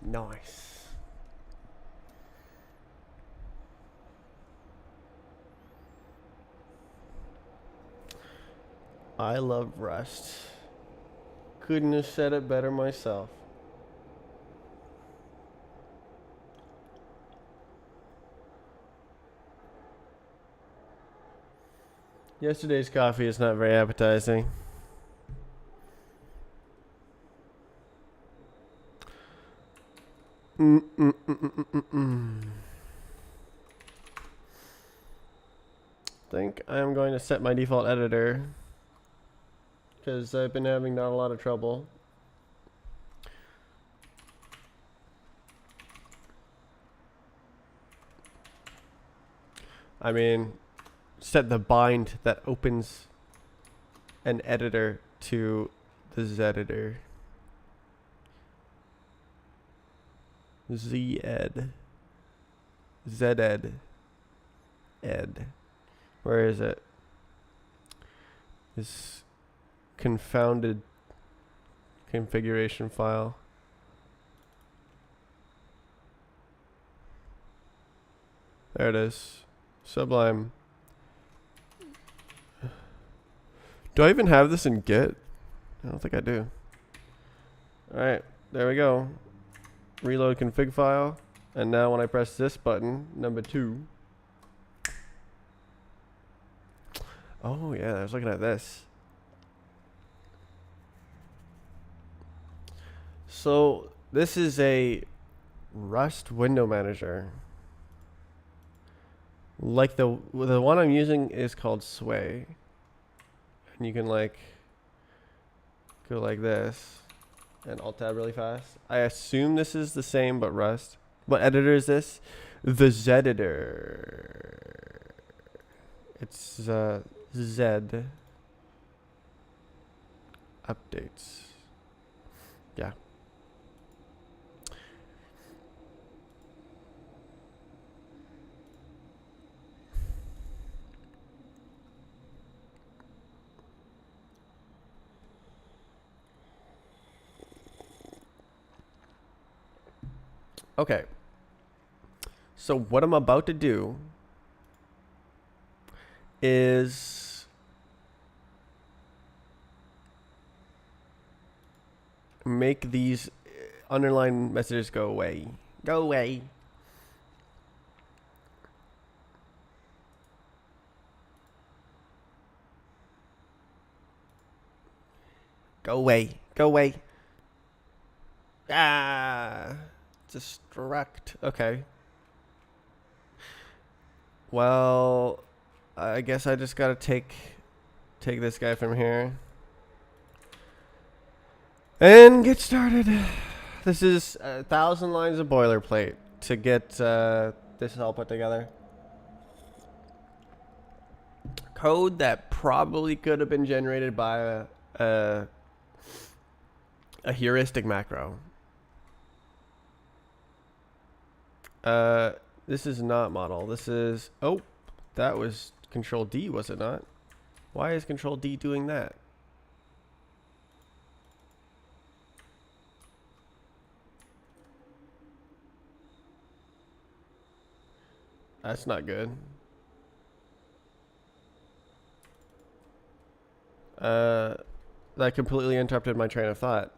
Nice. I love Rust. Couldn't have said it better myself. Yesterday's coffee is not very appetizing. Think I'm going to set my default editor because I've been having not a lot of trouble. I mean, set the bind that opens an editor to the Z-editor. Z-ed. Z-ed. Ed. Where is it? This confounded configuration file. There it is. Sublime. Do I even have this in Git? I don't think I do. Alright, there we go. Reload config file. And now when I press this button, number 2. Oh yeah, I was looking at this. So this is a Rust window manager. Like the one I'm using is called Sway. And you can like go like this and alt tab really fast. I assume this is the same but Rust. What editor is this? The Z-editor. It's Z updates. Yeah. Okay. So what I'm about to do is make these underlined messages go away. Go away. Go away. Go away. Ah. Distract. Okay. Well, I guess I just gotta take this guy from here and get started. This is 1,000 lines of boilerplate to get this all put together. Code that probably could have been generated by a heuristic macro. This is not model. This is... Oh, that was Control D, was it not? Why is Control D doing that? That's not good. That completely interrupted my train of thought.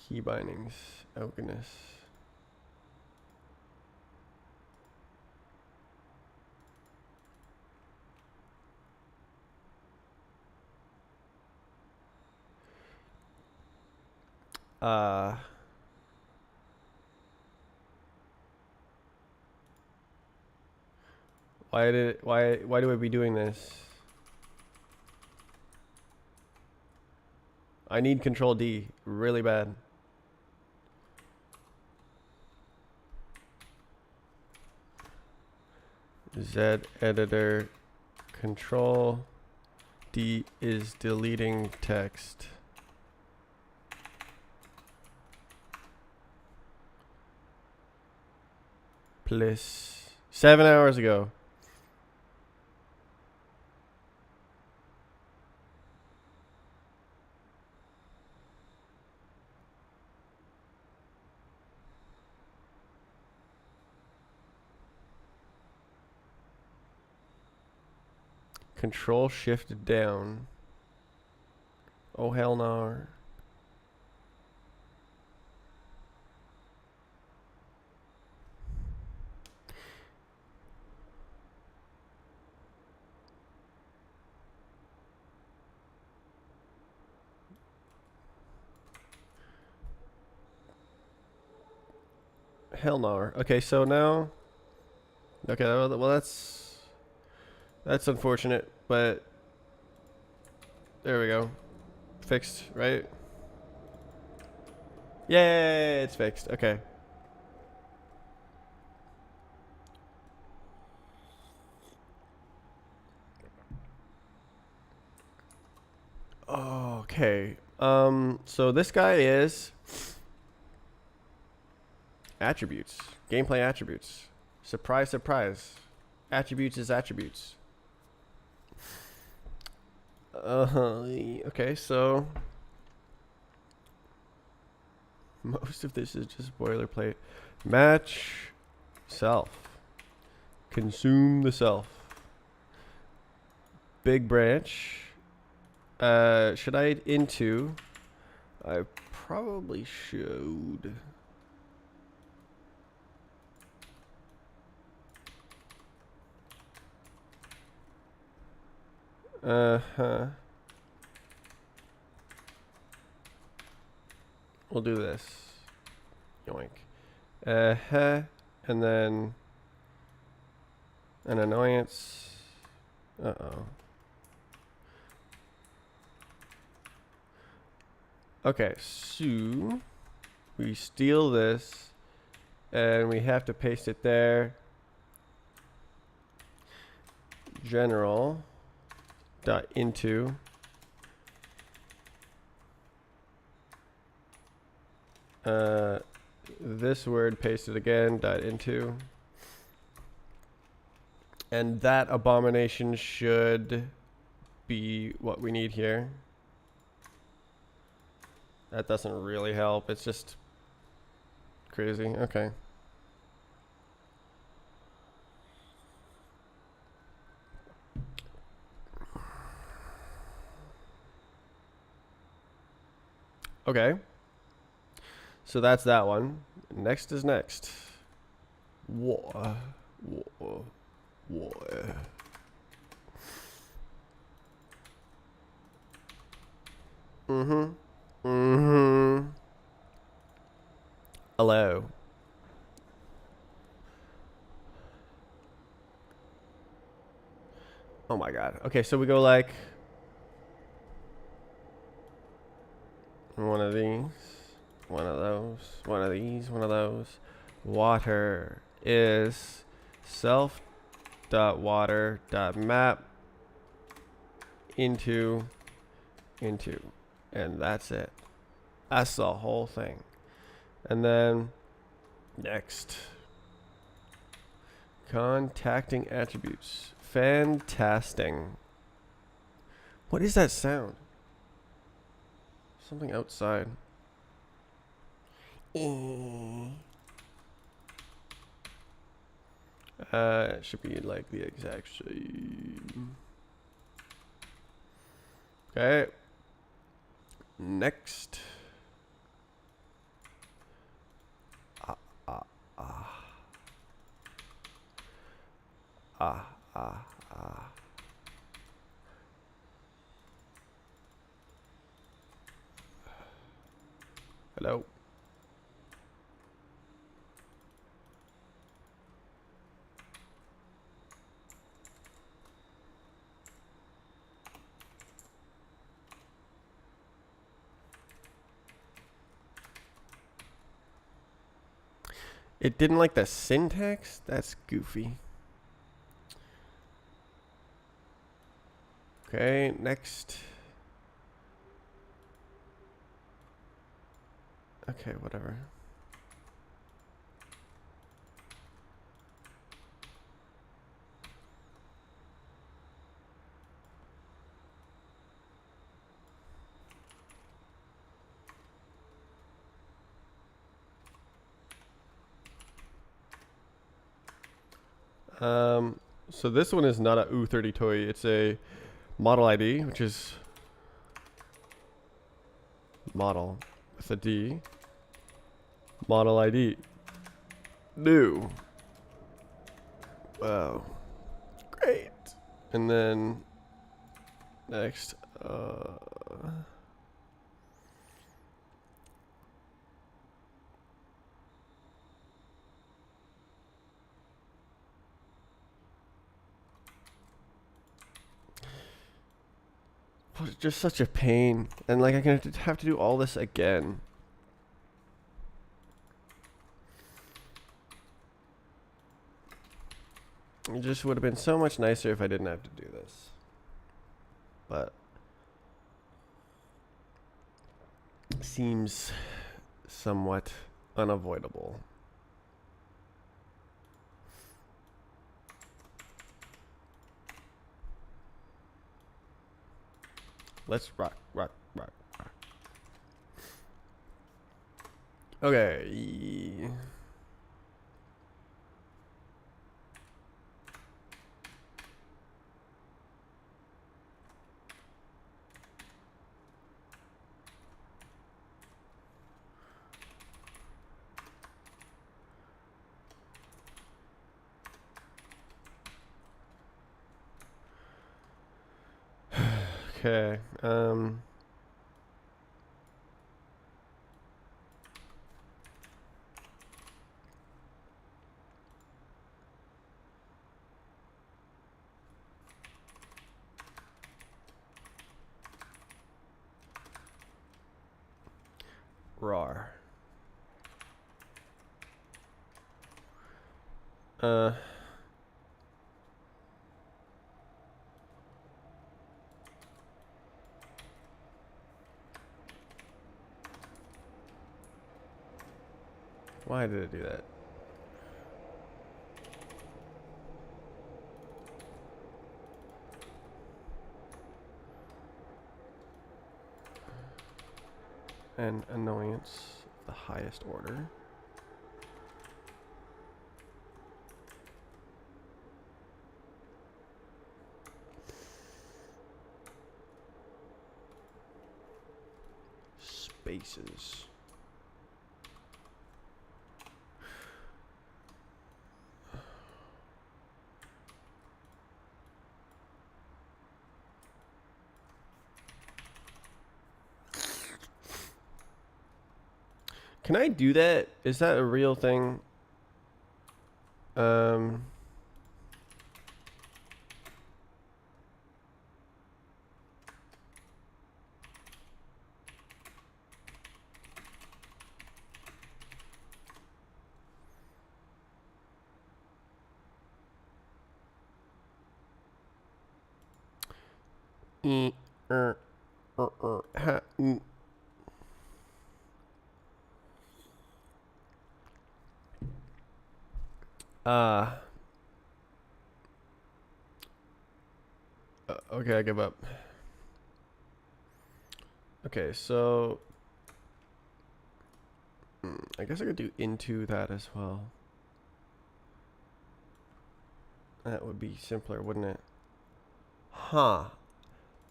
Key bindings. Oh, goodness. Why do I be doing this? I need Control D really bad. Z editor Control D is deleting text. Please. 7 hours ago. Control Shift down. Oh hell no. Hell no. Okay, so now. Okay, well that's unfortunate, but there we go. Fixed, right? Yay, it's fixed. Okay. Okay. So this guy is attributes. Gameplay attributes. Surprise, surprise. Attributes is attributes. Okay, so most of this is just boilerplate. Match self. Consume the self. Big branch. Should I into? I probably should. Uh-huh. We'll do this. Yoink. Uh-huh. And then an annoyance. Uh-oh. Okay, so we steal this and we have to paste it there. General dot into this word pasted again dot into, and that abomination should be what we need here. That doesn't really help. It's just crazy. Okay. Okay. So that's that one. Next is next. War. War. War. Mm-hmm. Mm-hmm. Hello. Oh my god. Okay, so we go like one of these, one of those, one of these, one of those. Water is self dot water dot map into, and that's it. That's the whole thing. And then next, contacting attributes. Fantasting. What is that sound? Something outside. It should be like the exact same. Okay. Next. Ah, ah, ah. Ah, ah, ah. Hello. It didn't like the syntax? That's goofy. Okay, next. Okay, whatever. So this one is not a U30 toy. It's a model ID, which is model with a D. Model ID. New. Wow. Great. And then next, it's just such a pain. And like, I'm gonna have to do all this again. It just would have been so much nicer if I didn't have to do this. But seems somewhat unavoidable. Let's rock. Okay. Okay. Rar. Why did it do that? An annoyance of the highest order. Spaces. Can I do that? Is that a real thing? E, ha, okay, I give up. Okay, so I guess I could do into that as well. That would be simpler, wouldn't it? Huh.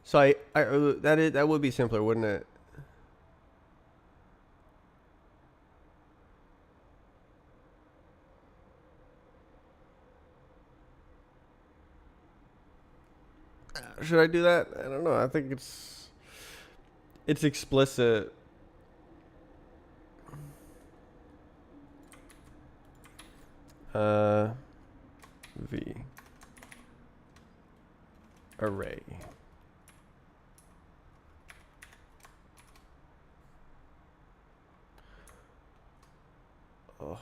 So that would be simpler, wouldn't it? Should I do that? I don't know. I think it's explicit. V array. Oh.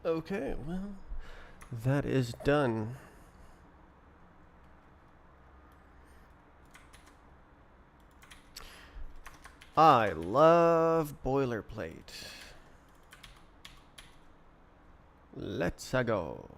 Okay, well, that is done. I love boilerplate. Let's go.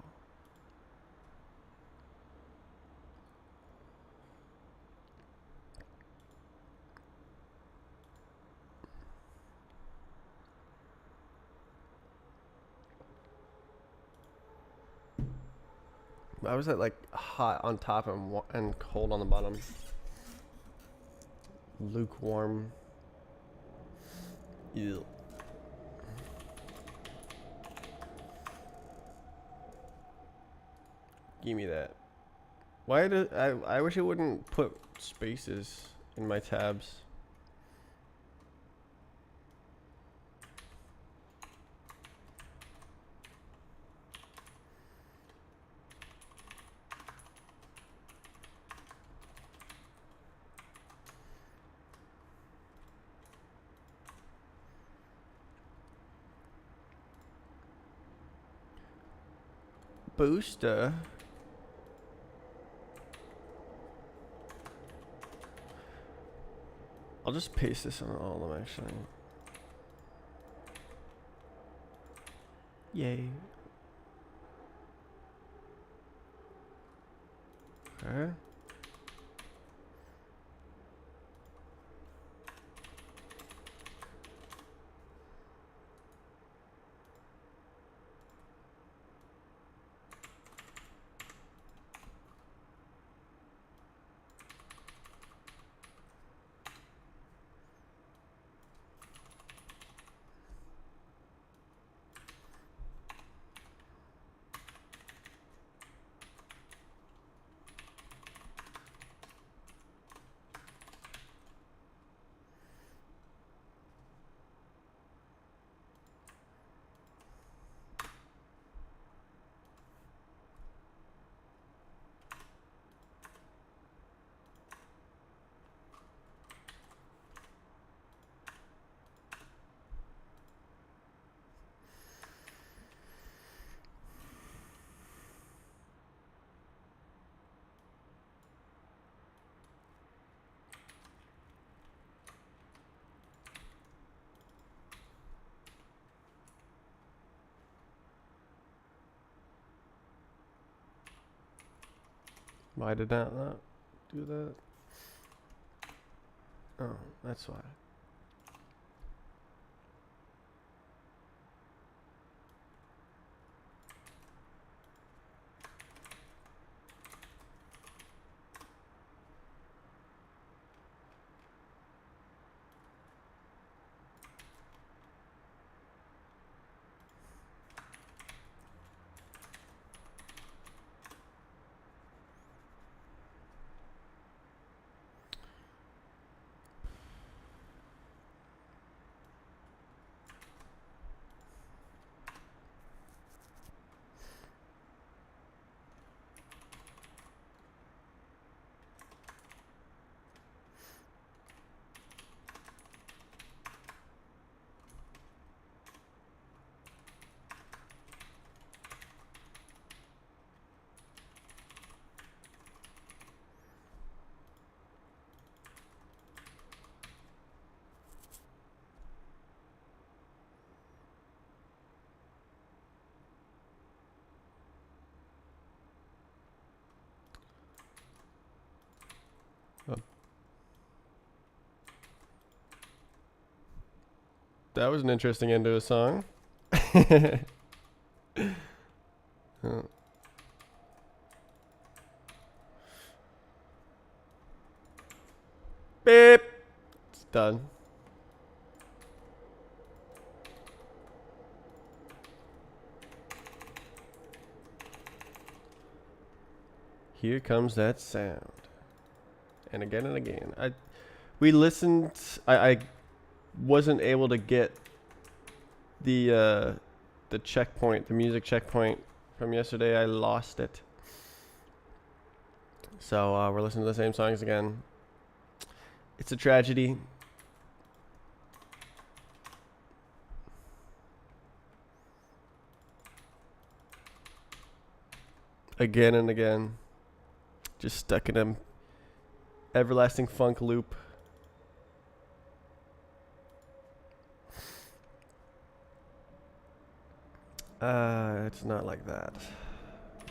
Why was it like hot on top and cold on the bottom? Lukewarm. Ew. Give me that. Why do I wish it wouldn't put spaces in my tabs. Booster. I'll just paste this on all of them actually. Yay. Okay. Why did that not do that? Oh, that's why. Oh. That was an interesting end to a song. Oh. Beep. It's done. Here comes that sound. And again and again. We listened. I wasn't able to get the checkpoint, the music checkpoint from yesterday. I lost it. So we're listening to the same songs again. It's a tragedy. again and again. Just stuck in a everlasting funk loop. It's not like that.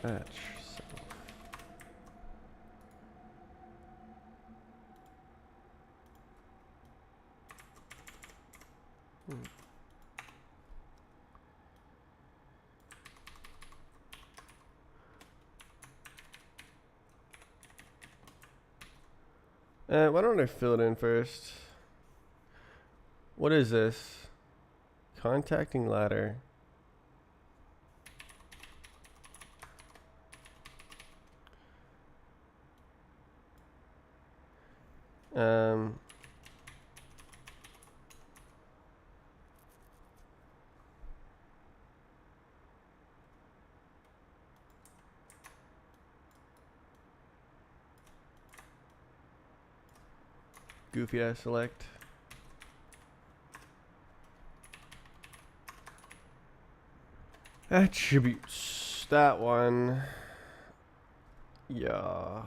Match. Why don't I fill it in first? What is this? Contacting ladder. Goofy ass select. Attributes. That one. Yeah.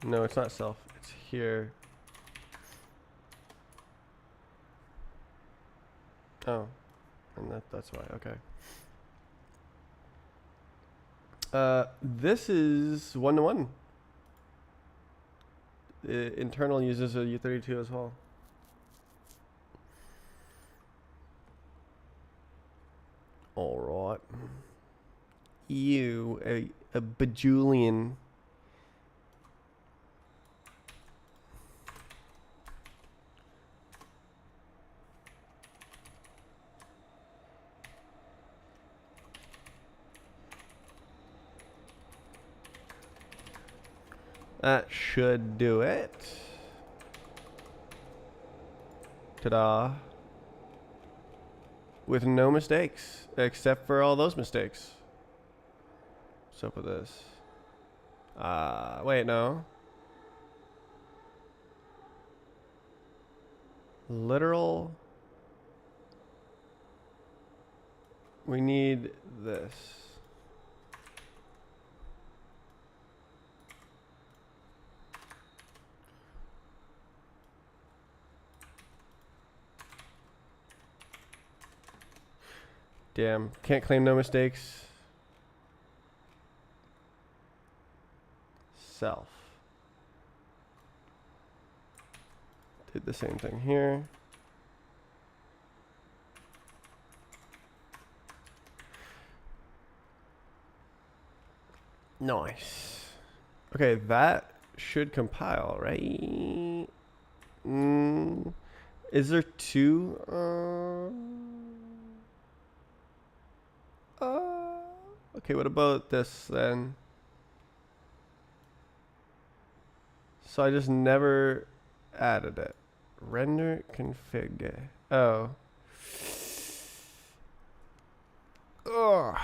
No, it's not self. It's here. Oh. And that's why. Okay. This is 1-to-1. The internal uses a U32 as well. All right. You, a bajillion. That should do it. Ta-da. With no mistakes, except for all those mistakes. What's up with this? Wait, no. Literal. We need this. Damn, can't claim no mistakes. Self. Did the same thing here. Nice. Okay, that should compile, right? Is there two? Okay, what about this then? So I just never added it. Render config. Oh. Ugh.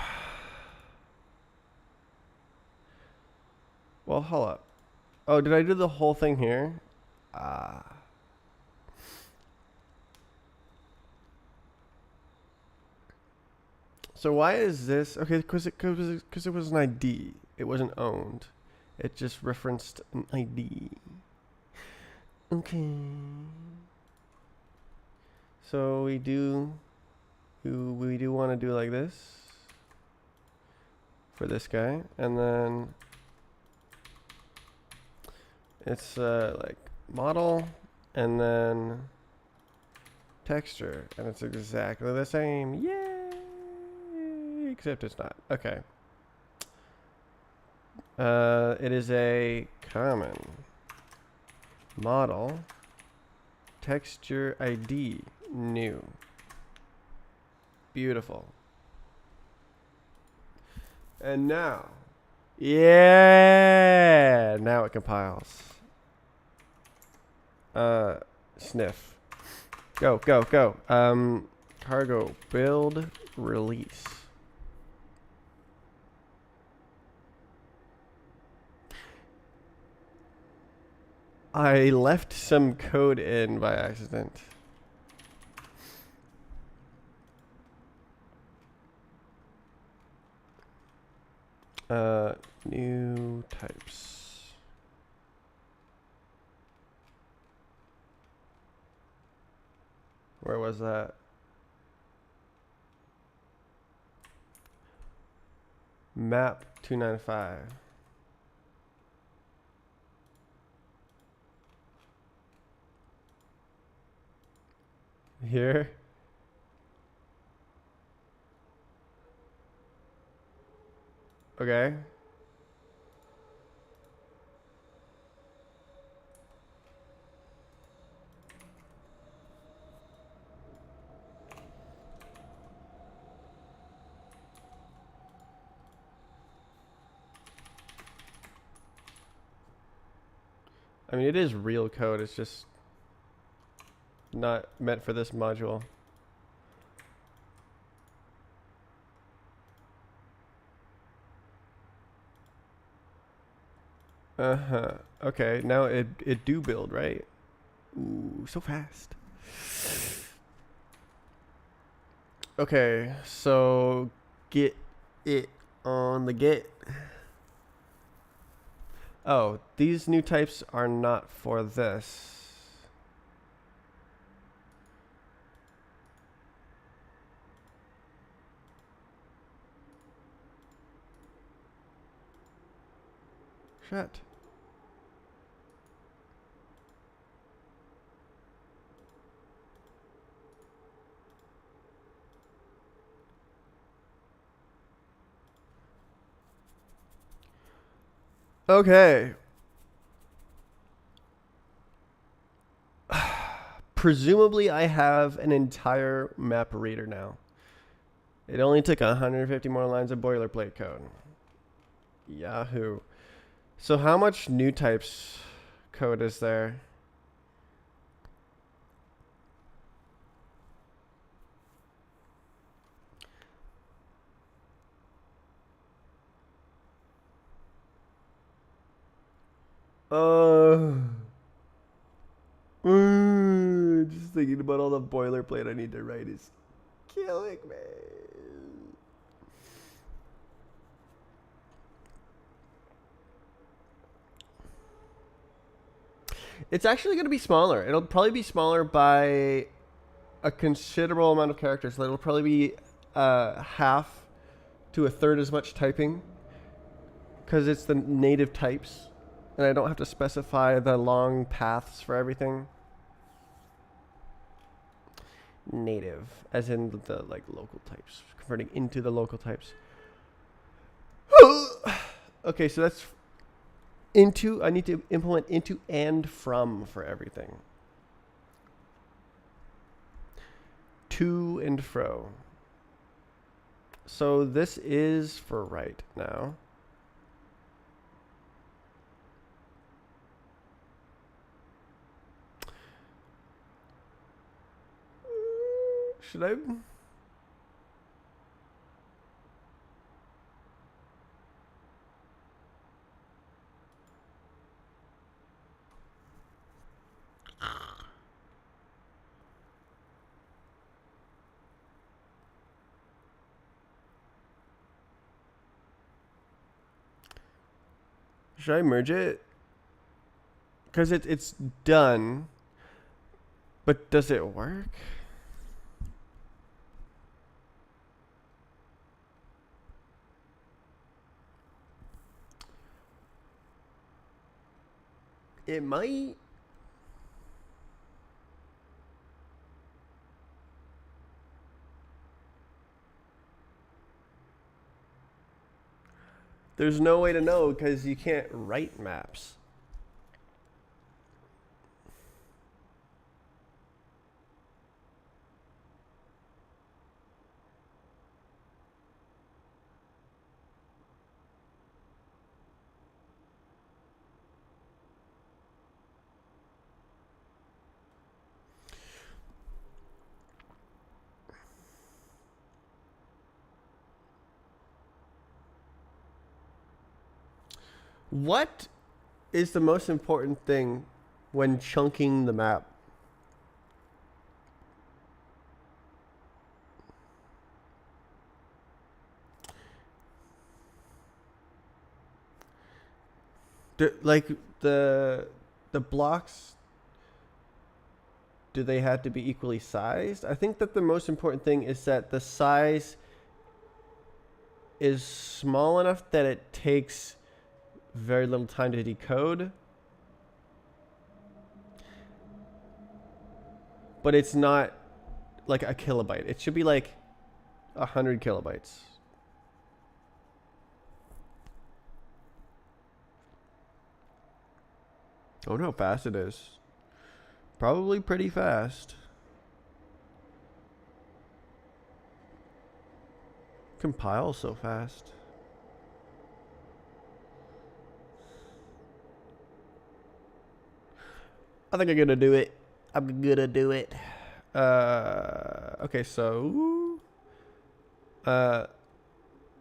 Well, hold up. Oh, did I do the whole thing here? So why is this? Okay, because it was an ID. It wasn't owned. It just referenced an ID. Okay. So we do want to do like this for this guy, and then it's like model, and then texture, and it's exactly the same. Yay! Except it's not. Okay. It is a common model texture ID new. Beautiful. And now, yeah, now it compiles. Sniff. Go. Cargo build release. I left some code in by accident. New types. Where was that? Map 295. Here. Okay. I mean, it is real code. It's just not meant for this module. Uh-huh. Okay, now it do build, right? Ooh, so fast. Okay, so get it on the get. Oh, these new types are not for this. Shut. Okay. Presumably I have an entire map reader now. It only took 150 more lines of boilerplate code. Yahoo. So how much new types code is there? Just thinking about all the boilerplate I need to write is killing me. It's actually going to be smaller. It'll probably be smaller by a considerable amount of characters. So it'll probably be half to a third as much typing because it's the native types, and I don't have to specify the long paths for everything. Native, as in the like local types, converting into the local types. Okay, so that's into. I need to implement into and from for everything. To and fro. So this is for right now. Should I? Should I merge it? Because it's done. But does it work? It might. There's no way to know because you can't write maps. What is the most important thing when chunking the map. Like the blocks, do they have to be equally sized? I think that the most important thing is that the size is small enough that it takes very little time to decode, but it's not like a kilobyte. It should be like 100 kilobytes. I wonder how fast it is. Probably pretty fast. Compile so fast. I think I'm gonna do it. I'm gonna do it. Okay, so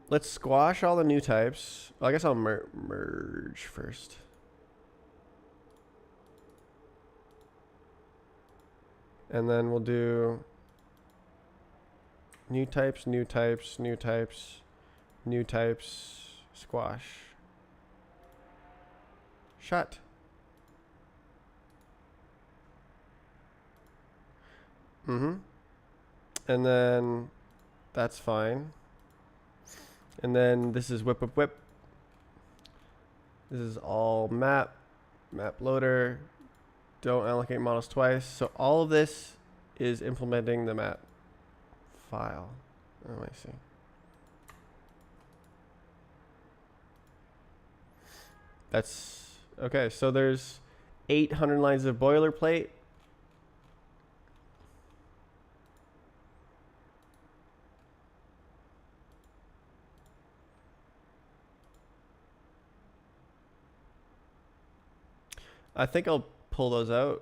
let's squash all the new types. Well, I guess I'll merge first. And then we'll do new types, new types, new types, new types, squash. Shut. And then that's fine. And then this is whip, whip, whip. This is all map loader. Don't allocate models twice. So all of this is implementing the map file. Oh, I see. That's okay. So there's 800 lines of boilerplate. I think I'll pull those out.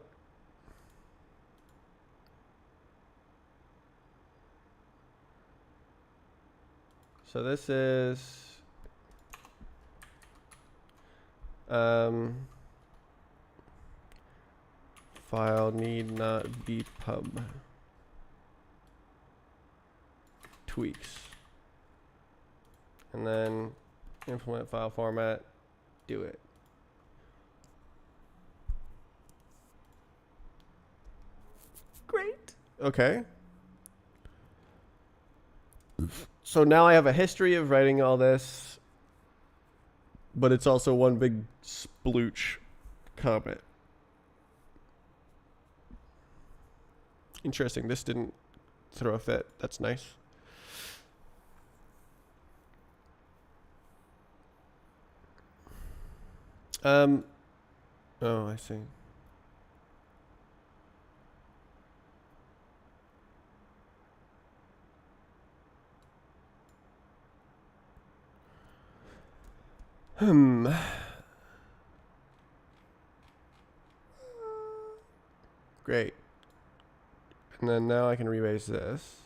So this is file need not be pub tweaks, and then implement file format, do it. Great. Okay. So now I have a history of writing all this, but it's also one big splooch comment. Interesting. This didn't throw a fit. That's nice. Oh, I see. Great. And then now I can rebase this.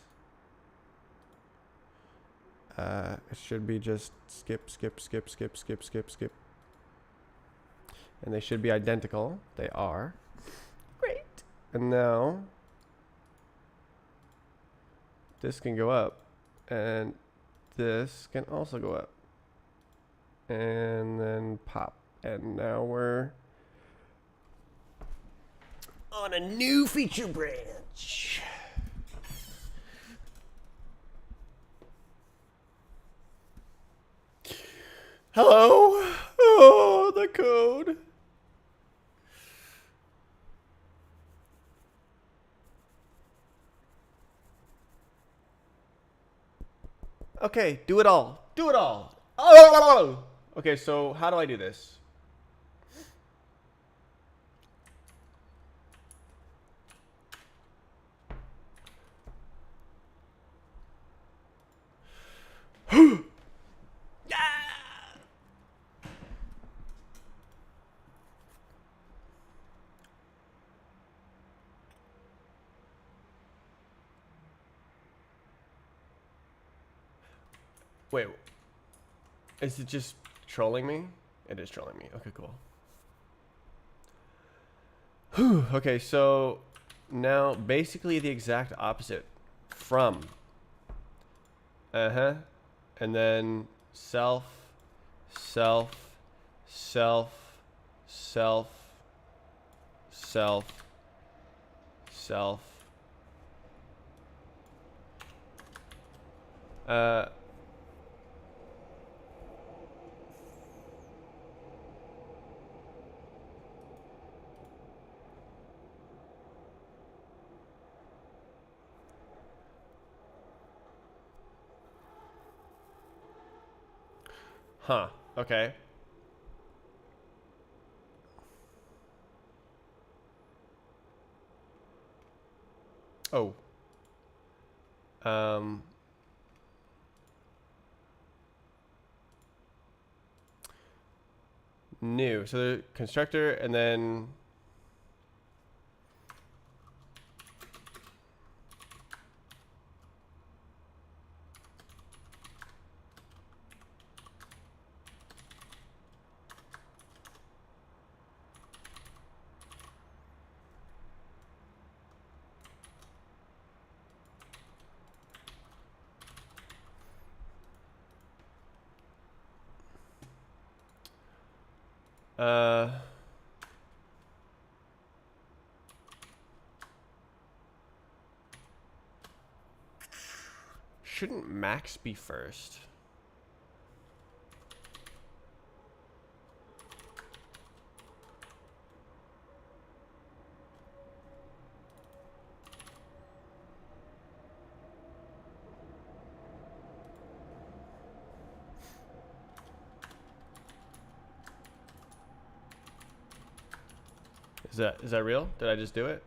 It should be just skip, skip, skip, skip, skip, skip, skip. And they should be identical. They are. Great. And now this can go up. And this can also go up. And then pop. And now we're on a new feature branch. Hello. Oh, the code. Okay, do it all. Do it all. Oh! Okay, so how do I do this? Wait, is it just trolling me? It is trolling me. Okay, cool. Okay, so now basically the exact opposite. From. Uh-huh. And then self, self, self, self, self, self. Uh, huh. Okay. Oh. Um, new. So the constructor and then uh shouldn't max be first? Is that real? Did I just do it?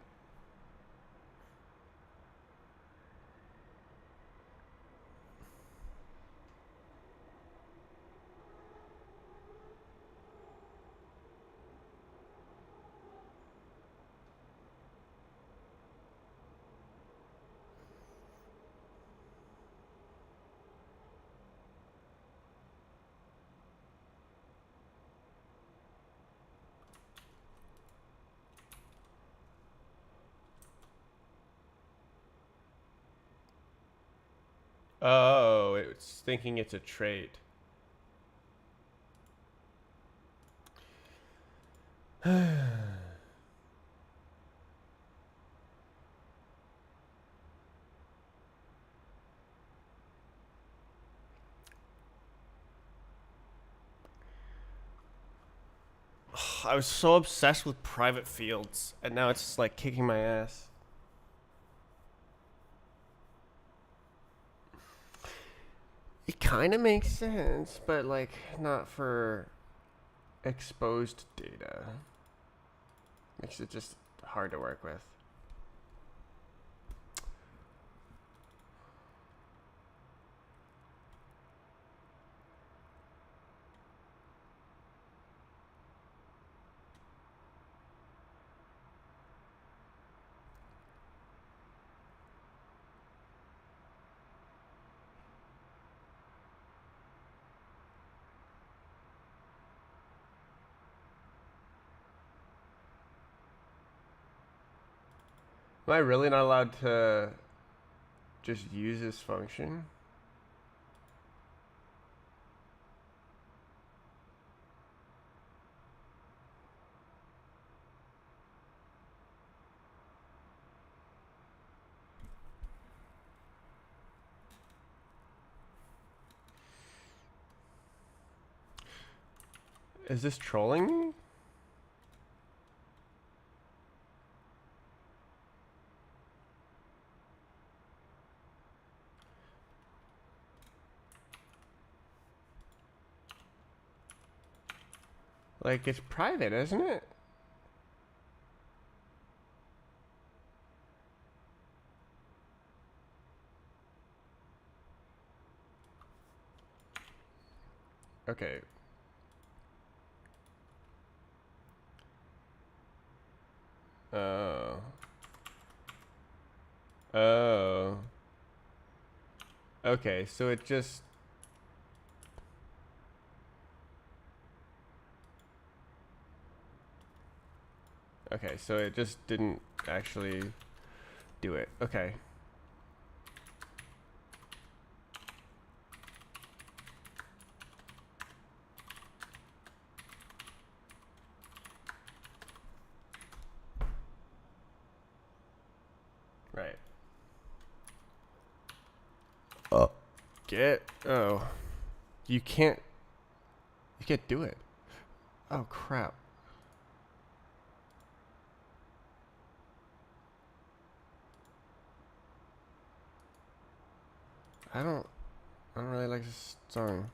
Oh, it's thinking it's a trait. I was so obsessed with private fields, and now it's just like kicking my ass. It kind of makes sense, but like not for exposed data. Makes it just hard to work with. Am I really not allowed to just use this function? Is this trolling me? Like, it's private, isn't it? Okay. Oh. Oh. Okay, so it just... Okay, so it just didn't actually do it. Okay. Right. Oh. You can't do it. Oh crap. I don't really like this song.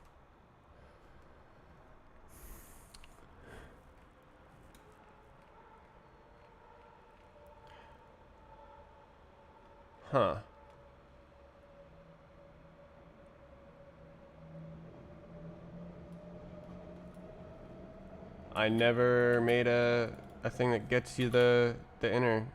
Huh. I never made a thing that gets you the inner.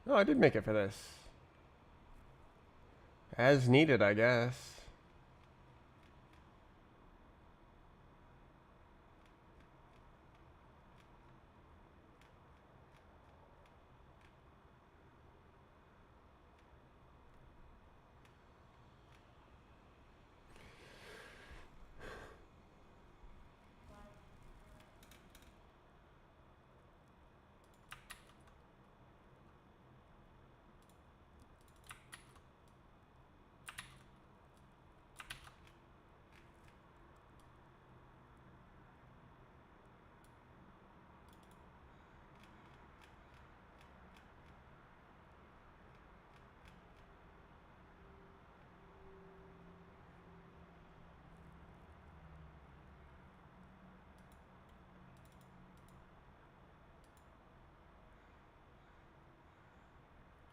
Oh, I did make it for this. As needed, I guess.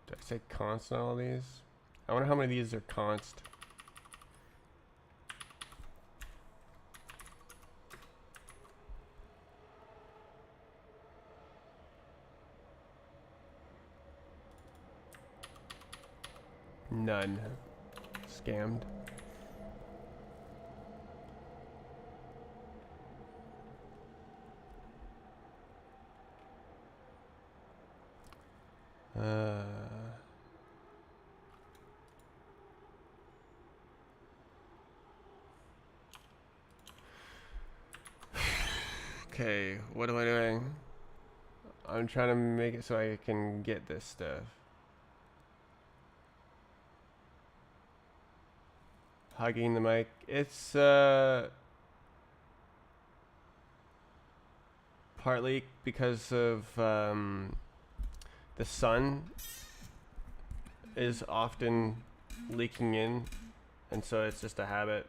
Did I say const on all these? I wonder how many of these are const. None. Scammed. Okay, what am I doing? I'm trying to make it so I can get this stuff. Hugging the mic. It's partly because of the sun is often leaking in, and so it's just a habit.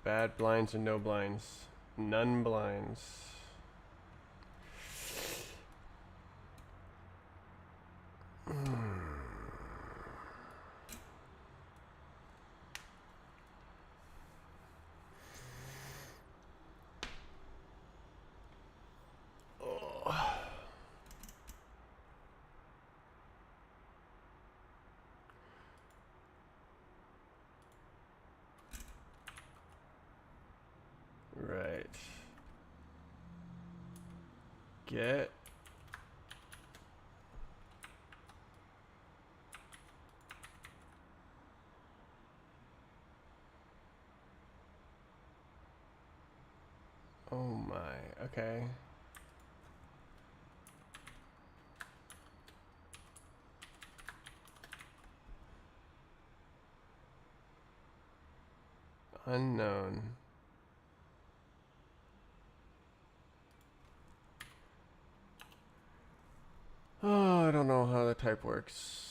Bad blinds and no blinds. None blinds. Right. Get. Oh my. Okay. Unknown. type works.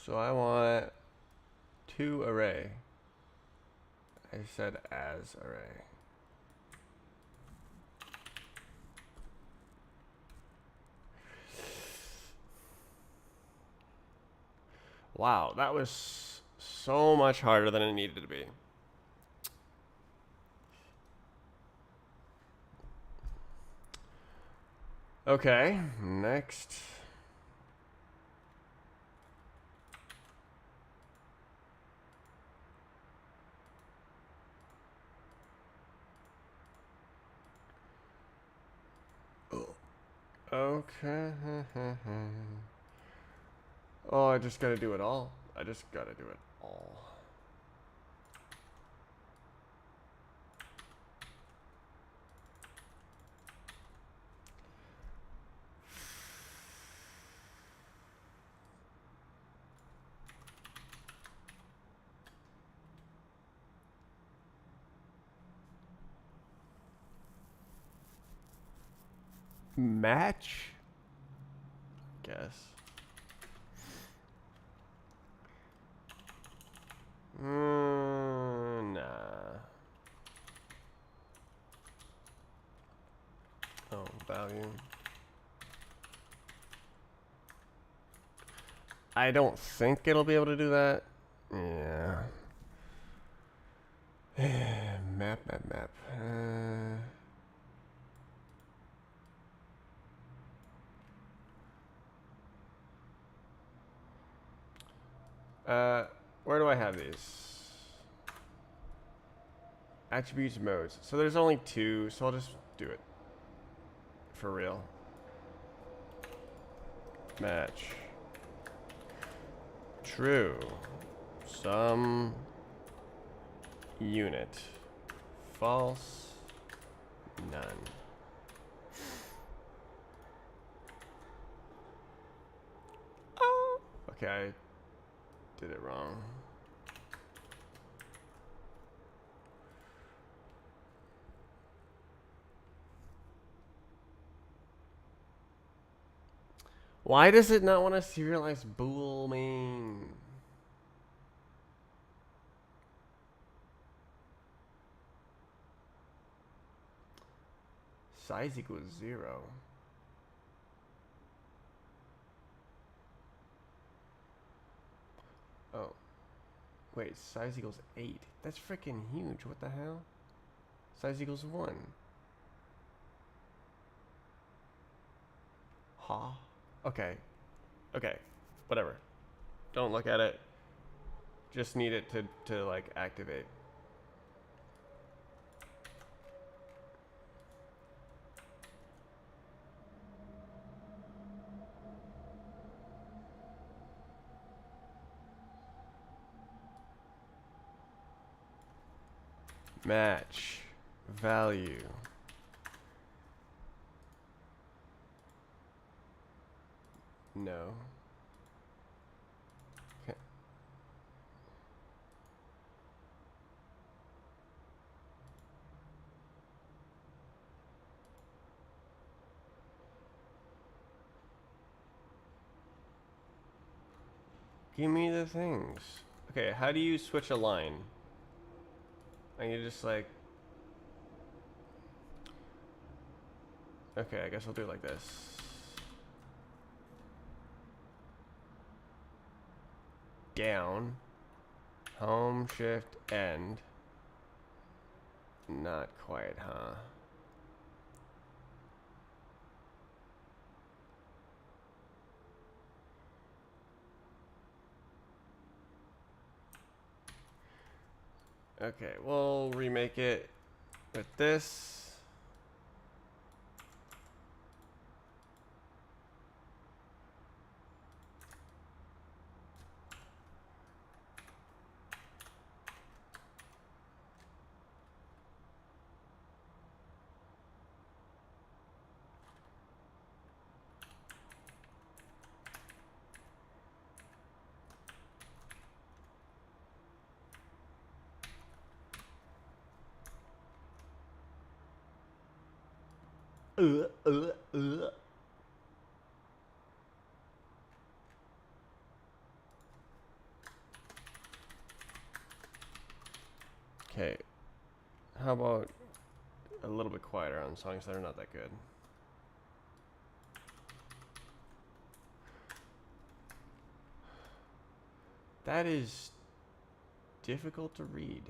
So I want to array. I said as array. Wow, that was so much harder than it needed to be. Okay, next. Okay. Oh, I just gotta do it all. I just gotta do it all. Match? Guess. Nah. Oh, value. I don't think it'll be able to do that. Yeah. Map. Where do I have these? Attributes modes. So there's only two, so I'll just do it. For real. Match. True. Some unit. False. None. Oh. Okay, I did it wrong. Why does it not want to serialize bool main? Size equals 0. Oh. Wait, size equals 8. That's freaking huge. What the hell? Size equals 1. Huh? Okay. Okay. Whatever. Don't look at it. Just need it to like activate. Match. Value. No. Okay. Give me the things. Okay, how do you switch a line? And you just like... Okay, I guess I'll do it like this. Down. Home, shift, end. Not quite, huh? Okay, we'll remake it with this. Okay. How about a little bit quieter on songs that are not that good? That is difficult to read.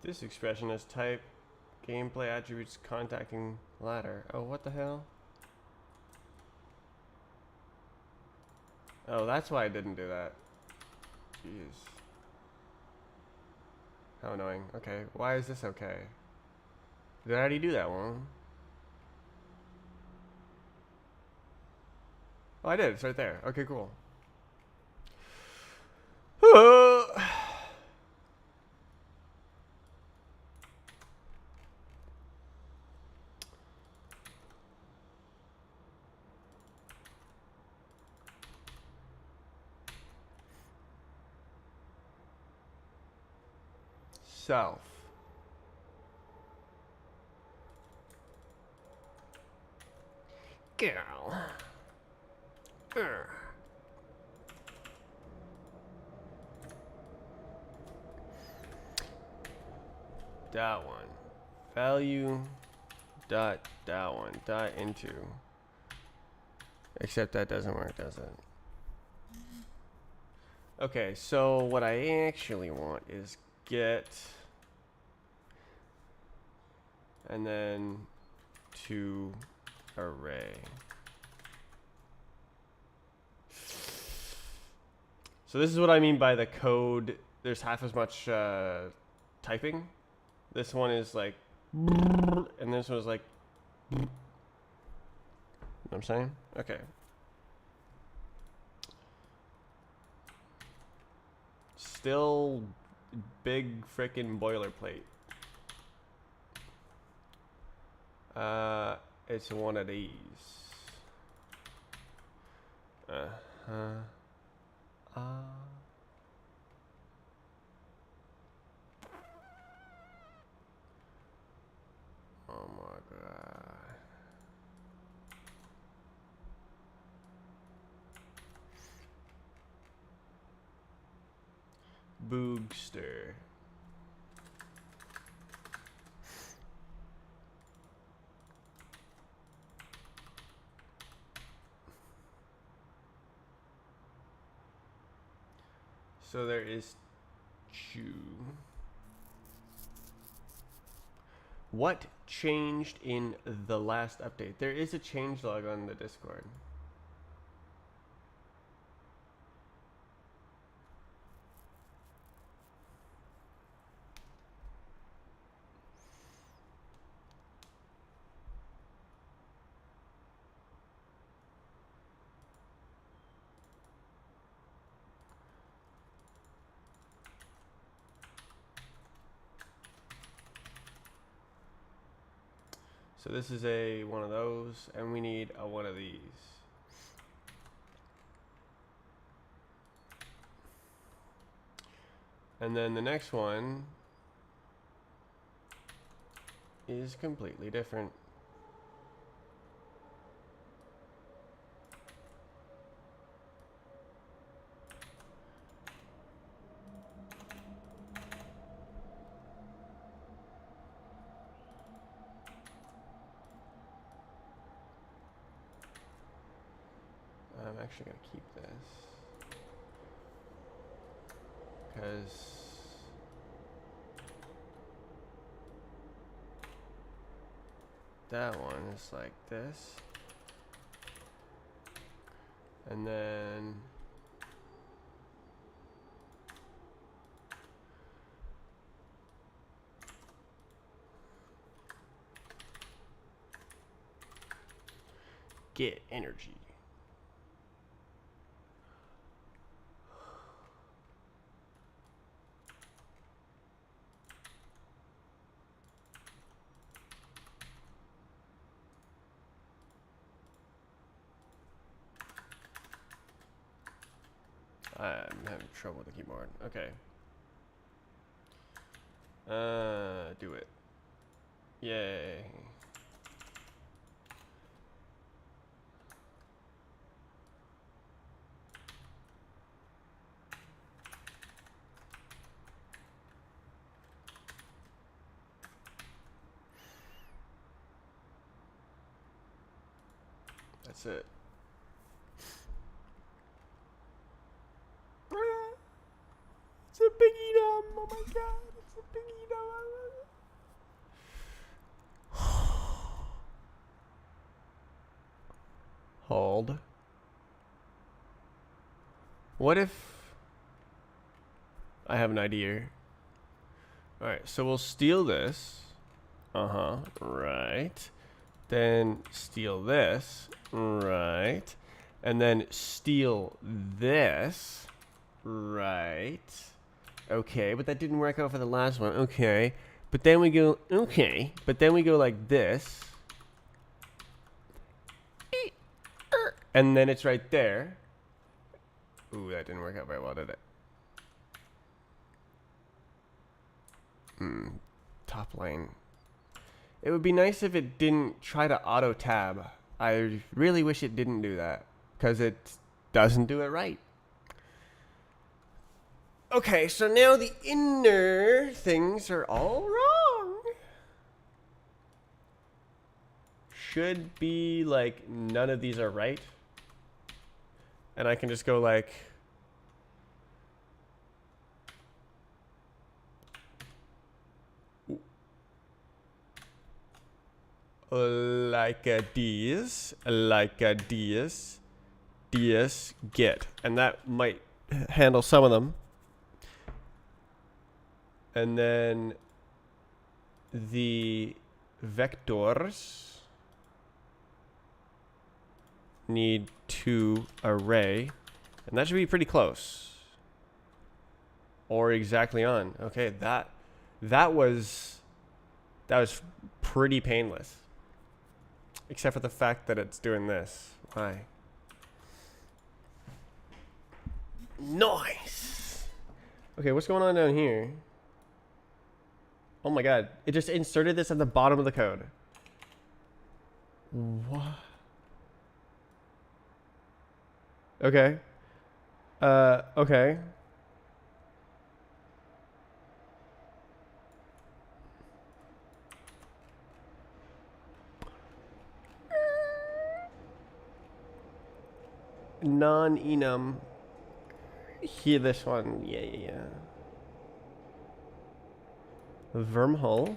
This expression is type gameplay attributes contacting ladder. Oh, what the hell? Oh, that's why I didn't do that. Jeez. How annoying. Okay, why is this okay? Did I already do that one? Oh, I did. It's right there. Okay, cool. Self. Girl. That one. Value dot that one dot into. Except that doesn't work, does it? Okay, so what I actually want is get and then to array. So this is what I mean by the code. There's half as much typing. This one is like, and this one is like, you know what I'm saying? Okay. Still big frickin' boilerplate. It's one of these. Oh my god. Boogster. So there is Chew. What changed in the last update? There is a changelog on the Discord. So this is a one of those, and we need a one of these. And then the next one is completely different. I'm actually going to keep this because that one is like this, and then get energy. I'm having trouble with the keyboard. Okay. Do it. Yay. That's it. It's a biggie dumb. Oh my god, it's a biggie dumb. Hold. What if I have an idea? Alright, so we'll steal this. Right. Then steal this. Right. And then steal this. Right. Okay, but that didn't work out for the last one. Okay. But then we go, okay. But then we go like this. And then it's right there. Ooh, that didn't work out very well, did it? Top lane. It would be nice if it didn't try to auto tab. I really wish it didn't do that, because it doesn't do it right. Okay, so now the inner things are all wrong. Should be like none of these are right. And I can just go like... like a these, get. And that might handle some of them. And then the vectors need to array, and that should be pretty close, or exactly on. Okay, that was pretty painless, except for the fact that it's doing this. Why? Nice. Okay, what's going on down here? Oh my god, it just inserted this at the bottom of the code. What? Okay. Okay. Non-enum. Here, this one. Yeah. Wormhole.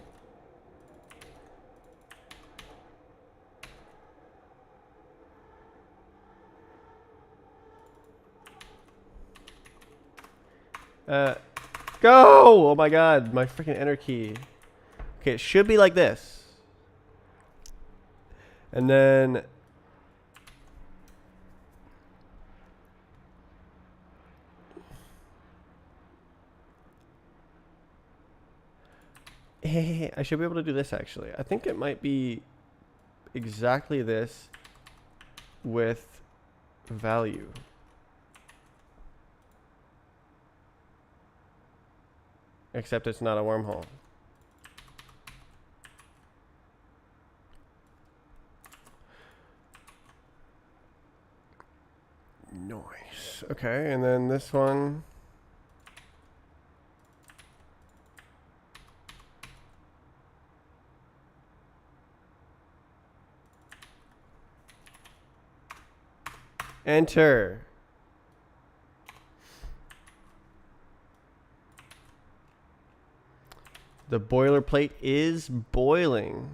Go! Oh my god, my freaking enter key. Okay, it should be like this. And then... Hey, I should be able to do this actually. I think it might be exactly this with value. Except it's not a wormhole. Nice. Okay, and then this one. Enter. The boilerplate is boiling.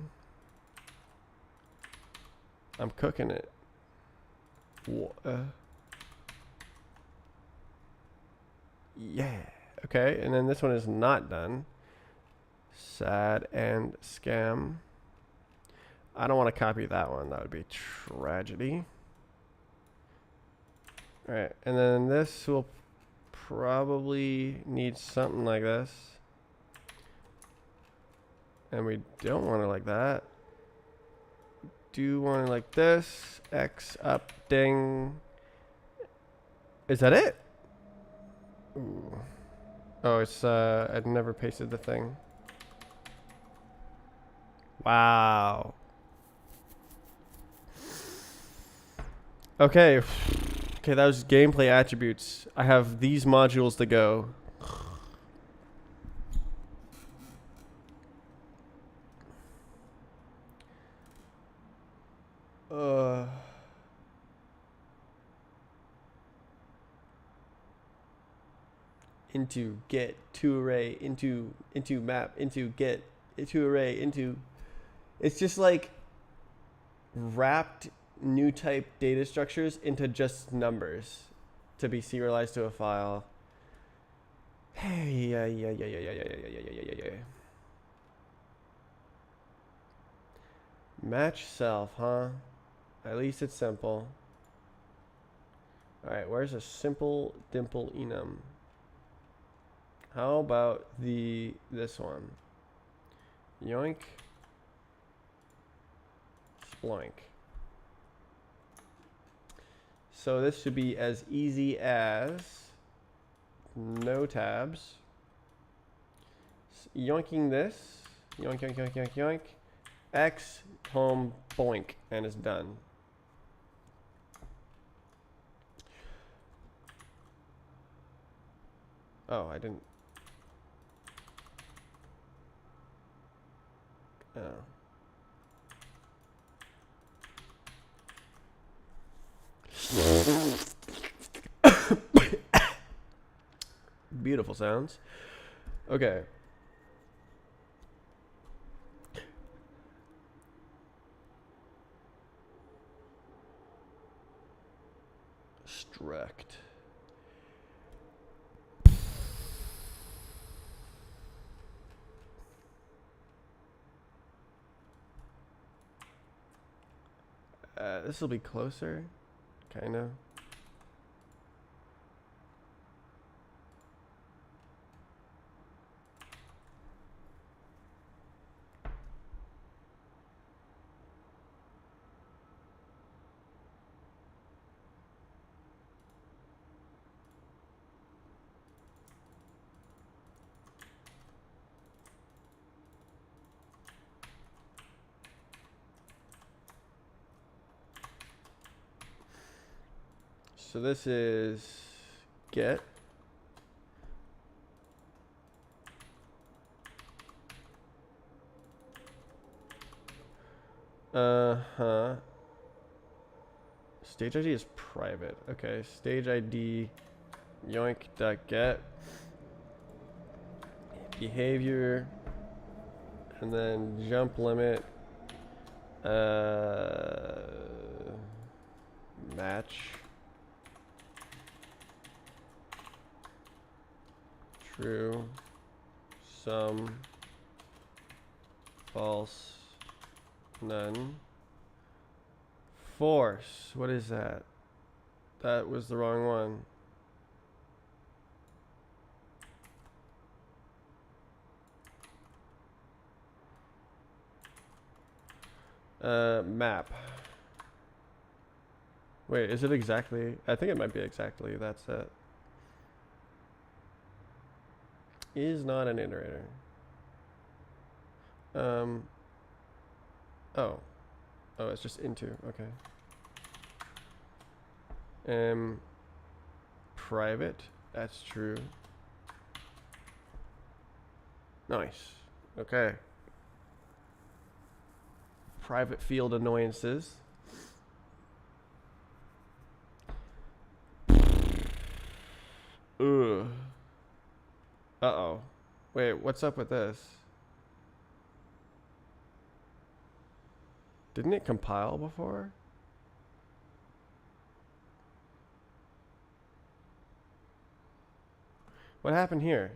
I'm cooking it. Yeah. Okay, and then this one is not done. Sad and scam. I don't want to copy that one. That would be tragedy. Alright, and then this will probably need something like this. And we don't want it like that. Do want it like this. X up, ding. Is that it? Ooh. Oh, it's I'd never pasted the thing. Wow. Okay. Okay, that was gameplay attributes. I have these modules to go. Into get to array into map into get to array into. It's just like wrapped new type data structures into just numbers to be serialized to a file. Hey, yeah. Match self, huh? At least it's simple. All right, where's a simple dimple enum? How about this one? Yoink. Sploink. So this should be as easy as no tabs. Yoinking this. Yoink, yoink, yoink, yoink, yoink. X, home, boink, and it's done. Oh, I didn't. Oh. Beautiful sounds. Okay. Struct. This will be closer, kind of. So this is get. Uh-huh. Stage ID is private. Okay, stage ID yoink.get behavior and then jump limit match true sum false none force. What is that? That was the wrong one. Map. Wait, is it exactly? I think it might be exactly. That's it. Is not an iterator. Oh, it's just into. Okay. Private. That's true. Nice. Okay. Private field annoyances. Ugh. Uh-oh. Wait, what's up with this? Didn't it compile before? What happened here?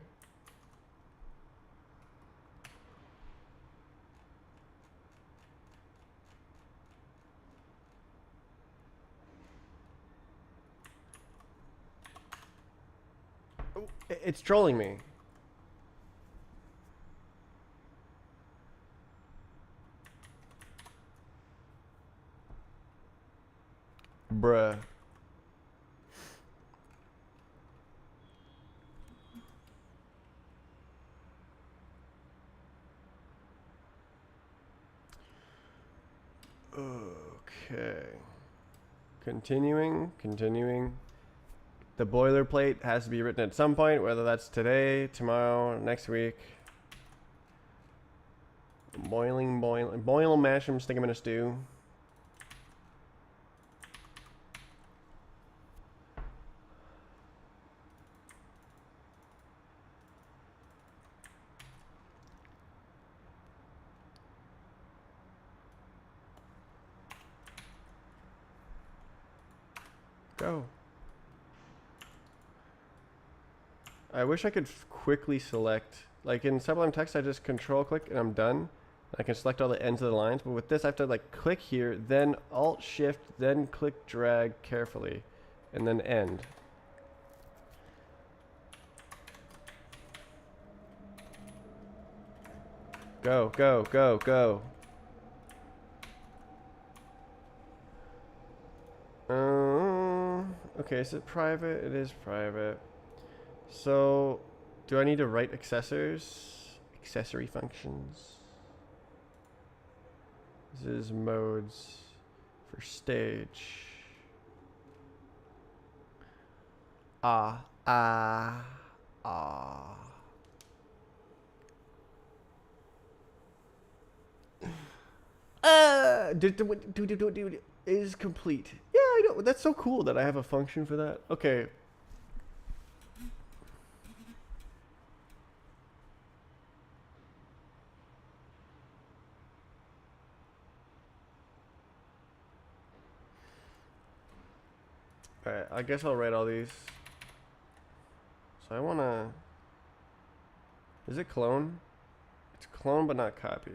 Oh, it's trolling me. Bruh. Okay. Continuing. The boilerplate has to be written at some point, whether that's today, tomorrow, next week. Boil, mash them, stick them in a stew. Go. I wish I could quickly select. Like in Sublime Text, I just control click and I'm done. I can select all the ends of the lines, but with this I have to like click here, then Alt Shift, then click drag carefully, and then end. Go, go, go, go. Okay, is it private? It is private. So, do I need to write accessory functions? This is modes for stage. Is complete. Yeah, I know. That's so cool that I have a function for that. Okay. Alright, I guess I'll write all these. So I wanna... Is it clone? It's clone but not copy.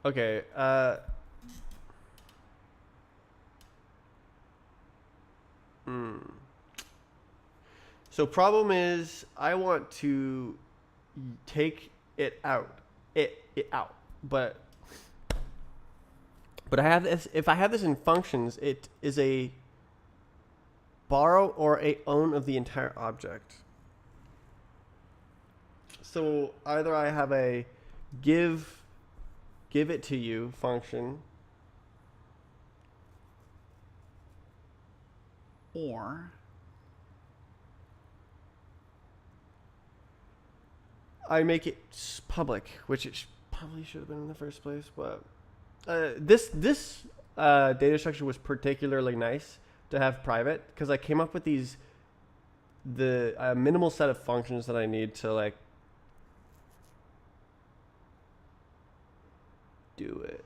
Okay, So problem is, I want to take it out, but I have this. If I have this in functions, it is a borrow or a own of the entire object. So either I have a give it to you function, or I make it public, which it probably should have been in the first place. But this data structure was particularly nice to have private because I came up with the minimal set of functions that I need to like do it.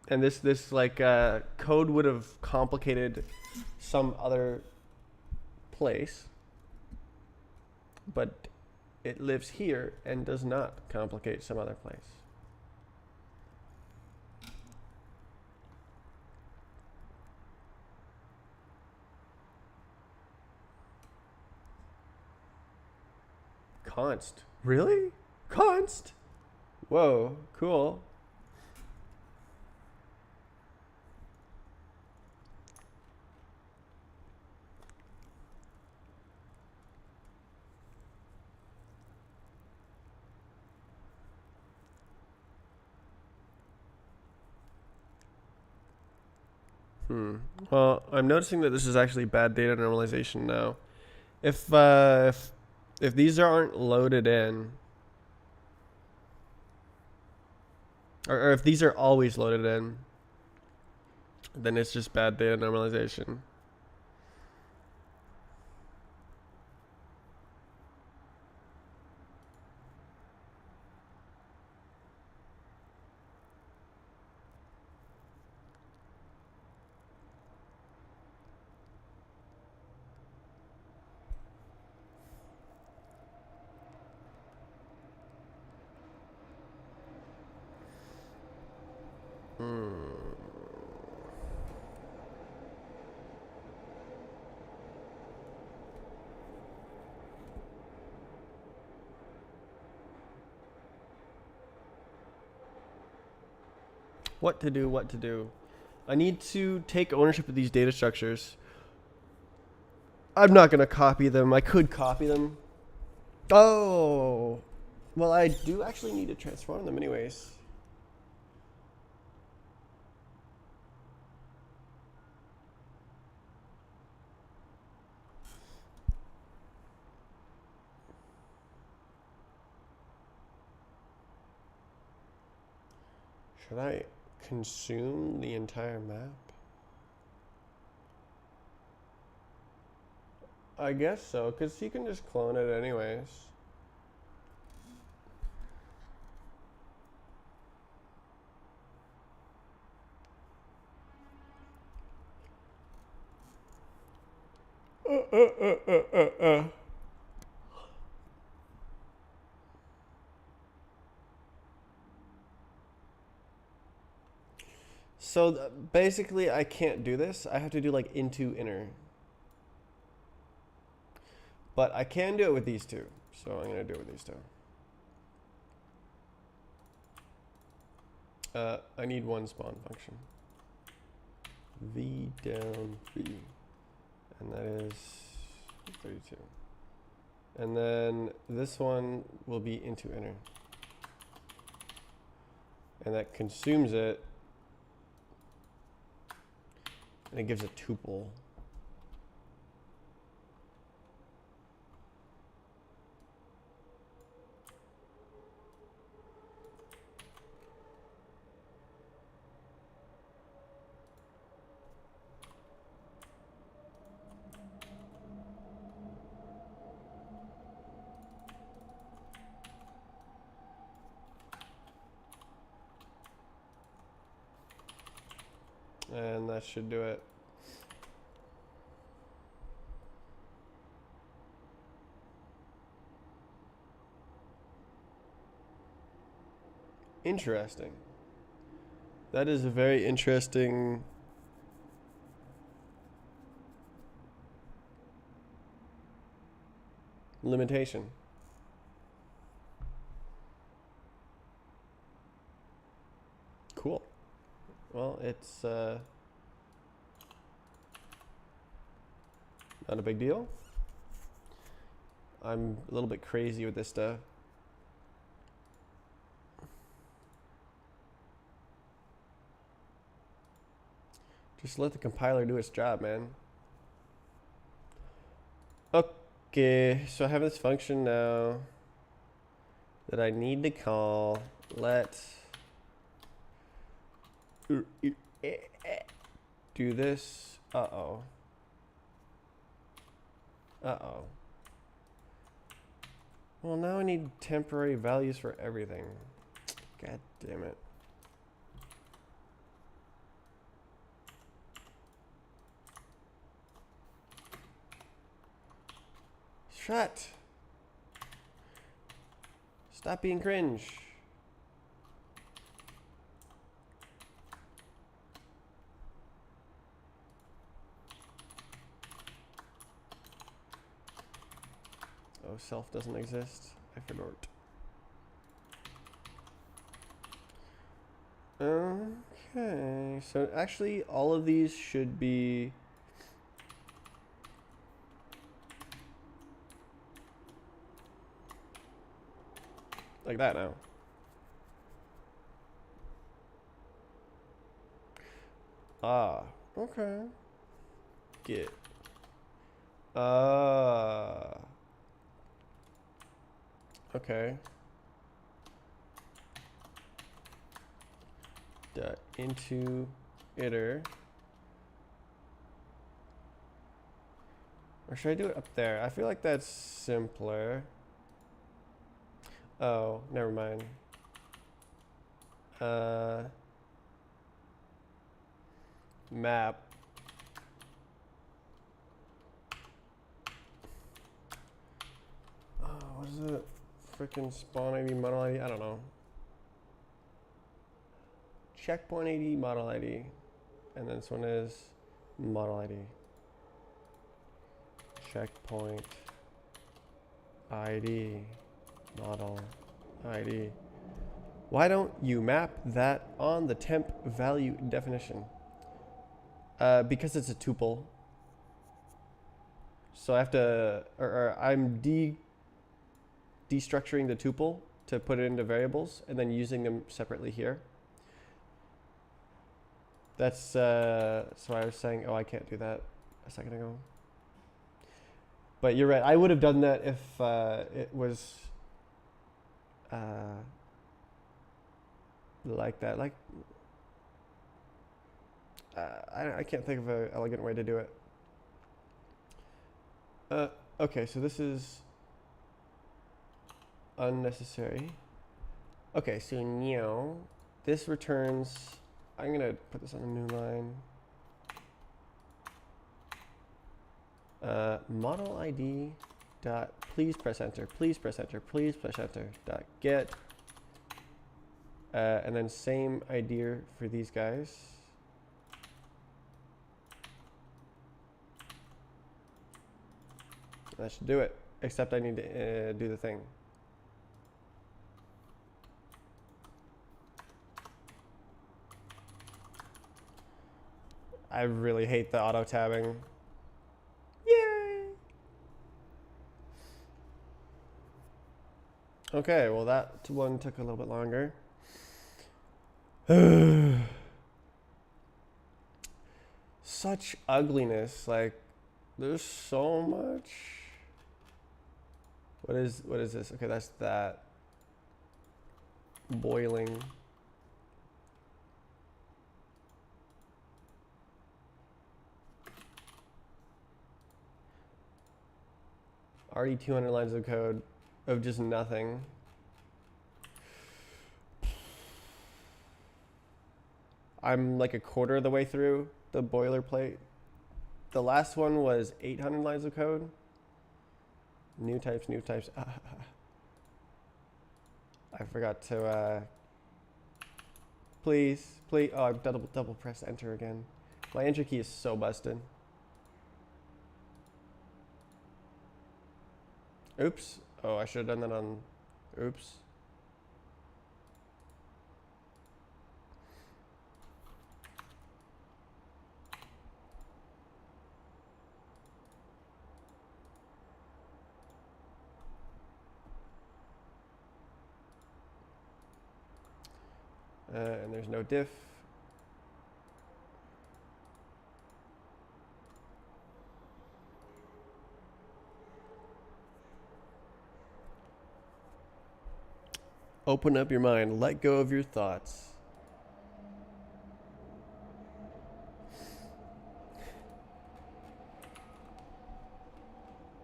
And this like code would have complicated some other place, but it lives here and does not complicate some other place. Const. Really? Const? Whoa, cool. Well, I'm noticing that this is actually bad data normalization now. If these aren't loaded in, or if these are always loaded in, then it's just bad data normalization. What to do? I need to take ownership of these data structures. I'm not going to copy them. I could copy them. Oh. Well, I do actually need to transform them anyways. Should I consume the entire map? I guess so, because you can just clone it anyways. So basically, I can't do this. I have to do like into inner. But I can do it with these two. So I'm going to do it with these two. I need one spawn function. V down V. And that is 32. And then this one will be into inner. And that consumes it. And it gives a tuple. And that should do it. Interesting. That is a very interesting limitation. Cool. Well, it's not a big deal. I'm a little bit crazy with this stuff. Just let the compiler do its job, man. Okay, so I have this function now that I need to call. Let do this. Uh-oh. Uh-oh. Well, now I need temporary values for everything. God damn it. Shut. Stop being cringe. Oh, self doesn't exist. I forgot. Okay, so actually all of these should be like that now. Ah, okay. Get. Okay. Dot into iter. Or should I do it up there? I feel like that's simpler. Oh, never mind. Map. Oh, what is it? Freaking spawn ID, model ID? I don't know. Checkpoint ID, model ID. And then this one is model ID. Checkpoint ID, model ID. Why don't you map that on the temp value definition? Because it's a tuple. So I have to, or I'm destructuring the tuple to put it into variables and then using them separately here. That's so I was saying, oh, I can't do that a second ago. But you're right. I would have done that if it was like that. Like I can't think of an elegant way to do it. Okay, so this is unnecessary. Okay, so now this returns. I'm gonna put this on a new line. Model ID dot please press enter, please press enter, please press enter dot get, and then same idea for these guys. That should do it, except I need to do the thing. I really hate the auto tabbing. Yay! Okay, well that one took a little bit longer. Such ugliness, like there's so much. What is this? Okay, that's that. Boiling. Already 200 lines of code of just nothing. I'm like a quarter of the way through the boilerplate. The last one was 800 lines of code. New types, new types. I forgot to, please. Oh, I double press enter again. My enter key is so busted. Oops. Oh, I should have done that on, oops. And there's no diff. Open up your mind. Let go of your thoughts.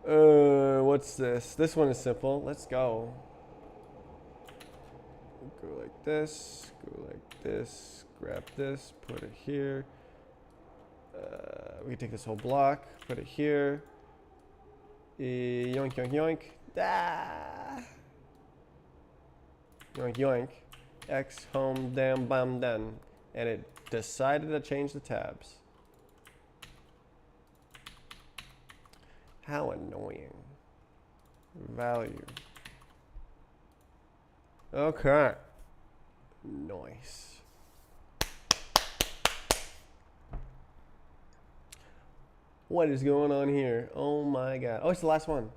What's this? This one is simple. Let's go. Go like this. Go like this. Grab this. Put it here. We can take this whole block. Put it here. Yoink, yoink, yoink. Ah! Yoink, yoink. X, home, damn, bam, done. And it decided to change the tabs. How annoying. Value. Okay. Nice. What is going on here? Oh my god. Oh, it's the last one.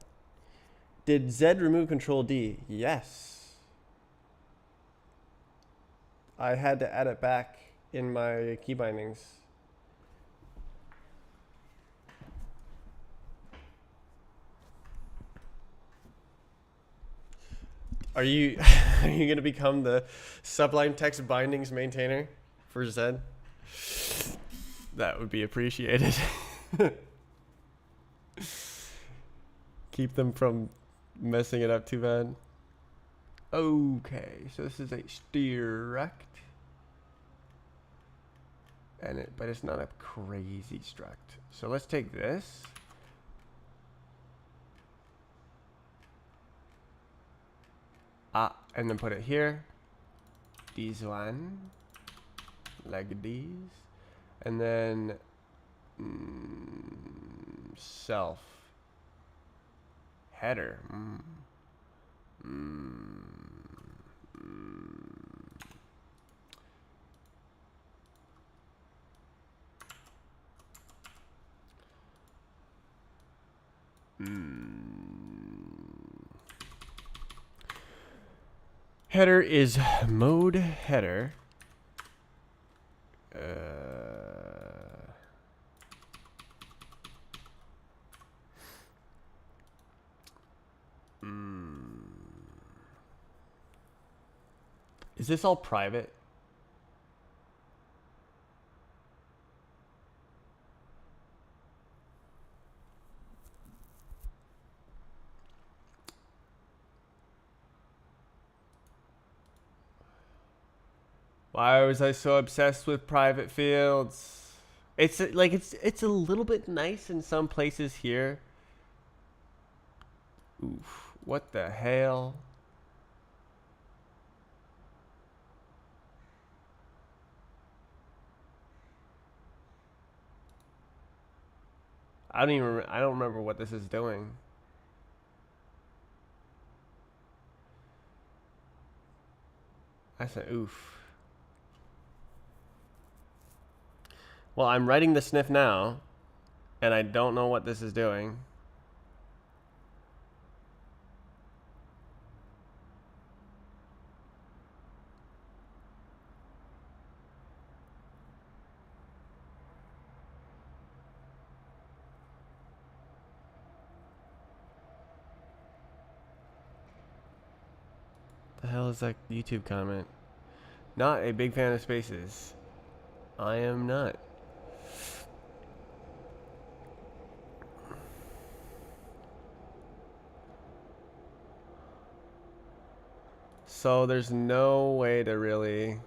Did Z remove Control D? Yes. I had to add it back in my key bindings. Are you gonna become the Sublime Text Bindings maintainer for Zed? That would be appreciated. Keep them from messing it up too bad. Okay, so this is a struct, and but it's not a crazy struct. So let's take this. And then put it here. These one, like these, and then self header. Header is mode header. Is this all private? Why was I so obsessed with private fields? It's like it's a little bit nice in some places here. Oof, what the hell? I don't remember what this is doing. I said oof. Well, I'm writing the sniff now, and I don't know what this is doing. The hell is that YouTube comment? Not a big fan of spaces. I am not. So there's no way to really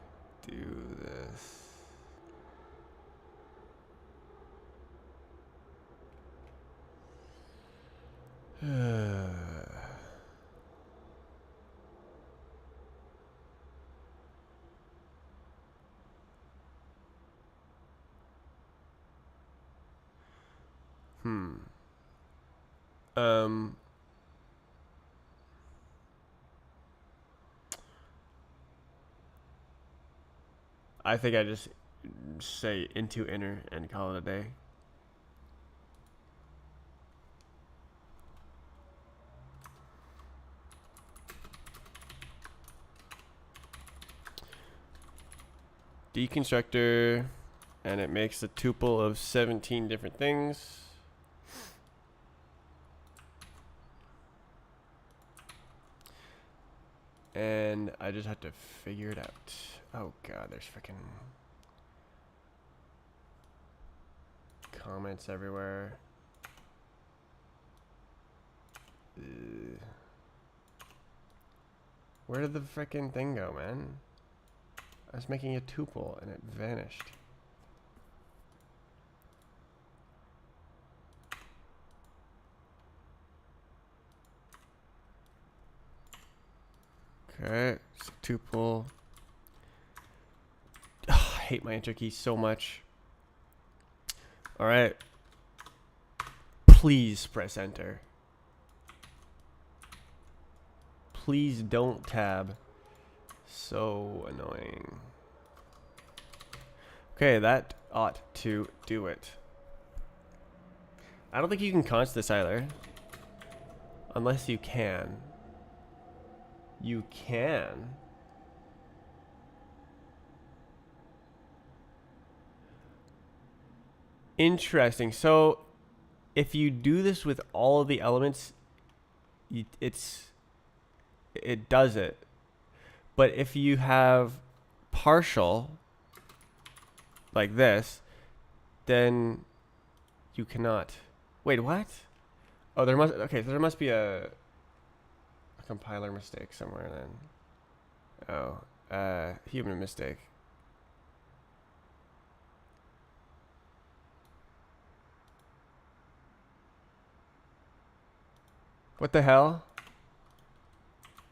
do this. Um. I think I just say into inner and call it a day. Deconstructor, and it makes a tuple of 17 different things. And I just have to figure it out. Oh god, there's freaking comments everywhere. Where did the freaking thing go, man? I was making a tuple and it vanished. Okay, so tuple. Oh, I hate my enter key so much. All right. Please press enter. Please don't tab. So annoying. Okay, that ought to do it. I don't think you can const this either. Unless you can. You can. Interesting. So if you do this with all of the elements, it does it. But if you have partial like this, then you cannot. Wait, what? Oh, there must. Okay, so there must be a compiler mistake somewhere then. Oh, human mistake. What the hell?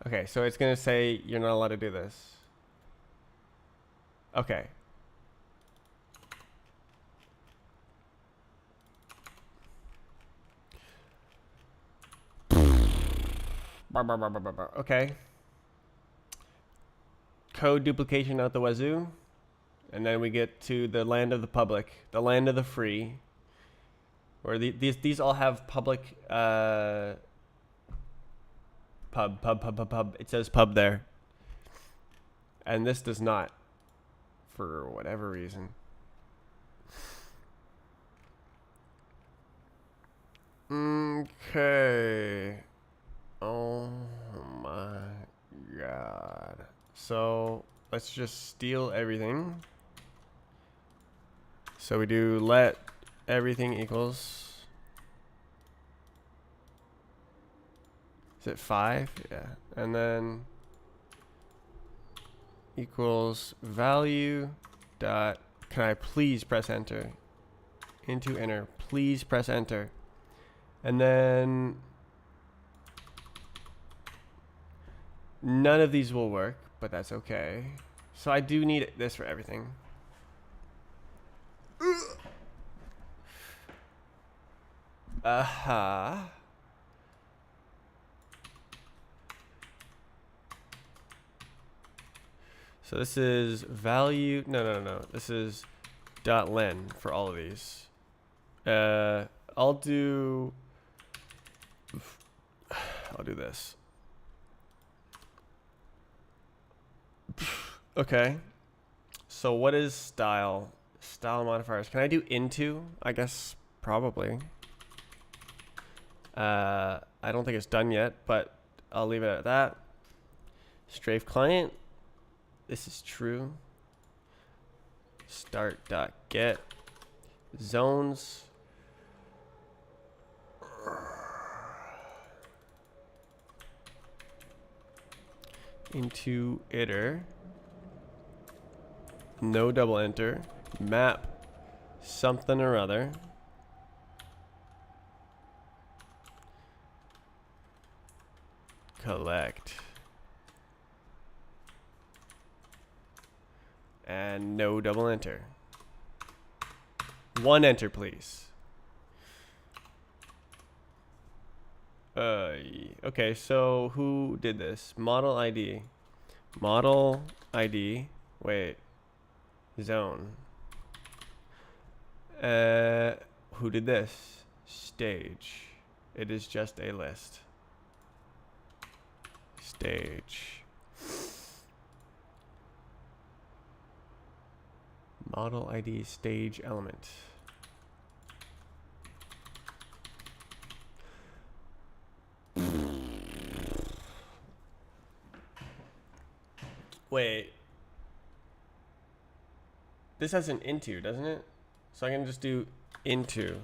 Okay, so it's gonna say you're not allowed to do this. Okay. Okay. Code duplication out the wazoo. And then we get to the land of the public, the land of the free. Or these all have public pub. It says pub there, and this does not, for whatever reason. Okay. Oh my god. So let's just steal everything. So we do let everything equals. Is it 5? Yeah. And then equals value dot. Can I please press enter? Into enter. Please press enter. And then none of these will work, but that's okay. So I do need this for everything. So this is value. No. This is dot len for all of these. I'll do this. Okay. So what is style? Style modifiers. Can I do into? I guess probably. I don't think it's done yet, but I'll leave it at that. Strafe client. This is true. Start.get zones. Into iter. No double enter. Map something or other. Collect. And no double enter. One enter, please. Okay, so who did this? Model ID. Model ID. Wait. Zone. Who did this? Stage. It is just a list. Stage. Model ID stage element. Wait. This has an into, doesn't it? So I can just do into.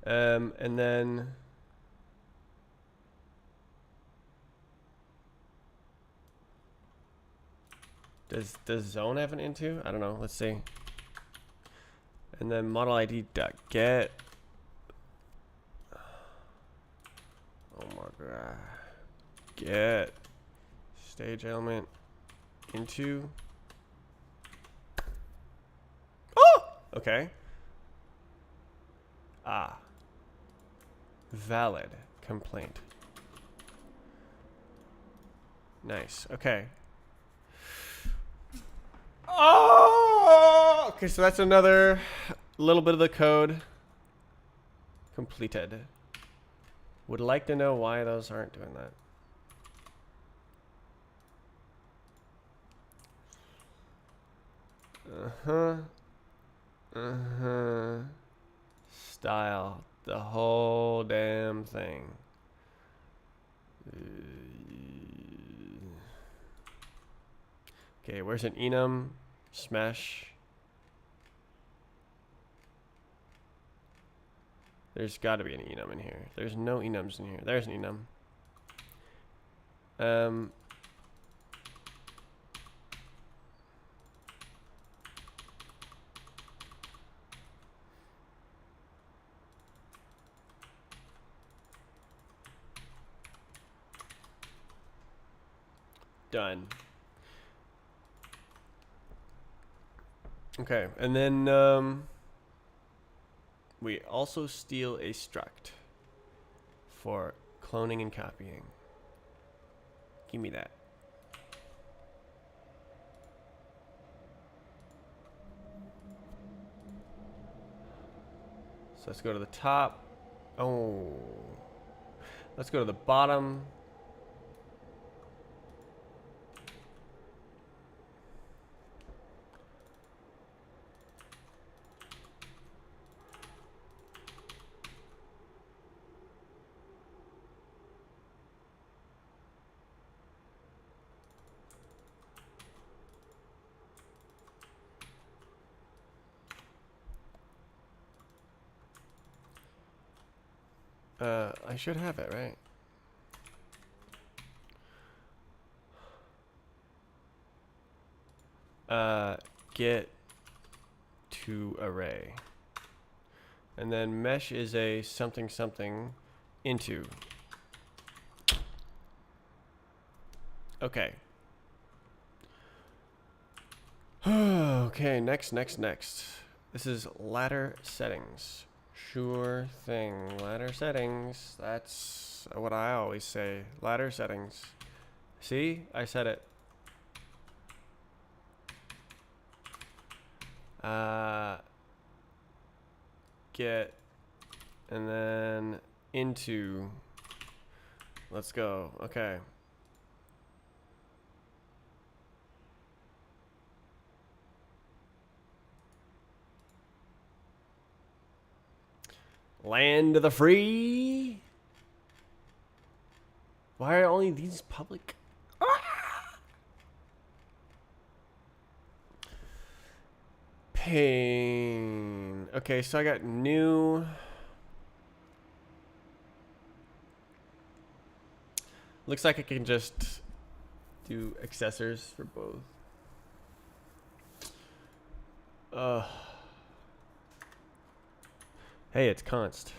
And then does zone have an into? I don't know. Let's see. And then model ID dot get. Oh my god. Get stage element into. Oh! Okay. Valid complaint. Nice. Okay. Oh! Okay, so that's another little bit of the code completed. Would like to know why those aren't doing that. Style. The whole damn thing. Okay, where's an enum? Smash. There's got to be an enum in here. There's no enums in here. There's an enum. Done. Okay, and then we also steal a struct for cloning and copying. Give me that. So let's go to the top. Oh. Let's go to the bottom. I should have it, right? Get to array. And then mesh is a something something into. Okay. Okay, next. This is ladder settings. Sure thing. Ladder settings. That's what I always say. Ladder settings. See? I said it. Get and then into. Let's go. Okay. Land of the free. Why are only these public? Pain. Okay, so I got new. Looks like I can just do accessors for both. Hey, it's const.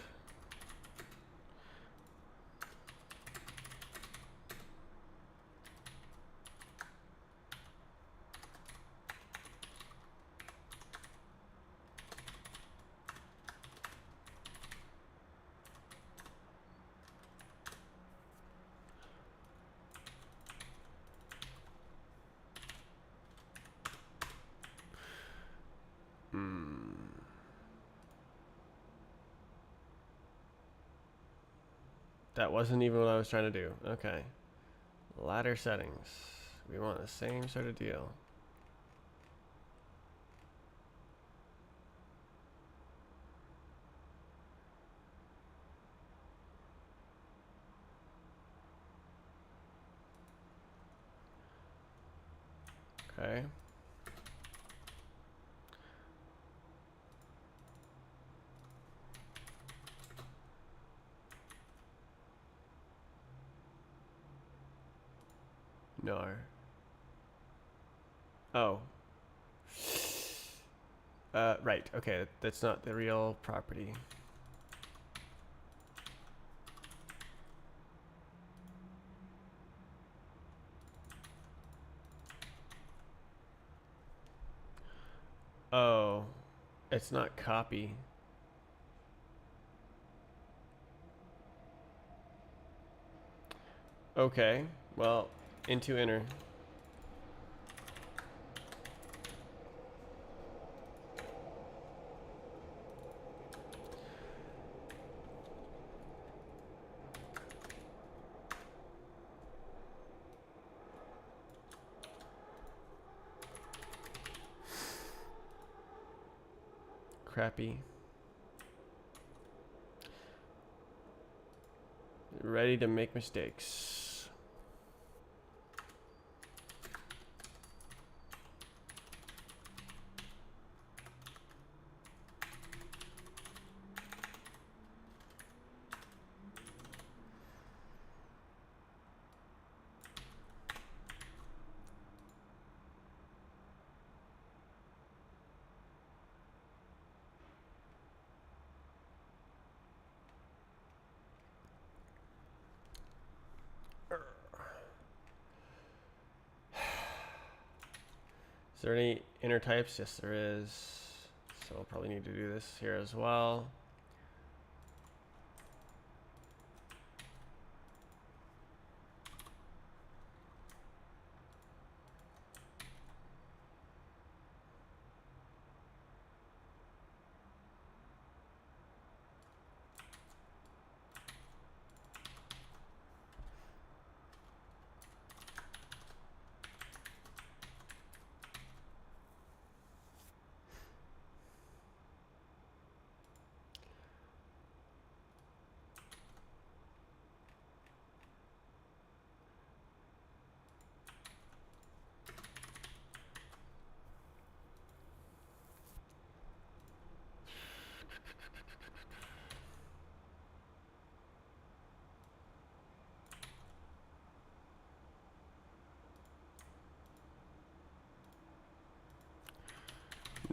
That wasn't even what I was trying to do. Okay. Ladder settings. We want the same sort of deal. Okay. No. Oh. Right. Okay. That's not the real property. Oh. It's not copy. Okay. Well, into inner. Crappy. Ready to make mistakes. Is there any inner types? Yes, there is. So I'll probably need to do this here as well.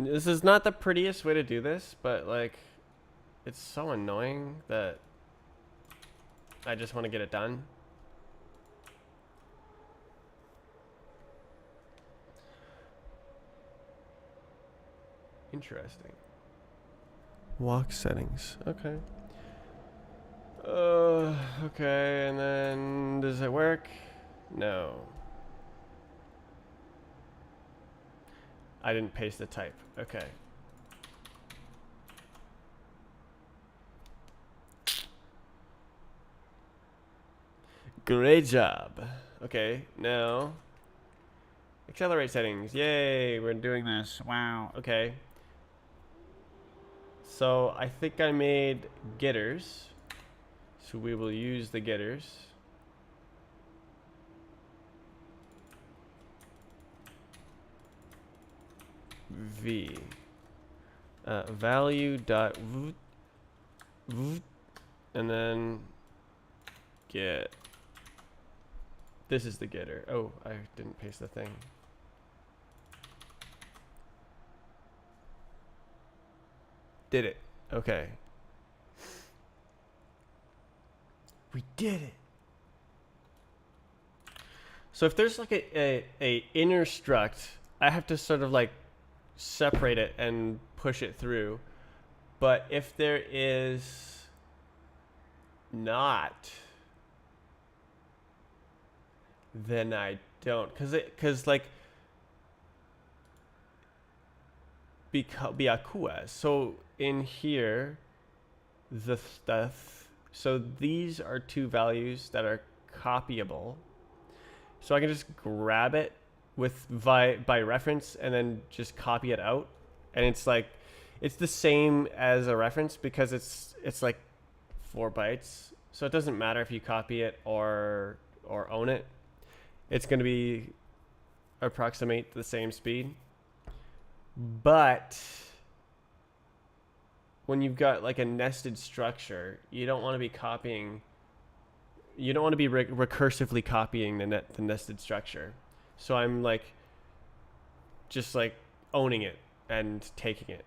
This is not the prettiest way to do this, but like, it's so annoying that I just want to get it done. Interesting. Walk settings. Okay. Okay, and then does it work? No. I didn't paste the type. Okay. Great job. Okay, now accelerate settings. Yay, we're doing this. Wow. Okay. So I think I made getters. So we will use the getters. V. Value dot and then get. This is the getter. Oh, I didn't paste the thing. Did it. Okay. We did it. So if there's like a inner struct, I have to sort of like separate it and push it through. But if there is not, then I don't, cause like biakua. So in here, the stuff. So these are two values that are copyable. So I can just grab it with by reference and then just copy it out, and it's like it's the same as a reference because it's like 4 bytes. So it doesn't matter if you copy it or own it. It's going to be approximate the same speed. But when you've got like a nested structure, you don't want to be copying. You don't want to be recursively copying the nested structure. So I'm like, just like owning it and taking it.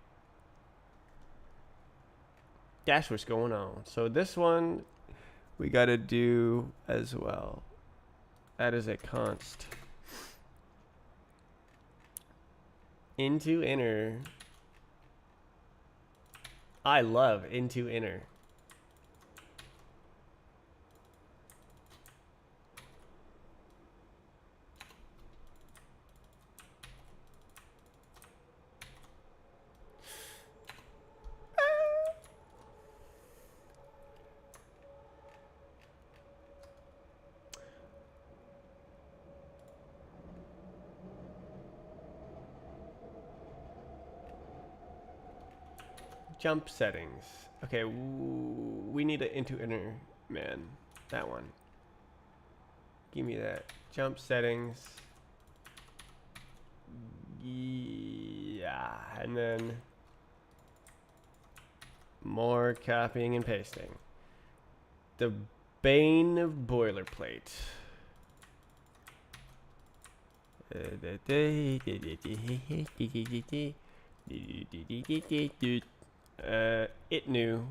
That's what's going on. So this one we got to do as well. That is a const. Into inner. I love into inner. Jump settings. Okay, we need an into inner man. That one. Give me that. Jump settings. Yeah, and then more copying and pasting. The bane of boilerplate. It knew.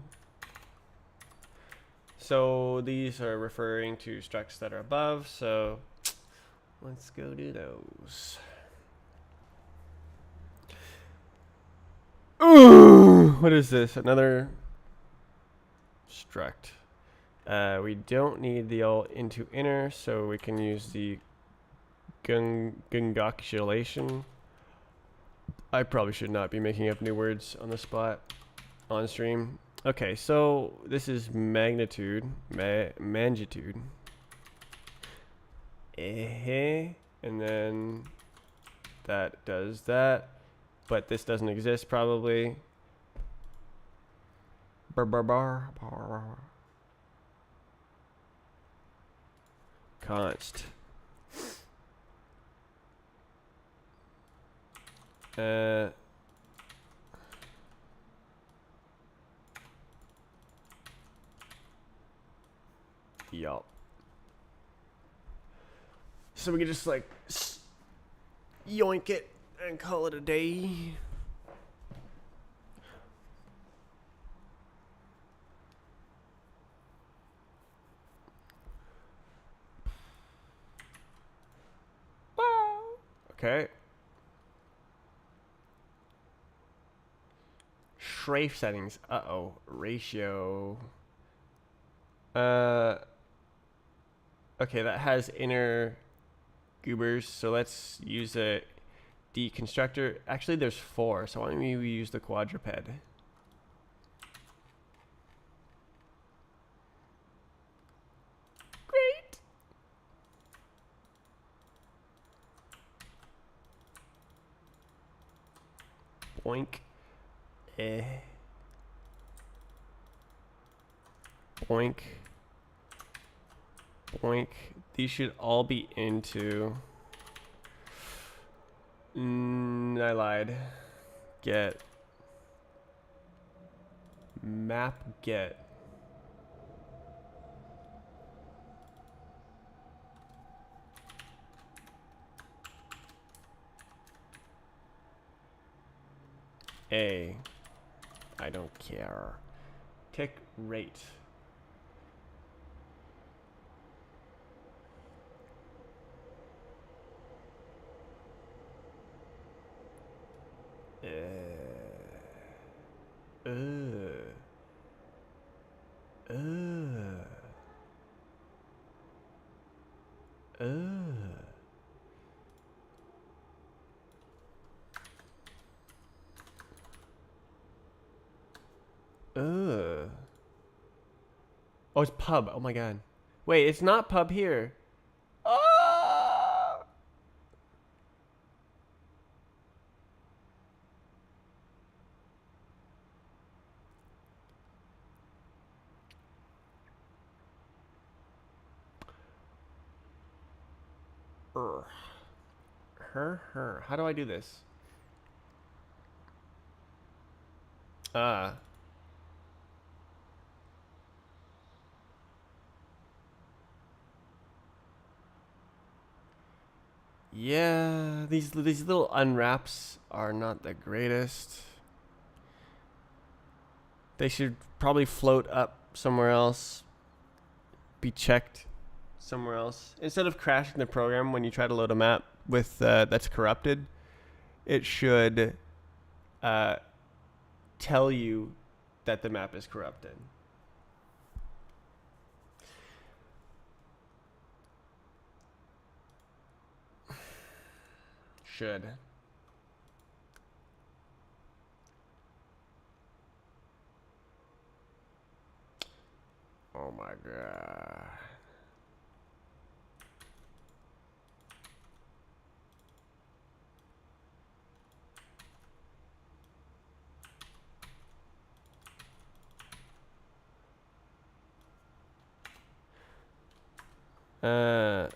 So these are referring to structs that are above, so let's go do those. Ooh, what is this? Another struct. We don't need the all into inner, so we can use the gungoculation. I probably should not be making up new words on the spot on stream. Okay, so this is magnitude, magnitude. And then that does that, but this doesn't exist probably. Const. Yup. So we can just like yoink it and call it a day. Okay. Strafe settings. Uh-oh. Ratio. Okay, that has inner goobers, so let's use a deconstructor. Actually, there's 4, so why don't we use the quadruped? Great. Boink. Boink. Boink. These should all be into... I lied. Get. Map get. A. I don't care. Tick rate. Oh, it's pub. Oh my god. Wait, it's not pub here. Oh! Her. How do I do this? Yeah, these little unwraps are not the greatest. They should probably float up somewhere else. Be checked somewhere else. Instead of crashing the program when you try to load a map with that's corrupted, it should tell you that the map is corrupted. Should. Oh my god. Yeah.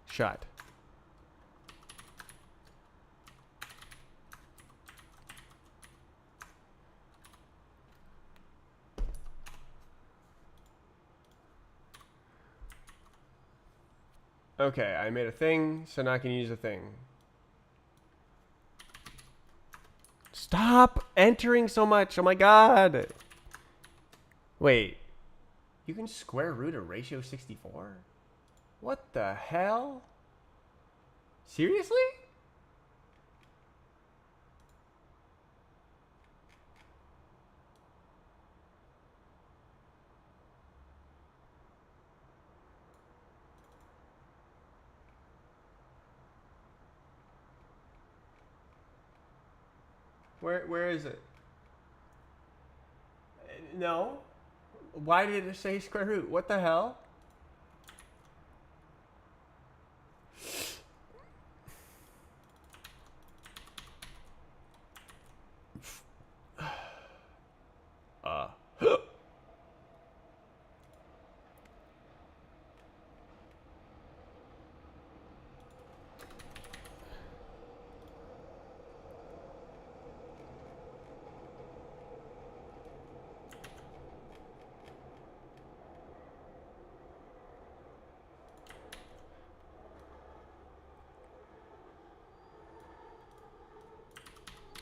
Shut. Okay, I made a thing, so now I can use a thing. Stop entering so much. Oh my god. Wait. You can square root a ratio 64? What the hell? Seriously? Where is it? No. Why did it say square root? What the hell?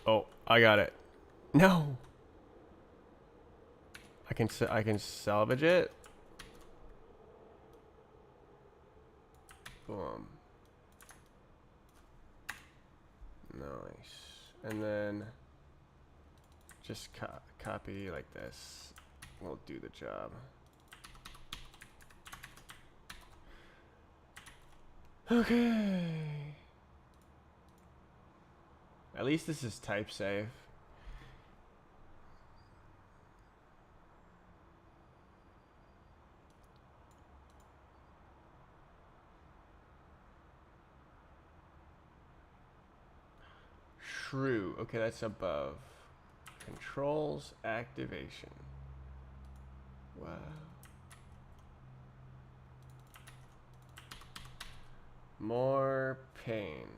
Oh, I got it. No. I can salvage it. Boom. Nice. And then just copy like this. We'll do the job. Okay. At least this is type safe. True. Okay, that's above. Controls activation. Wow. More pain.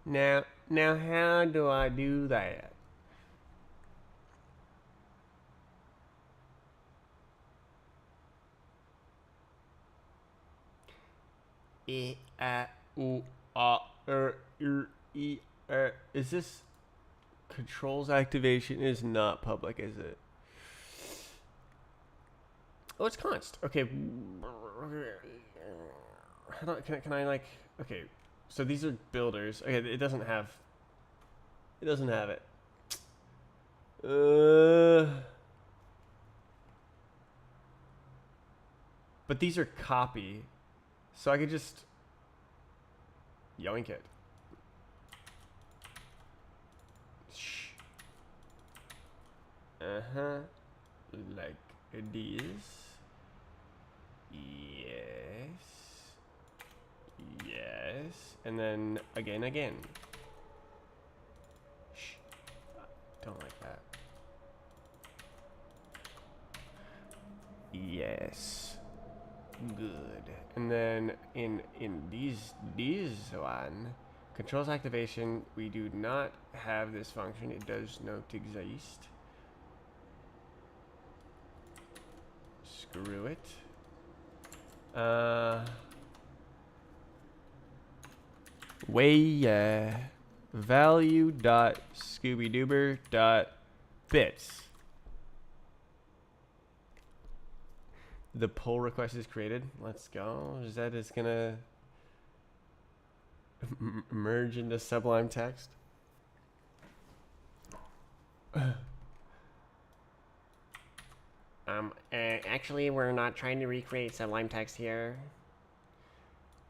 Now how do I do that? E, A, U, A, E, Is this controls activation is not public, is it? Oh, it's const. Okay. Can I like? Okay. So these are builders. Okay, it doesn't have. It doesn't have it. But these are copy, so I could just yoink it. Like this. Yes. Yes. And then again. Shh. Don't like that. Yes. Good. And then in these one, controls activation, we do not have this function. It does not exist. Screw it. Value dot scooby-doober dot bits. The pull request is created. Let's go. That is gonna merge into Sublime Text. Actually, we're not trying to recreate Sublime Text here.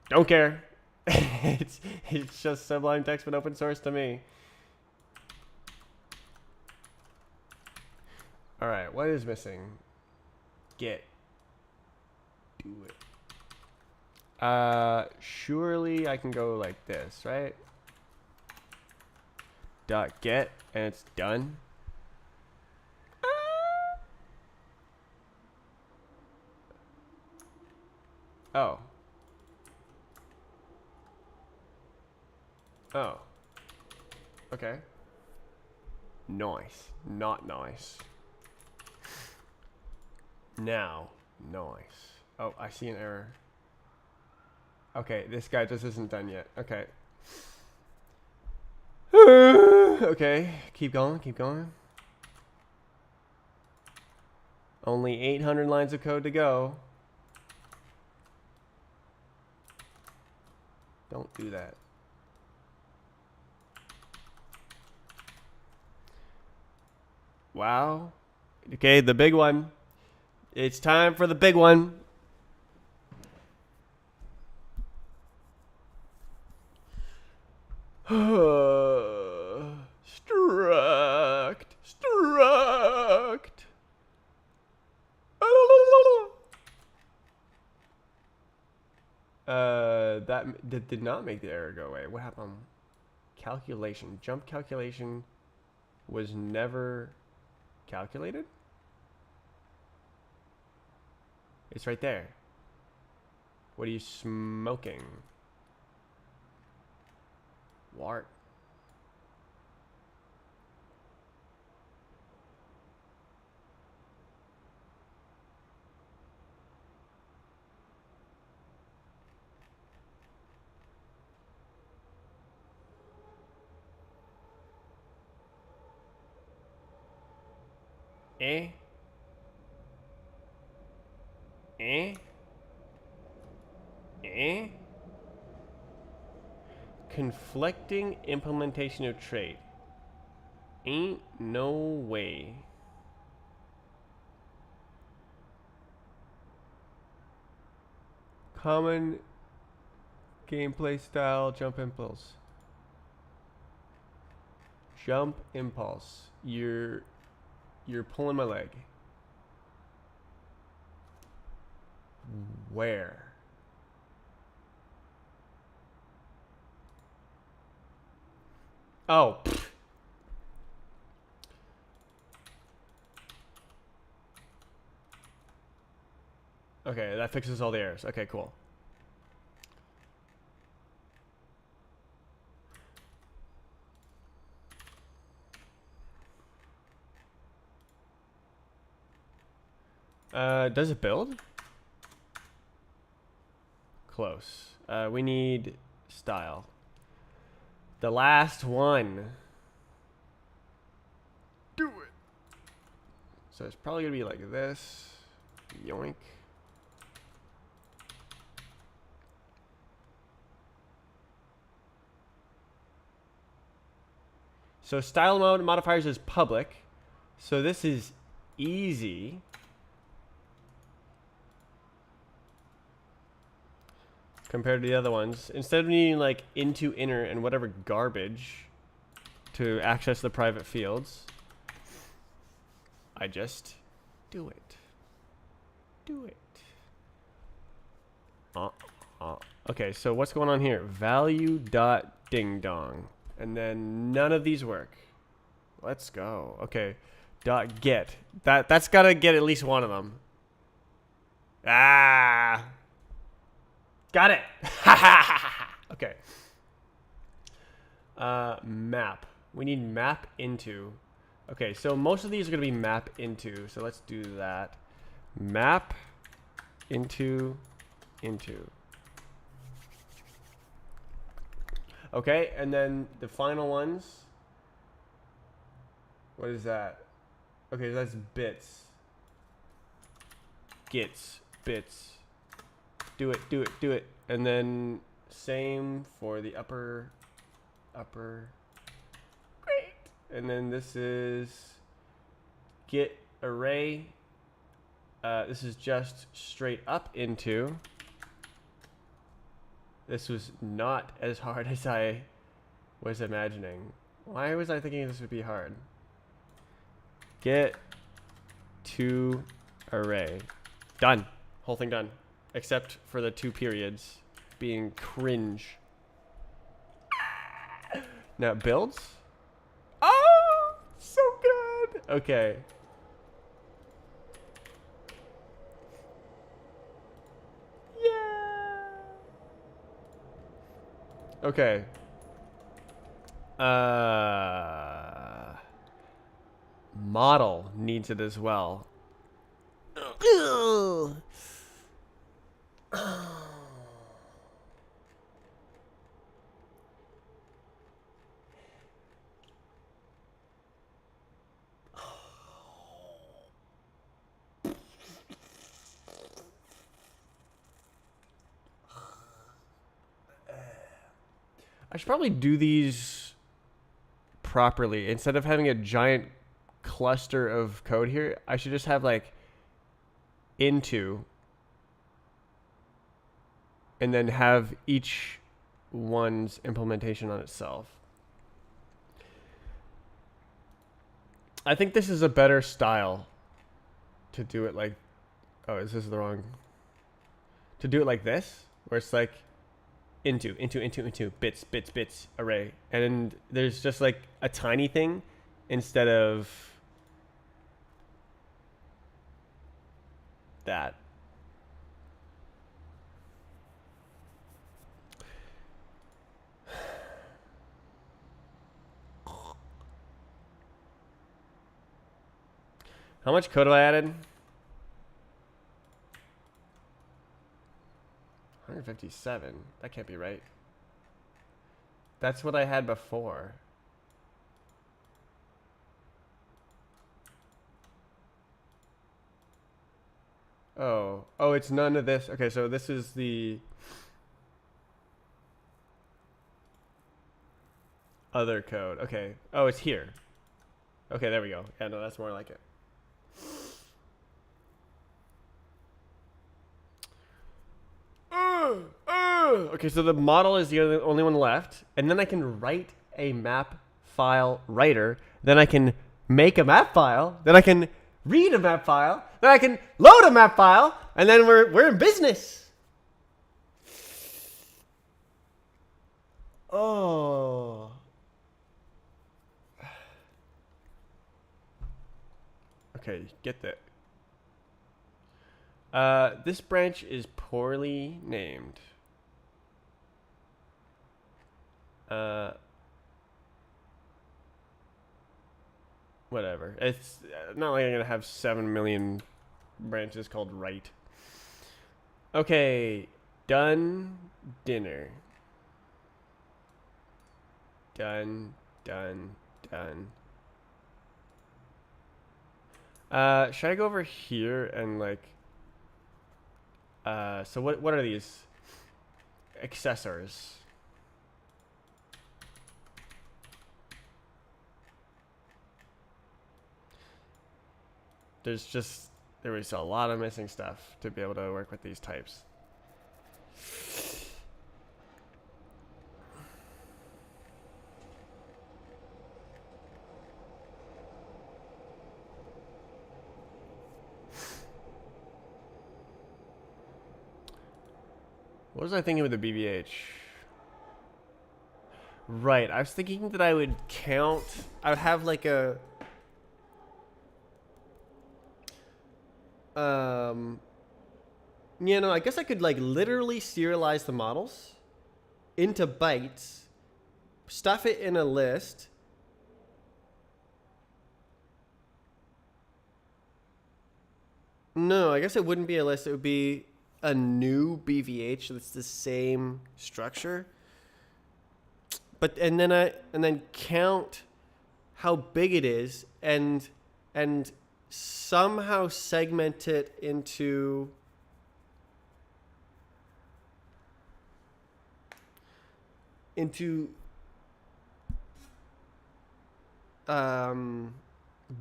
Don't care. it's just Sublime Text, but open source to me. All right, what is missing? Get. Do it. Surely I can go like this, right? Dot get, and it's done. Oh. Oh. Okay. Nice. Not nice. Now. Nice. Oh, I see an error. Okay, this guy just isn't done yet. Okay. Okay, keep going, keep going. Only 800 lines of code to go. Don't do that. Wow. Okay, the big one. It's time for the big one. Struct. That did not make the error go away. What happened? Calculation. Jump calculation was never calculated? It's right there. What are you smoking? Wart. Eh? Eh? Eh? conflicting implementation of trait. Ain't no way. Common gameplay style, jump impulse. Jump impulse. You're pulling my leg. Where? Oh. Pfft. Okay, that fixes all the errors. Okay, cool. Does it build? Close. We need style. The last one. Do it. So it's probably gonna be like this. Yoink. So style mode modifiers is public. So this is easy. Compared to the other ones. Instead of needing like into inner and whatever garbage to access the private fields, I just do it. Do it. Okay, so what's going on here? Value dot ding dong. And then none of these work. Let's go. Okay. Dot get. That's gotta get at least one of them. Ah. Got it. Okay. Map. We need map into. Okay, so most of these are gonna be map into. So let's do that. Map into. Okay, and then the final ones. What is that? Okay, so that's bits. Gits, bits. Do it, do it, do it. And then same for the upper. Great. And then this is get array. This is just straight up into. This was not as hard as I was imagining. Why was I thinking this would be hard? Get to array. Done. Whole thing done. Except for the 2 periods being cringe. Now it builds. Oh, so good. Okay. Okay. Model needs it as well. I should probably do these properly. Instead of having a giant cluster of code here, I should just have like into and then have each one's implementation on itself. I think this is a better style to do it like, oh, is this the wrong? To do it like this, where it's like into, bits, array. And there's just like a tiny thing instead of that. How much code have I added? 157. That can't be right. That's what I had before. Oh, it's none of this. Okay, so this is the... other code. Okay. Oh, it's here. Okay, there we go. Yeah, no, that's more like it. Okay, so the model is the only one left, and then I can write a map file writer. Then I can make a map file. Then I can read a map file. Then I can load a map file, and then we're in business. Oh. Okay, get that. This branch is poorly named. Whatever. It's not like I'm gonna have 7 million branches called right. Okay, done dinner. Done. Should I go over here and like? So what are these accessors? There was a lot of missing stuff to be able to work with these types. What was I thinking with the BVH? Right, I was thinking that I would count. I would have like a you know, I guess I could like literally serialize the models into bytes, stuff it in a list. No, I guess it wouldn't be a list. It would be a new BVH that's the same structure. But and then count how big it is and somehow segment it into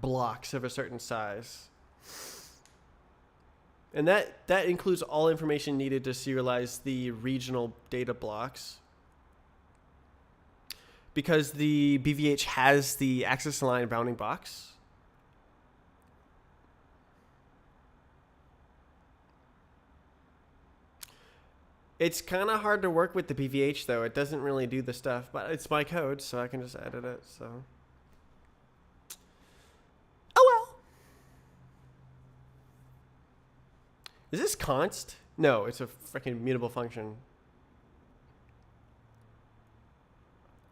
blocks of a certain size. And that includes all information needed to serialize the regional data blocks. Because the BVH has the access line bounding box. It's kind of hard to work with the BVH though. It doesn't really do the stuff, but it's my code, so I can just edit it. So, oh well. Is this const? No, it's a freaking mutable function.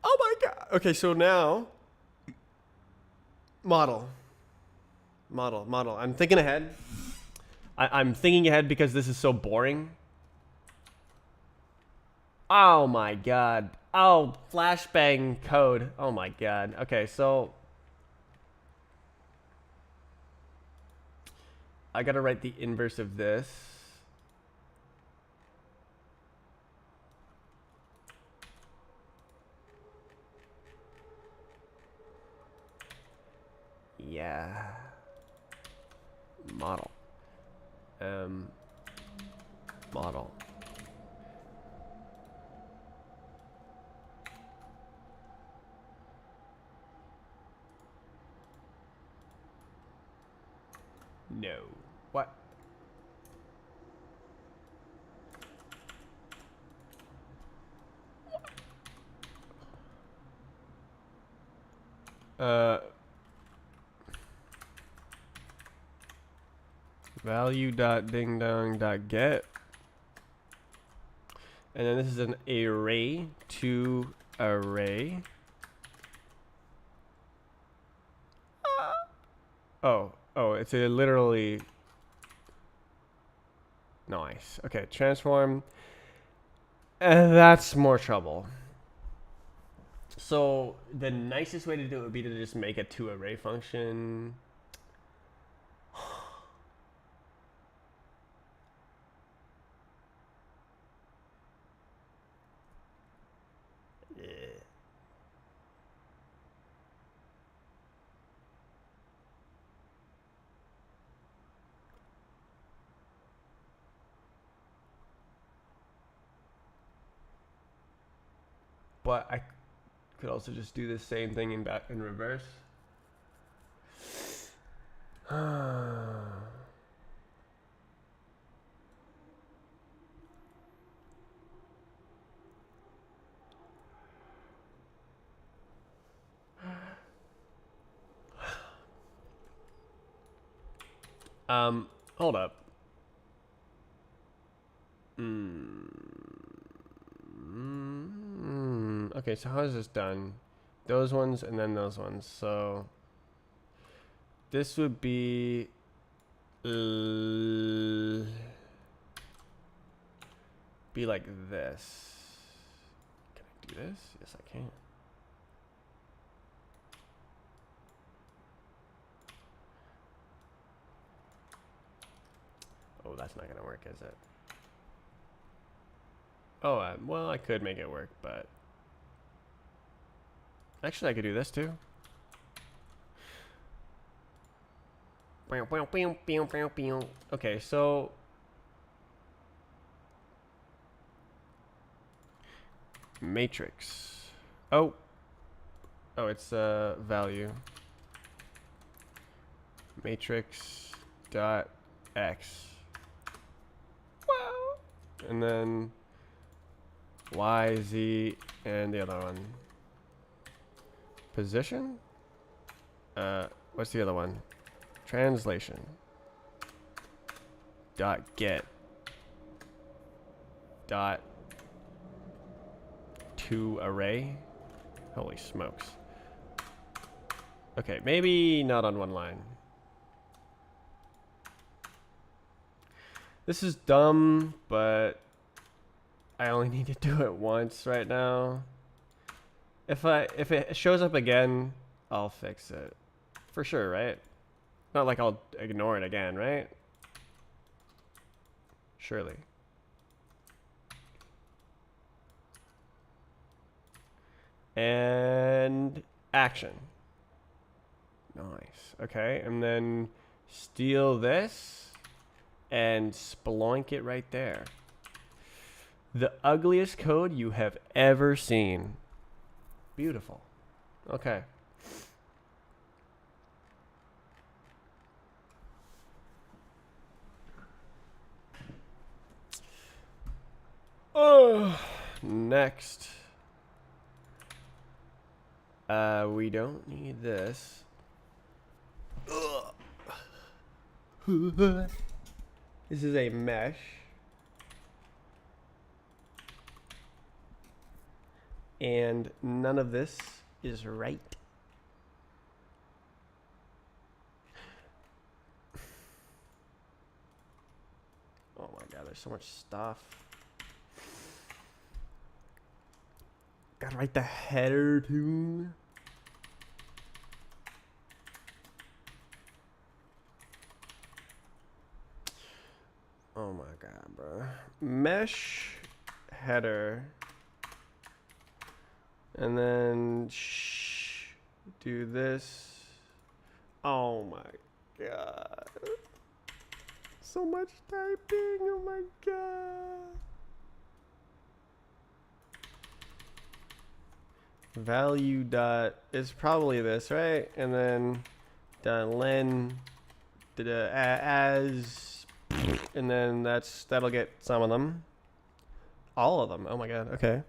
Oh my god. Okay, so now model. I'm thinking ahead. I'm thinking ahead because this is so boring. Oh my god. Oh, flashbang code. Oh my god. Okay, so I gotta write the inverse of this. Yeah. Model. Model. No. What? Value.dingdong.get. And then this is an array to array. Oh, it's a literally nice. Okay, transform. That's more trouble. So the nicest way to do it would be to just make a to array function. but I could also just do the same thing in reverse. Hold up. Okay, so how is this done? Those ones and then those ones. So this would be like this. Can I do this? Yes, I can. Oh, that's not gonna work, is it? Oh, well, I could make it work, but actually, I could do this too. Okay, so matrix. Oh, it's value. Matrix dot x. Wow. And then y, z, and the other one. Position. What's the other one? Translation. Dot get. Dot to array. Holy smokes. Okay, maybe not on one line. This is dumb, but I only need to do it once right now. If it shows up again, I'll fix it. For sure, right? Not like I'll ignore it again, right? Surely. And action. Nice. Okay, and then steal this and sploink it right there. The ugliest code you have ever seen. Beautiful. Okay. Oh, next. We don't need this. This is a mesh. And none of this is right. Oh my god, there's so much stuff. Gotta write the header too. Oh my god, bro. Mesh header. And then do this. Oh my god. So much typing. Oh my god. Value dot is probably this, right? And then dot len as, and then that'll get some of them. All of them. Oh my god. Okay.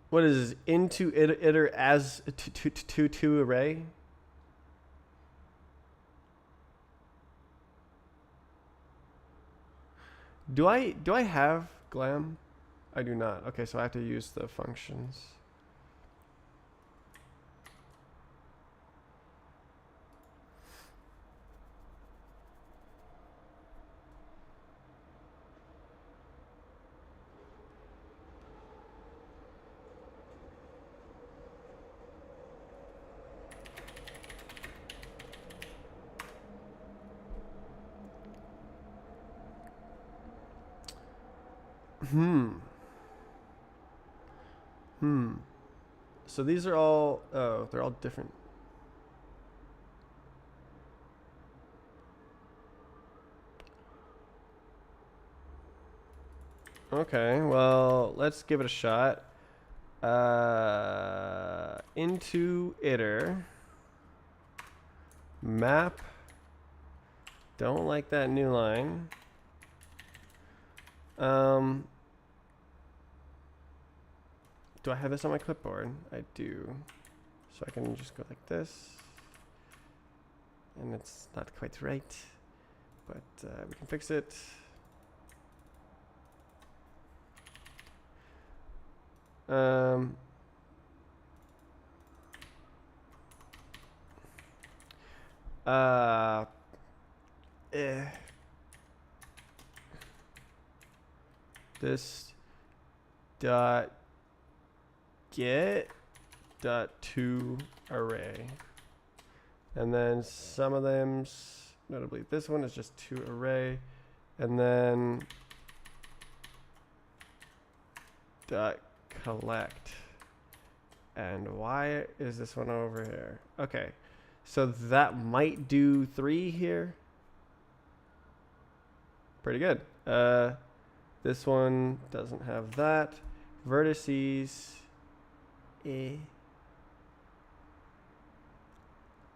What is this? Into iter as to array? Do I have glam? I do not. Okay, so I have to use the functions. So these are all, oh, they're all different. Okay, well, let's give it a shot. Into iter. Map. Don't like that new line. Do I have this on my clipboard? I do. So I can just go like this. And it's not quite right, but we can fix it. This dot get dot to array, and then some of them, notably this one, is just to array, and then dot collect. And why is this one over here? Okay, so that might do 3 here. Pretty good. This one doesn't have that. Vertices.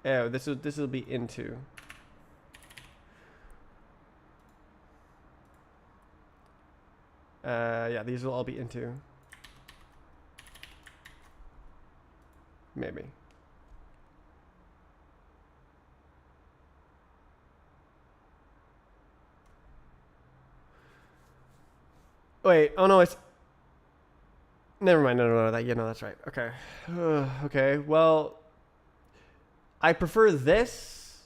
Oh, this will be into. Yeah, these will all be into. Maybe. Wait, oh no, it's... Never mind, no, that, yeah, no, that's right. Okay. Okay, well, I prefer this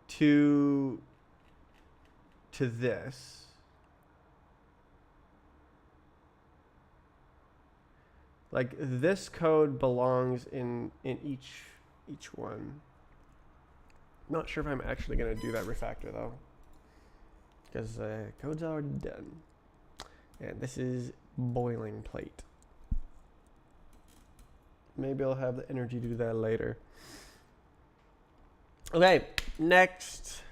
to this. Like, this code belongs in each one. Not sure if I'm actually going to do that refactor, though. Because code's already done. And this is boilerplate. Maybe I'll have the energy to do that later. Okay, next.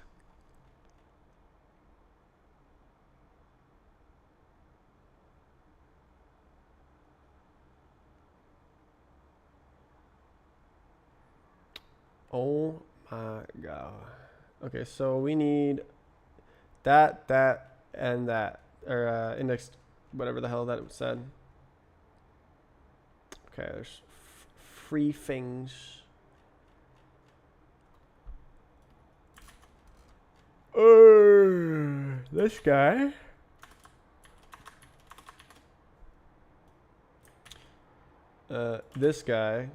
Oh my god. Okay, so we need that, and that. Or index, whatever the hell that said. Okay, there's free things. This guy. This guy.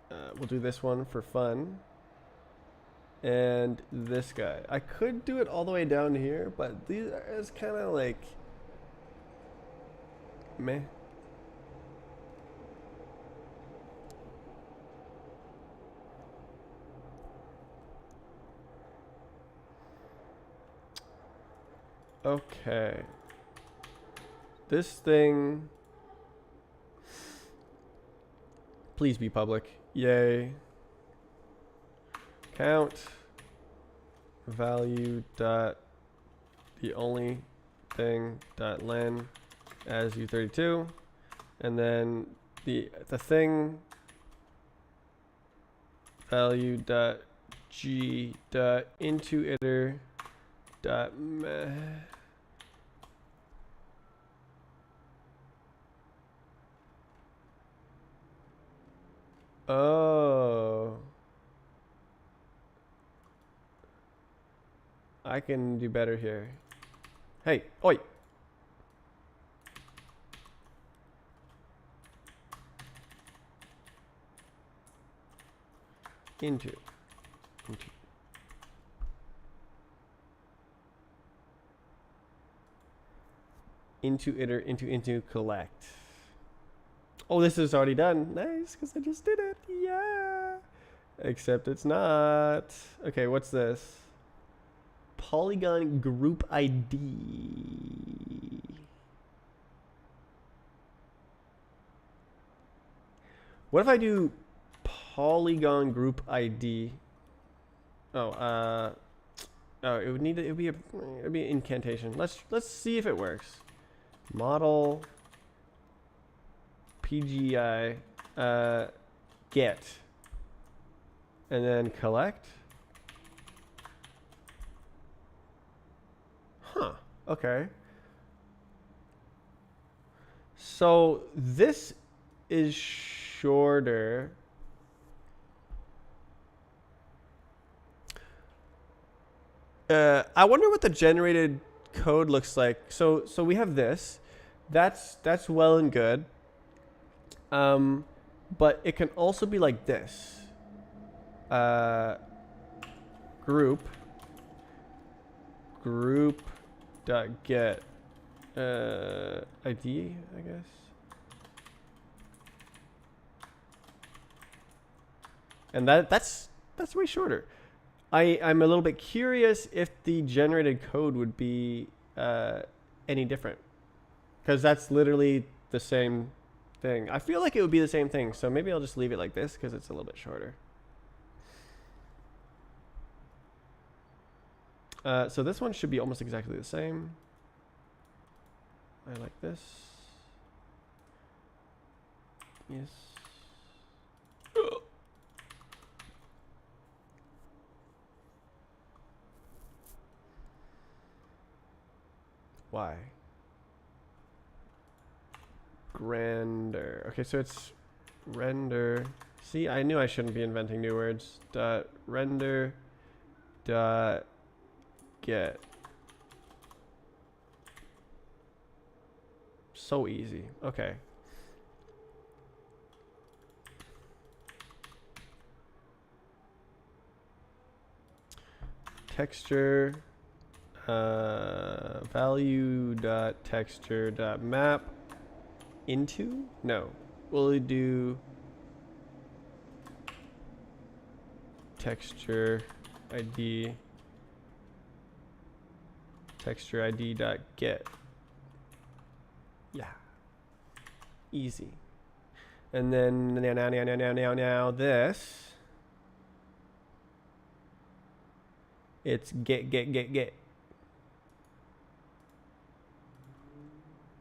We'll do this one for fun. And this guy. I could do it all the way down here, but these are kind of like meh. Okay. This thing. Please be public. Yay. Count value dot the only thing dot len as u32, and then the thing value dot g dot into iter dot meh. Oh. I can do better here. Hey, oi. Into iter into collect. Oh, this is already done. Nice, because I just did it. Yeah. Except it's not. Okay, what's this? Polygon group ID. What if I do polygon group ID? Oh, Oh, it would need to, it would be an incantation. Let's see if it works. Model PGI get and then collect. Huh. Okay. So this is shorter. I wonder what the generated code looks like. So we have this. That's well and good. But it can also be like this. Group dot get ID, I guess. And that's way shorter. I'm a little bit curious if the generated code would be any different, because that's literally the same thing. I feel like it would be the same thing, so maybe I'll just leave it like this because it's a little bit shorter. So this one should be almost exactly the same. I like this. Yes. Why? Grander. Okay, so it's render. See, I knew I shouldn't be inventing new words. Dot render dot get. So easy. Okay. Texture value dot texture dot map into? No. We'll do texture ID dot get. Yeah. Easy. And then now this. It's get.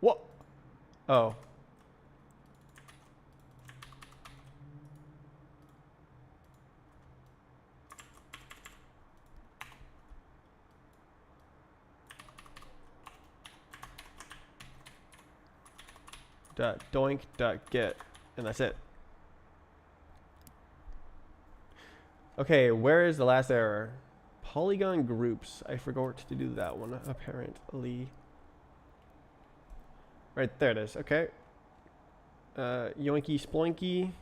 What? Oh. Dot doink dot get, and that's it. Okay, where is the last error? Polygon groups. I forgot to do that one, apparently. Right, there it is. Okay. Yoinky sploinky.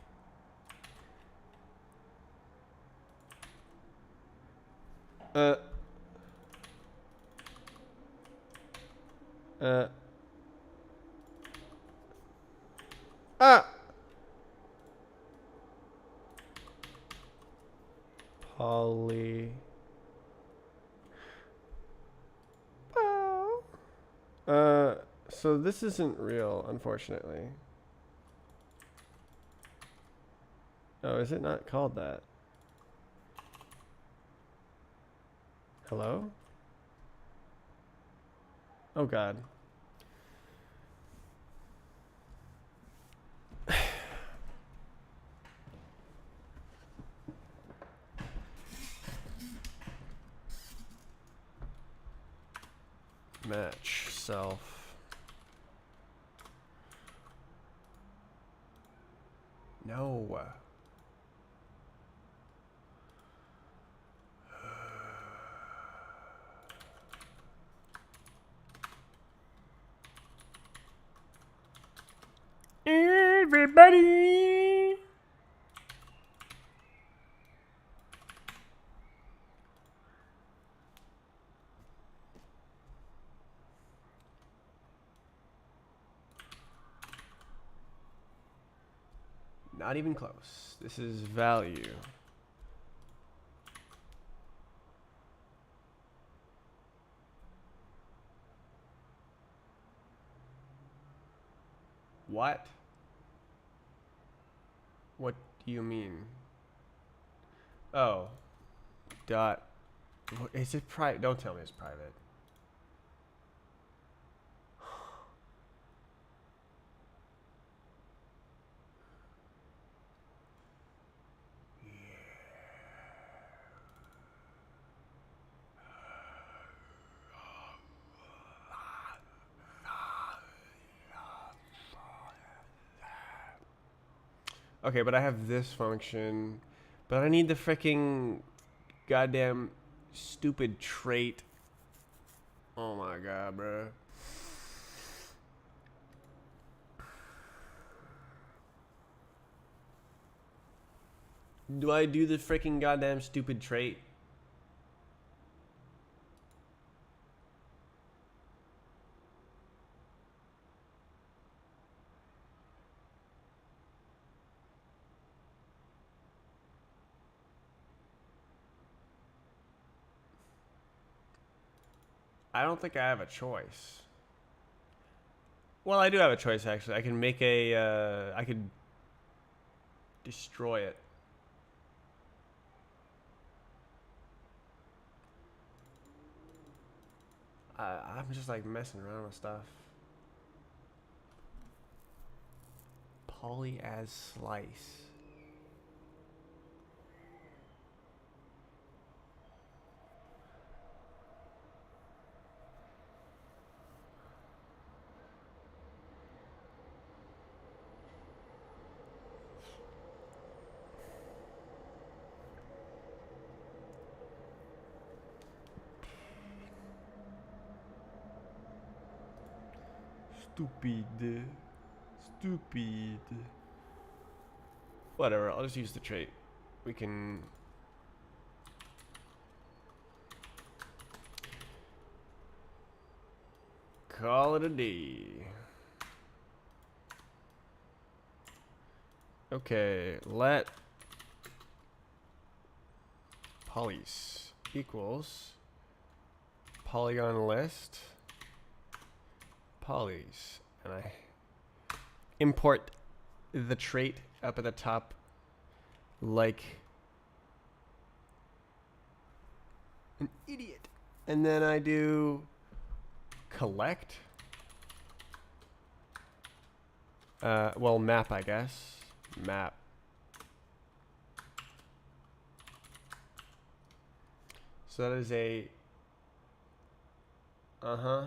Poly. So this isn't real, unfortunately. Oh, is it not called that? Hello? Oh God. Match self. No. Everybody. Not even close. This is value. What? What do you mean? Oh. Dot Is it private? Don't tell me it's private. Okay, but I have this function, but I need the freaking goddamn stupid trait. Oh my god, bro. Do I do the freaking goddamn stupid trait? I don't think I have a choice. Well, I do have a choice actually. I can make a. I could destroy it. I'm just like messing around with stuff. Poly as slice. Stupid. Stupid. Whatever, I'll just use the trait. We can... call it a day. Okay, let polys equals polygon list polys, and I import the trait up at the top like an idiot. And then I do collect. Well, map, I guess. Map. So that is a... Uh-huh.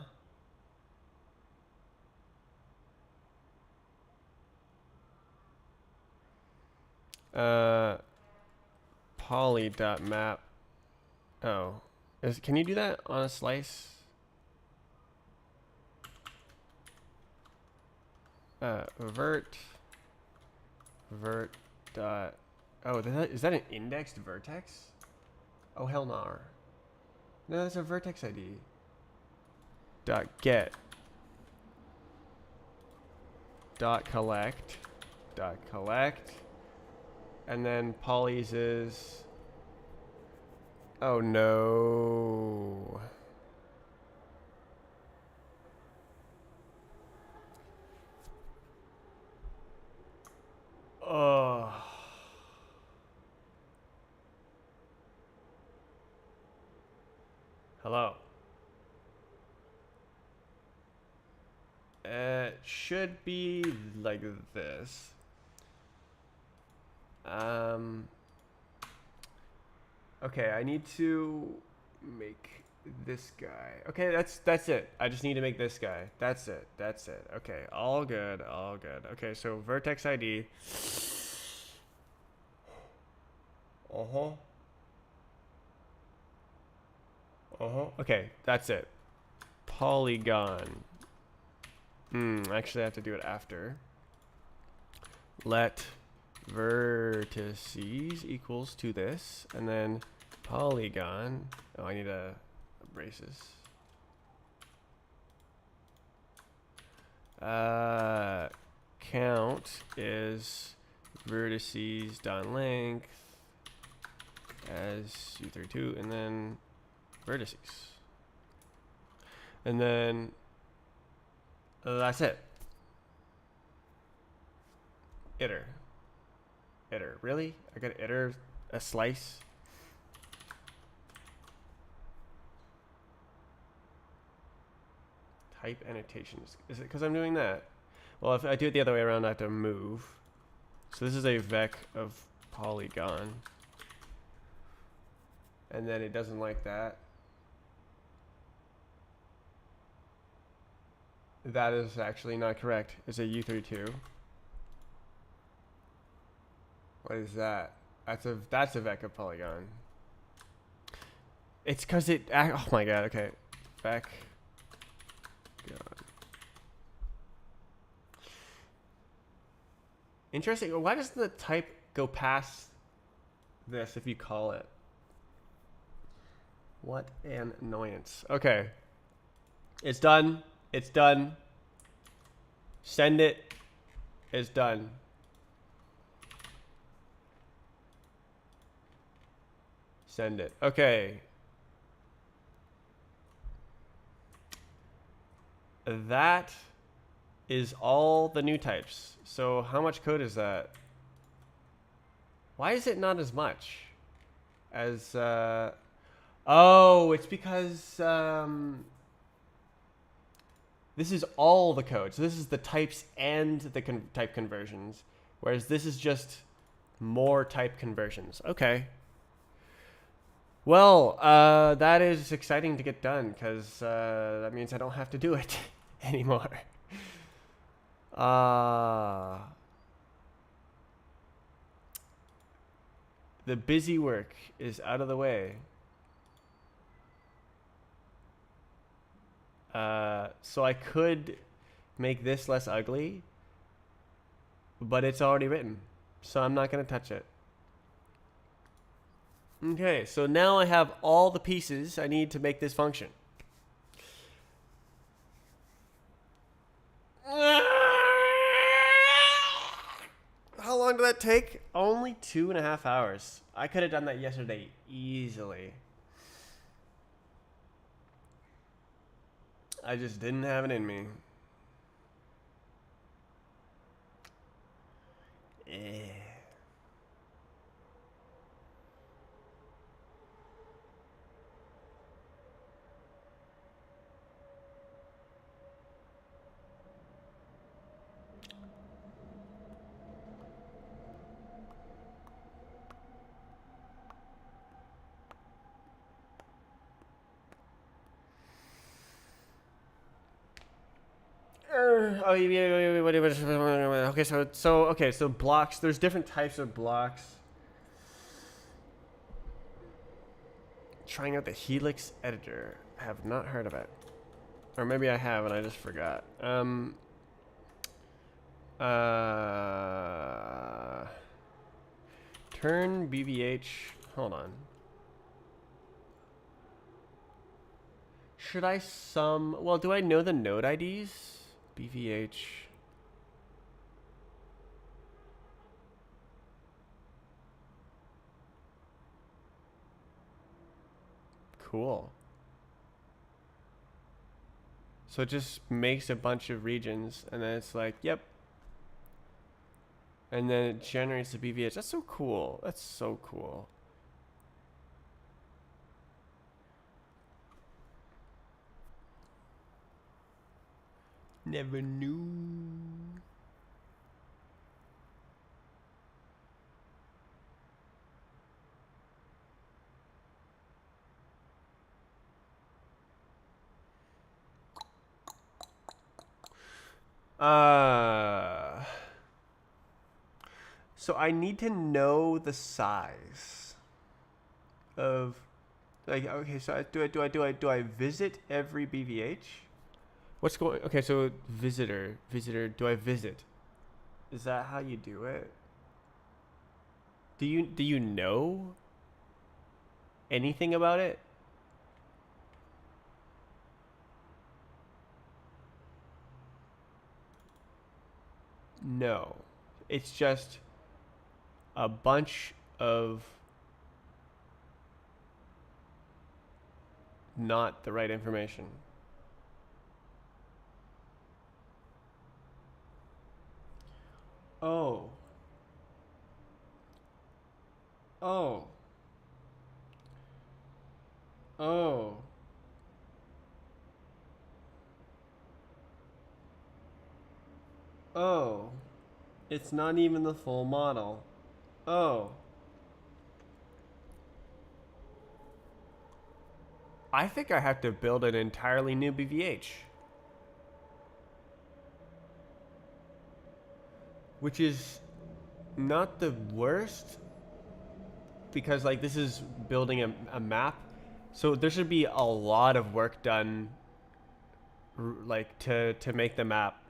Poly.map. Oh. Can you do that on a slice? Vert dot... Oh, is that an indexed vertex? Oh, hell no. No, that's a vertex ID. Dot get. Dot collect. Dot collect. And then polys is... Oh, no. Oh. Hello. It should be like this. Okay, I need to make this guy. Okay, that's it. I just need to make this guy. That's it. That's it. Okay, all good, all good. Okay, so vertex ID. Uh-huh. Uh-huh. Okay, that's it. Polygon. Actually I have to do it after. Let vertices equals to this, and then polygon. Oh, I need a braces. Count is vertices dot length as u32, and then vertices, and then that's it. Iter. Iter. Really? I got iter a slice? type annotations. Is it because I'm doing that? Well, if I do it the other way around, I have to move. So this is a vec of polygon. And then it doesn't like that. That is actually not correct. It's a U32. What is that? That's a vec of polygon. It's because it. Oh my god. Okay, vec. Interesting. Why doesn't the type go past this if you call it? What an annoyance. Okay. It's done. It's done. Send it. It's done. Send it. Okay. That is all the new types. So how much code is that? Why is it not as much as... oh, it's because this is all the code. So this is the types and the type conversions, whereas this is just more type conversions. Okay. Well, that is exciting to get done because that means I don't have to do it anymore. The busy work is out of the way. So I could make this less ugly, but it's already written, so I'm not going to touch it. Okay, so now I have all the pieces I need to make this function. How long did that take? Only 2.5 hours. I could have done that yesterday easily. I just didn't have it in me. Oh, yeah, okay, so blocks. There's different types of blocks. Trying out the Helix editor. I have not heard of it, or maybe I have and I just forgot. Turn BVH. Hold on. Should I sum? Well, do I know the node IDs? BVH. Cool. So it just makes a bunch of regions, and then it's like, yep. And then it generates the BVH. That's so cool. That's so cool. Never knew. So I need to know the size of, like, okay, so do I visit every BVH? What's going? Okay, so visitor. Do I visit? Is that how you do it? Do you know anything about it? No. It's just a bunch of not the right information. Oh. Oh. Oh. Oh, it's not even the full model. Oh. I think I have to build an entirely new BVH. Which is not the worst, because like this is building a map, so there should be a lot of work done, like to make the map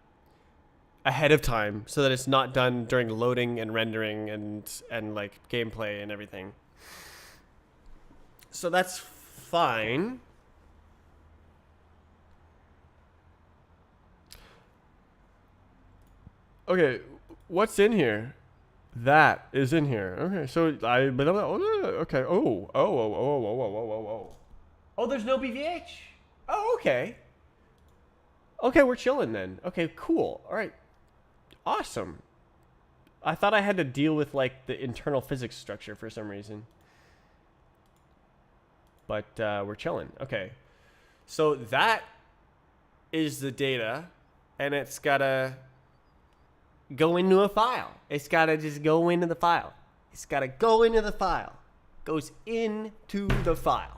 ahead of time, so that it's not done during loading and rendering and like gameplay and everything. So that's fine. Okay, what's in here? That is in here. Okay, so okay. Oh, there's no BVH. Oh, okay. Okay, we're chilling then. Okay, cool. All right, awesome. I thought I had to deal with like the internal physics structure for some reason, but we're chilling. Okay, so that is the data, and it's gotta go into a file. It's gotta just go into the file. It's gotta go into the file. Goes into the file.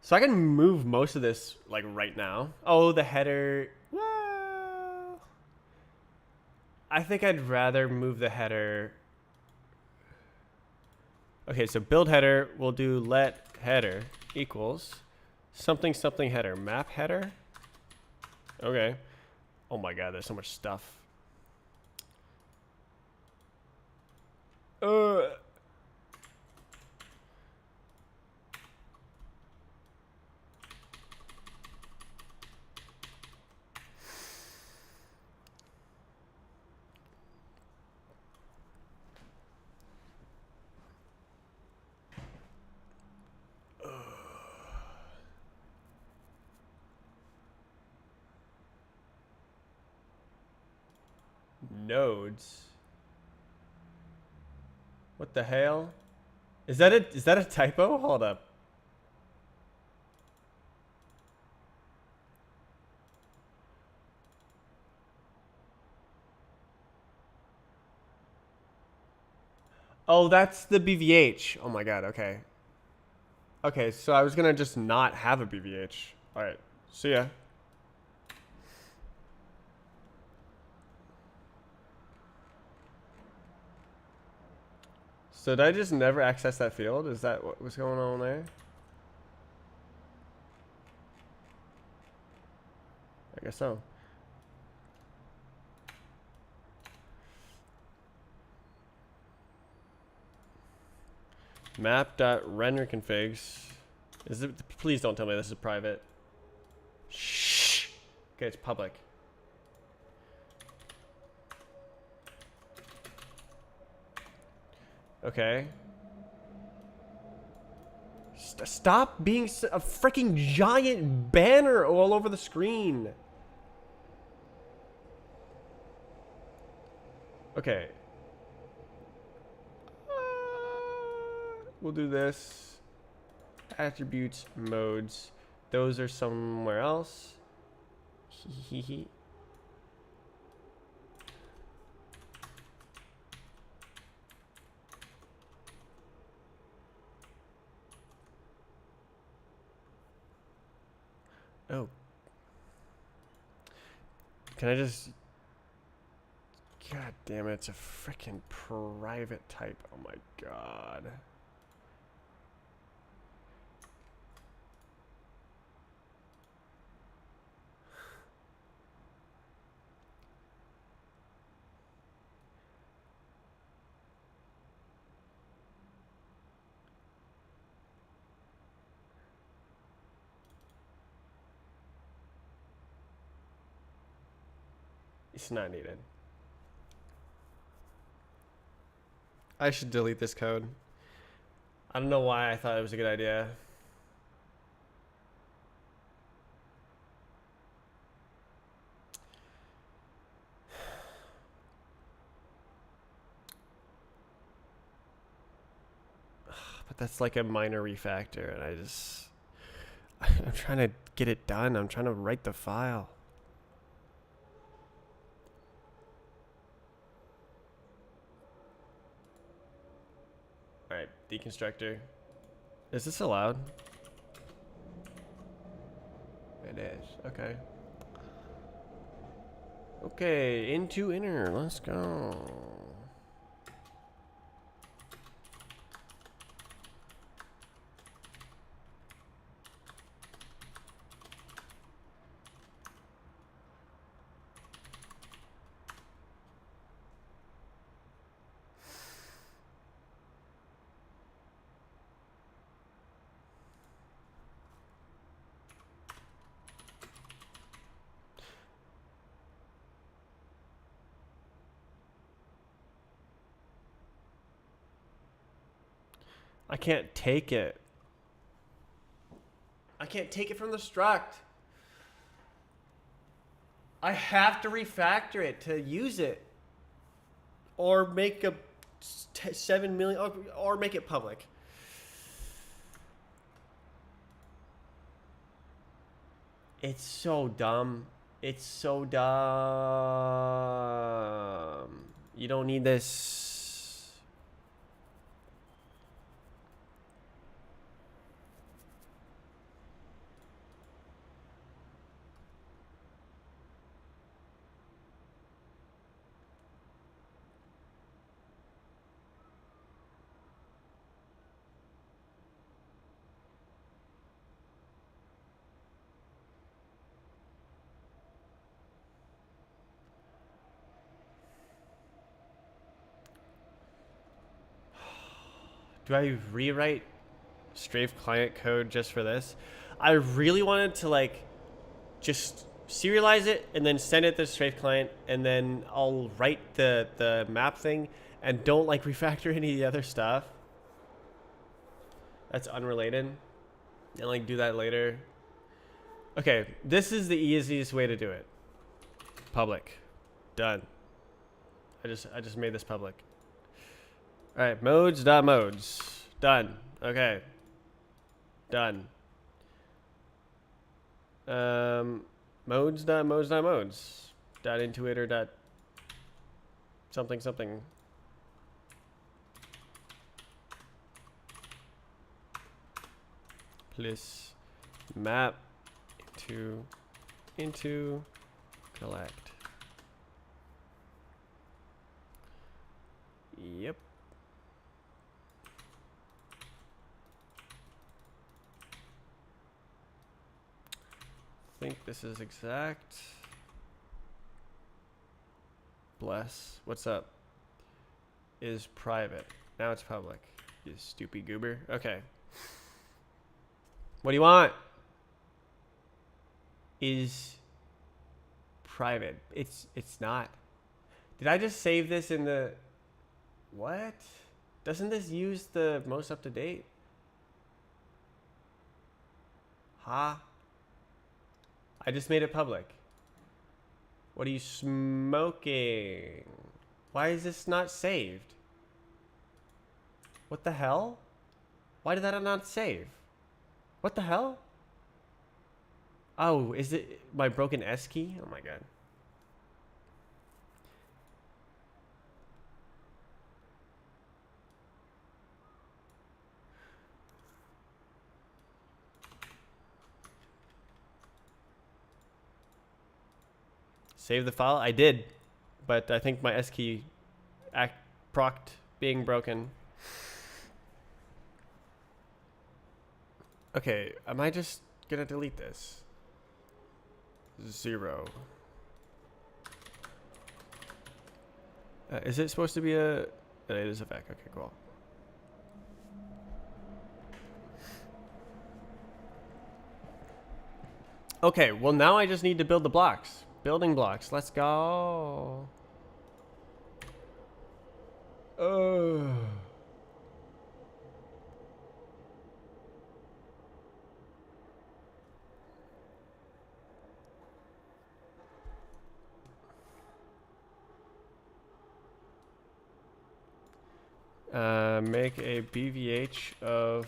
So I can move most of this like right now. Oh, the header. Well, I think I'd rather move the header. Okay, so build header. We'll do let header equals something something header. Map header. Okay. Oh my god, there's so much stuff. Uh. Nodes. What the hell? Is that a typo? Hold up. Oh, that's the BVH. Oh my god, okay. Okay, so I was gonna just not have a BVH. Alright, see ya. So did I just never access that field? Is that what was going on there? I guess so. Map.render configs. Is it? Please don't tell me this is private. Shh. Okay, it's public. Okay. Stop being a freaking giant banner all over the screen. Okay. We'll do this. Attributes, modes. Those are somewhere else. Hee. Oh. Can I just... God damn it, it's a freaking private type. Oh my god. It's not needed. I should delete this code. I don't know why I thought it was a good idea. But that's like a minor refactor, and I'm trying to get it done. I'm trying to write the file. All right, deconstructor. Is this allowed? It is. Okay. Okay, into inner. Let's go. I can't take it. I can't take it from the struct. I have to refactor it to use it. Or make a 7 million, or make it public. It's so dumb. It's so dumb. You don't need this. Do I rewrite Strafe client code just for this? I really wanted to like just serialize it and then send it to the Strafe client, and then I'll write the map thing and don't like refactor any of the other stuff that's unrelated, and like do that later. Okay, this is the easiest way to do it. Public. Done. I just made this public. All right, modes. Done. Okay. Done. Modes. Dot intuitor. Dot something. Plus map into collect. Yep. I think this is exact. Bless. What's up? Is private. Now it's public. You stupid goober. Okay. What do you want? Is private. It's not. Did I just save this in the... What? Doesn't this use the most up to date? Huh? I just made it public. What are you smoking? Why is this not saved? What the hell? Why did that not save? What the hell? Oh, is it my broken S key? Oh my god. Save the file? I did, but I think my S key procced being broken. Okay, am I just gonna delete this? 0. Is it supposed to be a... It is a vec. Okay, cool. Okay, well now I just need to build the blocks. Building blocks. Let's go. Make a BVH of,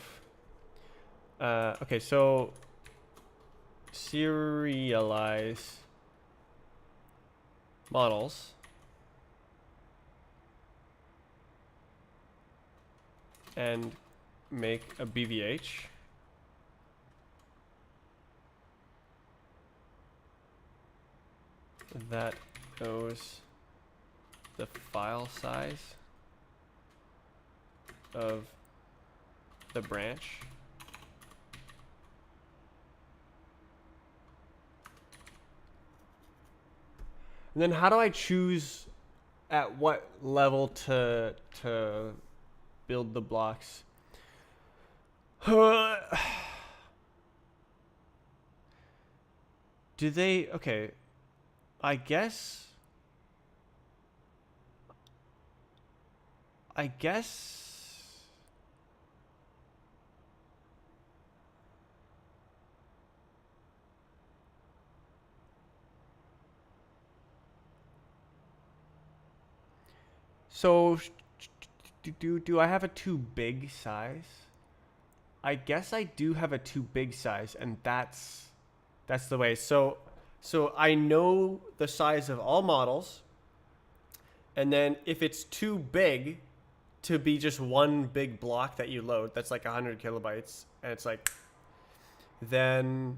okay, so serialize models and make a BVH. That knows the file size of the branch. And then how do I choose at what level to build the blocks? Do they, okay, I guess so do I have a too big size? I guess I do have a too big size, and that's the way. So I know the size of all models, and then if it's too big to be just one big block that you load, that's like 100 kilobytes, and it's like, then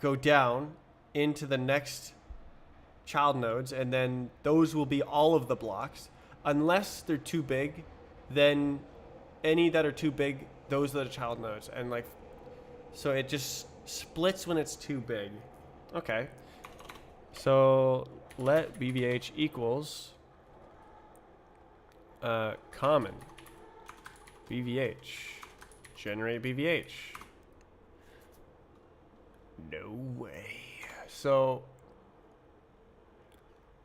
go down into the next child nodes, and then those will be all of the blocks. Unless they're too big, then any that are too big, those are the child nodes. And like, so it just splits when it's too big. Okay. So let BVH equals common BVH. Generate BVH. No way. So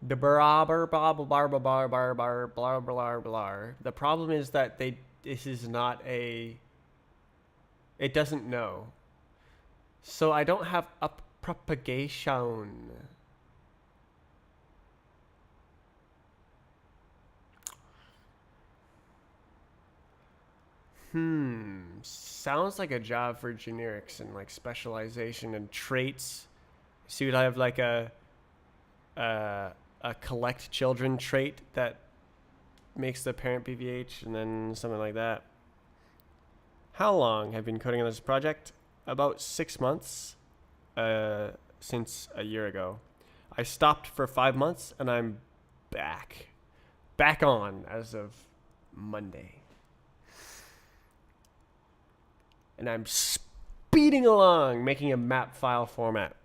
the blah blah blah blah blah blah blah blah blah blah blah. The problem is that this is not a, it doesn't know. So I don't have up propagation. Sounds like a job for generics and like specialization and traits. See, would I have like a collect children trait that makes the parent BVH, and then something like that. How long have you been coding on this project? About 6 months, since a year ago. I stopped for 5 months, and I'm back on as of Monday. And I'm speeding along, making a map file format.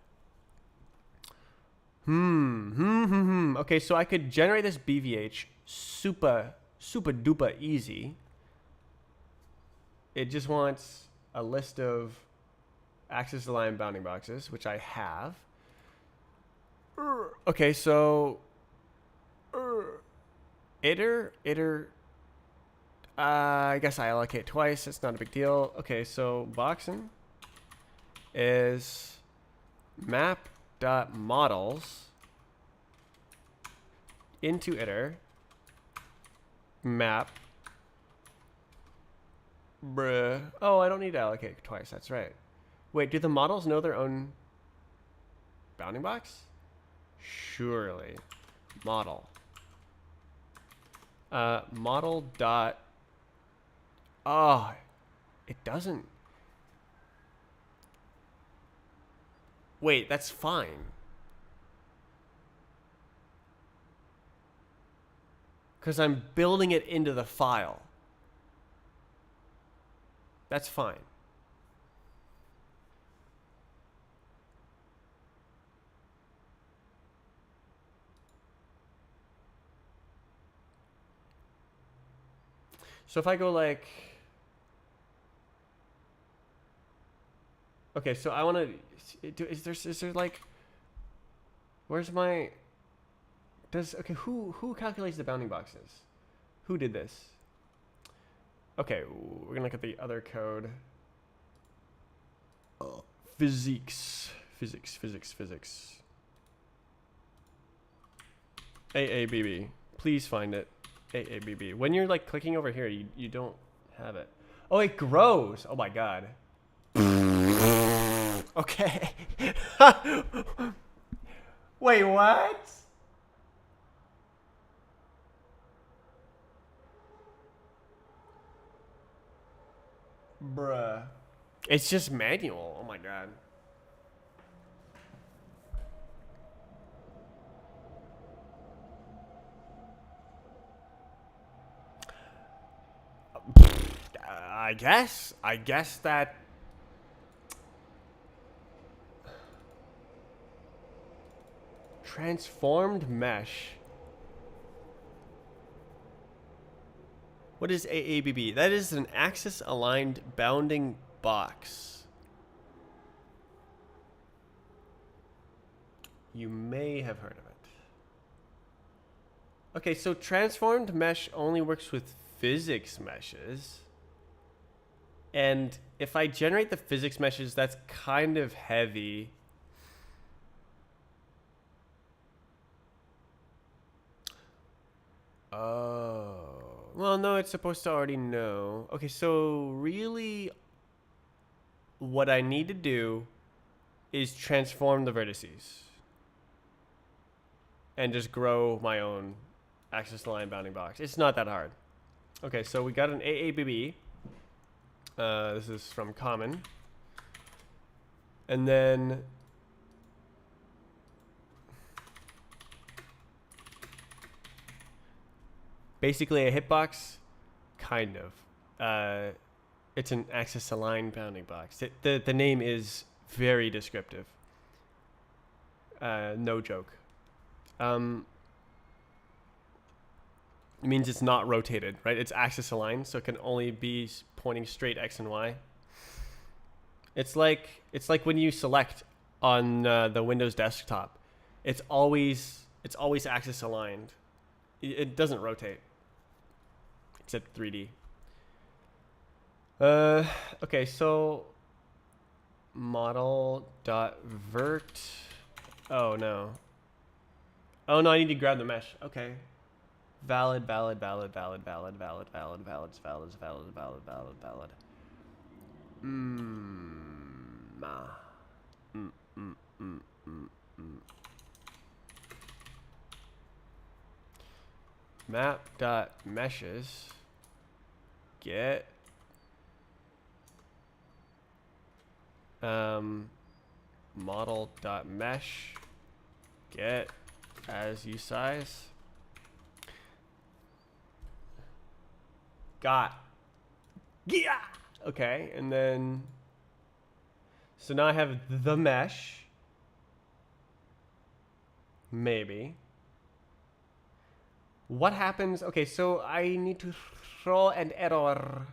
Okay, so I could generate this BVH super duper easy. It just wants a list of access aligned bounding boxes, which I have. Okay, so iter. I guess I allocate twice. It's not a big deal. Okay, so boxin is map.models into iter map. Bruh. Oh, I don't need to allocate twice. That's right. Wait, do the models know their own bounding box? Surely. Model. Model dot. Oh, it doesn't. Wait, that's fine. Because I'm building it into the file. That's fine. So if I go like, okay, so I want to, is there like, where's my, okay, who calculates the bounding boxes? Who did this? Okay, we're gonna look at the other code. Physics. AABB, Please find it. AABB. When you're like clicking over here, you don't have it. Oh, it grows. Oh my god. Okay. Wait, what? Bruh. It's just manual. Oh my god. I guess that transformed mesh. What is AABB? That is an axis aligned bounding box. You may have heard of it. Okay, so transformed mesh only works with physics meshes. And if I generate the physics meshes, that's kind of heavy. Oh. Well, no, it's supposed to already know. Okay, so really what I need to do is transform the vertices. And just grow my own axis line bounding box. It's not that hard. Okay, so we got an AABB. This is from Common. And then basically a hitbox, kind of. It's an axis align bounding box. The name is very descriptive. No joke. It means it's not rotated, right? It's axis aligned, so it can only be pointing straight X and Y. It's like when you select on the Windows desktop. It's always axis aligned. It doesn't rotate, except 3D. Okay, so model.vert. Oh no. Oh no, I need to grab the mesh. Okay. Valid. Map.meshes get model.mesh get as you size. Got. Yeah. Okay, and then so now I have the mesh. Maybe. What happens? Okay, so I need to throw an error.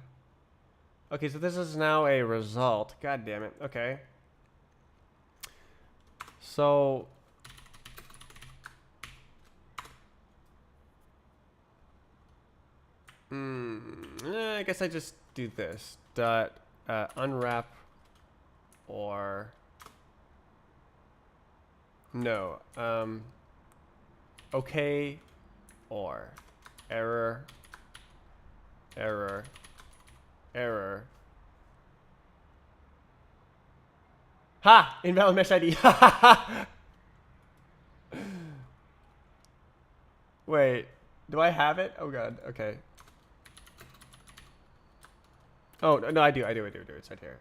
Okay, so this is now a result. God damn it. Okay. So I guess I just do this. Dot unwrap or no. Okay or error. Ha! Invalid mesh ID. Wait, do I have it? Oh god, okay. Oh, no, I do. It's right here.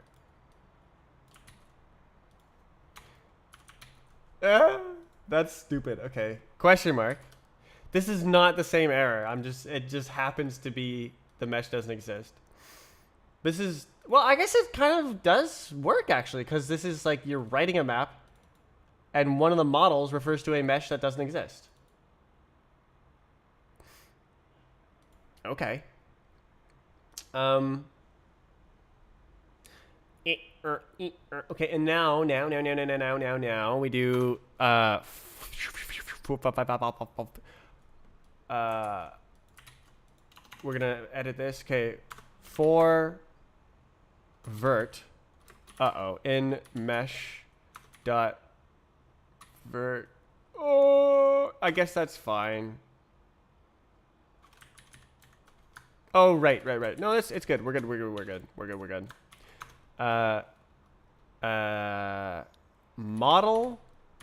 That's stupid. Okay. Question mark. This is not the same error. It just happens to be the mesh doesn't exist. This is, well, I guess it kind of does work actually, because this is like you're writing a map and one of the models refers to a mesh that doesn't exist. Okay. Okay, and now we do we're gonna edit this. Okay, for vert, in mesh dot vert. Oh, I guess that's fine. Oh, right. No, it's good. We're good. We're good. Uh, model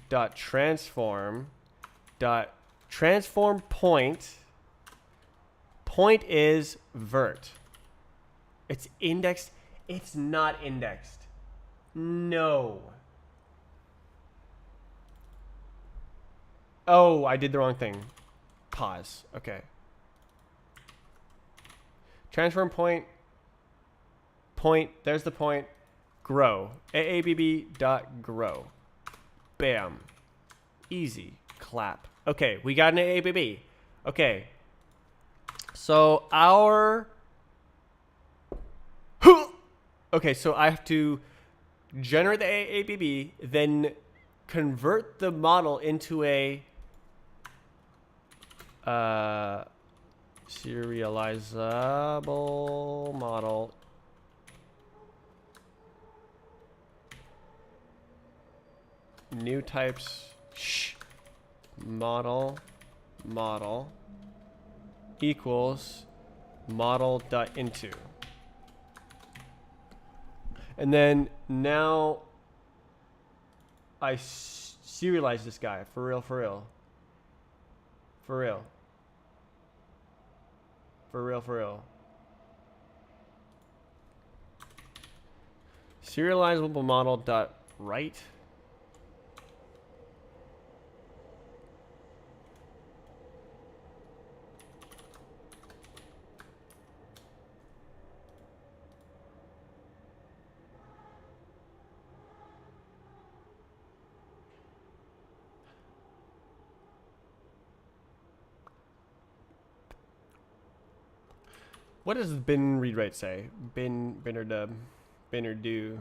dot transform point is vert. It's indexed. It's not indexed. No. Oh, I did the wrong thing. Pause. Okay. Transform point. There's the point. Grow. AABB dot grow. Bam. Easy. Clap. Okay, we got an AABB. Okay. So our... Okay, so I have to generate the AABB, then convert the model into a serializable model. New types. Model equals model.into. And then now I serialize this guy. For real. Serializable model.write. What does bin read write say? Bin or dub, bin or do.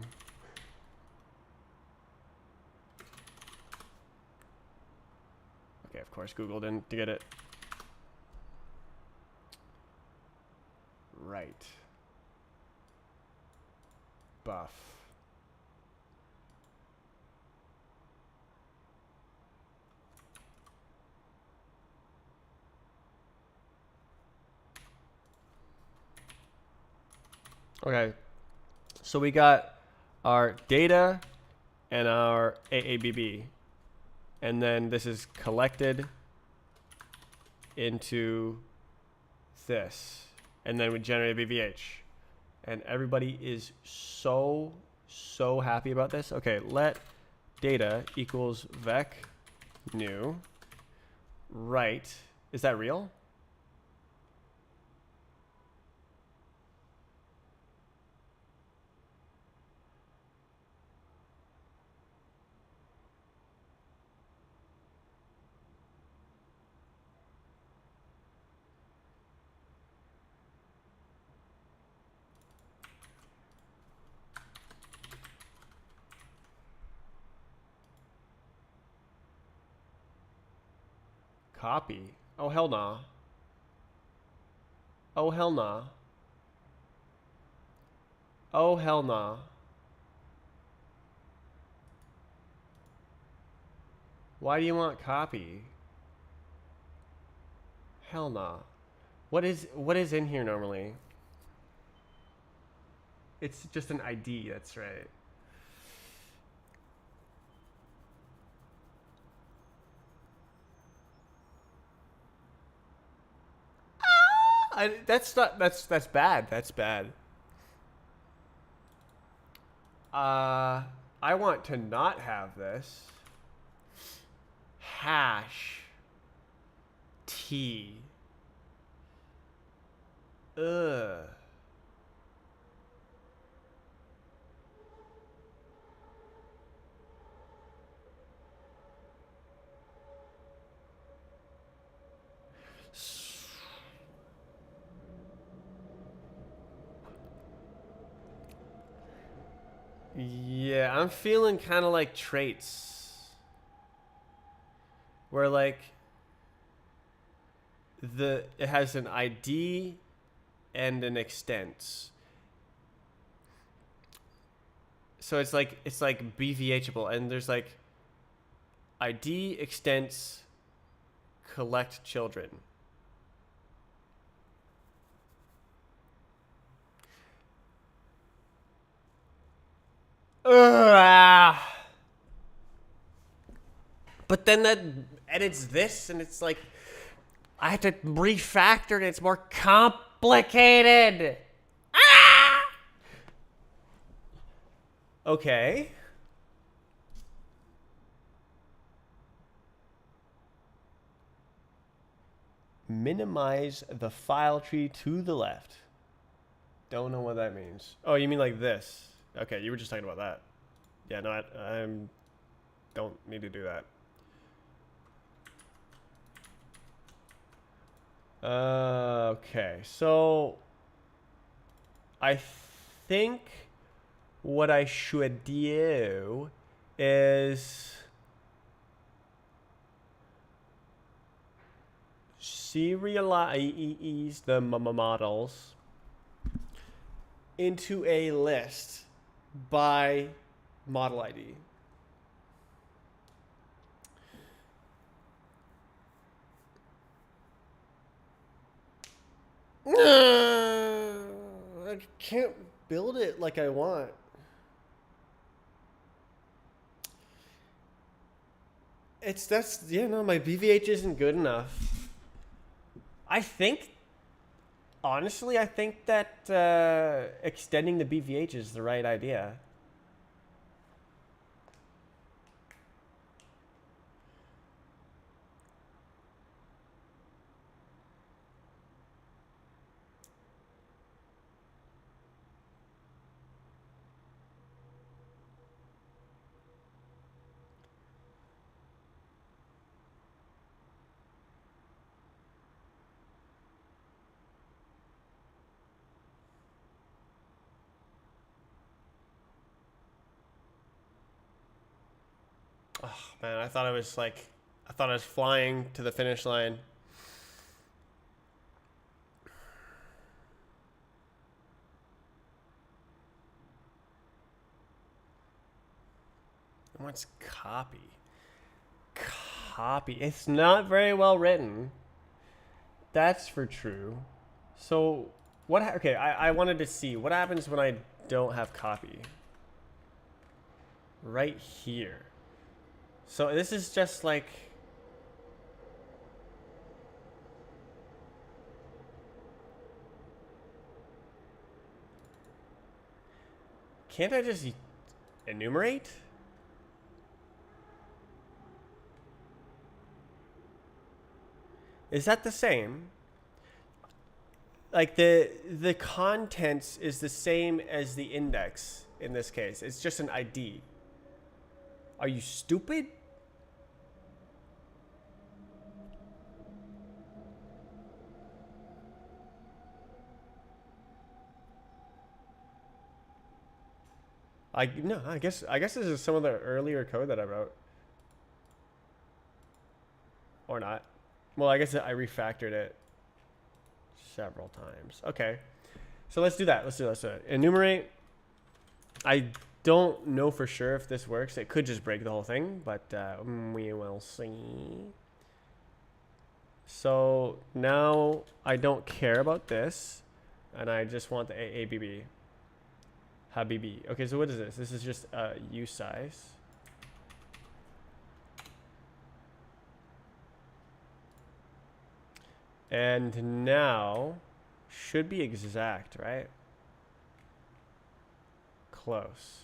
Okay, of course Google didn't get it. Right. Buff. Okay, so we got our data and our AABB, and then this is collected into this, and then we generate a BVH, and everybody is so happy about this. Okay, let data equals vec new right. Is that real? Copy. Oh, hell nah. Oh, hell nah. Oh, hell nah. Why do you want copy? Hell nah. What is in here normally? It's just an ID, that's right. That's bad. That's bad. I want to not have this. Hash T. Ugh. Yeah, I'm feeling kind of like traits. Where like it has an ID and an extents. So it's like BVHable, and there's like ID extents collect children. Ugh. But then that edits this, and it's like I have to refactor it. It's more complicated. Ah! Okay. Minimize the file tree to the left. Don't know what that means. Oh, you mean like this? Okay, you were just talking about that. Yeah, no, I don't need to do that. Okay, so I think what I should do is serialize the models into a list by model ID. I can't build it like I want. No, my BVH isn't good enough. I think, honestly, I think that extending the BVH is the right idea. Oh man, I thought I was flying to the finish line. What's copy? Copy. It's not very well written. That's for true. So what? Okay, I wanted to see what happens when I don't have copy. Right here. So this is just like. Can't I just enumerate? Is that the same? Like the contents is the same as the index in this case. It's just an ID. Are you stupid? No, I guess this is some of the earlier code that I wrote. Or not. Well, I guess I refactored it several times. Okay. So let's do that. Let's do it. Enumerate. I don't know for sure if this works. It could just break the whole thing, but we will see. So now I don't care about this, and I just want the ABB. Habibi. Okay, so what is this? This is just U size. And now should be exact, right? Close.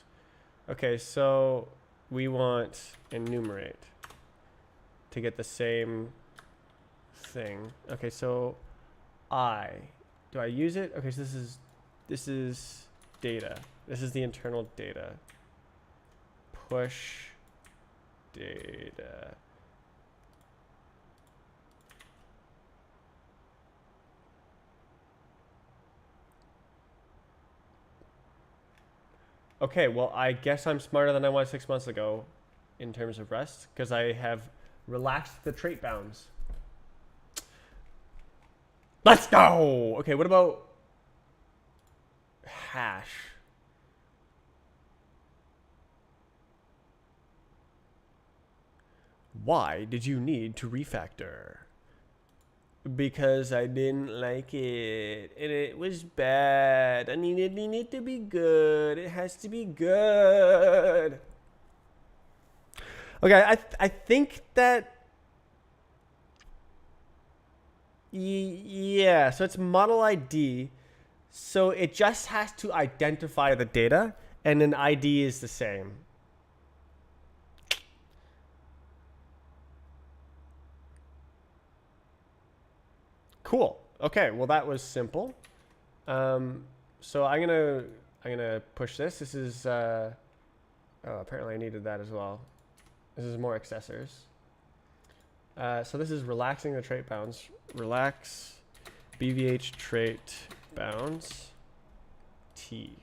Okay, so we want enumerate to get the same thing. Okay, so do I use it? Okay, so this is data. This is the internal data. Push data. Okay, well, I guess I'm smarter than I was 6 months ago in terms of rest because I have relaxed the trait bounds. Let's go! Okay, what about hash? Why did you need to refactor? because I didn't like it and it was bad. I needed it to be good. It has to be good. Okay, I think that yeah, so it's model ID. So it just has to identify the data and an ID is the same. Cool. Okay, well that was simple. So I'm gonna push this. This is oh, apparently I needed that as well. This is more accessors. So this is relaxing the trait bounds. Relax BVH trait bounds T.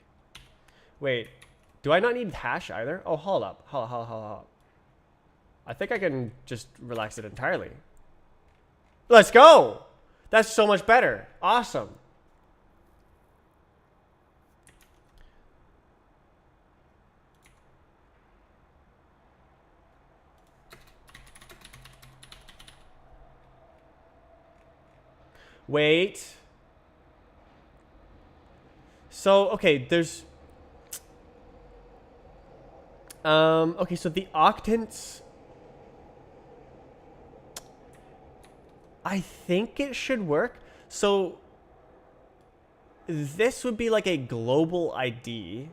Wait, do I not need hash either? Oh, hold up. Hold up. I think I can just relax it entirely. Let's go. That's so much better. Awesome. Wait. So, okay, there's... okay, so the octants... I think it should work. So this would be like a global ID.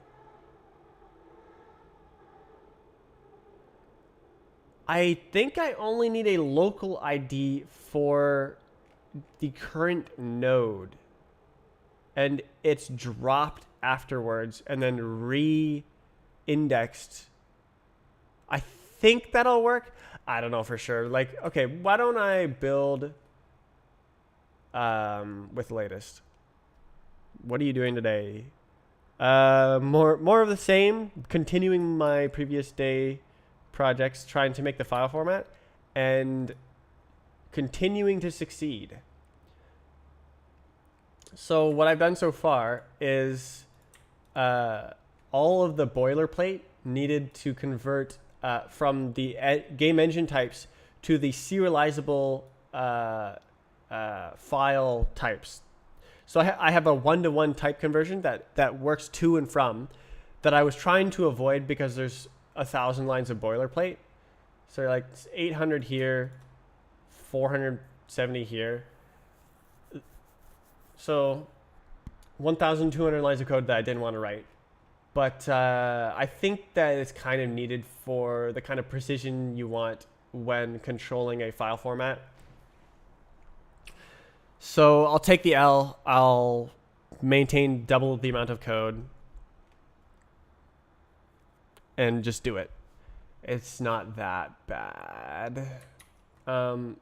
I think I only need a local ID for the current node. And it's dropped afterwards and then re-indexed. I think that'll work. I don't know for sure. Like, okay, why don't I build with latest? What are you doing today? More of the same. Continuing my previous day projects, trying to make the file format and continuing to succeed. So what I've done so far is all of the boilerplate needed to convert from the game engine types to the serializable file types. So I have a one-to-one type conversion that works to and from that I was trying to avoid because there's 1,000 lines of boilerplate. So like 800 here, 470 here. So 1,200 lines of code that I didn't want to write. But I think that it's kind of needed for the kind of precision you want when controlling a file format. So I'll take the L. I'll maintain double the amount of code and just do it. It's not that bad. And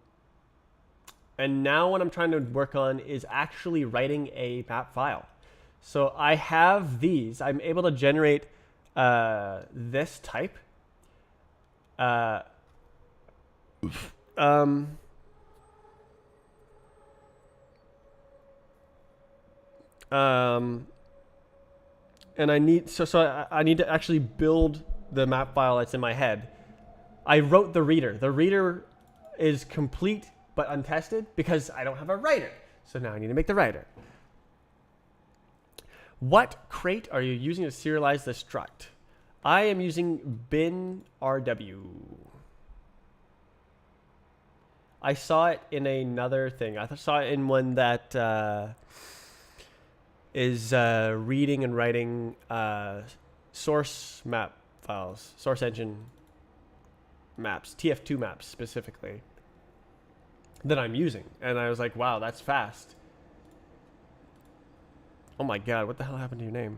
now what I'm trying to work on is actually writing a map file. So I have these. I'm able to generate this type. And I need I need to actually build the map file that's in my head. I wrote the reader. The reader is complete but untested because I don't have a writer. So now I need to make the writer. What crate are you using to serialize the struct? I am using bin RW. I saw it in another thing. I saw it in one that is reading and writing source map files, source engine maps, TF2 maps specifically, that I'm using. And I was like, wow, that's fast. Oh my god, what the hell happened to your name?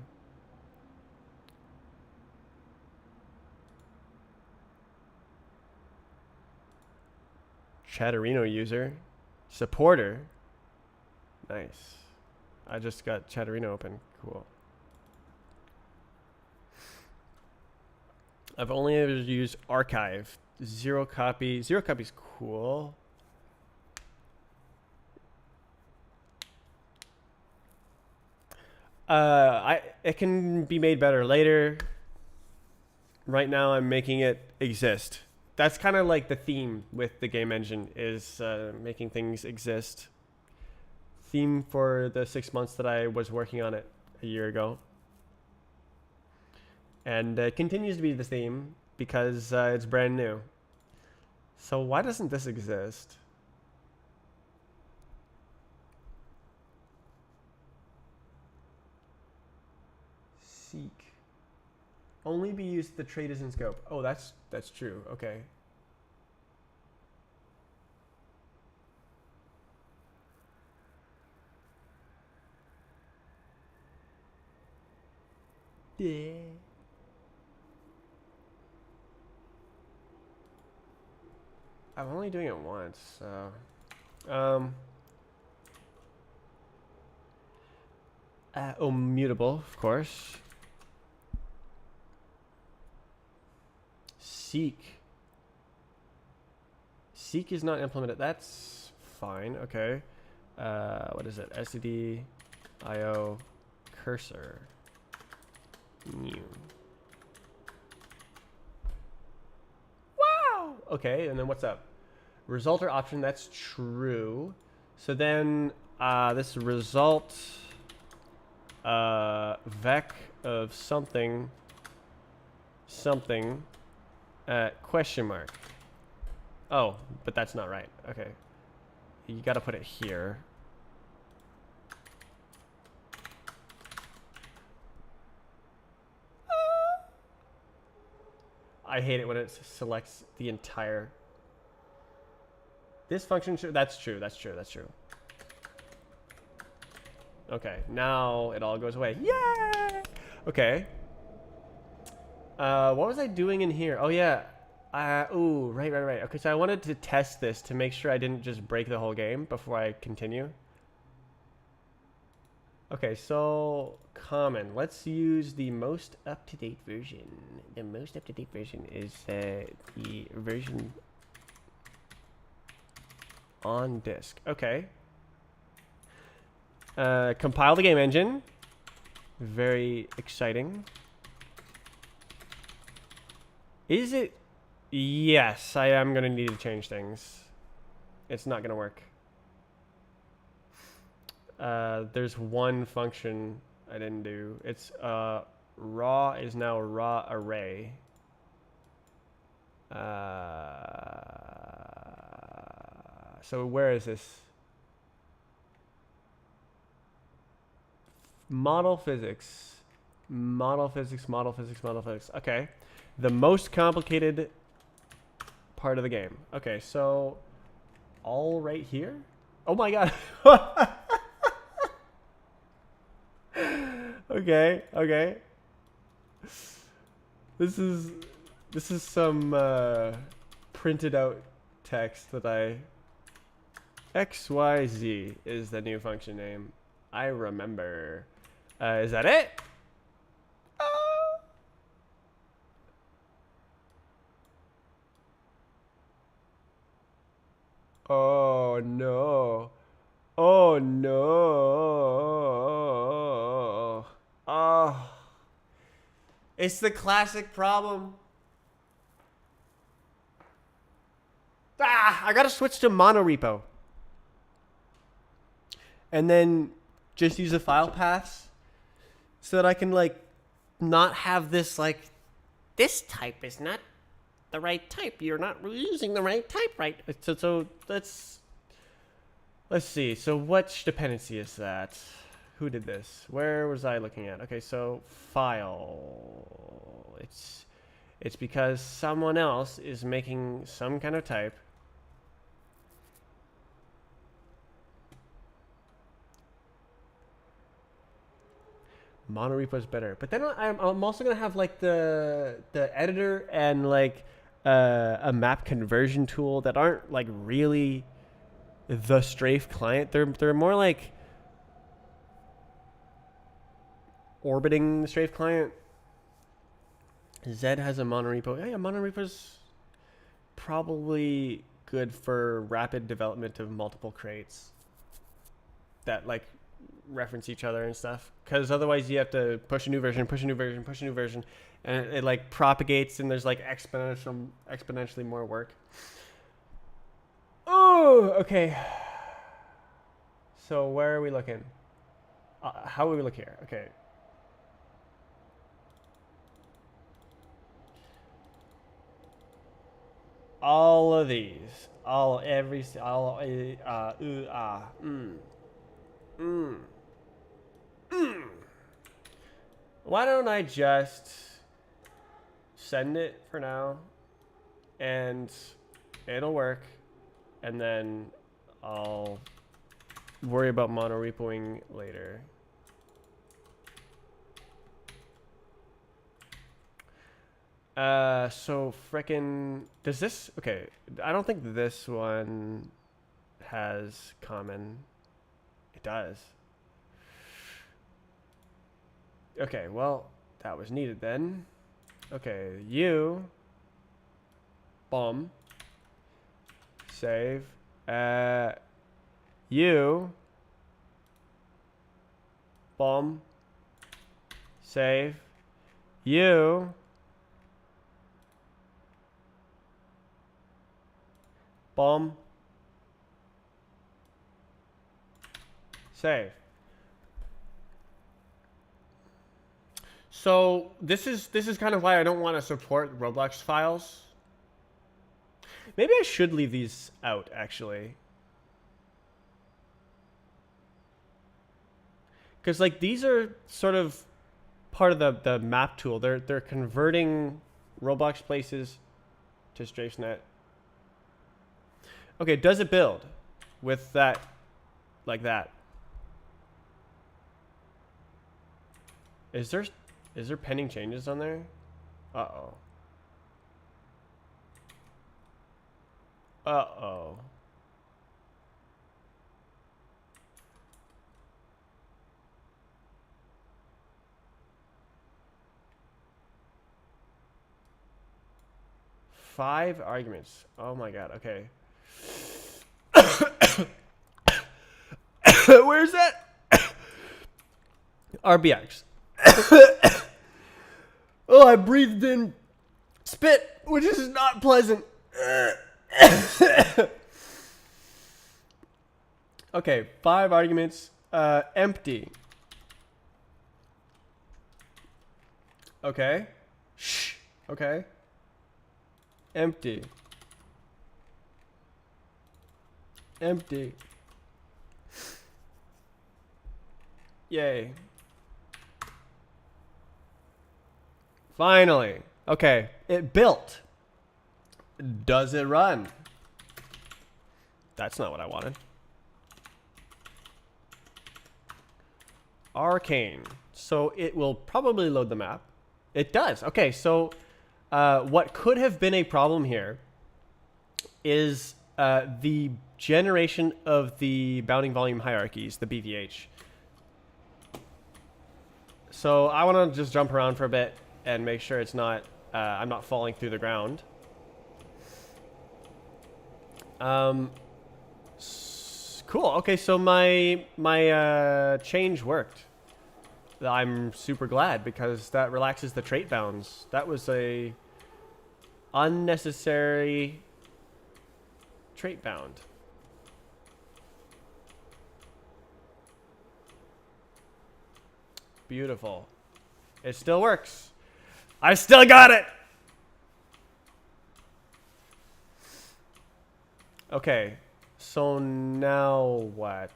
Chatterino user. Supporter. Nice. I just got Chatterino open. Cool. I've only ever used archive. Zero copy. Zero copy's cool. It can be made better later. Right now I'm making it exist. That's kind of like the theme with the game engine is making things exist. theme for the 6 months that I was working on it a year ago. And it continues to be the theme because it's brand new. So why doesn't this exist? Seek. Only be used if the trait is in scope. Oh, that's true. Okay. Yeah. I'm only doing it once, so mutable, of course. Seek. Seek is not implemented. That's fine. Okay. What is it? std io cursor new. Wow. Okay, and then what's up? Result or option. That's true. So then this result vec of something question mark. Oh, but that's not right. Okay. You got to put it here. I hate it when it selects the entire. This function, that's true. Okay, now it all goes away. Yay! Okay. What was I doing in here? Oh, yeah. Ooh, right. Okay, so I wanted to test this to make sure I didn't just break the whole game before I continue. Okay, so common. Let's use the most up-to-date version. The most up-to-date version is the version on disk. Okay. Compile the game engine. Very exciting. Is it? Yes, I am going to need to change things. It's not going to work. There's one function I didn't do. It's raw is now raw array. So where is this? Model physics. Okay. The most complicated part of the game. Okay, so all right here. Oh my god. Okay. This is some printed out text that XYZ is the new function name. I remember. Is that it? Oh no. Oh no. Oh. It's the classic problem. I gotta switch to monorepo. And then just use the file paths so that I can like not have this like this type is not the right type. You're not using the right type, right? So let's see. So which dependency is that? Who did this? Where was I looking at? Okay, so file. It's because someone else is making some kind of type. Monorepo is better, but then I'm also gonna have like the editor and like a map conversion tool that aren't like really the Strafe client. They're more like orbiting the Strafe client. Zed has a monorepo. Yeah, monorepo's probably good for rapid development of multiple crates that like reference each other and stuff, because otherwise you have to push a new version, and it like propagates, and there's like exponentially more work. Oh, okay. So where are we looking? How would we look here? Okay. All of these, all every all mm. Why don't I just send it for now, and it'll work, and then I'll worry about mono repoing later. So frickin' does this? Okay, I don't think this one has common. It does. Okay, well, that was needed then. Okay, you. Bomb. Save. You. Bomb. Save. You. Bomb. Save. So this is kind of why I don't want to support Roblox files. Maybe I should leave these out actually. Cuz like these are sort of part of the map tool. They're converting Roblox places to StrafeNet. Okay, does it build with that like that? Is there pending changes on there? Uh-oh. Uh-oh. Five arguments. Oh my god, okay. Where's that? RBX. Oh, I breathed in spit, which is not pleasant. Okay, five arguments. Empty. Okay. Shh. Okay. Empty. Empty. Yay. Finally. Okay, it built. Does it run? That's not what I wanted. Arcane. So it will probably load the map. It does. Okay, so what could have been a problem here is the generation of the bounding volume hierarchies, the BVH. So I want to just jump around for a bit and make sure it's not I'm not falling through the ground. Cool. Okay, so my change worked. I'm super glad because that relaxes the trait bounds. That was a unnecessary trait bound. Beautiful. It still works. I still got it. Okay. So now what?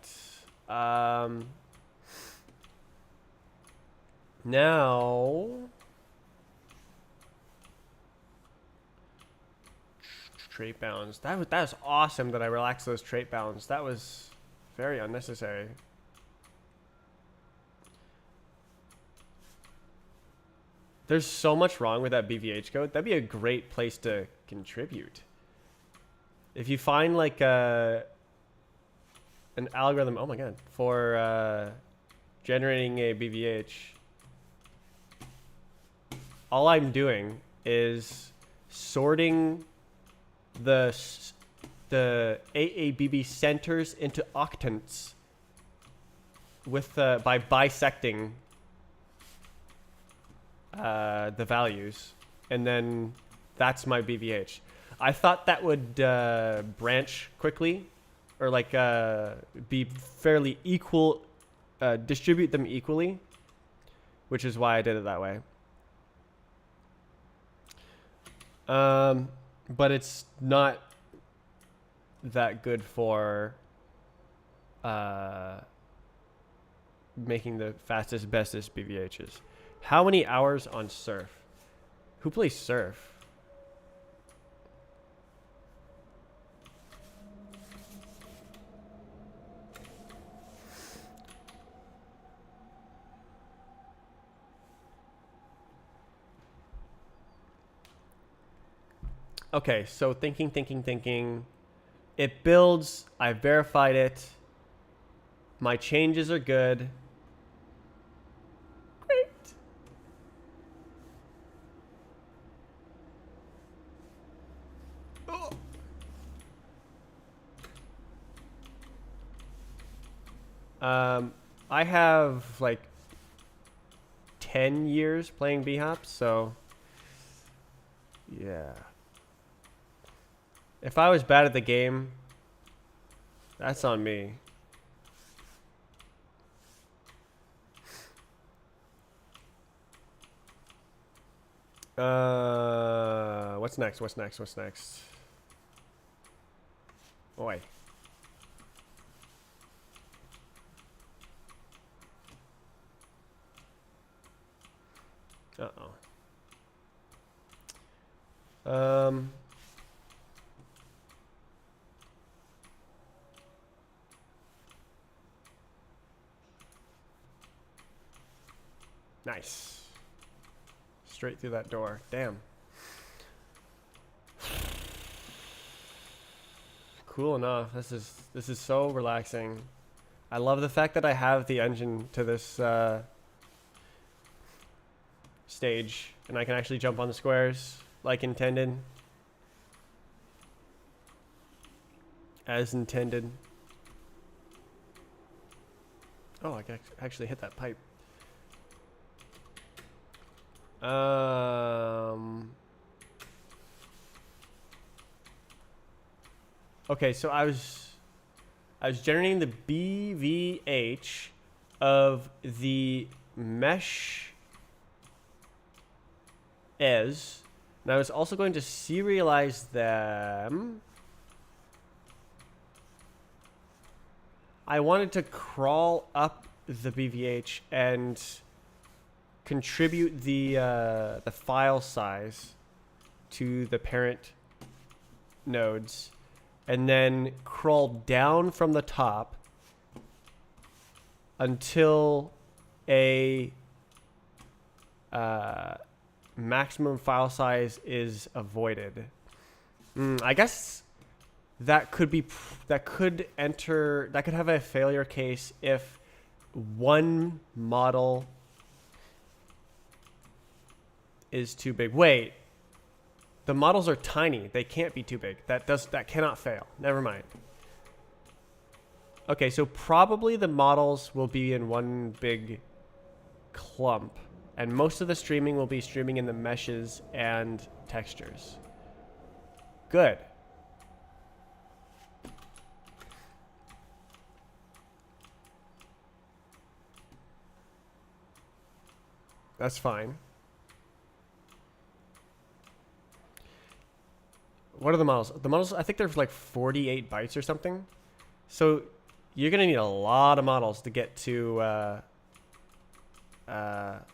Now trait bounds. That was awesome that I relaxed those trait bounds. That was very unnecessary. There's so much wrong with that BVH code. That'd be a great place to contribute. If you find like an algorithm, oh my god, for generating a BVH, all I'm doing is sorting the AABB centers into octants with by bisecting the values, and then that's my BVH. I thought that would branch quickly, or like be fairly equal, distribute them equally, which is why I did it that way. But it's not that good for making the fastest, bestest BVHs. How many hours on Surf? Who plays Surf? Okay, so thinking. It builds. I verified it. My changes are good. Great. I have like 10 years playing B-Hop, so yeah. If I was bad at the game, that's on me. What's next? What's next? What's next? Boy. Uh-oh. Nice. Straight through that door. Damn. Cool enough. This is so relaxing. I love the fact that I have the engine to this stage, and I can actually jump on the squares like intended. As intended. Oh, I can actually hit that pipe. Okay, so I was generating the BVH of the mesh as, and I was also going to serialize them. I wanted to crawl up the BVH and contribute the file size to the parent nodes, and then crawl down from the top until a maximum file size is avoided. I guess that could have a failure case if one model is too big. Wait, the models are tiny. They can't be too big. That cannot fail. Never mind. Okay, so probably the models will be in one big clump, and most of the streaming will be streaming in the meshes and textures. Good. That's fine. What are the models? The models, I think they're like 48 bytes or something. So you're going to need a lot of models to get to 100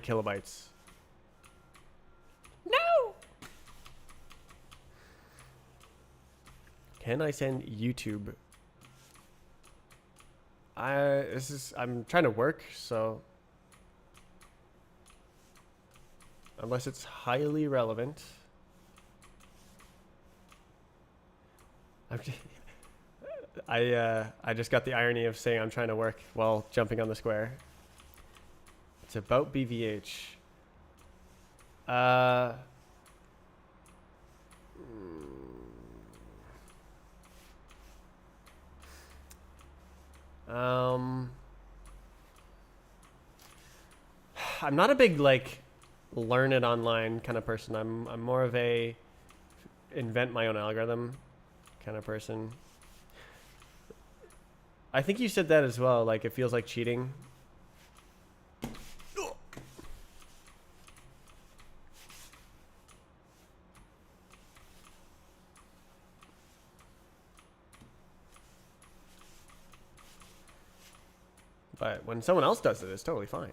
kilobytes. No! Can I send YouTube? I'm trying to work, so unless it's highly relevant. I just got the irony of saying I'm trying to work while jumping on the square. It's about BVH. I'm not a big like learn it online kind of person. I'm more of a invent my own algorithm kind of person. I think you said that as well. Like it feels like cheating. But when someone else does it, it's totally fine.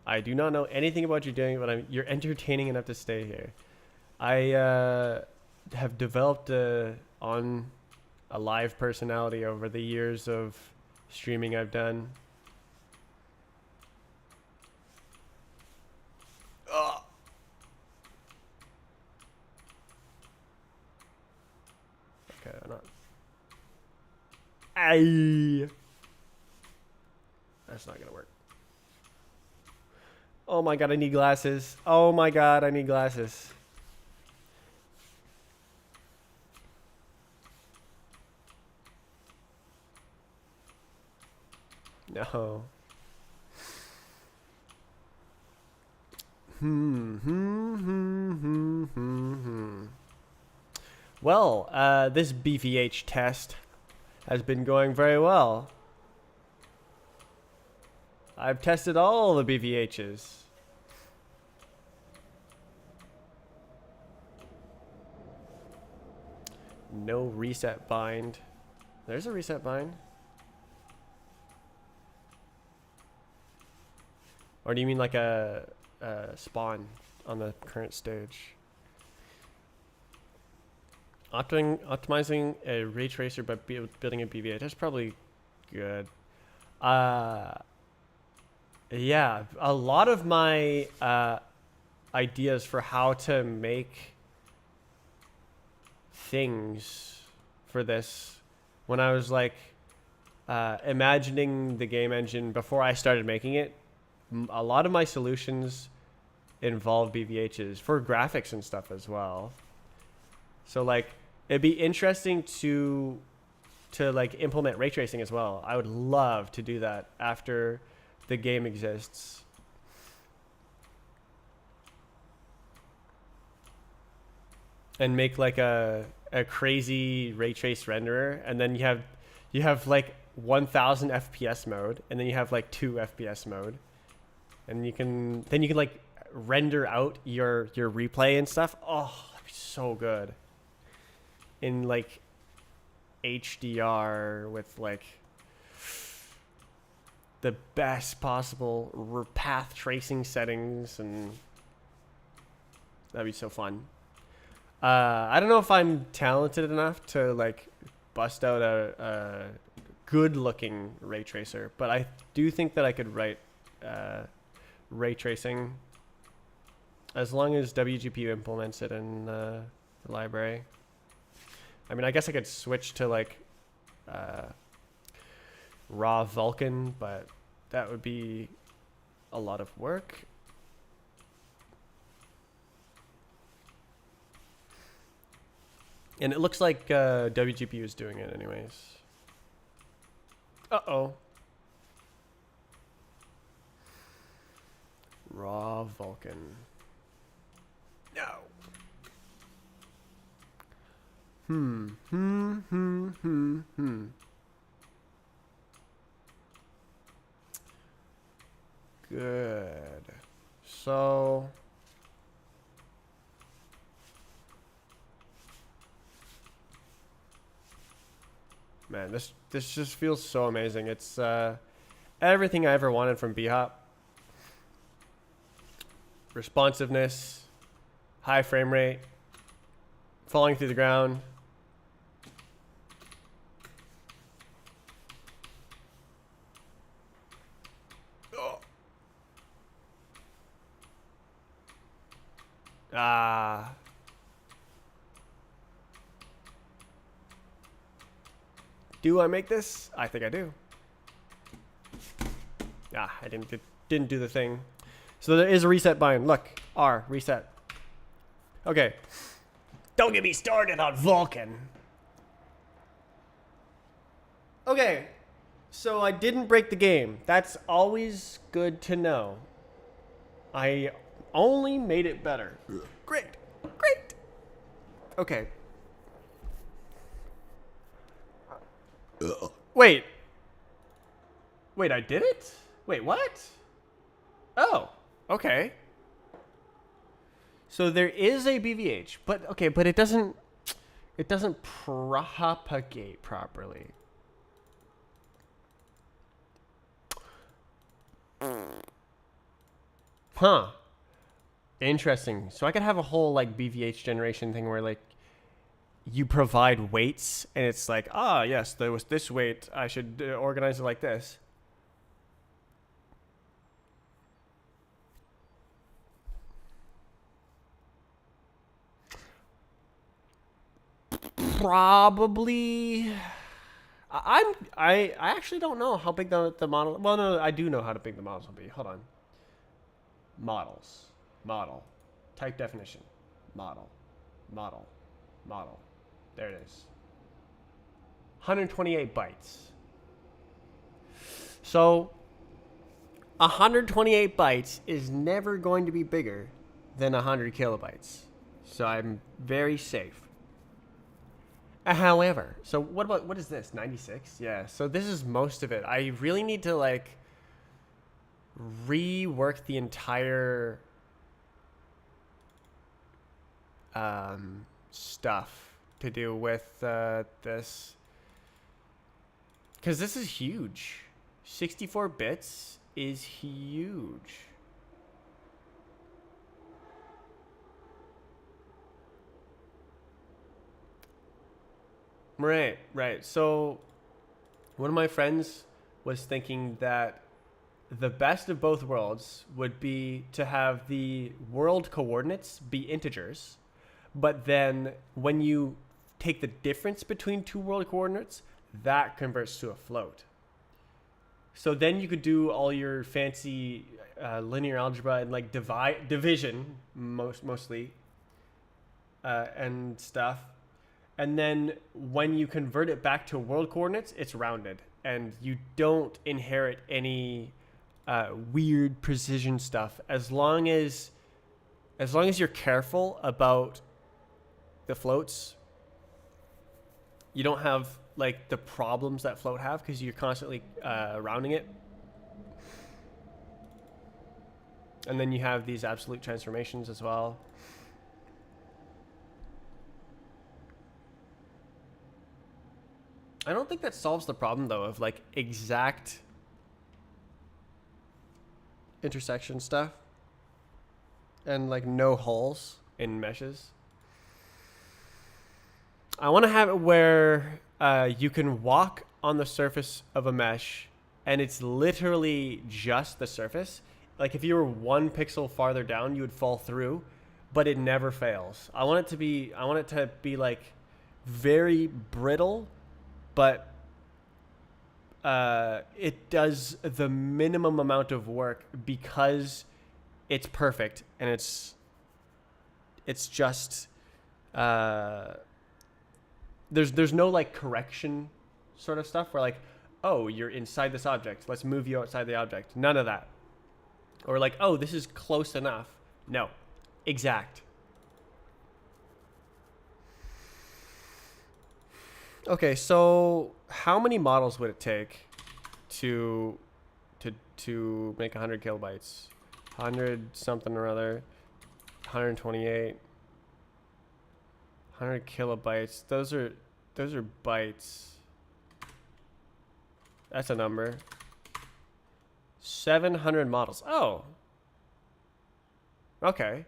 I do not know anything about you doing, but you're entertaining enough to stay here. I have developed on a live personality over the years of streaming I've done. Okay, I'm not. Aye. That's not gonna work. Oh my god, I need glasses. Oh my god, I need glasses. No. Well, this BVH test has been going very well. I've tested all the BVHs. No reset bind. There's a reset bind. Or do you mean like a spawn on the current stage? Optimizing a ray tracer by building a BVH. That's probably good. Yeah, a lot of my ideas for how to make things for this, when I was like imagining the game engine before I started making it, a lot of my solutions involve BVHs for graphics and stuff as well. So like it'd be interesting to like implement ray tracing as well. I would love to do that after the game exists. And make like a crazy ray trace renderer, and then you have like 1000 FPS mode, and then you have like 2 FPS mode, and you can like render out your replay and stuff. Oh, that'd be so good in like HDR with like the best possible path tracing settings, and that'd be so fun. I don't know if I'm talented enough to like bust out a good looking ray tracer, but I do think that I could write ray tracing as long as WGPU implements it in the library. I mean, I guess I could switch to like raw Vulkan, but that would be a lot of work. And it looks like WGPU is doing it anyways. Uh-oh. Raw Vulkan. No. Good. So man, this just feels so amazing. It's everything I ever wanted from B-Hop. Responsiveness, high frame rate, falling through the ground. Oh. Do I make this? I think I do. I didn't do the thing. So there is a reset bind. Look, R, reset. Okay. Don't get me started on Vulkan. Okay. So I didn't break the game. That's always good to know. I only made it better. Great. Great. Okay. Wait. Wait, I did it? Wait, what? Oh, okay. So there is a BVH, but okay, but it doesn't propagate properly. Huh. Interesting. So I could have a whole like BVH generation thing where like you provide weights and it's like, ah, yes, there was this weight. I should organize it like this. Probably. I actually don't know how big the model. Well, no, I do know how big the models will be. Hold on. Models. Model. Type definition. Model. Model. Model. There it is. 128 bytes. So 128 bytes is never going to be bigger than 100 kilobytes. So I'm very safe. However, so what is this? 96? Yeah. So this is most of it. I really need to like rework the entire stuff to do with this, because this is huge. 64 bits is huge. Right. So one of my friends was thinking that the best of both worlds would be to have the world coordinates be integers, but then when you take the difference between two world coordinates, that converts to a float. So then you could do all your fancy linear algebra and like division mostly and stuff. And then when you convert it back to world coordinates, it's rounded, and you don't inherit any weird precision stuff as long as you're careful about the floats. You don't have like the problems that float have because you're constantly rounding it. And then you have these absolute transformations as well. I don't think that solves the problem though of like exact intersection stuff and like no holes in meshes. I want to have it where you can walk on the surface of a mesh and it's literally just the surface. Like if you were 1 pixel farther down, you would fall through, but it never fails. I want it to be like very brittle, but it does the minimum amount of work because it's perfect and it's just there's no like correction sort of stuff where like, oh, you're inside this object, let's move you outside the object. None of that. Or like, oh, this is close enough. No, exact. Okay, so how many models would it take to make 100 kilobytes? 100 something or other. 128. 100 kilobytes. Those are bytes. That's a number. 700 models. Oh. Okay.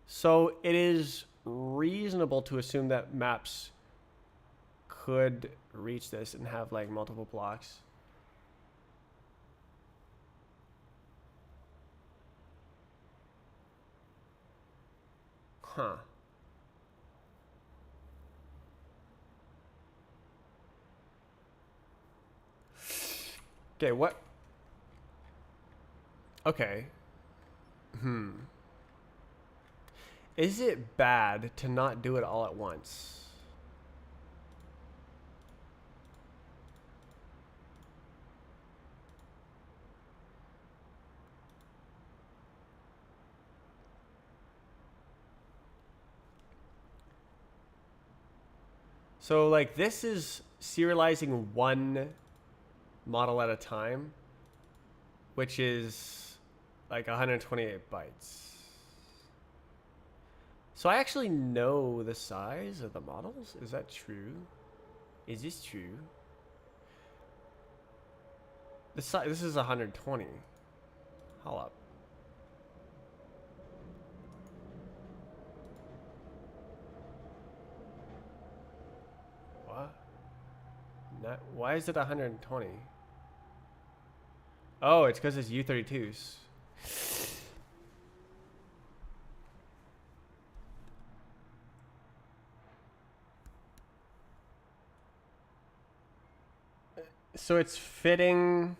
So it is reasonable to assume that maps could reach this and have like multiple blocks. Huh. Okay, what? Okay. Is it bad to not do it all at once? So like this is serializing one model at a time, which is like 128 bytes. So I actually know the size of the models. Is that true? Is this true? This is 120. Hold up. What? Why is it 120? Oh, it's because it's U32s. So it's fitting.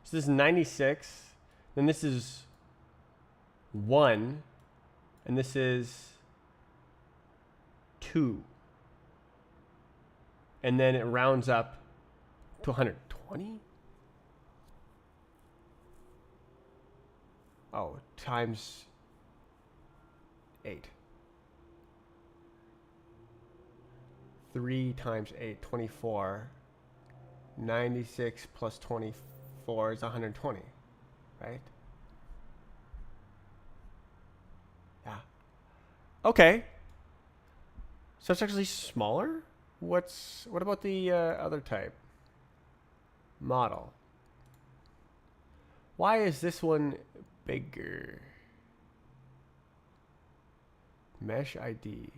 So this is 96. Then this is 1. And this is 2. And then it rounds up to 120? Oh, times 8. 3 times 8, 24. 96 plus 24 is 120, right? Yeah. Okay. So it's actually smaller? What about the other type? Model. Why is this one bigger? Mesh ID.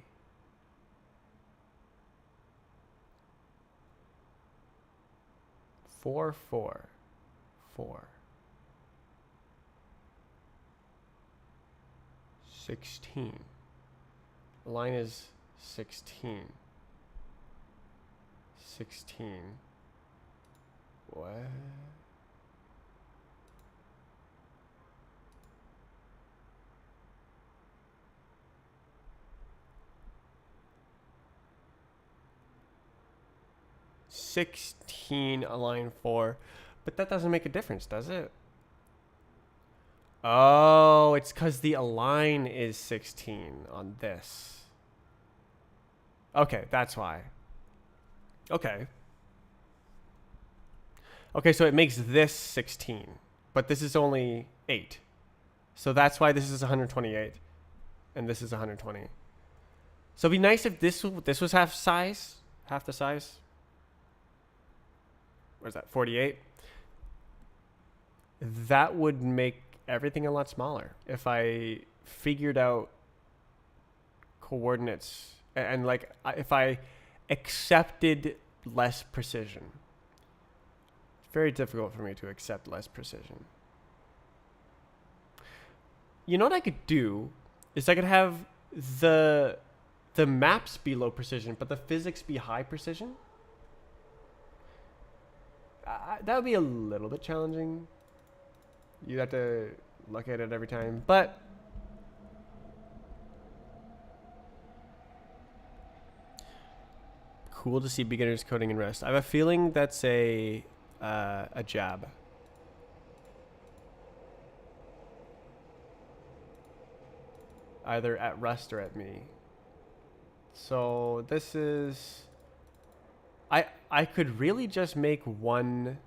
Four. 16. The line is 16. 16. What? $16 a line 4, but that doesn't make a difference, does it? Oh, it's because the align is 16 on this. Okay, that's why. Okay. Okay, so it makes this 16, but this is only 8. So that's why this is 128, and this is 120. So it'd be nice if this was half the size. Where's that? 48. That would make everything a lot smaller if I figured out coordinates and like if I accepted less precision. It's very difficult for me to accept less precision. You know what I could do is I could have the maps be low precision, but the physics be high precision. That would be a little bit challenging. You'd have to look at it every time, but cool to see beginners coding in Rust. I have a feeling that's a jab. Either at Rust or at me. So this is... I could really just make one.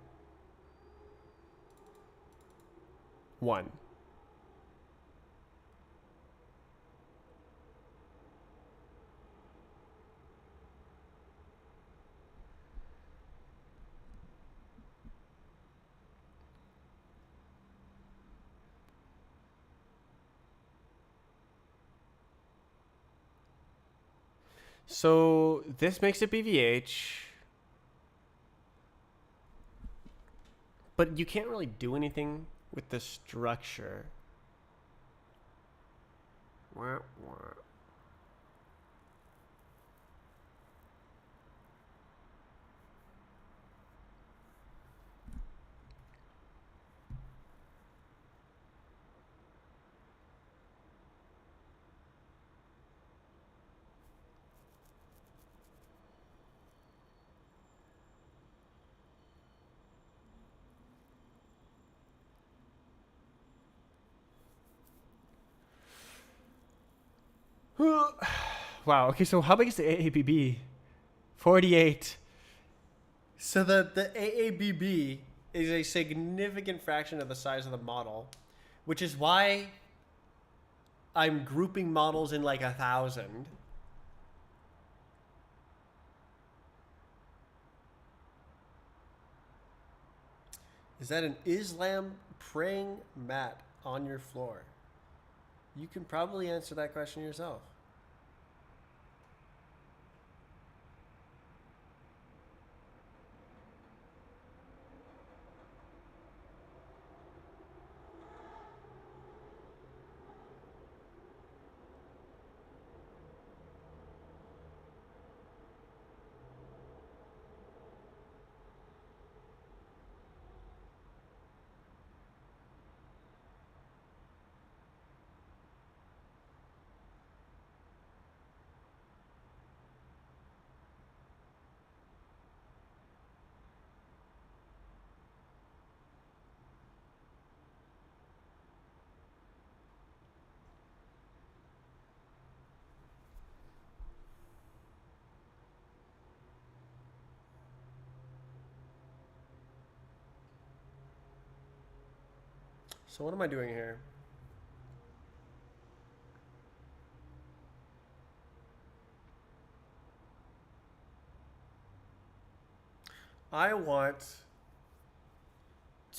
So this makes it BVH. But you can't really do anything with the structure. Wah, wah. Wow. Okay, so how big is the AABB? 48. So the AABB is a significant fraction of the size of the model, which is why I'm grouping models in like 1,000. Is that an Islam praying mat on your floor? You can probably answer that question yourself. So what am I doing here? I want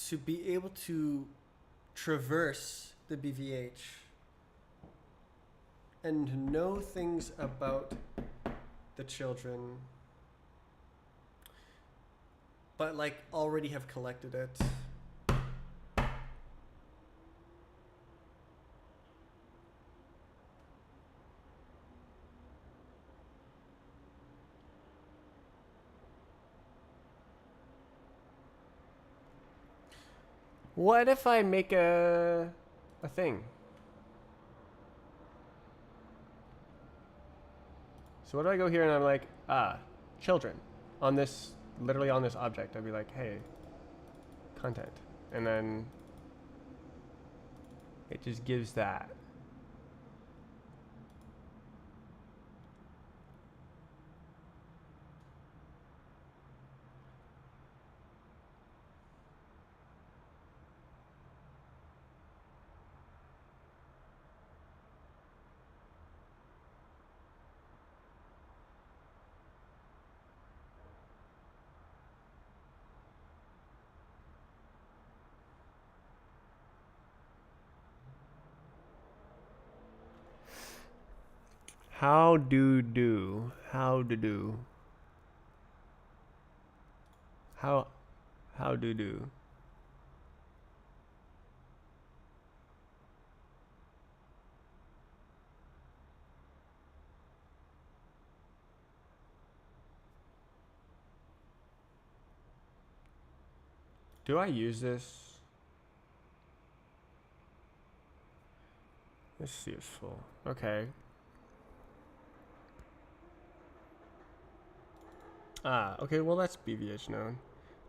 to be able to traverse the BVH and know things about the children, but like already have collected it. What if I make a thing? So what do I go here and I'm like, children on this, literally on this object. I'd be like, hey, content. And then it just gives that. How do do? How do do? How do do? Do I use this? This is useful. Okay. Okay, well that's BVH known.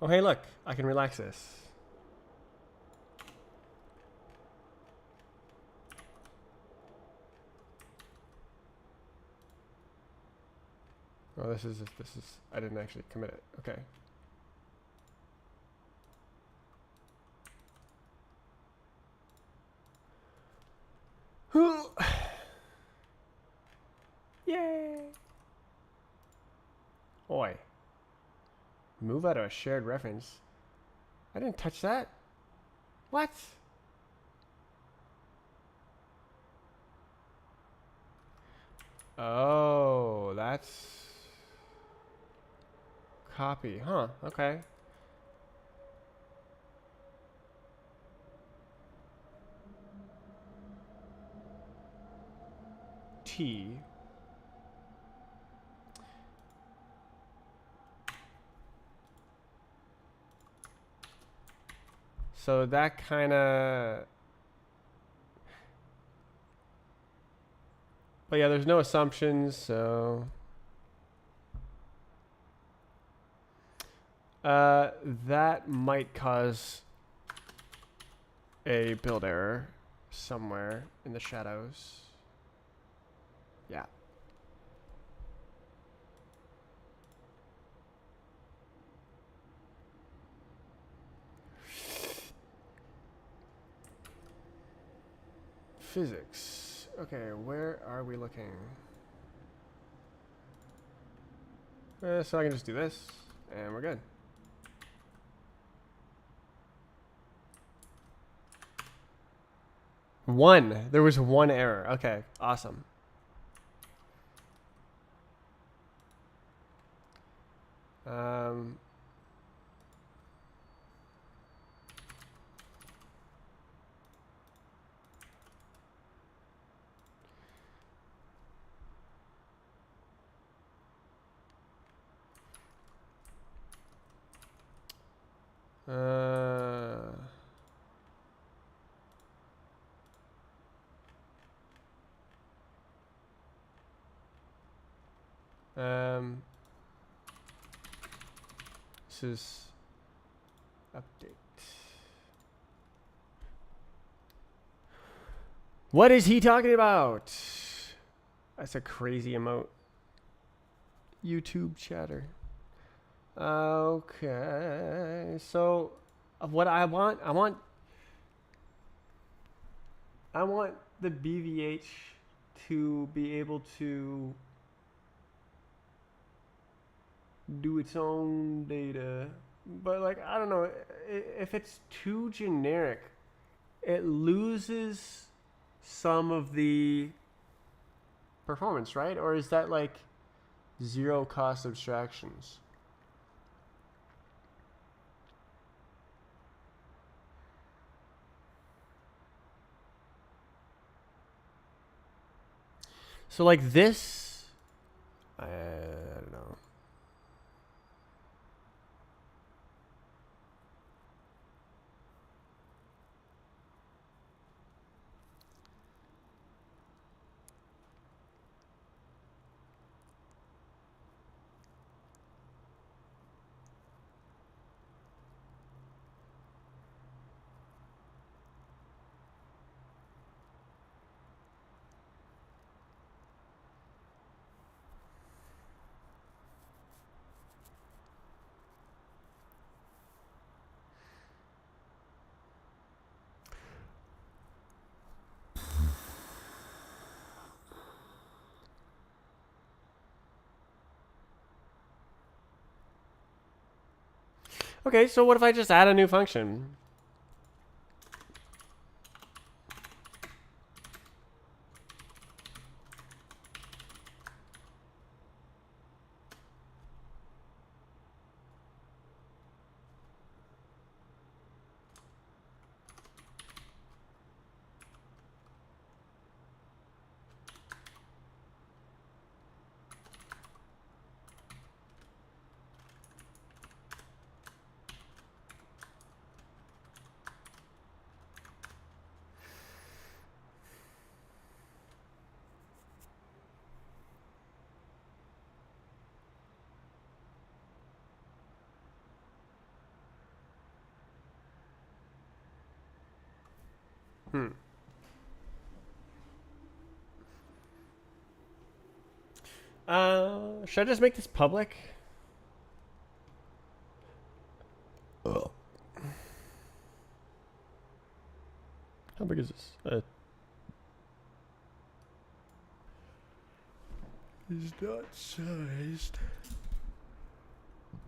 Oh, hey, look, I can relax this. Oh, this is, I didn't actually commit it. Okay. Yay! Oi. Move out of a shared reference. I didn't touch that. What? Oh, that's copy. Huh, okay. T. So that kind of... But yeah, there's no assumptions, so... that might cause a build error somewhere in the shadows. Yeah. Physics. Okay, where are we looking? So I can just do this, and we're good. One. There was one error. Okay, awesome. Um, uh, um, this is update. What is he talking about? That's a crazy emote. YouTube chatter. Okay, so what I want the BVH to be able to do its own data, but like I don't know, if it's too generic, it loses some of the performance, right? Or is that like zero cost abstractions? So like this, I don't know. Okay, so what if I just add a new function? Should I just make this public? Ugh. How big is this? It's not sized.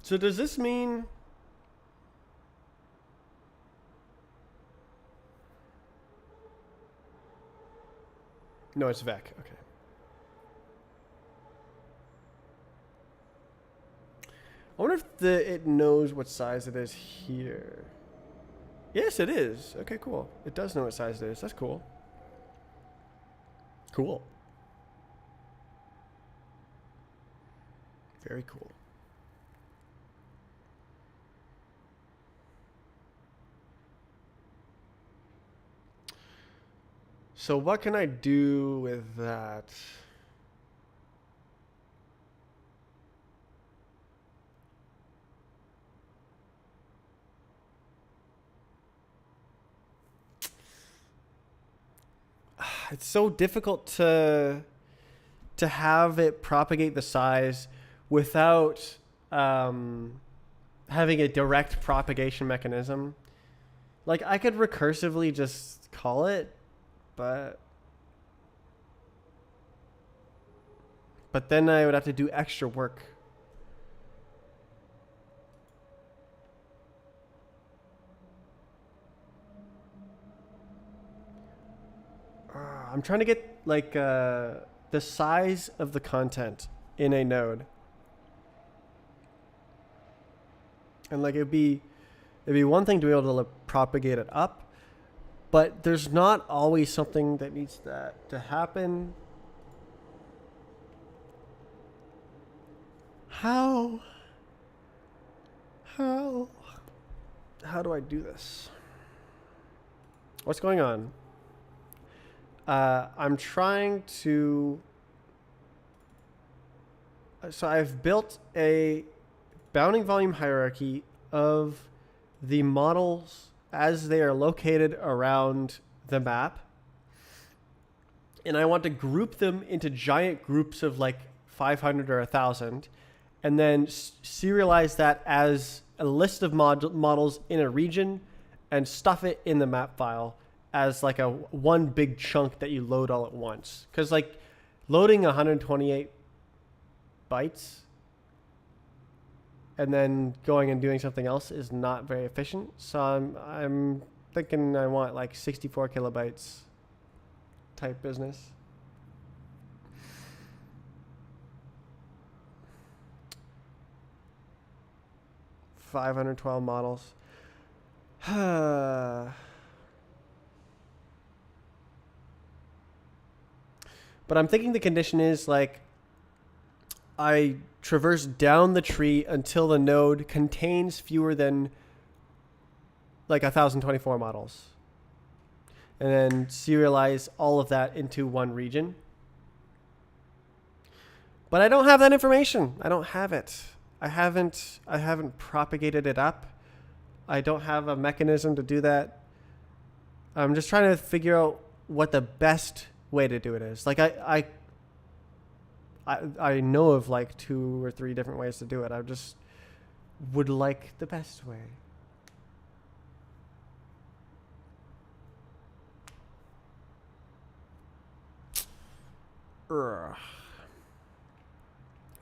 So does this mean... No, it's Vec. Okay. I wonder if it knows what size it is here. Yes, it is. Okay, cool. It does know what size it is. That's cool. Cool. Very cool. So what can I do with that? It's so difficult to have it propagate the size without having a direct propagation mechanism. Like I could recursively just call it, but But then I would have to do extra work. I'm trying to get like the size of the content in a node. And like it'd be one thing to be able to propagate it up, but there's not always something that needs that to happen. How do I do this? What's going on? I'm trying to. So I've built a bounding volume hierarchy of the models as they are located around the map. And I want to group them into giant groups of like 500 or 1,000, and then serialize that as a list of models in a region and stuff it in the map file as like a one big chunk that you load all at once. Because like loading 128 bytes and then going and doing something else is not very efficient. So I'm thinking I want like 64 kilobytes type business. $512 models. But I'm thinking the condition is like I traverse down the tree until the node contains fewer than like 1,024 models. And then serialize all of that into one region. But I don't have that information. I don't have it. I haven't propagated it up. I don't have a mechanism to do that. I'm just trying to figure out what the best way to do it is. Like I know of like 2 or 3 different ways to do it. I just would like the best way.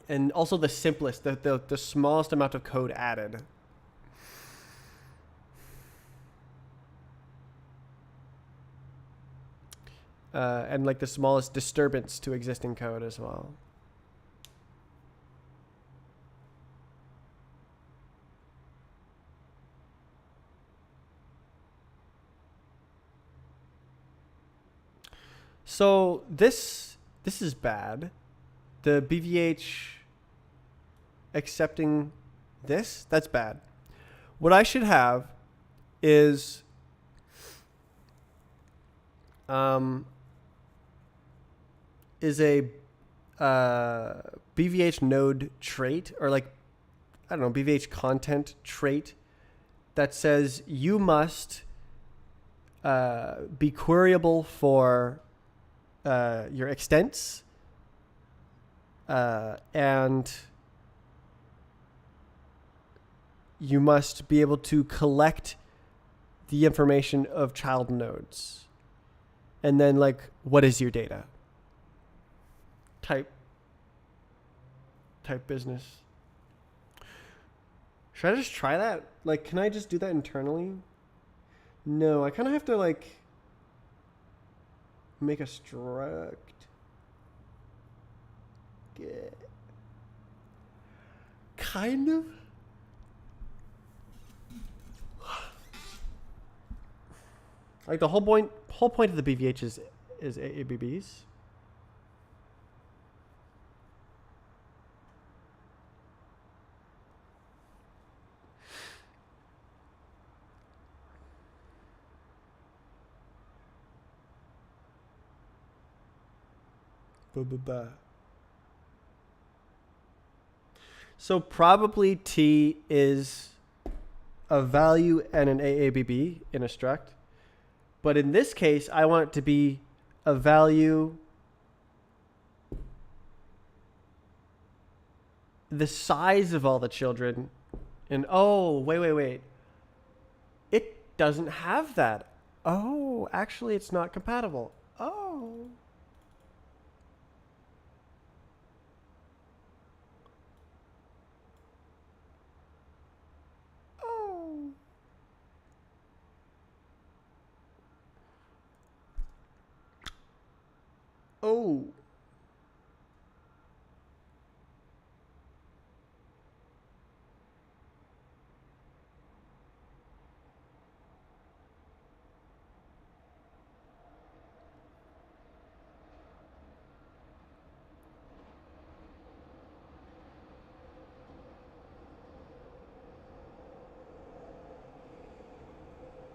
And also the simplest, the smallest amount of code added. And like the smallest disturbance to existing code as well. So this is bad. The BVH accepting this, that's bad. What I should have is a BVH node trait, or like, I don't know, BVH content trait that says you must be queryable for your extents, and you must be able to collect the information of child nodes. And then like, what is your data? Type business. Should I just try that? Like, can I just do that internally? No, I kind of have to like make a struct. Get. Kind of. Like the whole point of the BVH is AABBs. So probably T is a value and an AABB in a struct. But in this case, I want it to be a value, the size of all the children. And oh, wait. It doesn't have that. Oh, actually, it's not compatible. Oh. Oh.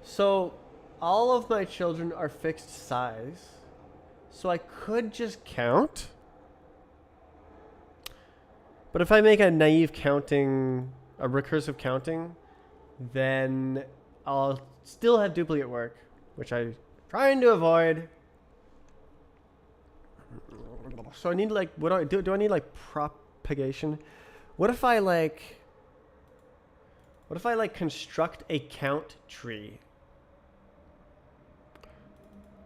So all of my children are fixed size. So I could just count. But if I make a naive counting, a recursive counting, then I'll still have duplicate work, which I'm trying to avoid. So I need like, what do I do? Do I need like propagation? What if I like construct a count tree?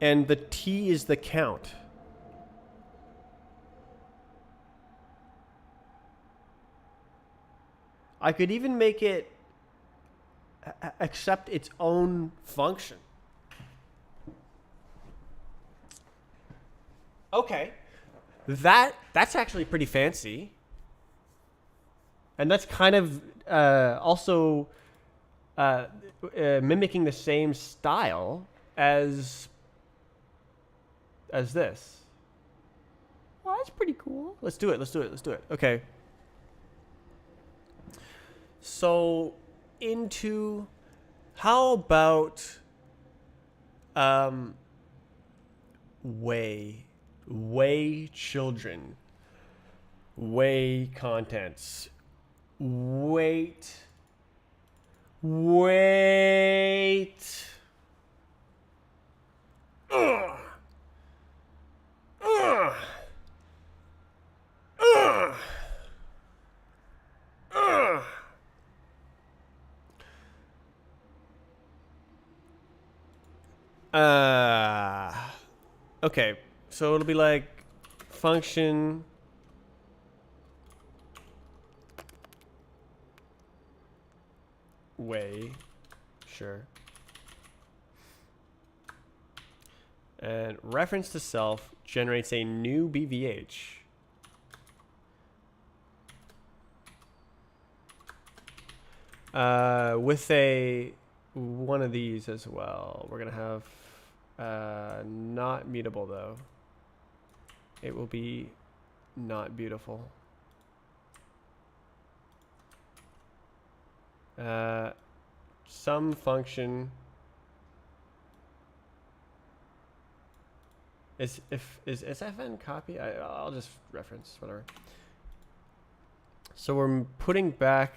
And the T is the count. I could even make it accept its own function. Okay. That's actually pretty fancy. And that's kind of also mimicking the same style as this. Well, that's pretty cool. Let's do it. Okay. So into how about way children, way contents, wait. Ugh. Ugh. Ugh. Ugh. Okay, so it'll be like function way, sure. And reference to self generates a new BVH. With one of these as well. We're gonna have not mutable though. It will be not beautiful. Some function is SFN copy? I'll just reference whatever. So we're putting back.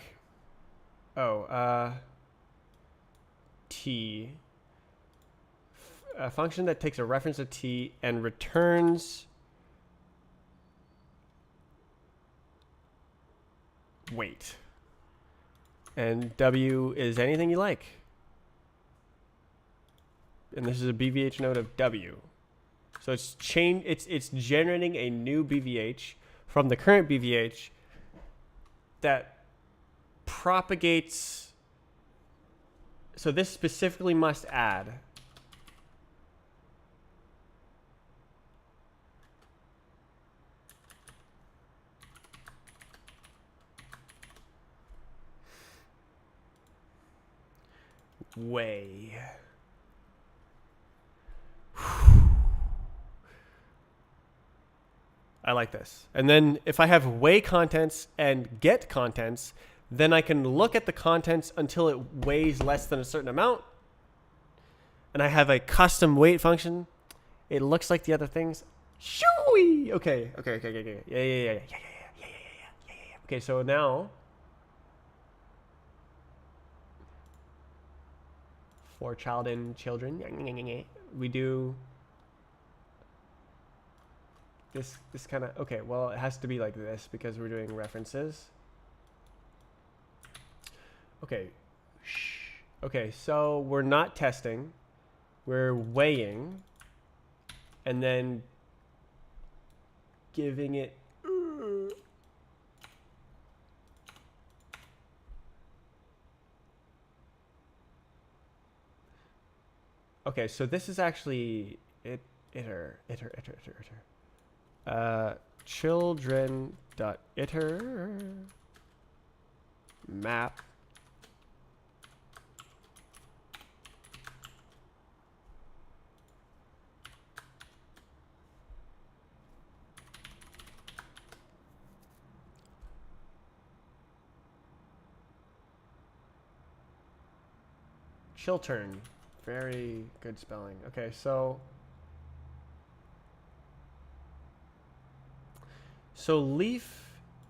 T. A function that takes a reference to T and returns weight. And W is anything you like. And this is a BVH node of W. So it's generating a new BVH from the current BVH that propagates. So this specifically must add. Way. I like this. And then if I have way contents and get contents, then I can look at the contents until it weighs less than a certain amount. And I have a custom weight function. It looks like the other things. Shooey! Okay. Yeah. Okay, so now for child and children, we do this kind of, okay, well, it has to be like this because we're doing references. Okay. Okay, so we're not testing. We're weighing and then giving it okay, so this is actually iter. children.iter map chiltern. Very good spelling. Okay, so leaf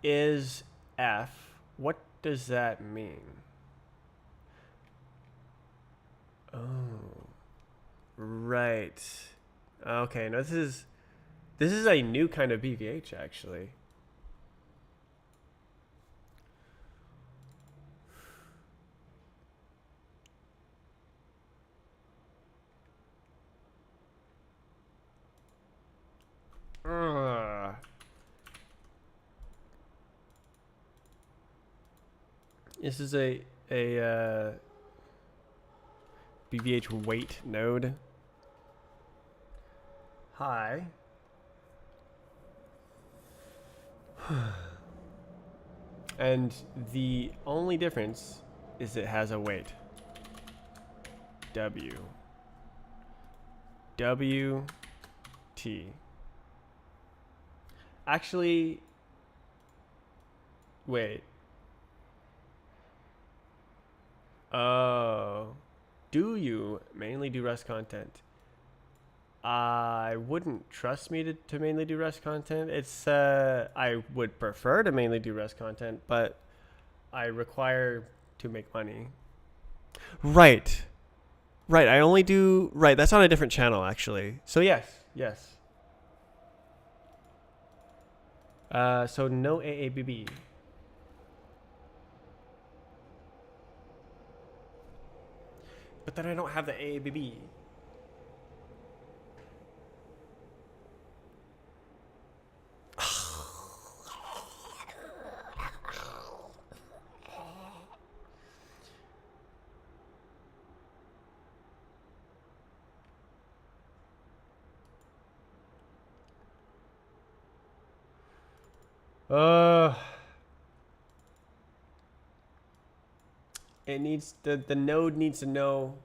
is F. What does that mean? Oh, right. Okay, no, this is a new kind of BVH actually. This is a BVH weight node. Hi. And the only difference is it has a weight. W T. Actually, wait. Oh. Do you mainly do Rust content? I wouldn't trust me to mainly do Rust content. It's I would prefer to mainly do Rust content, but I require to make money. Right. Right. I only do right. That's on a different channel actually. So yes. So no AABB. But then I don't have the AABB. It needs the node needs to know.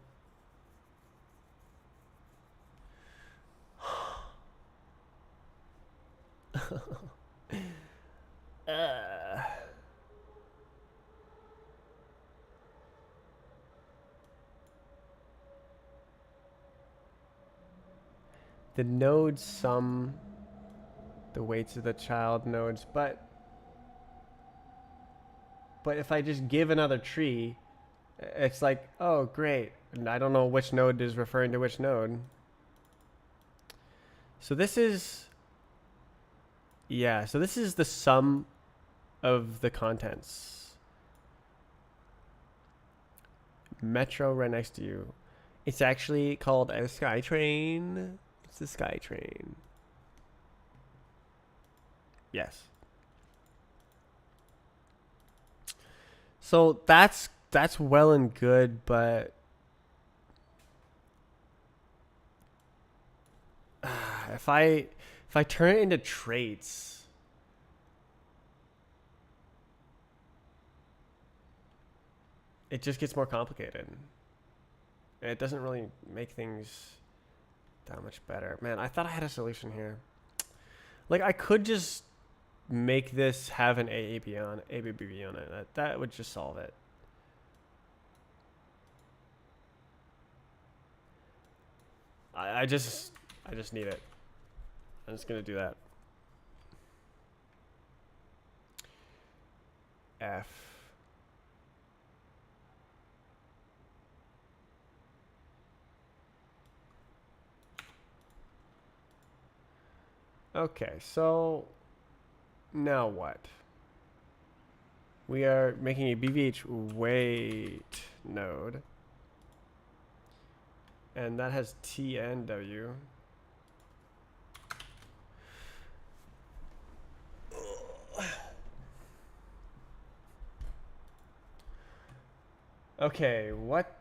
The nodes sum the weights of the child nodes, but if I just give another tree, it's like, oh great, and I don't know which node is referring to which node. So this is so this is the sum of the contents. Metro right next to you. It's actually called a SkyTrain. It's the SkyTrain. Yes. So that's well and good, but if I turn it into traits, it just gets more complicated. It doesn't really make things that much better. Man, I thought I had a solution here. Like I could just make this have an AAB on it. That would just solve it. I just need it. I'm just gonna do that. F. Okay, so now what? We are making a BVH weight node. And that has T and W. Okay, what?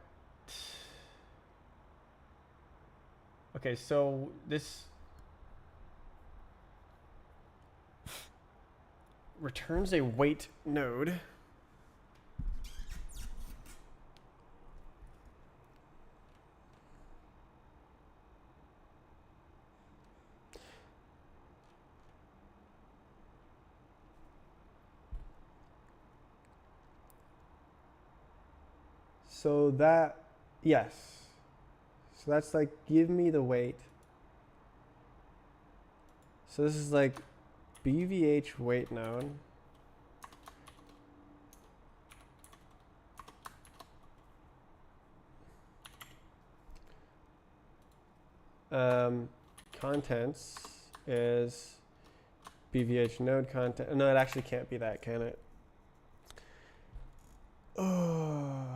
Okay, so this returns a weight node. So that, yes. So that's like, give me the weight. So this is like BVH weight node. Contents is BVH node content. No, it actually can't be that, can it? Oh.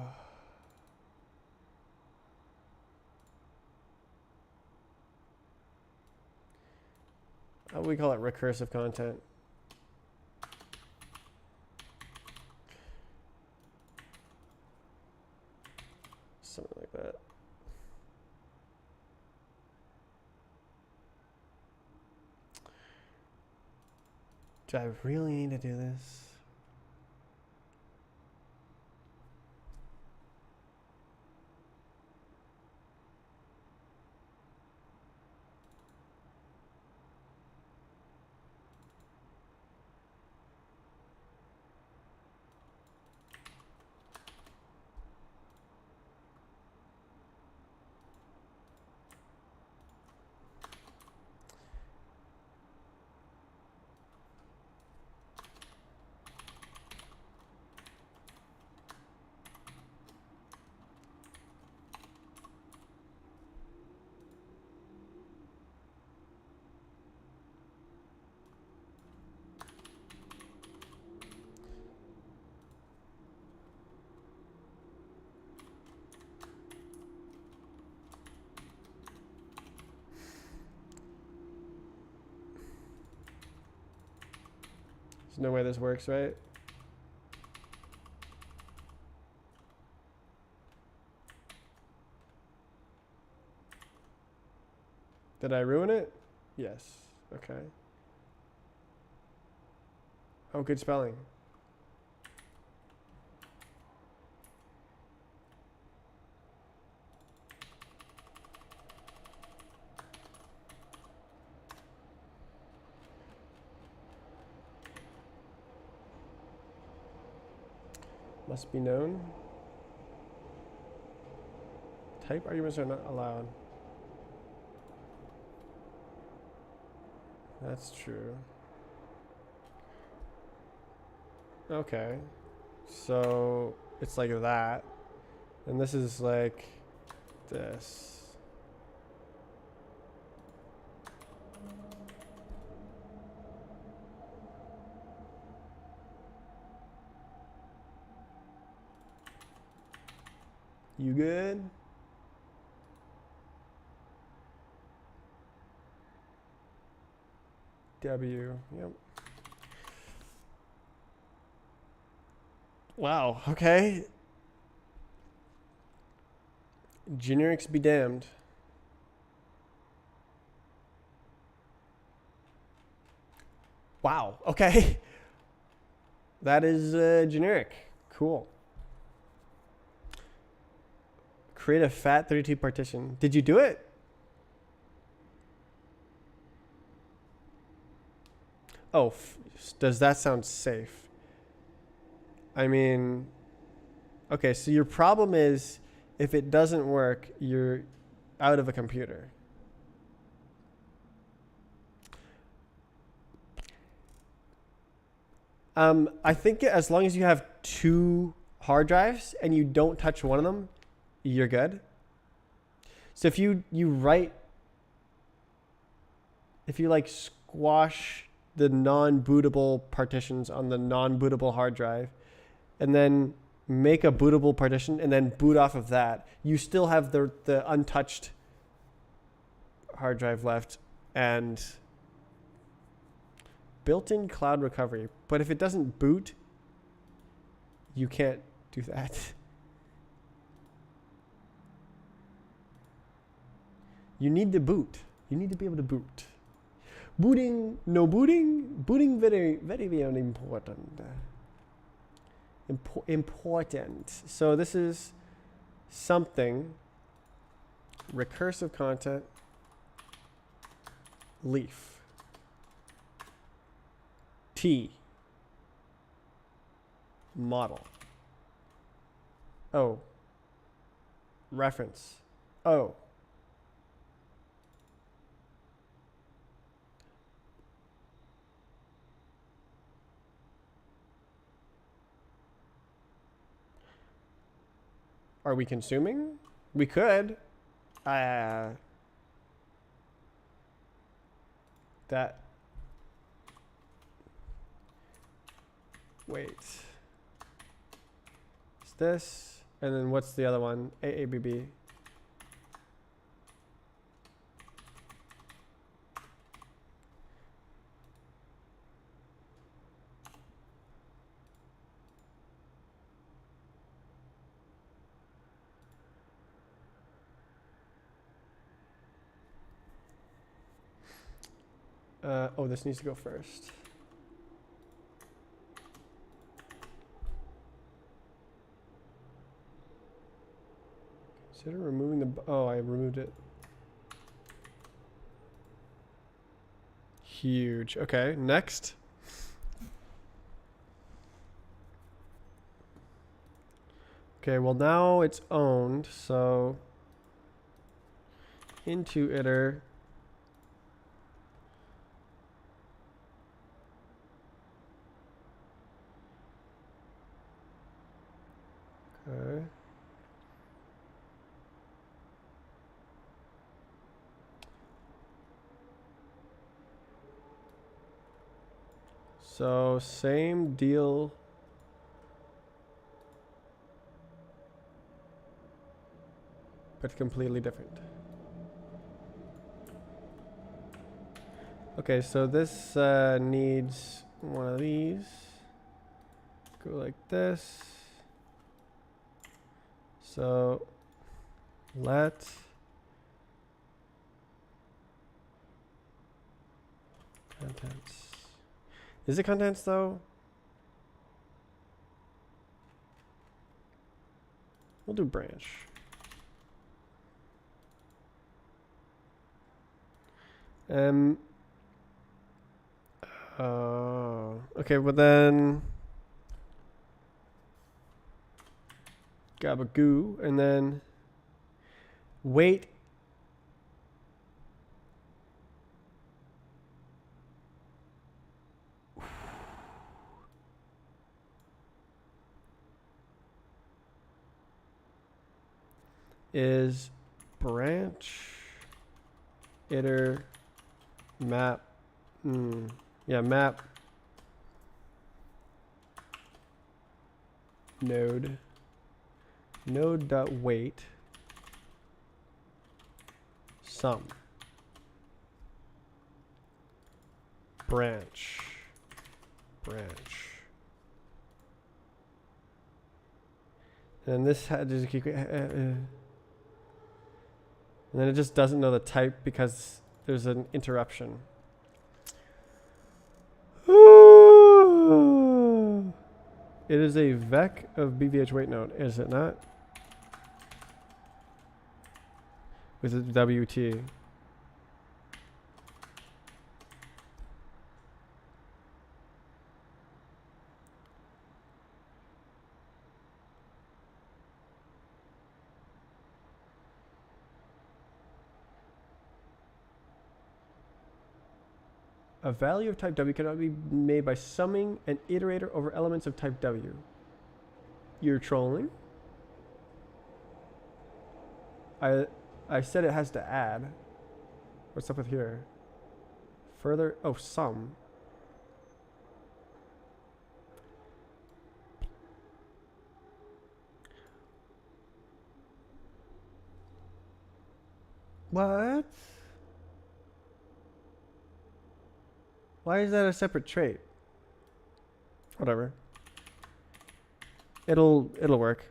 How do we call it? Recursive content. Something like that. Do I really need to do this? There's no way this works, right? Did I ruin it? Yes. Okay. Oh, good spelling. Must be known. Type arguments are not allowed. That's true. Okay. So it's like that. And this is like this. You good? W. Yep. Wow. Okay. Generics be damned. Wow. Okay. That is generic. Cool. Create a FAT32 partition. Did you do it? Oh, does that sound safe? I mean, okay, so your problem is if it doesn't work, you're out of a computer. I think as long as you have 2 hard drives and you don't touch one of them, you're good. So if you like squash the non-bootable partitions on the non-bootable hard drive and then make a bootable partition and then boot off of that, you still have the untouched hard drive left and built-in cloud recovery. But if it doesn't boot, you can't do that. You need to boot. You need to be able to boot. Booting, no booting. Booting very, very, very important. Important. So this is something. Recursive content. Leaf. T. Model. O. Reference. O. Are we consuming? We could. That. Wait. It's this. And then what's the other one? AABB. Oh, this needs to go first. Consider removing the... Oh, I removed it. Huge. Okay, next. Okay, well now it's owned, so... Into iter... Okay. So same deal. But completely different. Okay, so this needs one of these. Go like this. So let contents. Is it contents though? We'll do branch. Okay, well then gabagoo, and then wait. Is branch iter map map node dot wait sum branch and this had to keep and then it just doesn't know the type because there's an interruption. It is a vec of BVH wait node, is it not? With a WT. A value of type W cannot be made by summing an iterator over elements of type W. You're trolling? I said it has to add. What's up with here? Further, oh, sum. What? Why is that a separate trait? Whatever. It'll work.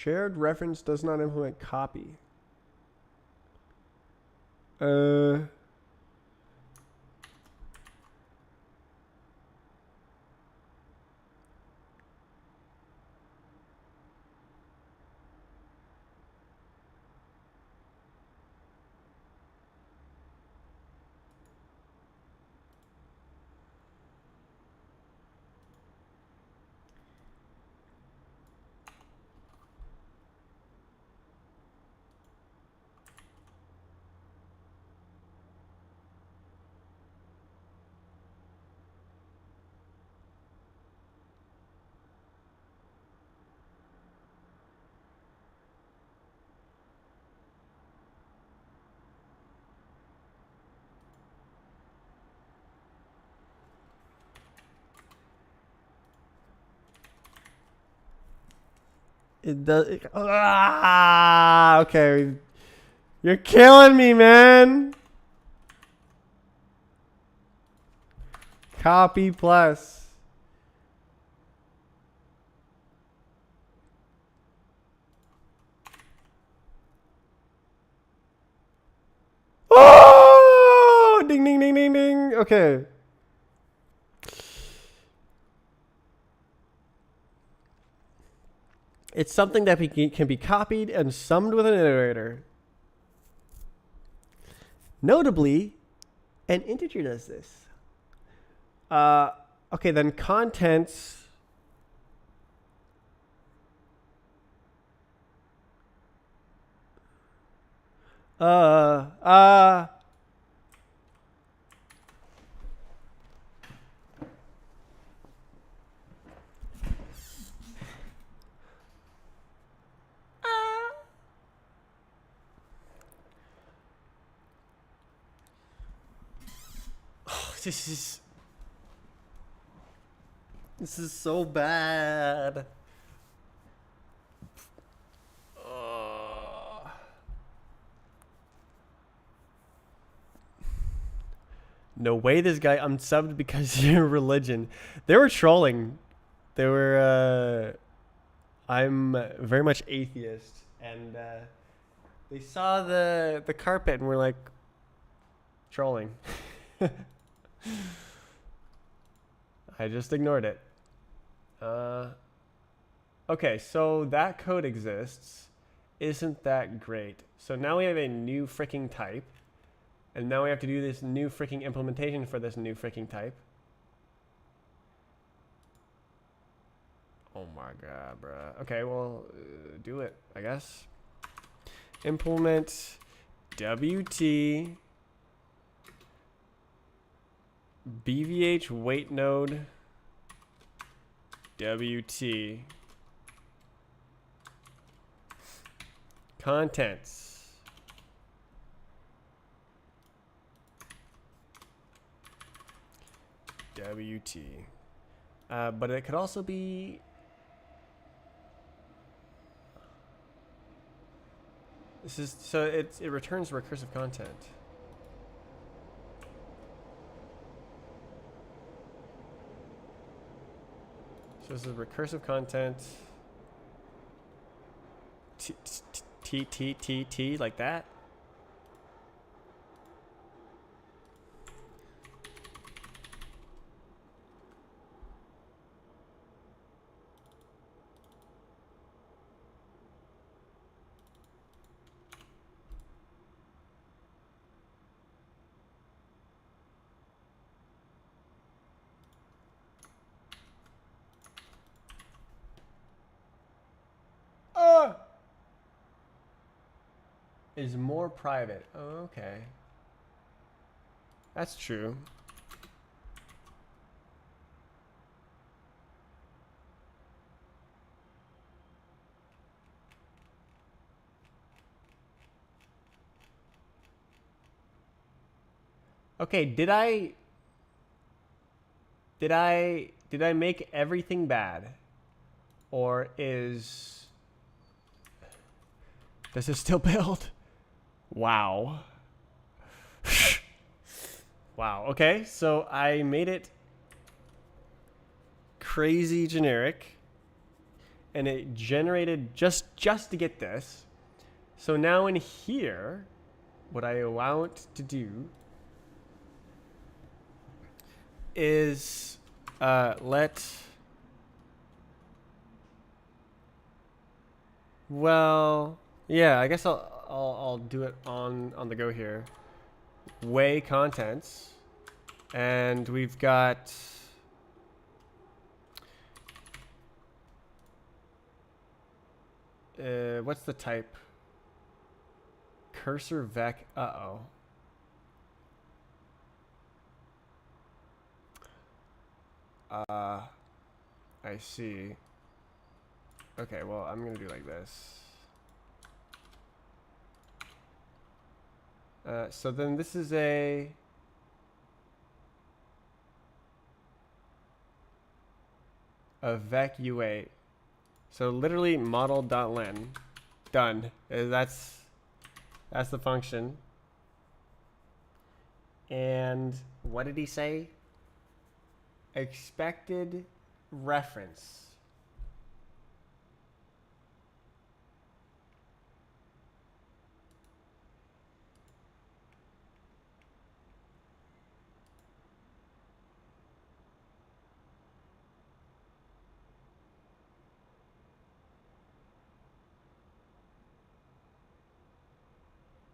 Shared reference does not implement copy. It does. Okay. You're killing me, man. Copy plus. Oh! Ding, ding, ding, ding, ding. Okay. It's something that can be copied and summed with an iterator. Notably, an integer does this. Okay, then contents. This is so bad. No way this guy unsubbed because of your religion. They were trolling. They were, I'm very much atheist. And they saw the carpet and were like, trolling. I just ignored it. Okay, so that code exists. Isn't that great? So now we have a new freaking type. And now we have to do this new freaking implementation for this new freaking type. Oh my god, bruh. Okay, well, do it, I guess. Implement WT BVH wait node WT contents WT. But it could also be this is so it returns recursive content. So this is recursive content T like that. Is more private. Oh, okay. That's true. Okay, did I make everything bad? Or does it still build? Wow. Wow. Okay, so I made it crazy generic. and it generated just to get this. So now in here, what I allow it to do is well, yeah, I guess I'll do it on the go here. Way contents, and we've got what's the type? Cursor vec. I see. Okay, well, I'm gonna do like this. So then this is a vec u8. So literally model.len. Done. That's the function. And what did he say? Expected reference.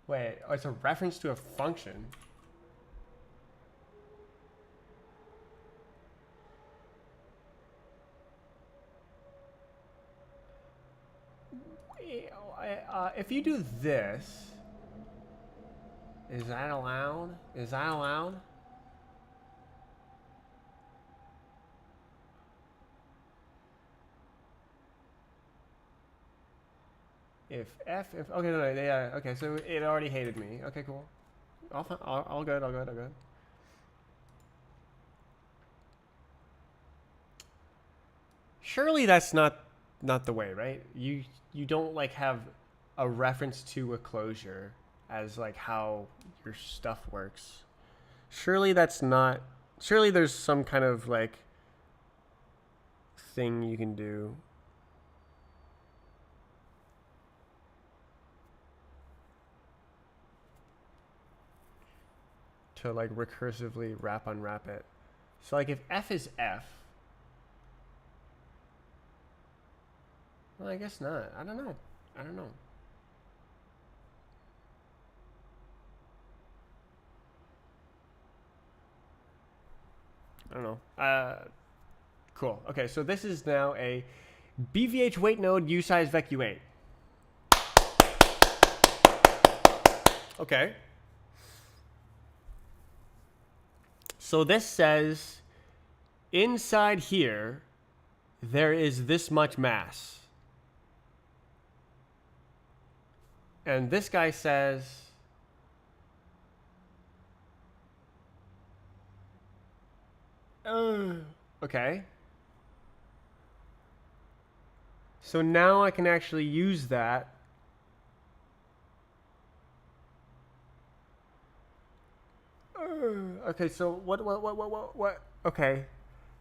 Wait, oh, it's a reference to a function. If you do this, is that allowed? Is that allowed? If okay, no, yeah, okay, so it already hated me. Okay, cool. All good, all good, all good. Surely that's not the way, right? You don't like have a reference to a closure as like how your stuff works. Surely that's not. Surely there's some kind of like thing you can do. To like recursively wrap unwrap it. So like if f is f, well, I guess not. I don't know. I don't know. I don't know. Cool. Okay, so this is now a BVH weight node usize vec u8. Okay. So this says inside here there is this much mass. And this guy says okay. So now I can actually use that. Okay, so what? Okay.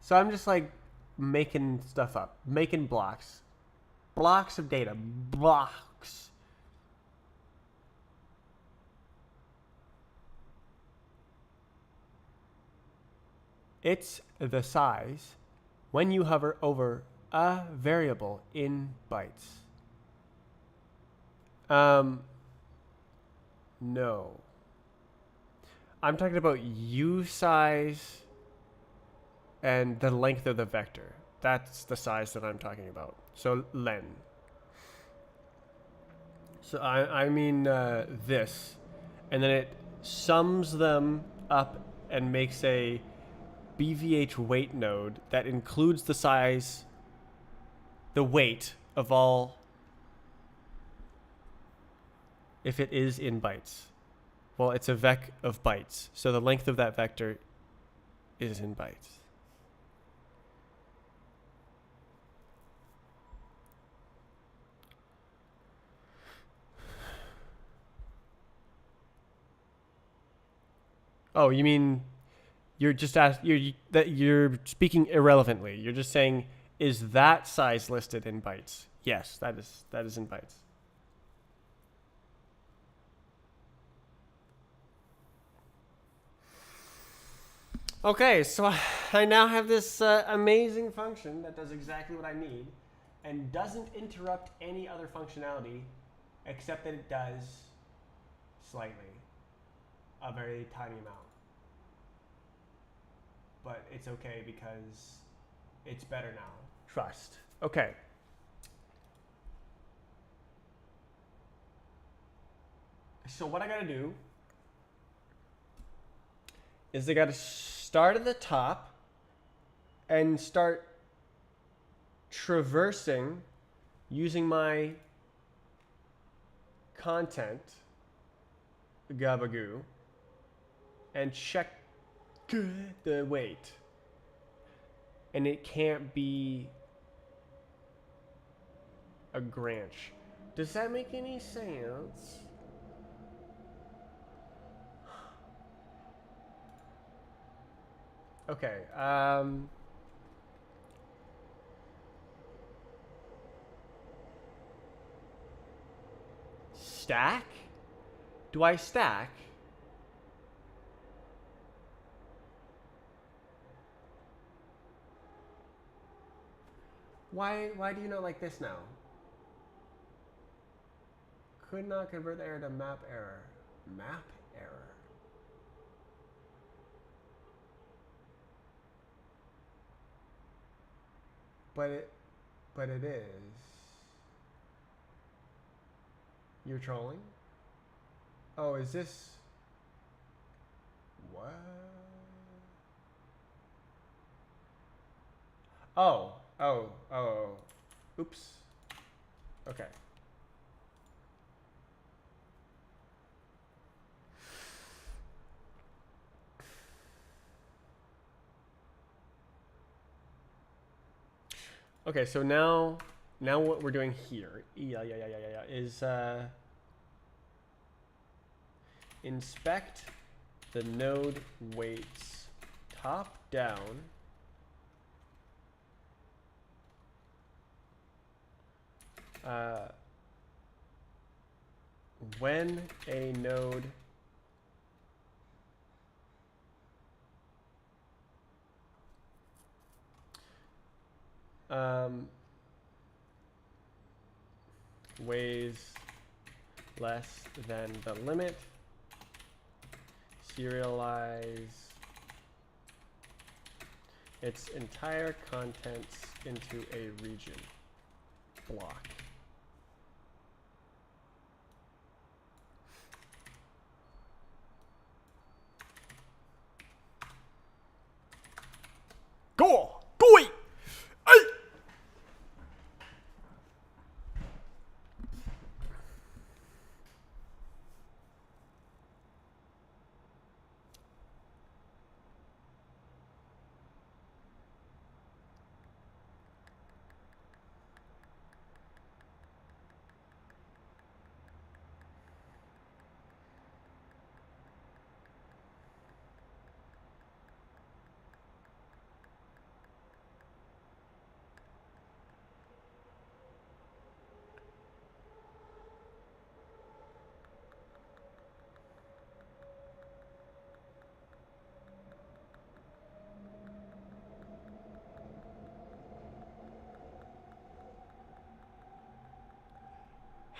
So I'm just like making stuff up, making blocks of data, blocks. It's the size when you hover over a variable in bytes. No. I'm talking about u size and the length of the vector. That's the size that I'm talking about. So len. So I mean this. And then it sums them up and makes a BVH weight node that includes the size, the weight of all, if it is in bytes. Well, it's a vec of bytes. So the length of that vector is in bytes. Oh, you mean you're just you're speaking irrelevantly. You're just saying Is that size listed in bytes? Yes, that is in bytes. Okay, so I now have this amazing function that does exactly what I need and doesn't interrupt any other functionality except that it does slightly, a very tiny amount. But it's okay because it's better now. Trust. Okay. So what I gotta do is I gotta start at the top and start traversing using my content gabagoo and check the weight. And it can't be a branch. Does that make any sense? Okay. Stack? Do I stack? Why do you not like this now? Could not convert the error to map error. Map error. But it is. You're trolling? Oh, is this what? Oh. Oops. Okay. Okay, so now what we're doing here, is inspect the node weights top down when a node weighs less than the limit, serialize its entire contents into a region block. Go!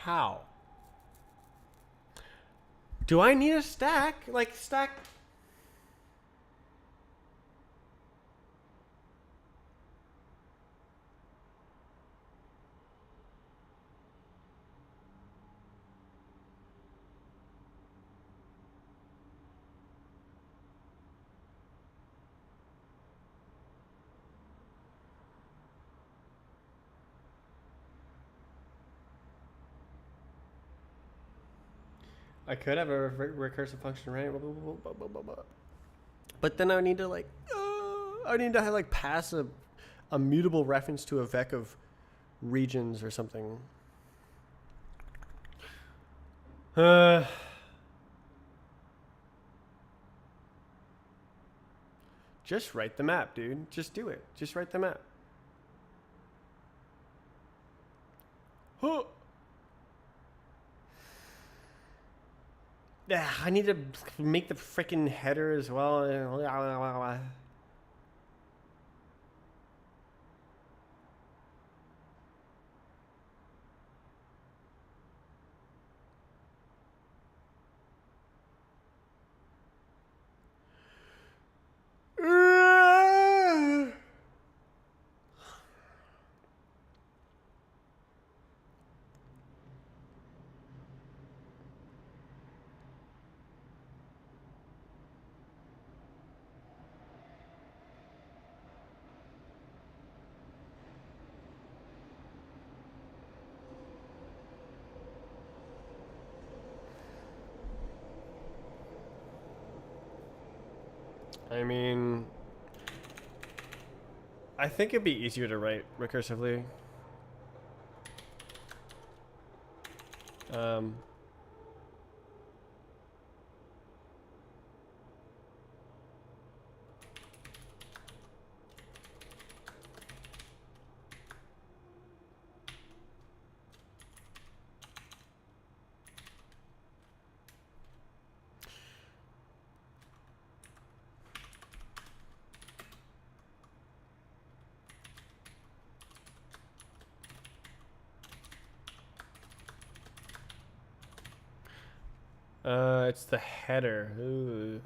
How? Do I need a stack? Like stack? I could have a recursive function, right? But then I need to like, I need to have like pass a mutable reference to a vec of regions or something. Just write the map, dude. Just do it. Just write the map. Yeah, I need to make the freaking header as well. I mean, I think it'd be easier to write recursively. Um, it's the header. Ooh.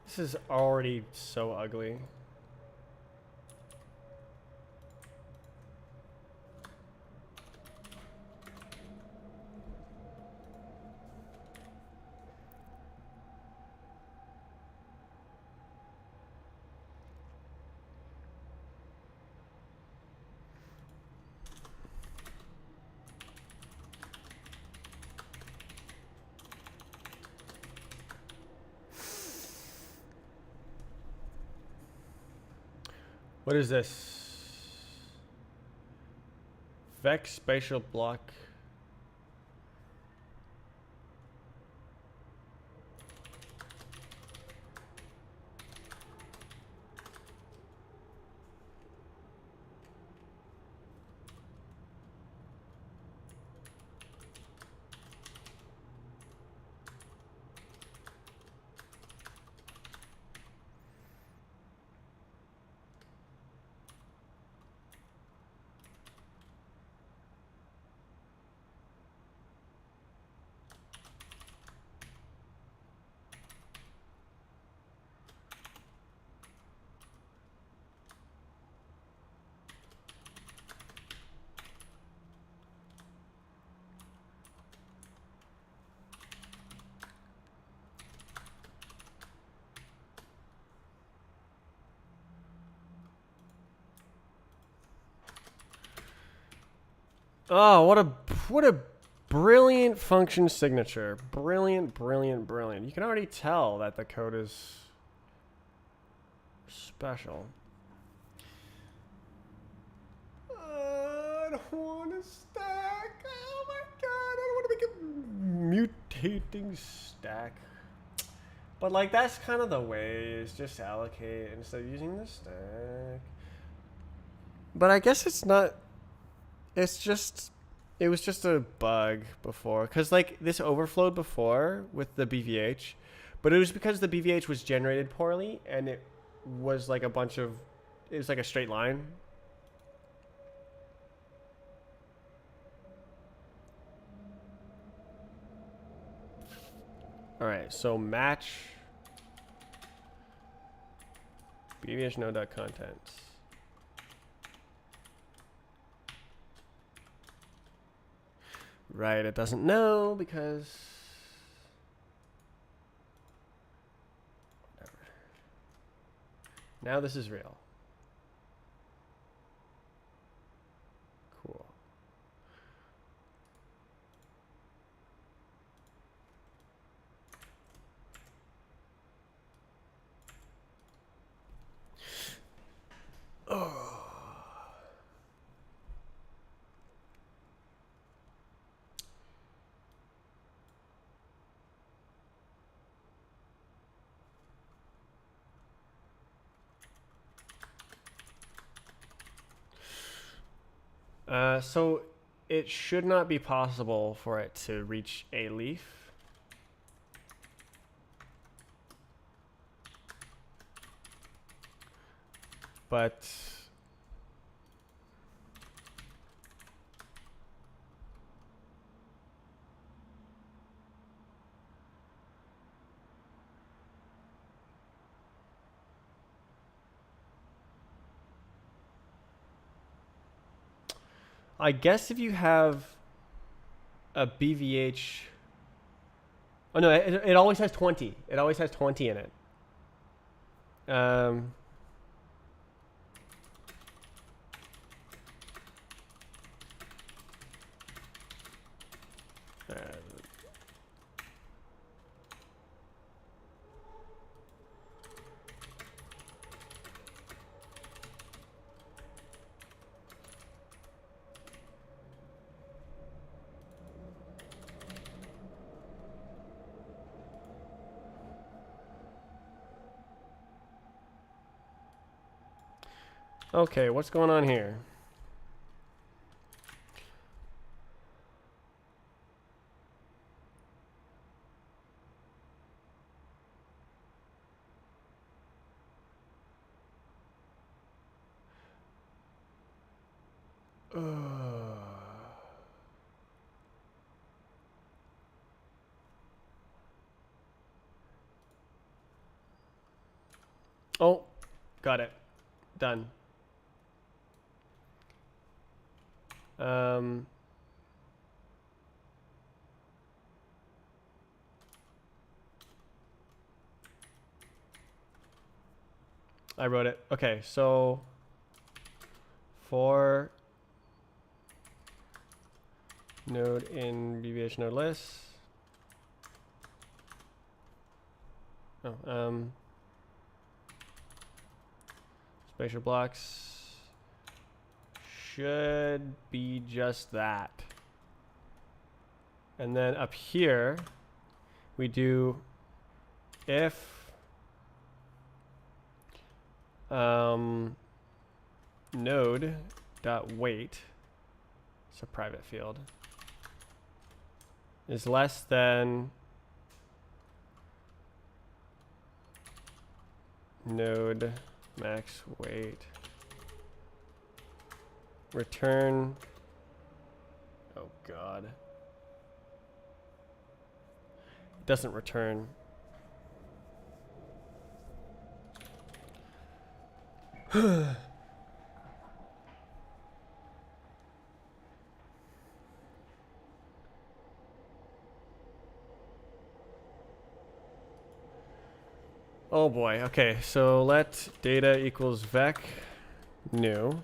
This is already so ugly. What is this? Vex spatial block. Oh, what a brilliant function signature. Brilliant, brilliant, brilliant. You can already tell that the code is special. I don't want to stack. Oh my god, I don't want to make a mutating stack. But like that's kind of the way, is just allocate instead of using the stack. But I guess it's not. It's just, it was just a bug before, because like this overflowed before with the BVH, but it was because the BVH was generated poorly and it was like a bunch of, it was like a straight line. All right, so match BVH node.contents. Right, it doesn't know because whatever. Now this is real. Cool. Oh. So it should not be possible for it to reach a leaf. But I guess if you have a BVH, oh no, it always has 20. It always has 20 in it. Okay, what's going on here? Oh, got it. Done. I wrote it. Okay, so for node in BVH node list. Oh, spatial blocks should be just that. And then up here, we do if node dot weight, it's a private field, is less than node max weight, return, oh god, it doesn't return. Oh boy, okay, so let data equals vec new.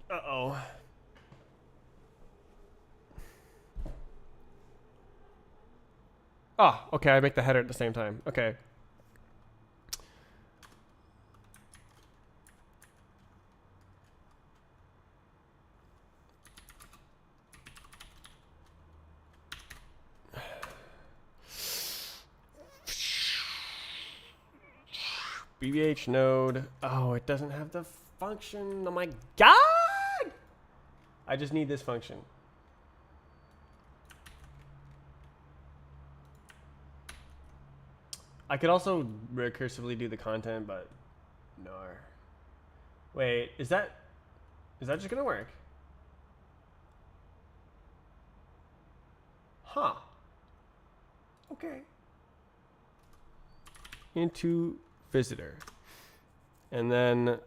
Uh-oh. Ah, okay, I make the header at the same time. Okay. BVH node. Oh, it doesn't have the function. Oh my god! I just need this function. I could also recursively do the content, but no. Wait, is that just gonna work? Huh. Okay. Into visitor. And then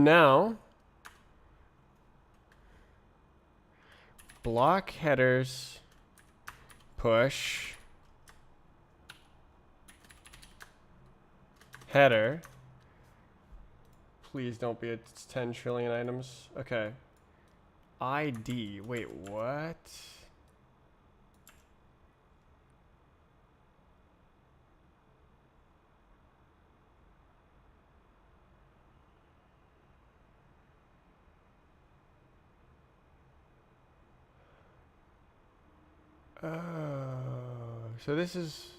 now block headers push header. Please don't be 10 trillion items. Okay. ID. Wait, what? Oh, so this is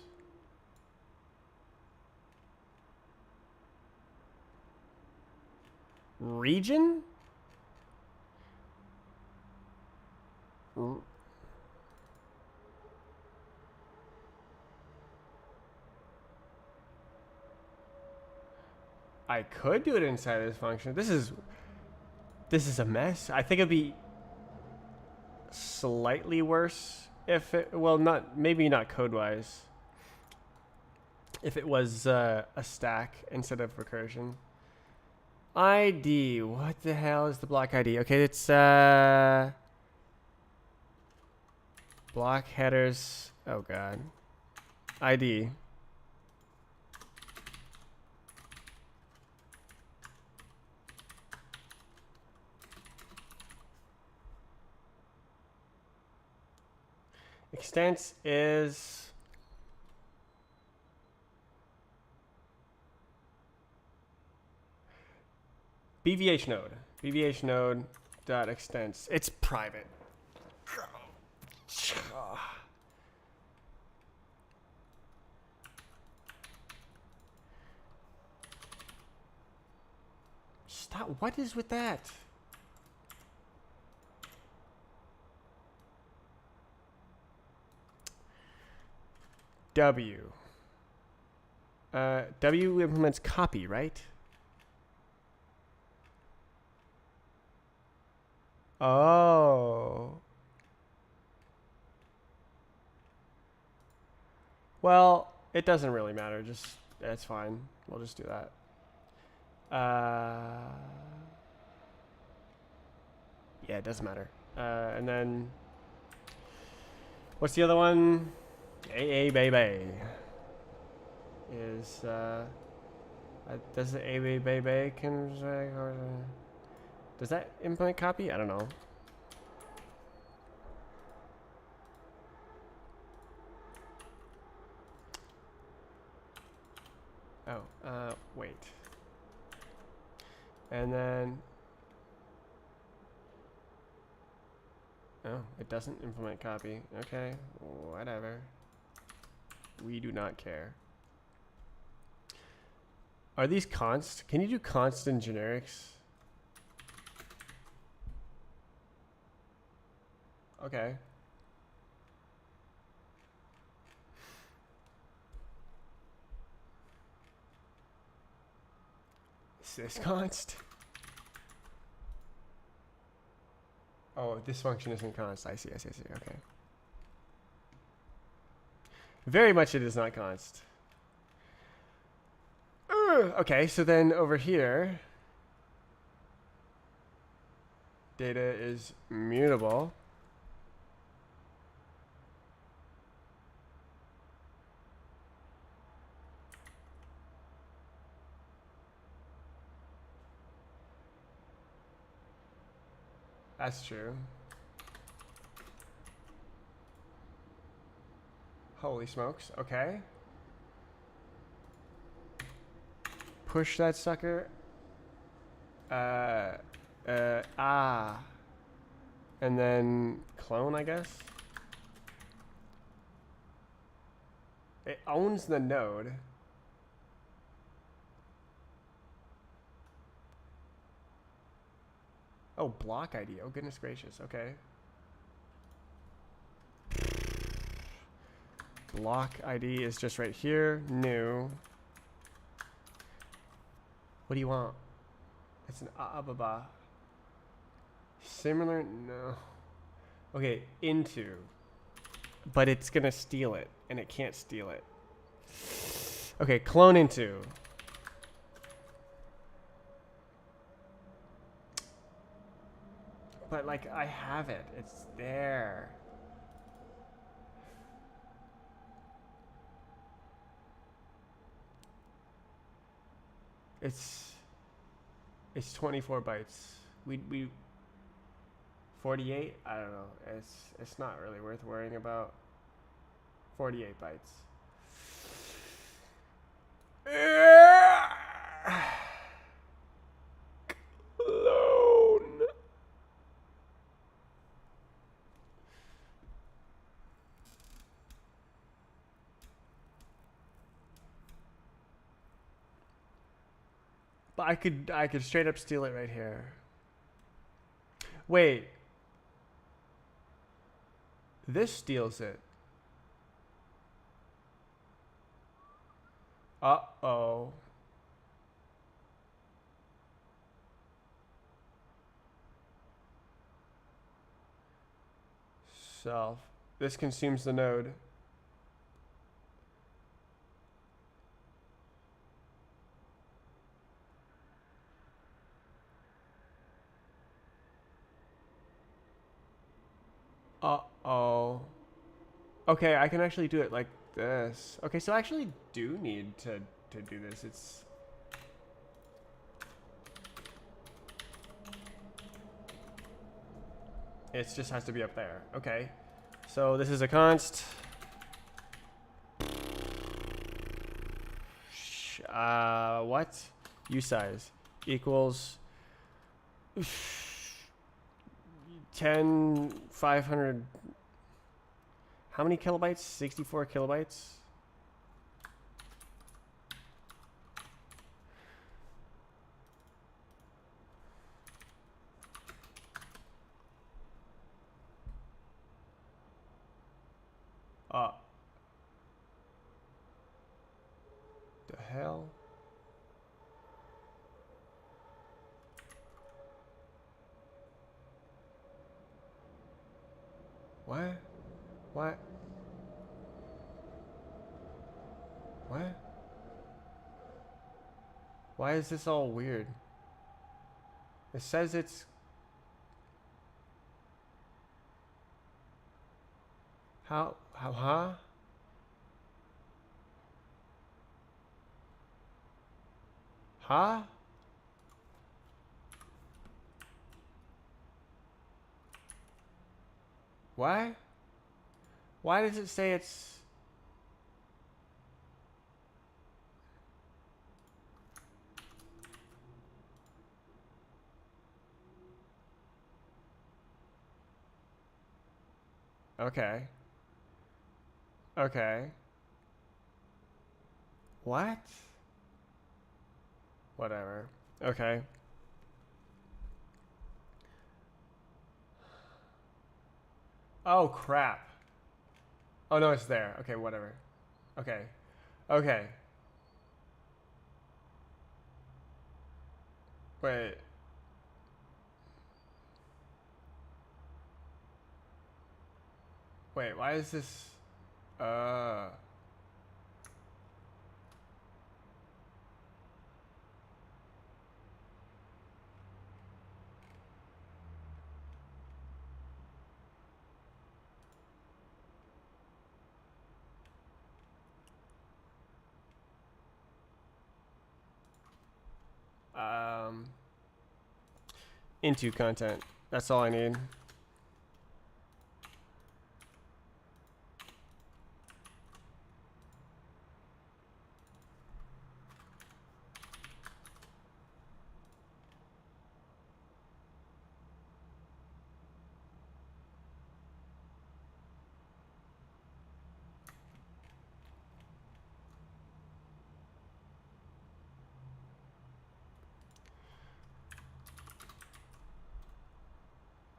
region? I could do it inside of this function. This is a mess. I think it'd be slightly worse if it, well, not, maybe not code wise, if it was a stack instead of recursion. ID. What the hell is the block ID? Okay, it's block headers. Oh god. ID. Extents is BVH node. BVH node dot extents. It's private. Stop. What is with that? W. W implements copy, right? Oh. Well, it doesn't really matter. Just, it's fine. We'll just do that. Yeah, it doesn't matter. And then, what's the other one? AA baby. Is, does the AA baby does that implement copy? I don't know. Oh, wait. And then, oh, it doesn't implement copy. Okay, whatever. We do not care. Are these const? Can you do const in generics? Okay. Is this const? Oh, this function isn't const. I see. Okay. Very much it is not const. Okay, so then over here, data is mutable. That's true. Holy smokes. Okay. Push that sucker. And then clone, I guess. It owns the node. Oh, block ID. Oh, goodness gracious. Okay. Block ID is just right here. New. What do you want? It's an ababa. Similar? No. Okay, into. But it's gonna steal it, and it can't steal it. Okay, clone into. But like, I have it. It's there. It's 24 bytes. We 48. I don't know. It's not really worth worrying about. 48 bytes. Clone. But I could straight up steal it right here. Wait. This steals it. Uh-oh. Self. This consumes the node. Uh-oh. Okay, I can actually do it like this. Okay, so I actually do need to do this. It just has to be up there. Okay. So this is a const. What? Usize equals 500. How many kilobytes? 64 kilobytes. The hell? What? What? What? Why is this all weird? It says it's... How, huh? Huh? Why? Why does it say it's... Okay. Okay. What? Whatever. Okay. Oh, crap. Oh, no, it's there. Okay, whatever. Okay. Okay. Wait. Wait, why is this... into content. That's all I need.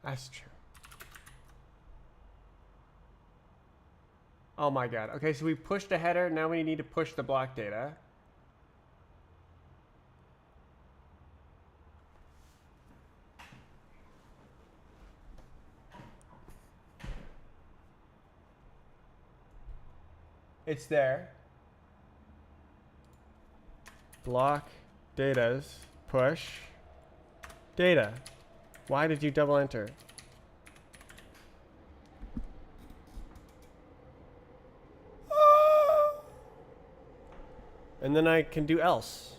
That's true. Oh my god. Okay, so we pushed the header. Now we need to push the block data. It's there. Block datas. Push. Data. Why did you double enter? And then I can do else.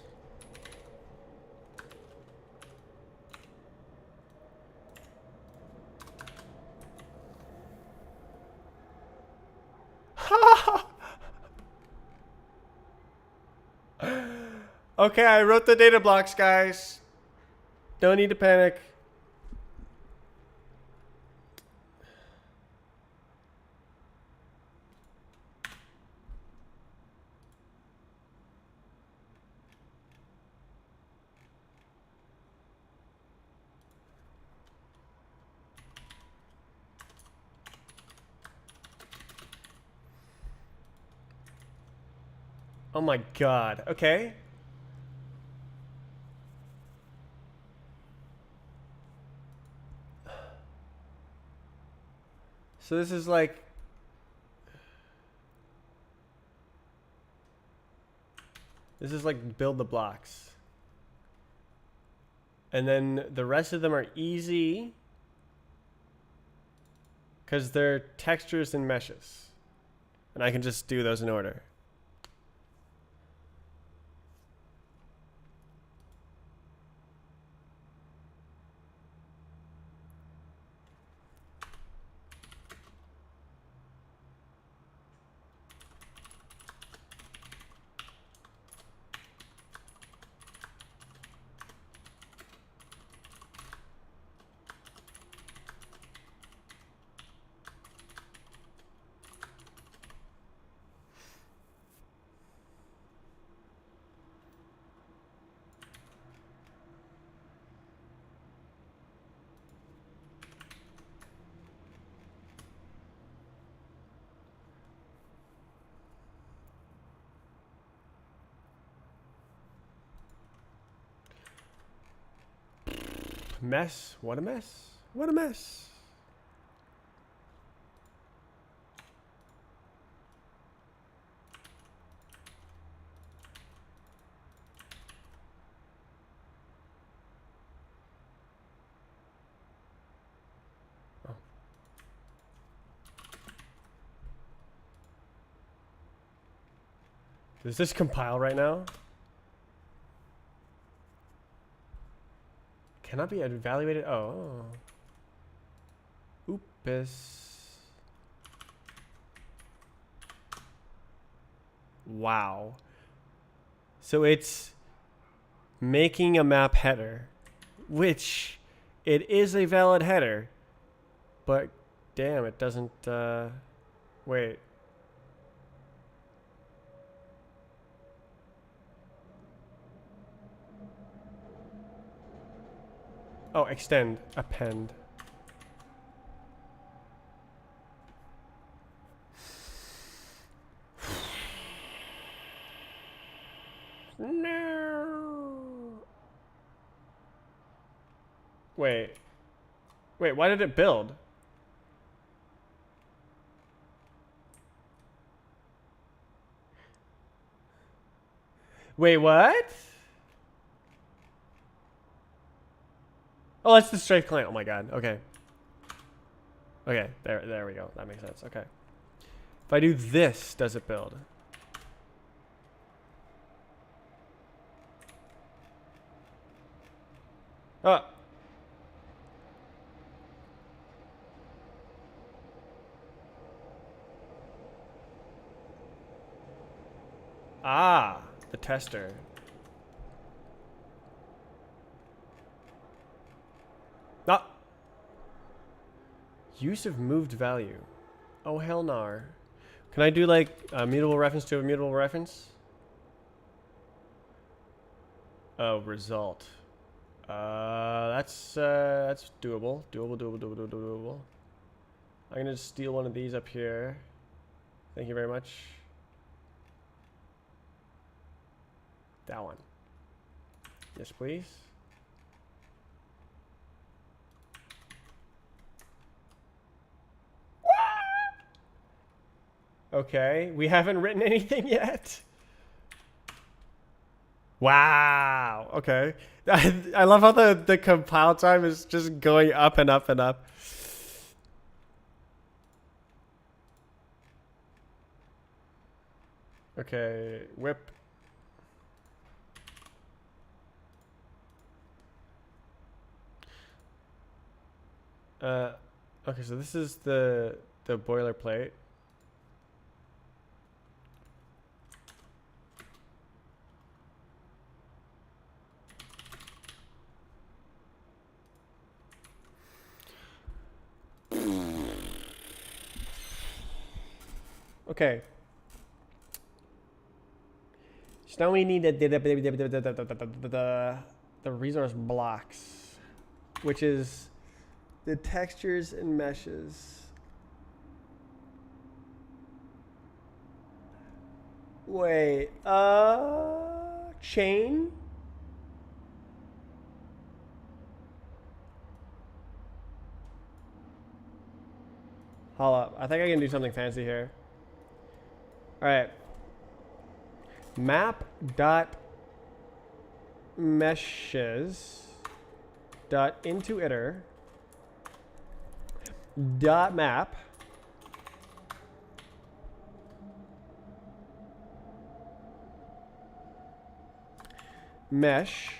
Okay, I wrote the data blocks, guys. Don't need to panic. Oh my god. Okay. So this is like... This is like build the blocks. And then the rest of them are easy because they're textures and meshes. And I can just do those in order. Mess? What a mess. What a mess. Oh. Does this compile right now? Cannot be evaluated. Oh. Oopus. Wow. So it's making a map header, which it is a valid header, but damn, it doesn't, wait. Oh, extend, append. No. Wait. Wait, why did it build? Wait, what? Oh, that's the Strafe client. Oh my god. Okay. Okay, there we go. That makes sense. Okay. If I do this, does it build? Oh. Ah, the tester. Ah. Use of moved value. Oh, hell nar. Can I do like a mutable reference to a mutable reference? Oh, result. That's doable. Doable. I'm gonna just steal one of these up here. Thank you very much. That one. Yes, please. Okay, we haven't written anything yet. Wow. Okay. I love how the compile time is just going up and up and up. Okay, whip. Okay, so this is the boilerplate. Okay. So now we need the resource blocks, which is the textures and meshes. Wait, chain? Hold up. I think I can do something fancy here. Alright. Map dot meshes dot into iter dot map mesh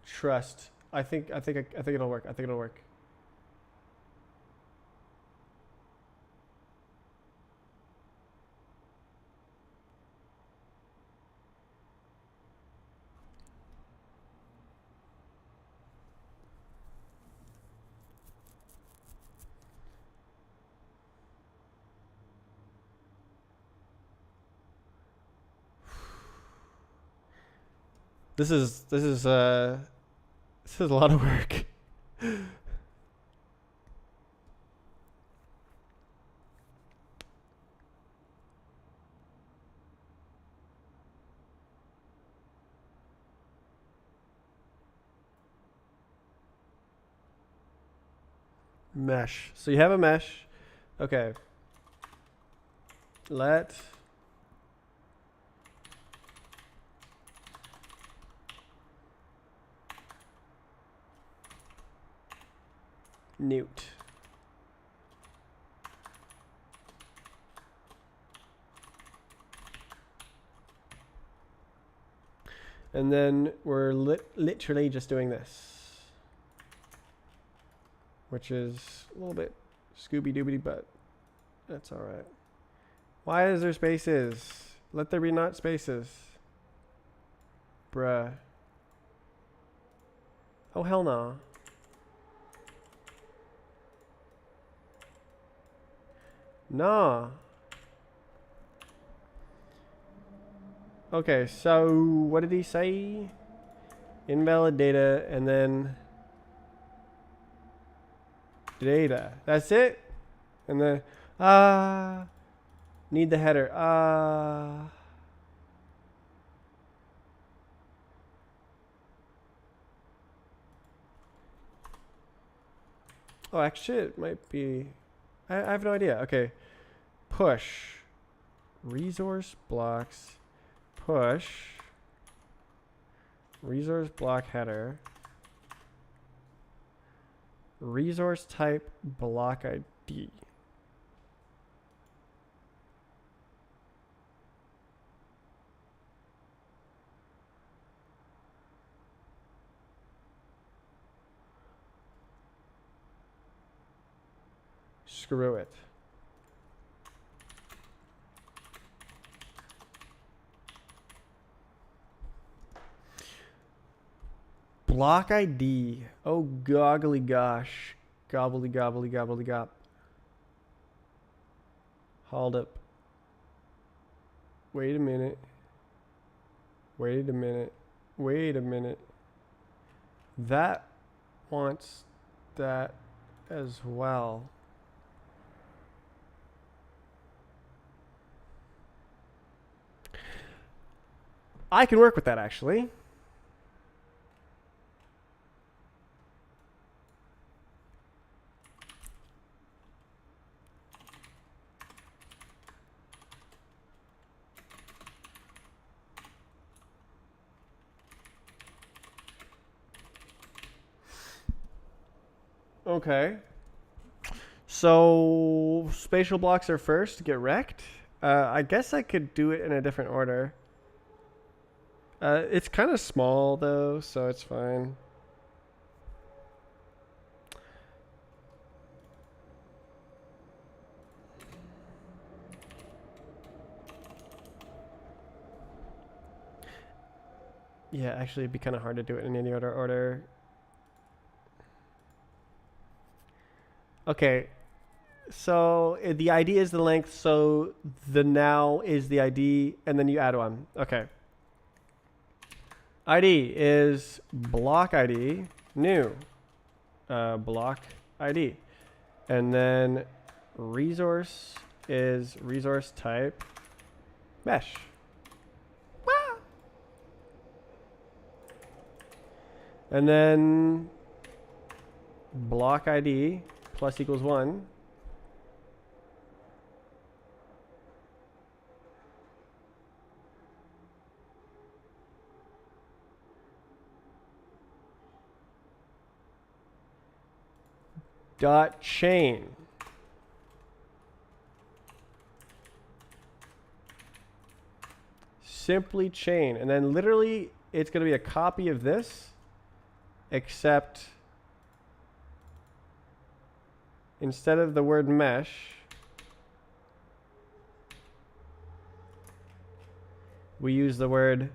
trust. I think it'll work. I think it'll work. This is a lot of work. Mesh. So you have a mesh. Okay. Let newt. And then we're literally just doing this, which is a little bit Scooby-Dooby, but that's all right. Why is there spaces? Let there be not spaces. Bruh. Oh, hell no. Nah. Okay, so what did he say? Invalid data and then data. That's it? And then need the header. Oh, actually it might be I have no idea. Okay. Push resource blocks push resource block header resource type block ID. Screw it. Block ID. Oh, goggly gosh. Gobbly gobbly gobbly gop. Hold up. Wait a minute. Wait a minute. Wait a minute. That wants that as well. I can work with that actually. Okay. So spatial blocks are first to get wrecked. I guess I could do it in a different order. It's kind of small though, so it's fine. Yeah, actually, it'd be kind of hard to do it in any other order. Okay, so the ID is the length, so the now is the ID, and then you add one. Okay. ID is block ID, new, block ID. And then resource is resource type mesh. Wow. And then block ID plus equals 1. Dot chain. Simply chain. And then literally it's going to be a copy of this, except instead of the word mesh, we use the word,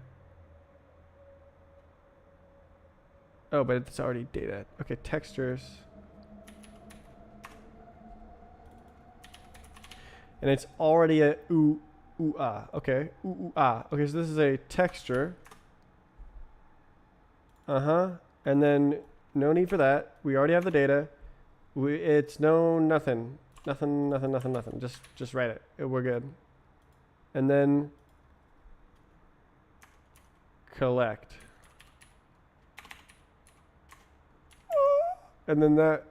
oh, but it's already data. Okay, textures. And it's already a ooh, ooh, ah. Okay, ooh, ooh, ah. Okay, so this is a texture. And then no need for that. We already have the data. It's no nothing. Nothing. Just write it. We're good. And then collect. And then that,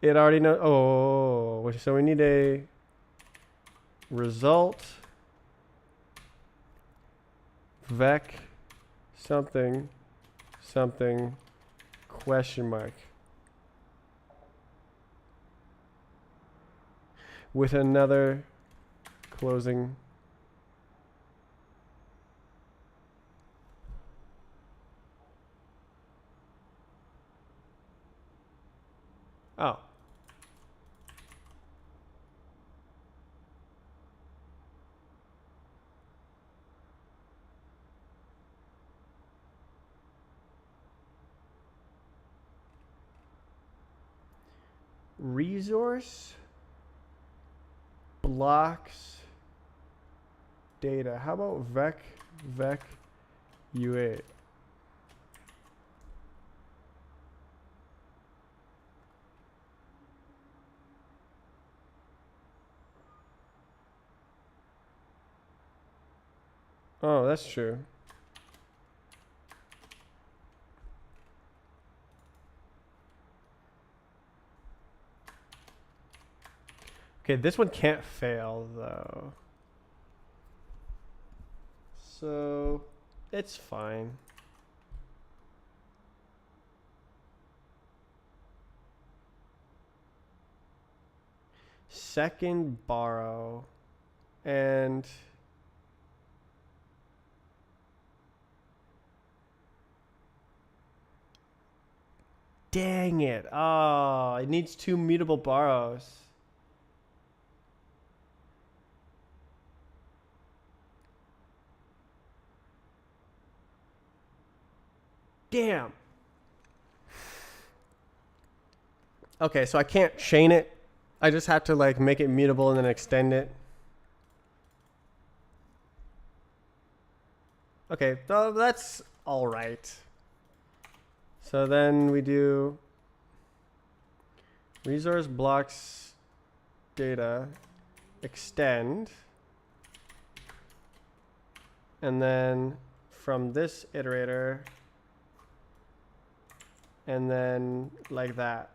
it already knows. Oh, so we need a result vec something question mark with another closing. Oh. Resource blocks data. How about vec u8? Oh, that's true. Okay, this one can't fail though. So it's fine. Second borrow and dang it. Oh, it needs 2 mutable borrows. Damn. Okay, so I can't chain it. I just have to like make it mutable and then extend it. Okay, so that's all right. So then we do resource blocks data extend, and then from this iterator, and then like that.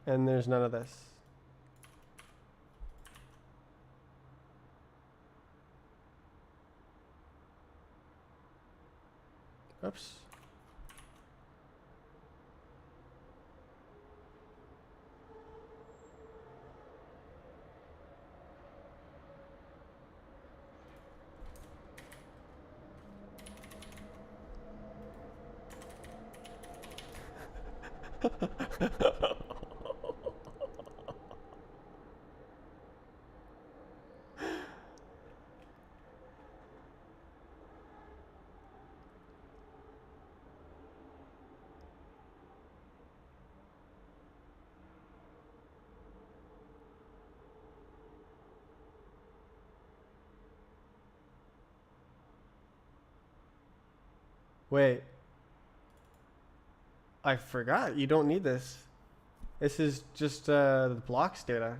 And there's none of this. Oops. Wait. I forgot. You don't need this. This is just the blocks data.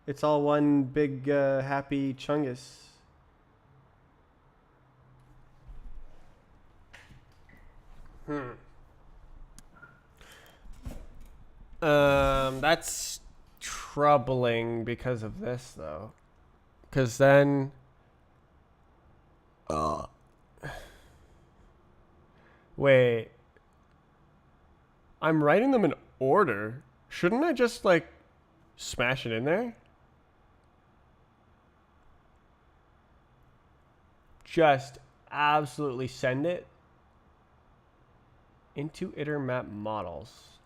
It's all one big happy chungus. That's troubling because of this though. Because then, wait, I'm writing them in order. Shouldn't I just like smash it in there? Just absolutely send it into iter map models.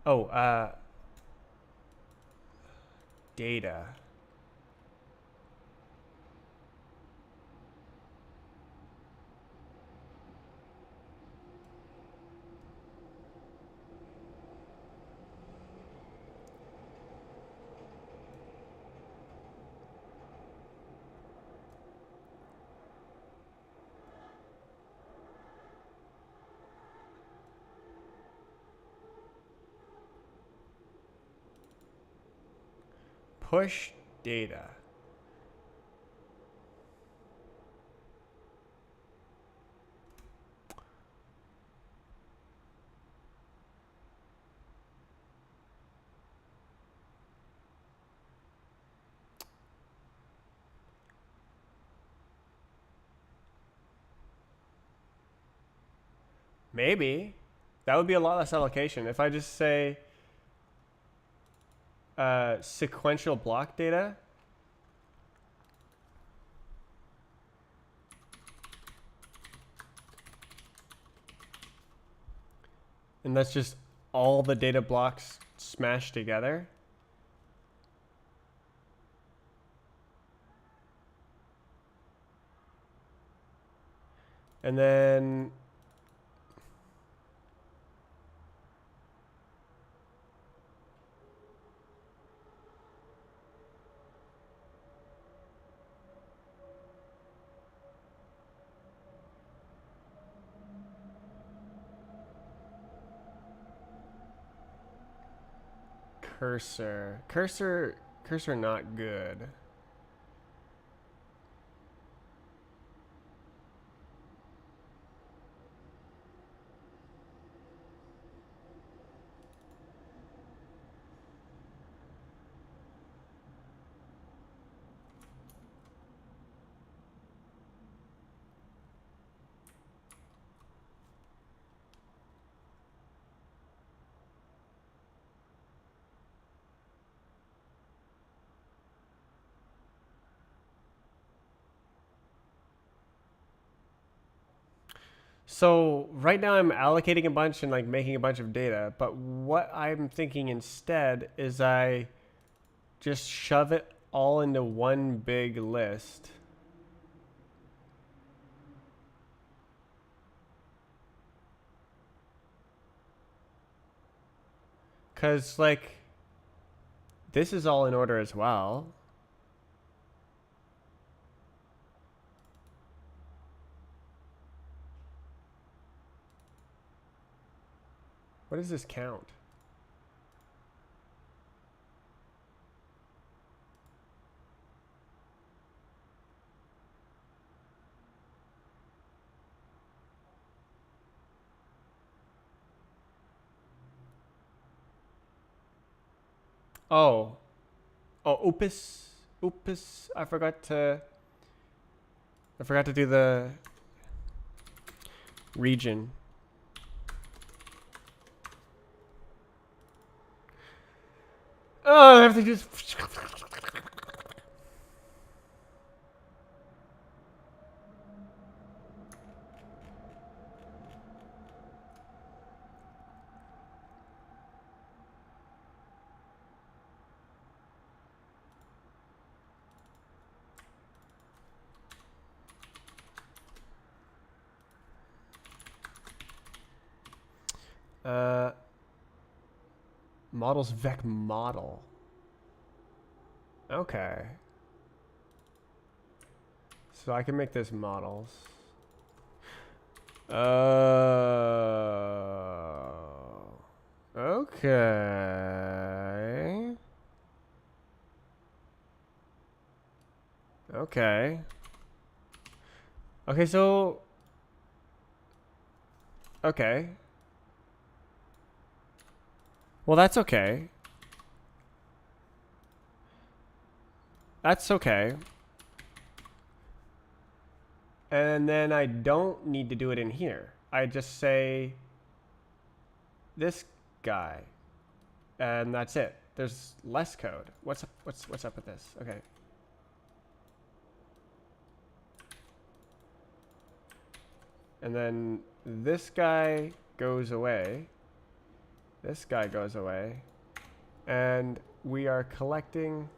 Oh, data. Push data. Maybe. That would be a lot less allocation. If I just say sequential block data. And that's just all the data blocks smashed together. And then cursor not good. So right now I'm allocating a bunch and like making a bunch of data, but what I'm thinking instead is I just shove it all into one big list. Cause like this is all in order as well. What does this count? Oh. Oh, Opus. I forgot to do the region. Oh, I have to just. Models vec model. Okay. So I can make this models. Okay. Okay. Okay, so... Okay. Well, that's okay. That's okay. And then I don't need to do it in here. I just say this guy, and that's it. There's less code. What's up with this? Okay. And then this guy goes away. This guy goes away. And we are collecting...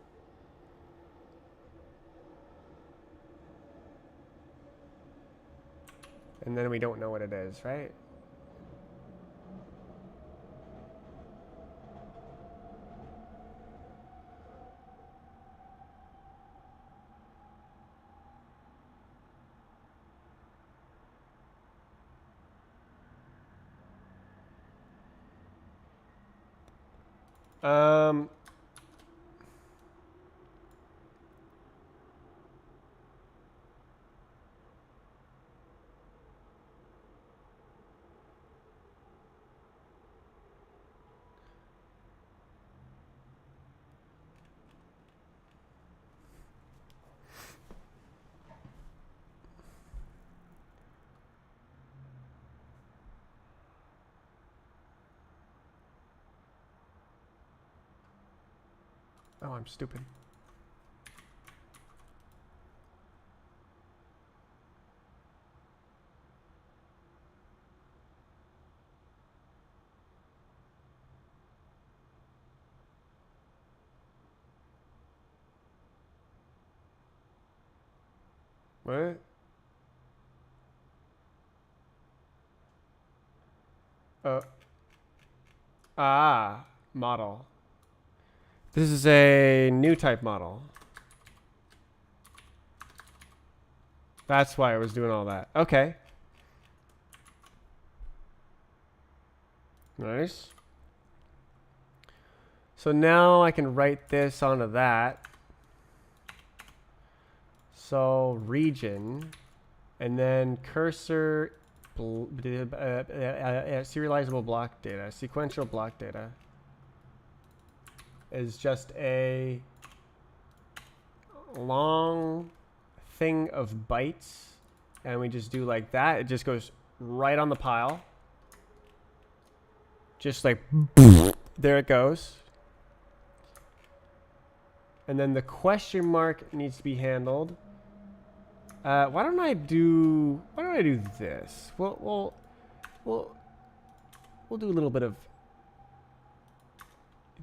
And then we don't know what it is, right? Um... Oh, I'm stupid. What? Uh... Ah, model. This is a new type model. That's why I was doing all that. Okay. Nice. So now I can write this onto that. So region, and then cursor, serializable block data, sequential block data is just a long thing of bytes, and we just do like that. It just goes right on the pile. Just like, there it goes. And then the question mark needs to be handled. Why don't I do this? We'll do a little bit of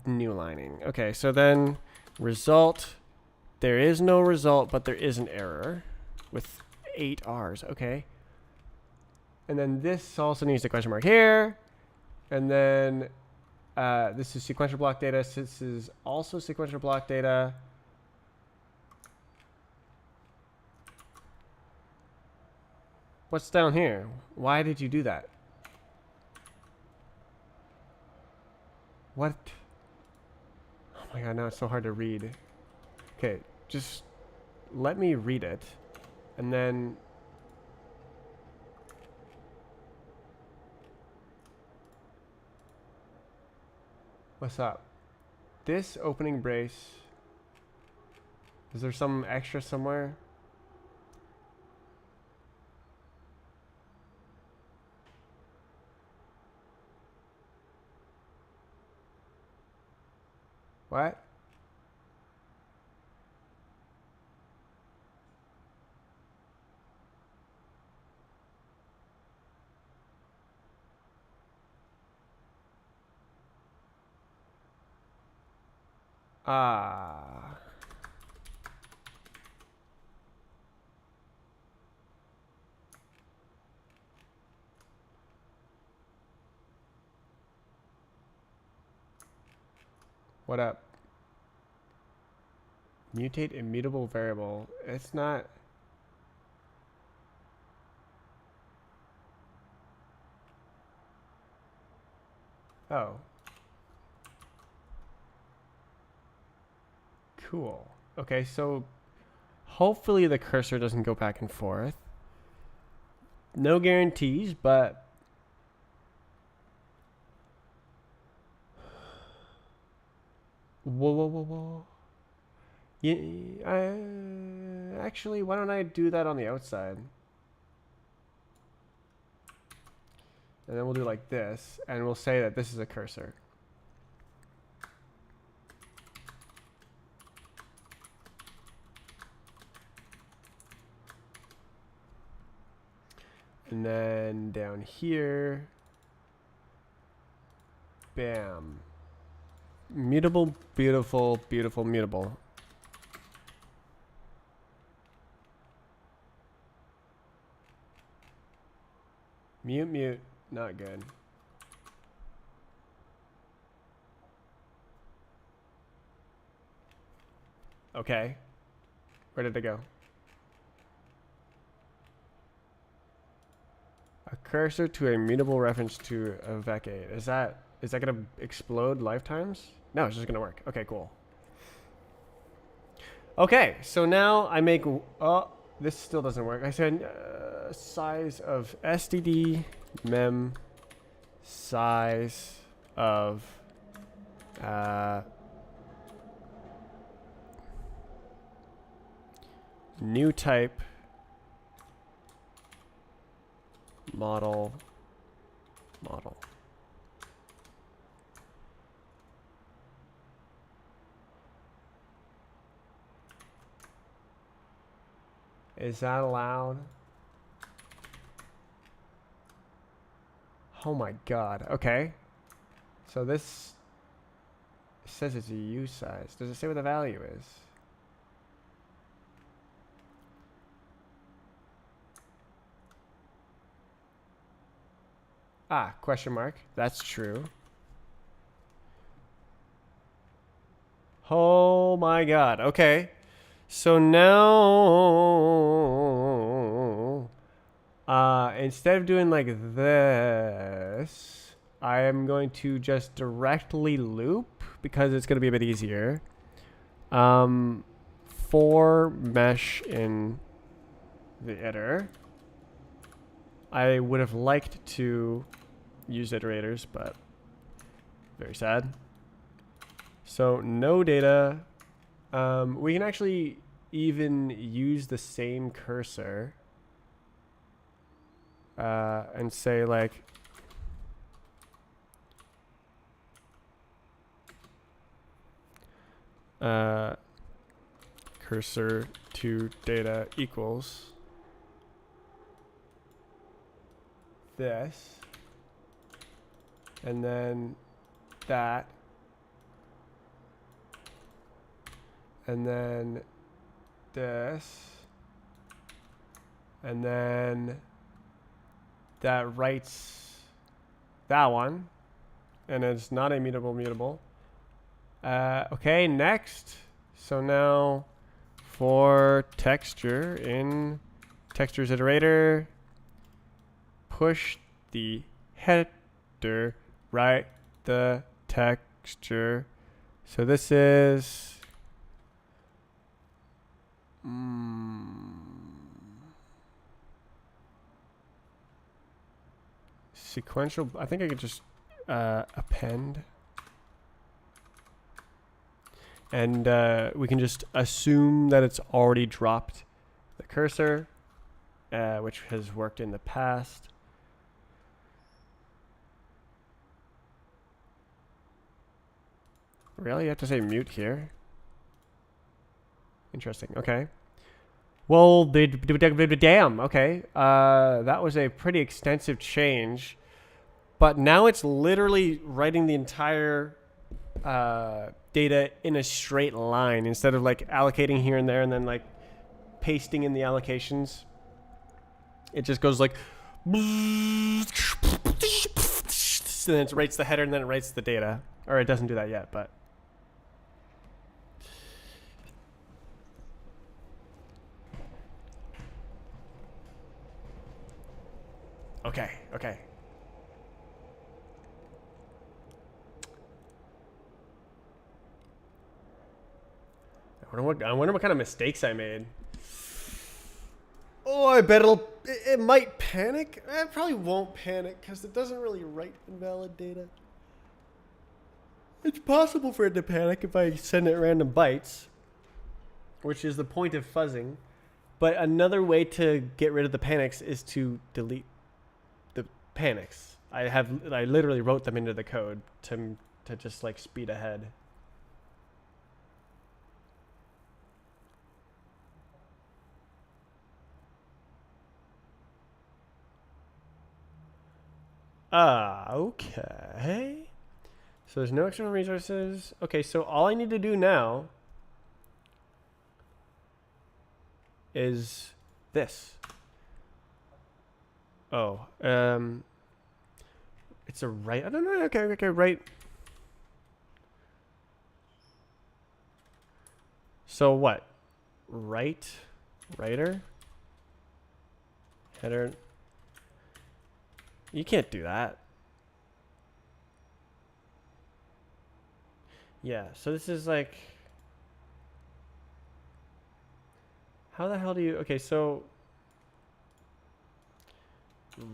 new lining. Okay, so then result. There is no result, but there is an error with 8 R's. Okay. And then this also needs a question mark here. And then this is sequential block data. So this is also sequential block data. What's down here? Why did you do that? What? Oh my god, now it's so hard to read. Okay, just let me read it. And then... What's up? This opening brace... Is there some extra somewhere? What? Ah. What up? Mutate immutable variable. It's not. Oh. Cool. Okay, so hopefully the cursor doesn't go back and forth. No guarantees, but whoa. Yeah, actually, why don't I do that on the outside? And then we'll do like this, and we'll say that this is a cursor. And then down here, bam. Mutable, beautiful, beautiful, mutable. Mute, not good. Okay. Where did it go? A cursor to a mutable reference to a vec8. Is that gonna explode lifetimes? No, it's just gonna work. Okay, cool. Okay, so now I make. Oh, this still doesn't work. I said size of std mem size of new type model. Is that allowed? Oh my god. Okay. So this says it's a U size. Does it say what the value is? Ah, question mark. That's true. Oh my god. Okay. So now, instead of doing like this, I am going to just directly loop because it's going to be a bit easier. For mesh in the iter. I would have liked to use iterators, but very sad. So no data. We can actually even use the same cursor and say like cursor to data equals this, and then that, and then this, and then that writes that one, and it's not a mutable. Okay, next. So now for texture in textures iterator, push the header, write the texture. So this is sequential. I think I could just append. And we can just assume that it's already dropped the cursor, which has worked in the past. Really? You have to say mute here? Interesting. Okay. Well, damn. Okay. That was a pretty extensive change. But now it's literally writing the entire data in a straight line instead of like allocating here and there and then like pasting in the allocations. It just goes like and then it writes the header and then it writes the data. Or it doesn't do that yet, but Okay. I wonder what kind of mistakes I made. Oh, I bet it might panic. It probably won't panic because it doesn't really write invalid data. It's possible for it to panic if I send it random bytes, which is the point of fuzzing. But another way to get rid of the panics is to delete the panics. I literally wrote them into the code to just like speed ahead. Okay. So there's no external resources. Okay, so all I need to do now is this. Oh, it's a right. I don't know. Okay, right. So what? Writer, header. You can't do that. Yeah. So this is like. How the hell do you? Okay, so.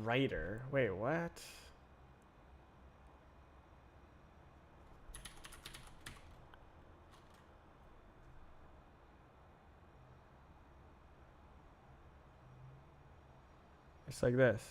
Writer. Wait, what? It's like this.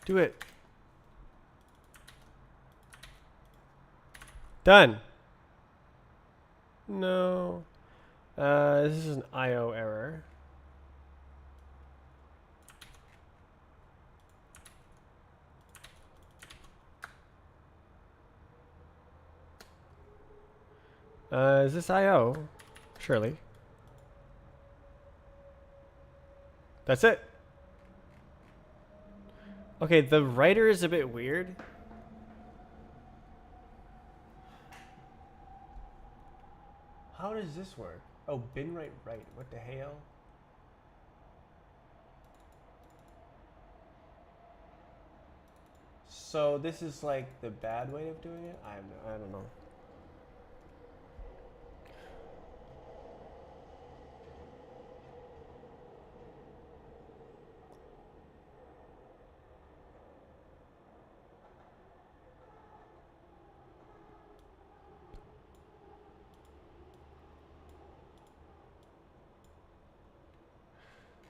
Do it. Done. No. This is an IO error. Is this IO? Surely. That's it. Okay, the writer is a bit weird. How does this work? Oh, bin right. What the hell? So this is like the bad way of doing it? I don't know.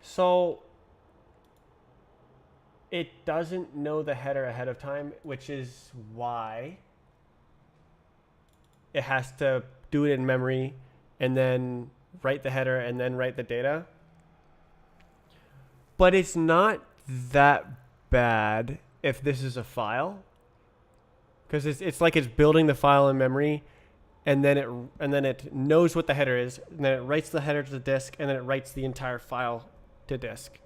So it doesn't know the header ahead of time, which is why it has to do it in memory and then write the header and then write the data. But it's not that bad if this is a file, because it's like it's building the file in memory, and then it knows what the header is, and then it writes the header to the disk, and then it writes the entire file to disk.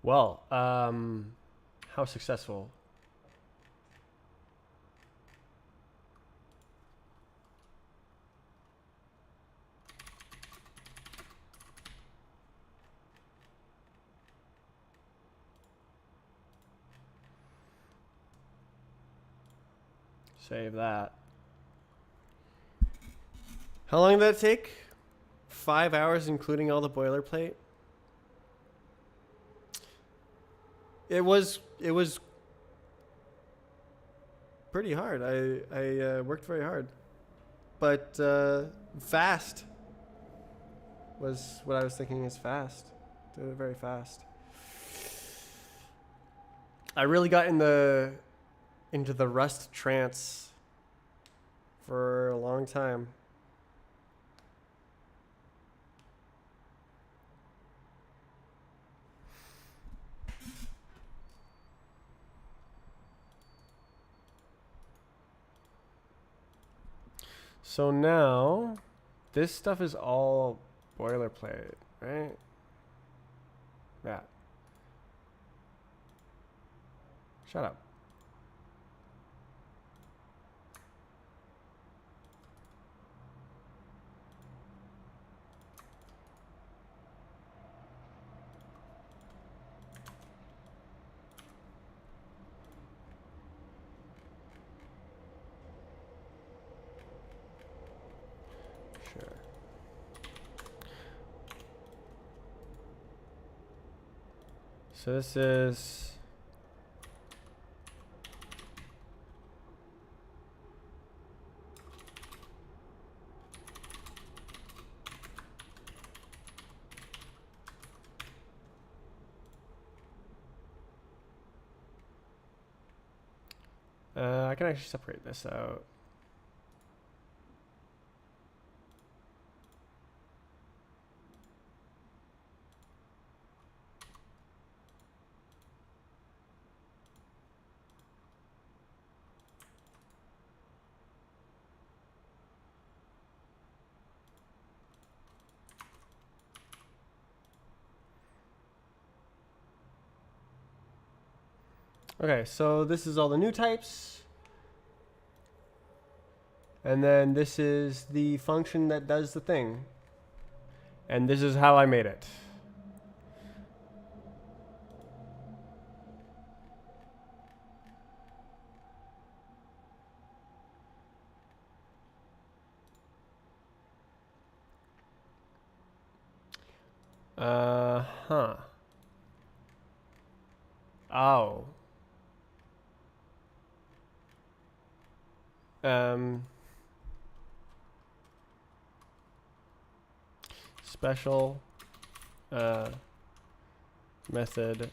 Well, how successful? Save that. How long did that take? 5 hours, including all the boilerplate? It was pretty hard. I worked very hard, but fast was what I was thinking is fast. Did it very fast. I really got into the Rust trance for a long time. So now, this stuff is all boilerplate, right? Yeah. Shut up. Sure. So this is I can actually separate this out. Okay, so this is all the new types. And then this is the function that does the thing. And this is how I made it. Huh. Oh. Special method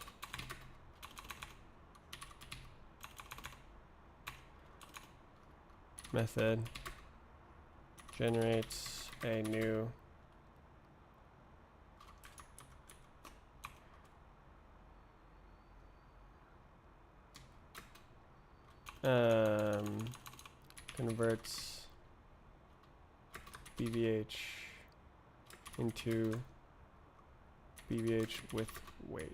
generates a new converts BVH into BVH with weight.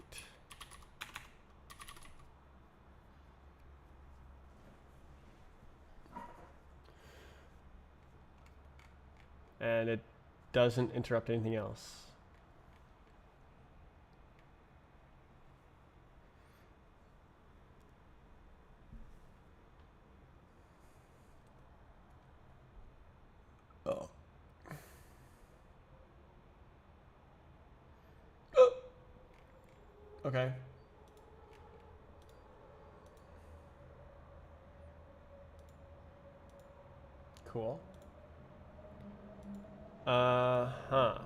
And it doesn't interrupt anything else. Oh. Okay. Cool. Huh.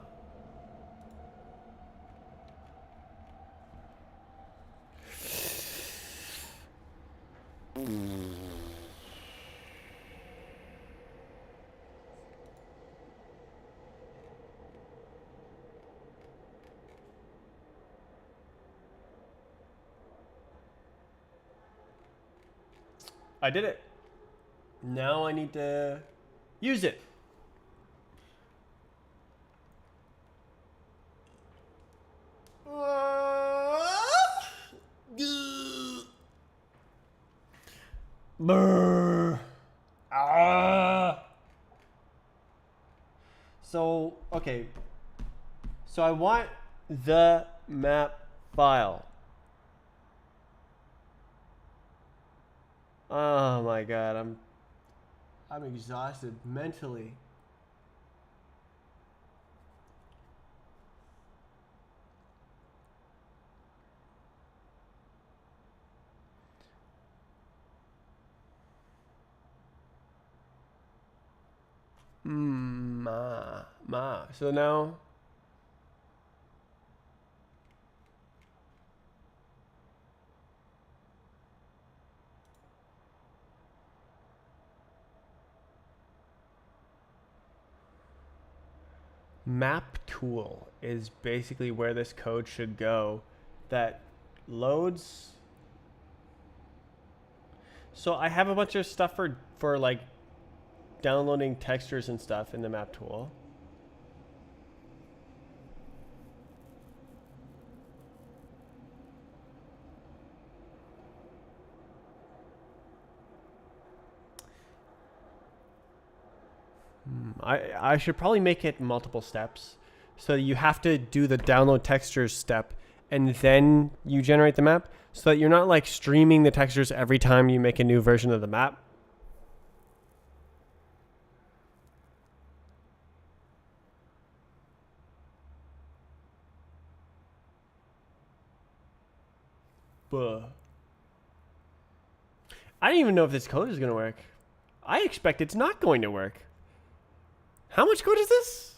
I did it. Now I need to use it. Brr. Ah. So, okay. So I want the map file. Oh my god, I'm exhausted mentally. So now map tool is basically where this code should go that loads. So I have a bunch of stuff for like downloading textures and stuff in the map tool. I should probably make it multiple steps. So you have to do the download textures step and then you generate the map so that you're not like streaming the textures every time you make a new version of the map. Buh. I don't even know if this code is going to work. I expect it's not going to work. How much code is this?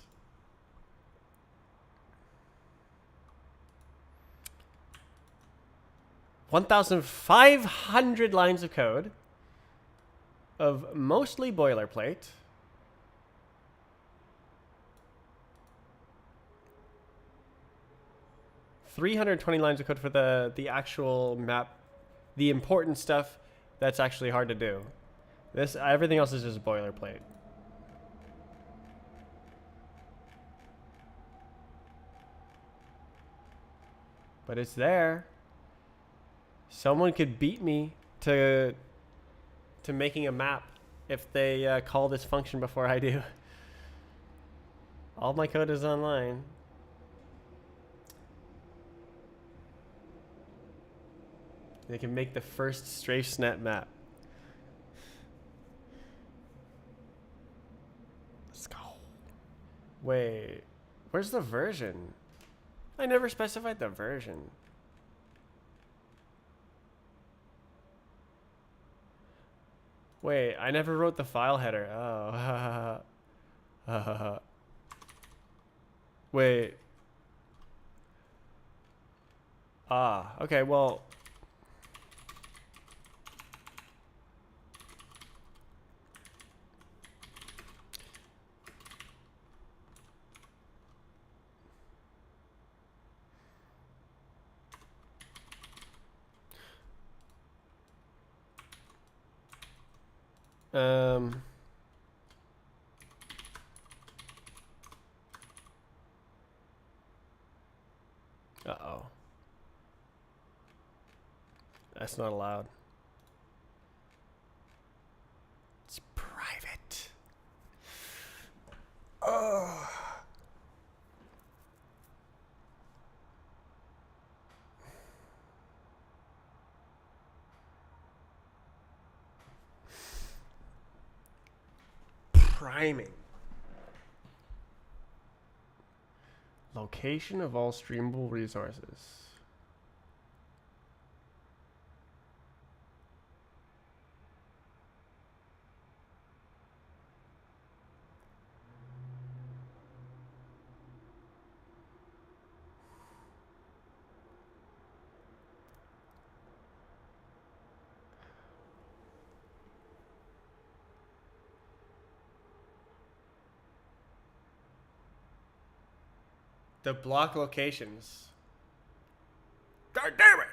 $1,500 lines of code of mostly boilerplate. $320 lines of code for the actual map, the important stuff that's actually hard to do. This everything else is just boilerplate. But it's there. Someone could beat me to making a map if they call this function before I do. All my code is online. They can make the first StrafeNet map. Let's go. Wait, where's the version? I never specified the version. Wait, I never wrote the file header. Oh. Wait. Okay, well. Uh-oh. That's not allowed. It's private. Oh. Priming. Location of all streamable resources. The block locations. God damn it!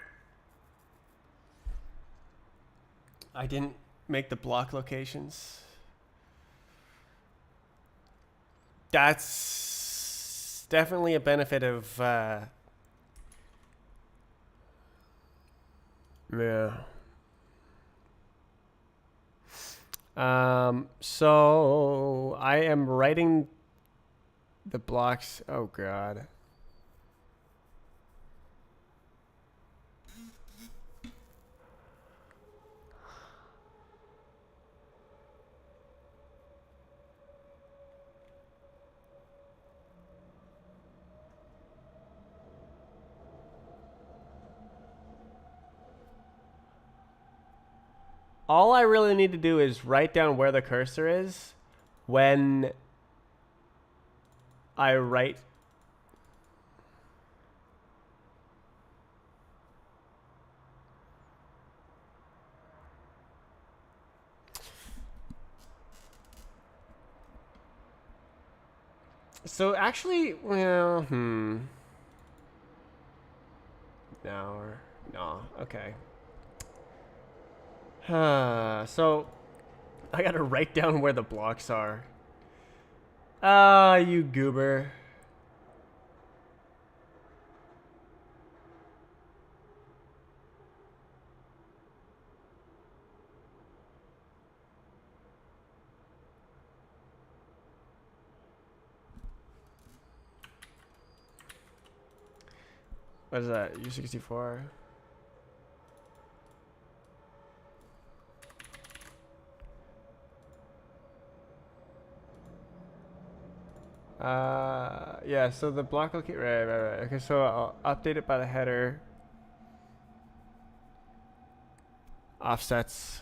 I didn't make the block locations. That's definitely a benefit of yeah. So I am writing the blocks. Oh god. All I really need to do is write down where the cursor is, when I write so actually, well, no, okay. So I gotta write down where the blocks are. Ah, you goober. What is that? U64? Yeah, so the block location, right. Okay, so I'll update it by the header. Offsets.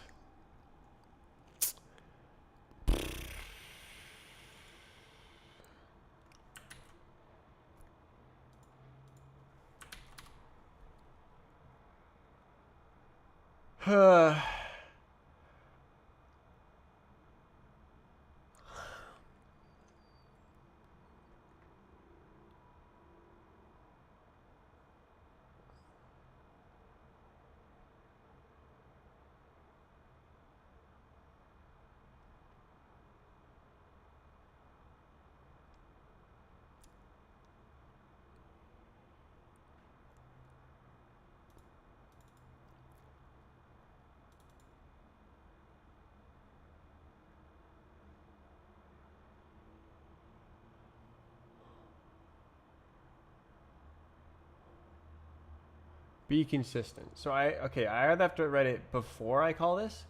Be consistent. So I either have to write it before I call this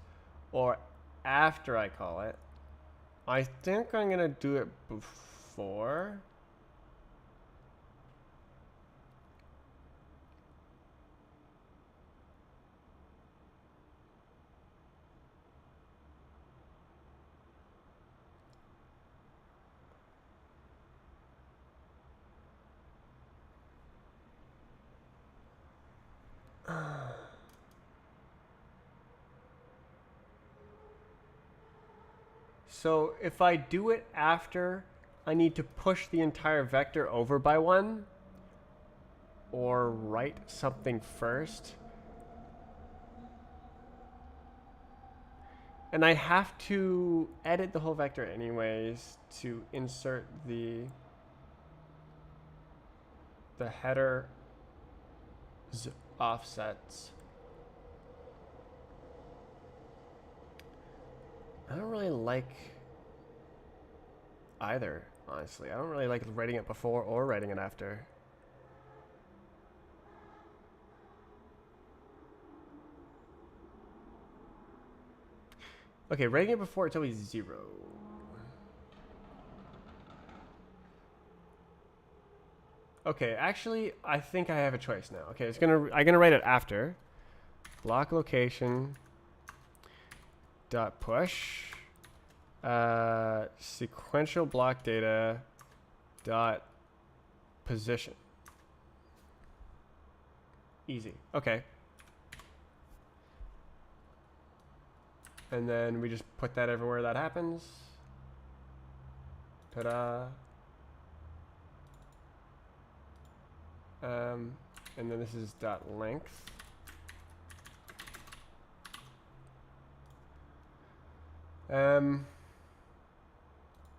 or after I call it. I think I'm gonna do it before. So if I do it after, I need to push the entire vector over by one or write something first. And I have to edit the whole vector anyways to insert the header offsets. I don't really like either, honestly. I don't really like writing it before or writing it after. Okay, writing it before, it's always 0. Okay, actually, I think I have a choice now. Okay, I'm gonna write it after. Block location dot push sequential block data dot position. Easy. Okay. And then we just put that everywhere that happens. Ta-da. And then this is dot length.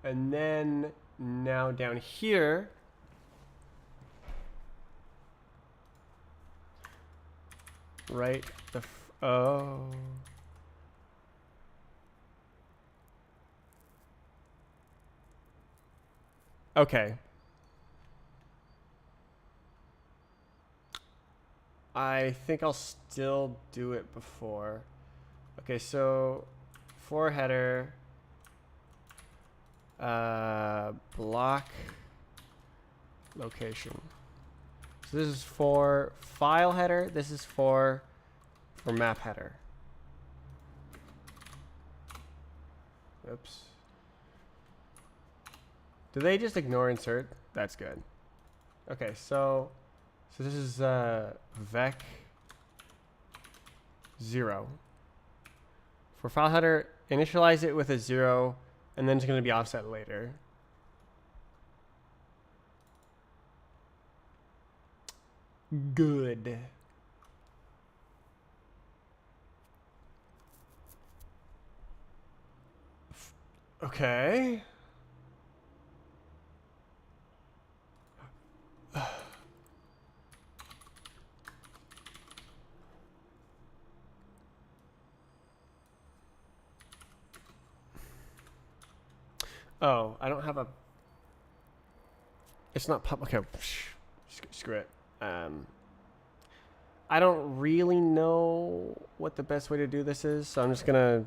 And then now down here, write the oh. Okay. I think I'll still do it before. Okay, so for header, block location. So this is for file header. This is for map header. Oops. Do they just ignore insert? That's good. Okay, so this is vec 0. For file header, initialize it with a 0, and then it's going to be offset later. Good. Okay. Oh, I don't have a... It's not pub... Okay, screw it. I don't really know what the best way to do this is, so I'm just going to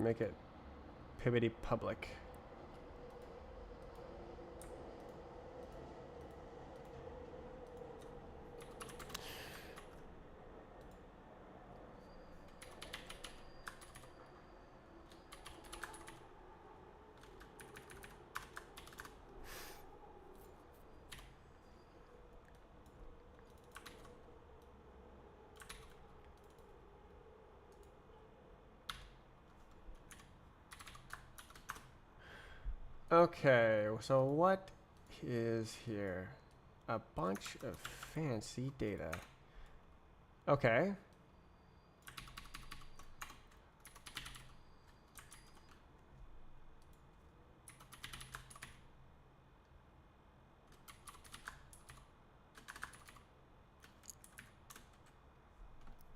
make it pivoty public. Okay, so what is here? A bunch of fancy data. Okay.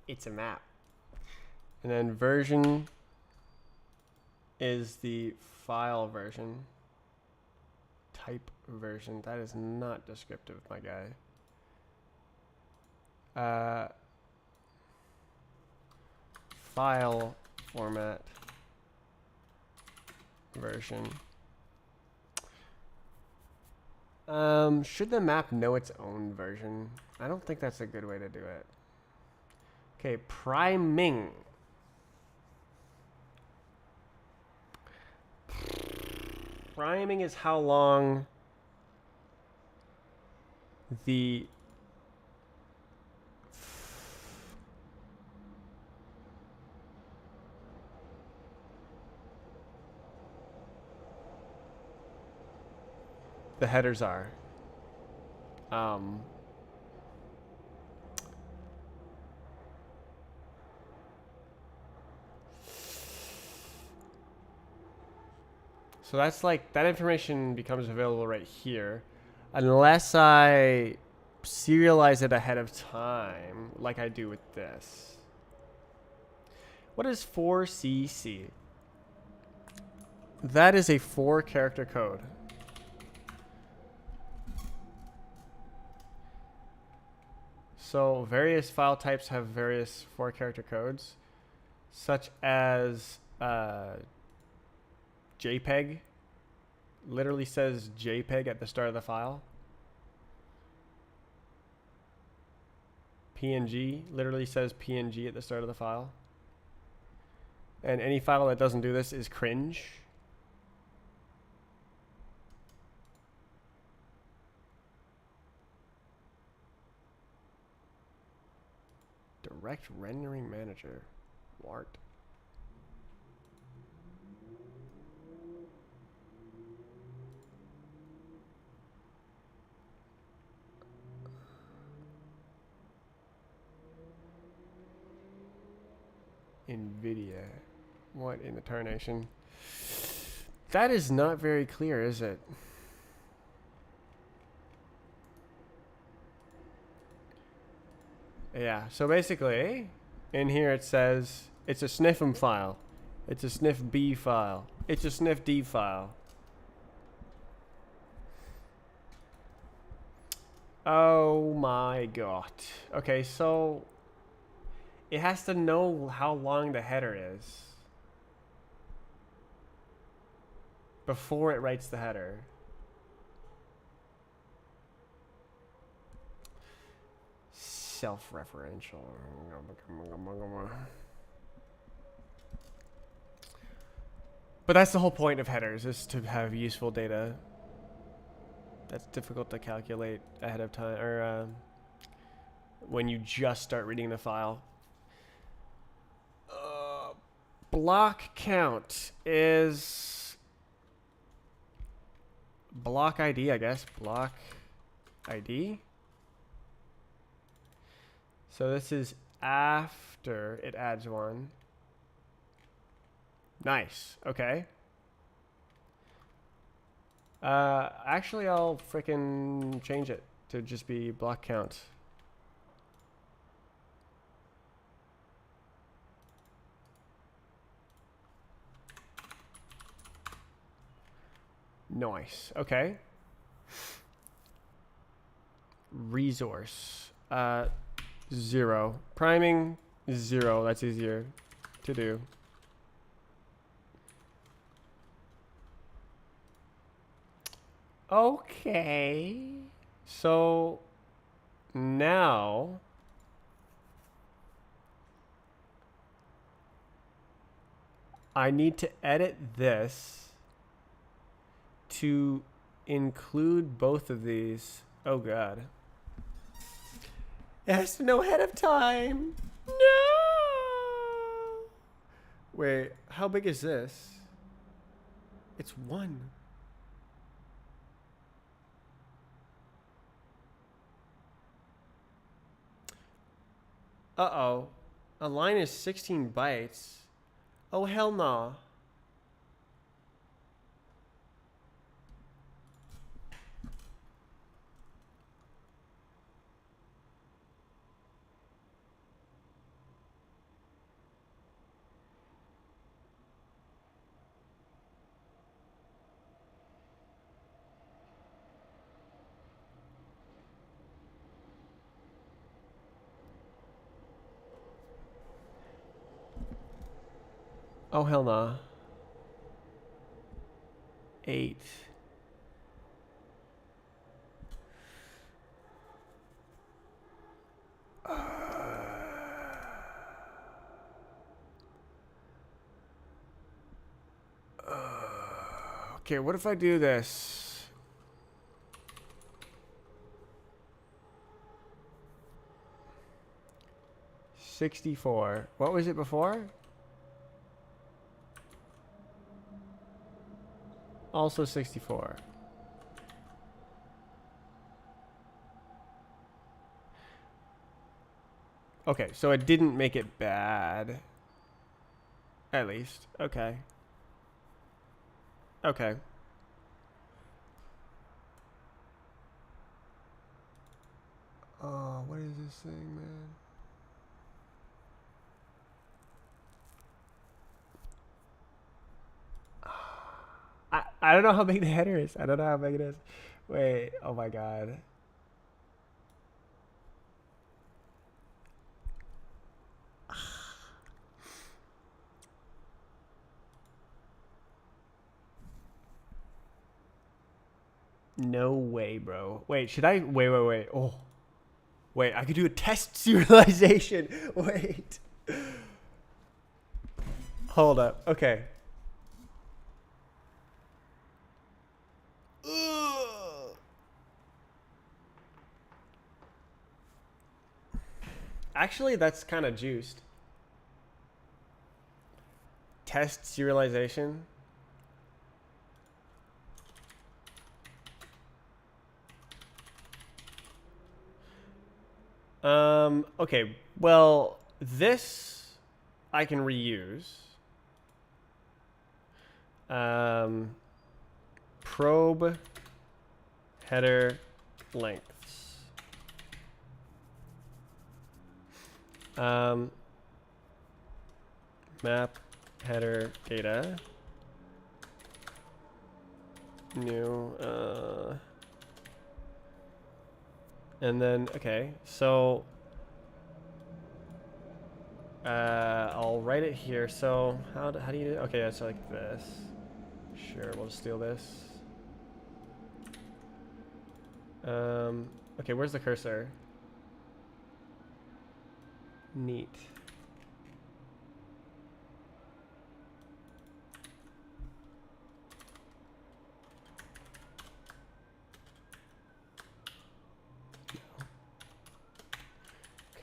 It's a map. And then version is the file version. Type version. That is not descriptive, my guy. File format version. Should the map know its own version? I don't think that's a good way to do it. Okay, priming. Priming is how long the headers are. So that's like, that information becomes available right here. Unless I serialize it ahead of time, like I do with this. What is 4cc? That is a 4-character code. So various file types have various 4-character codes, such as JPEG literally says JPEG at the start of the file. PNG literally says PNG at the start of the file. And any file that doesn't do this is cringe. Direct rendering manager. Wart. NVIDIA. What in the tarnation? That is not very clear, is it? Yeah, so basically, in here it says it's a sniffm file. It's a sniffb file. It's a sniffd file. Oh my god. Okay, so it has to know how long the header is before it writes the header. Self-referential. But that's the whole point of headers, is to have useful data. That's difficult to calculate ahead of time, or when you just start reading the file. Block count is block ID, I guess. Block ID. So this is after it adds one. Nice. Okay. Actually, I'll frickin' change it to just be block count. Nice. Okay. Resource. 0. Priming, 0. That's easier to do. Okay. So now I need to edit this to include both of these. Oh God. It has to know ahead of time. No. Wait, how big is this? It's 1. Uh-oh. A line is 16 bytes. Oh, hell no. Oh, hell no. 8. Okay, what if I do this? $64. What was it before? Also 64. Okay, so it didn't make it bad. At least. Okay. Okay. Oh, what is this thing, man? I don't know how big the header is. I don't know how big it is. Wait, oh my God. No way, bro. Wait, should I? Wait. Oh. Wait, I could do a test serialization. Wait. Hold up. Okay. Actually, that's kind of juiced. Test serialization. Okay, well, this I can reuse. Probe header lengths. Map header data. New, and then, okay, so I'll write it here. So how do you do it? Okay, so like this. Sure, we'll just steal this. Okay, where's the cursor? Neat.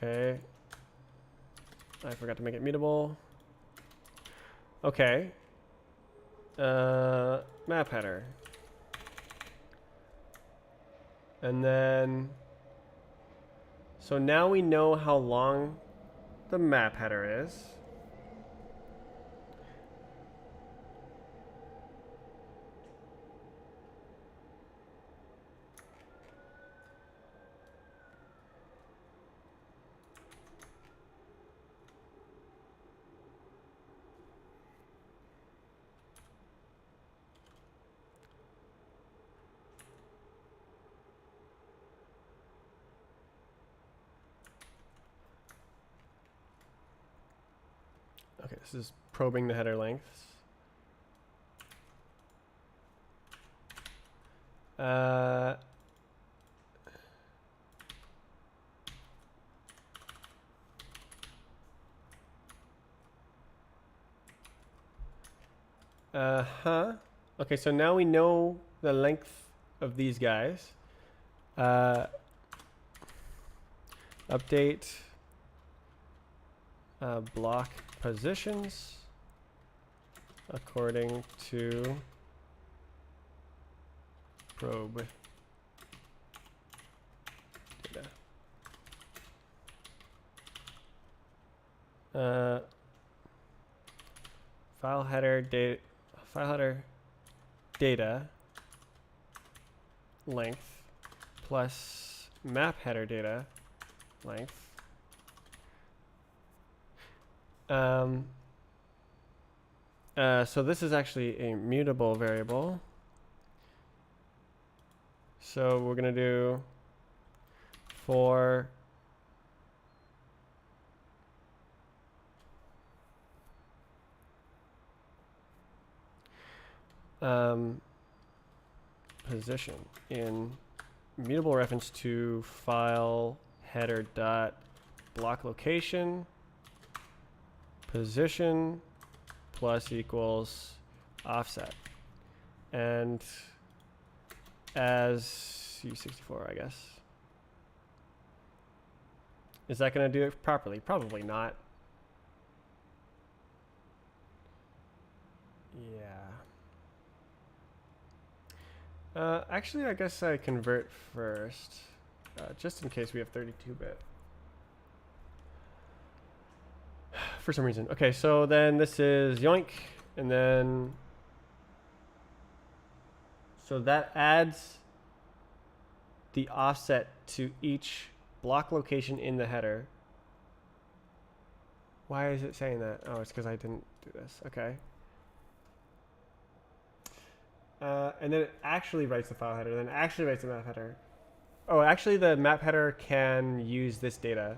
Okay. I forgot to make it mutable. Okay. Map header. And then, so now we know how long the map header is. Okay, this is probing the header lengths. Okay, so now we know the length of these guys. Update block positions according to probe data. File header data length plus map header data length. So this is actually a mutable variable. So we're gonna do for position in mutable reference to file header dot block location position plus equals offset, and as U64, I guess. Is that going to do it properly? Probably not. Yeah. Actually, I guess I convert first, just in case we have 32-bit. For some reason. Okay, so then this is yoink, and then so that adds the offset to each block location in the header. Why is it saying that? Oh, it's because I didn't do this. Okay. And then it actually writes the file header, then it actually writes the map header. Oh, actually the map header can use this data.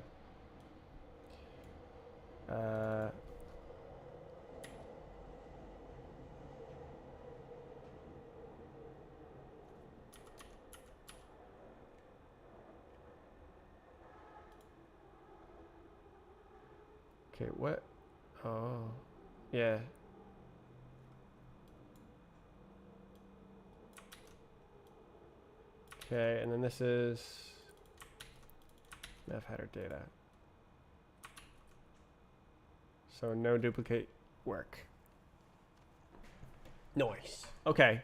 Okay, what? Oh, yeah. Okay, and then this is map header data. So no duplicate work. Nice. Okay.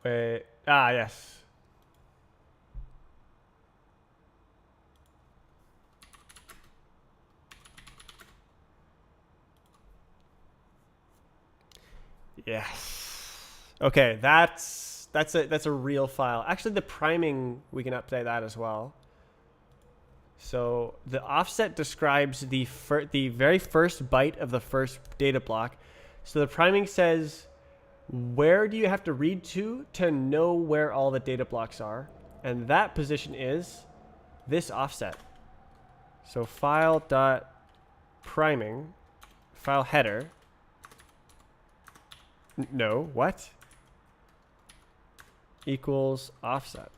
Wait. Ah, yes. Yes. Okay, that's a real file. Actually, the priming, we can update that as well. So the offset describes the very first byte of the first data block. So the priming says, where do you have to read to know where all the data blocks are? And that position is this offset. So file dot priming, file header. No, what? Equals offset.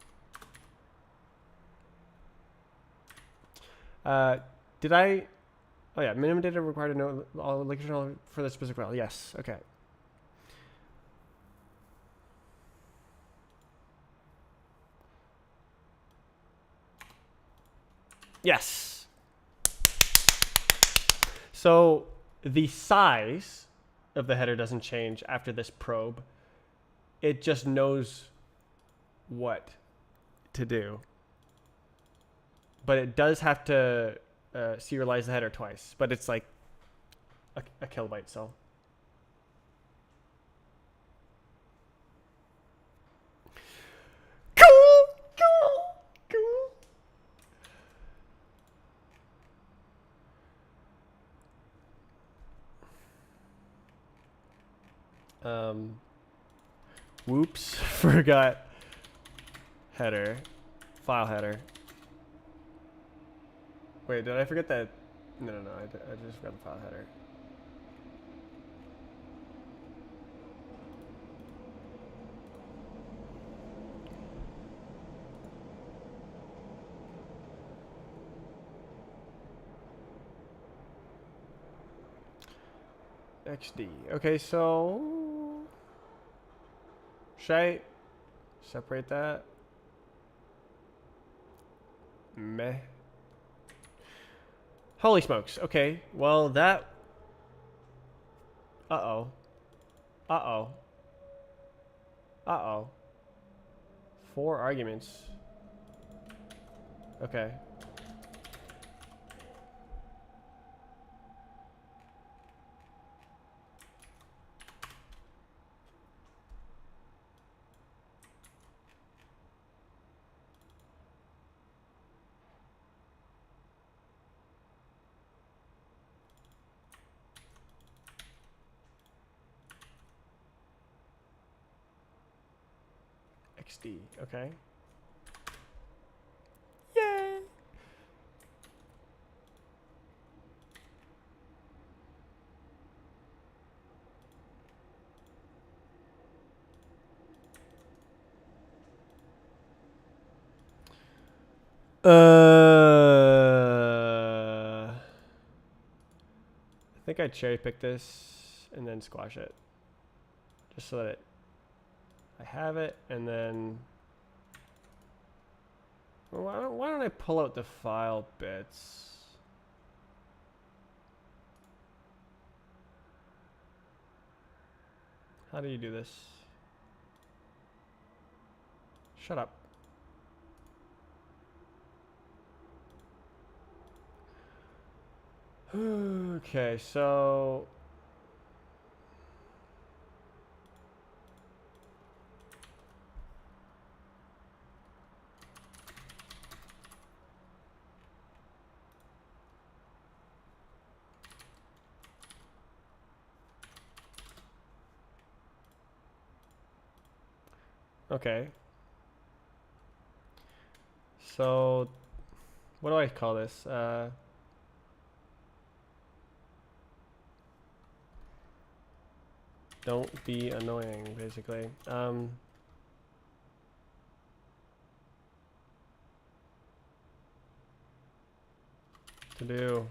Did I? Oh yeah, minimum data required to know all location for the specific file. Yes. Okay. Yes. So the size of the header doesn't change after this probe. It just knows what to do. But it does have to serialize the header twice. But it's like a kilobyte, so. Whoops, forgot header, file header. Wait, did I forget that? No, I just forgot the file header. XD. Okay, so should I separate that? Meh. Holy smokes. Okay, well that. Uh-oh. Uh-oh. Uh-oh. 4 arguments. Okay. XD. Okay. Yay! I think I cherry pick this and then squash it, just so that I have it, and then why don't I pull out the file bits? How do you do this? Shut up. Okay, so okay. So what do I call this? Don't be annoying, basically. To do.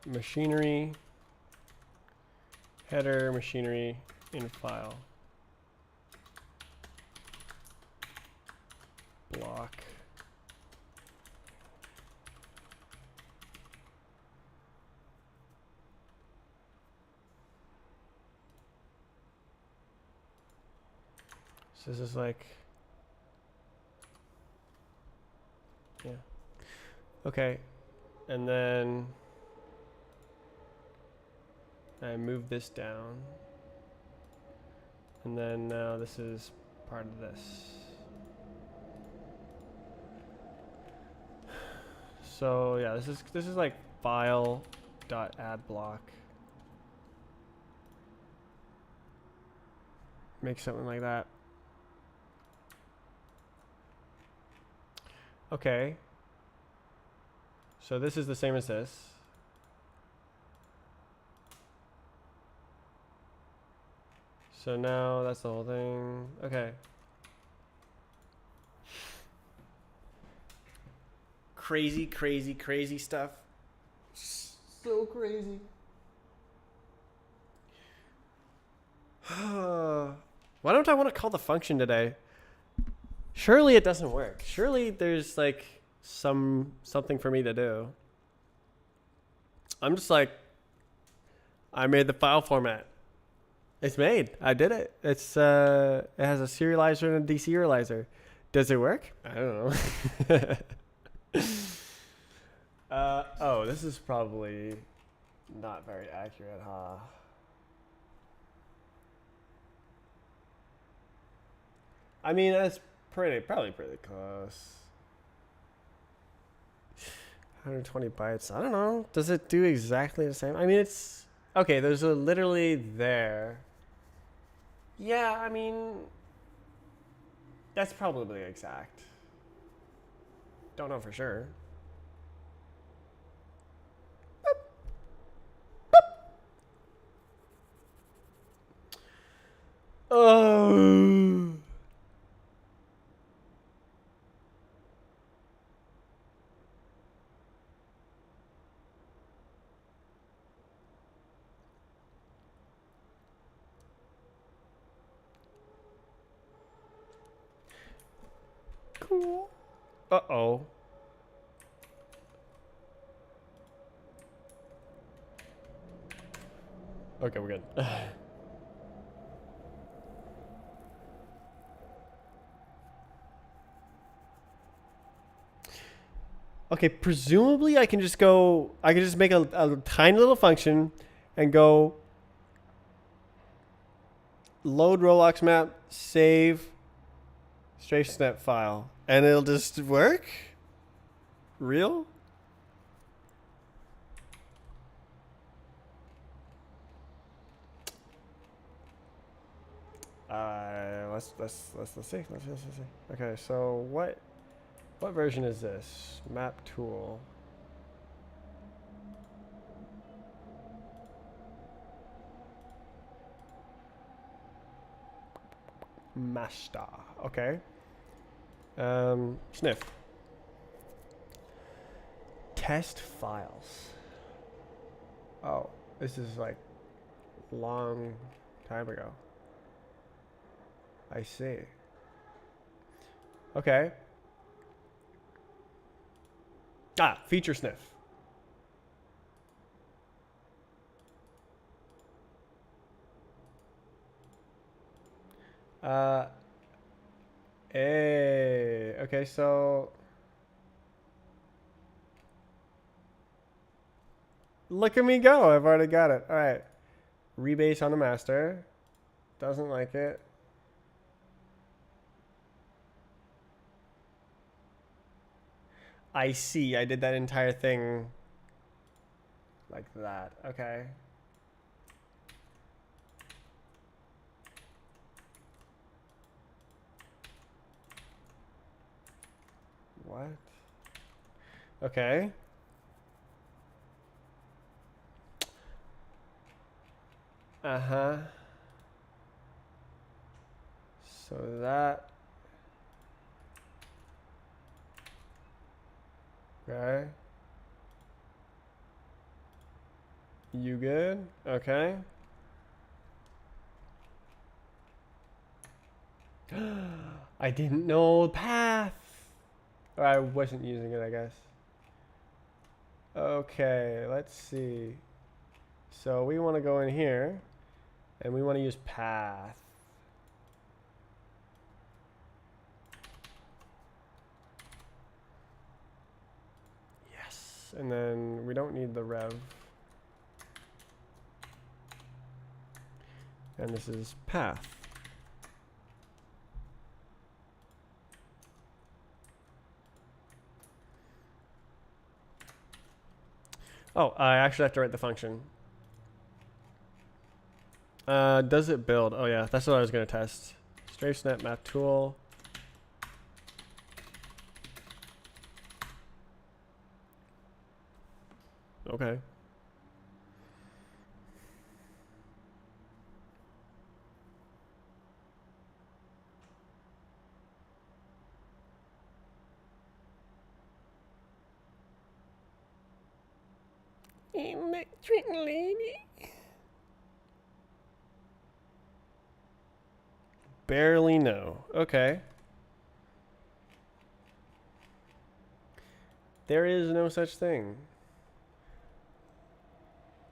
Machinery, header, machinery, in file, block. So this is like, yeah. Okay, and then I move this down, and then now this is part of this. So yeah, this is like file dot add block. Make something like that. Okay. So this is the same as this. So now that's the whole thing. Okay. crazy, crazy, crazy stuff. So crazy. Why don't I want to call the function today? Surely it doesn't work. Surely there's like something for me to do. I'm just like, I made the file format. It's made. I did it. It has a serializer and a deserializer. Does it work? I don't know. Oh, this is probably not very accurate, huh? I mean, that's probably pretty close. 120 bytes. I don't know. Does it do exactly the same? I mean, it's okay. There's a literally there. Yeah, I mean, that's probably exact. Don't know for sure. Oh. Cool. Uh-oh. Okay, we're good. Okay, presumably I can just make a tiny little function and go load Roblox map, save Strafe snap file, and it'll just work? Real? Let's see. Let's see. Okay, so what version is this? Map tool. Master. Okay. Sniff. Test files. Oh, this is like long time ago. I see. Okay. Feature sniff. Hey. Okay, so look at me go. I've already got it. All right. Rebase on the master. Doesn't like it. I see. I did that entire thing like that. Okay. What? Okay. Uh-huh. So that. Okay. You good? Okay. I didn't know path. Or I wasn't using it, I guess. Okay, let's see. So we want to go in here and we want to use path. Yes. And then we don't need the rev. And this is path. Oh, I actually have to write the function. Does it build? Oh yeah, that's what I was gonna test. Strafe snap map tool. Okay. Electric lady. Barely know. Okay. There is no such thing.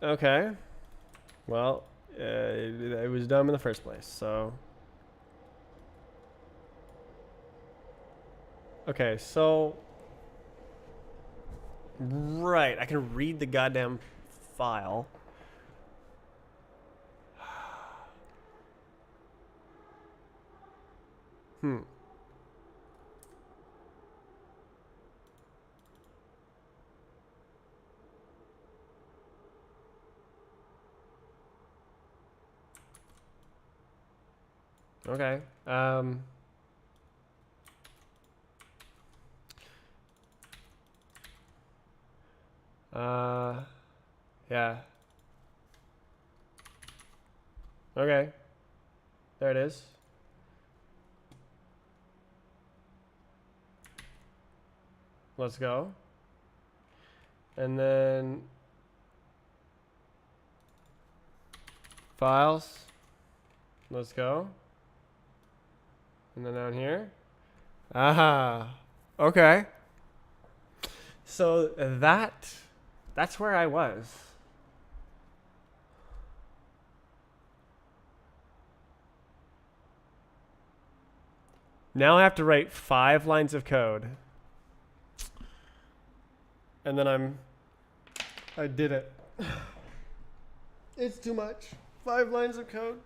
Okay. Well, it was dumb in the first place, so. Okay, so. Right, I can read the goddamn file. Hmm. Okay. Yeah. Okay. There it is. Let's go. And then files. Let's go. And then down here. Aha. Okay. So that's where I was. Now I have to write 5 lines of code. And then I did it. It's too much. 5 lines of code.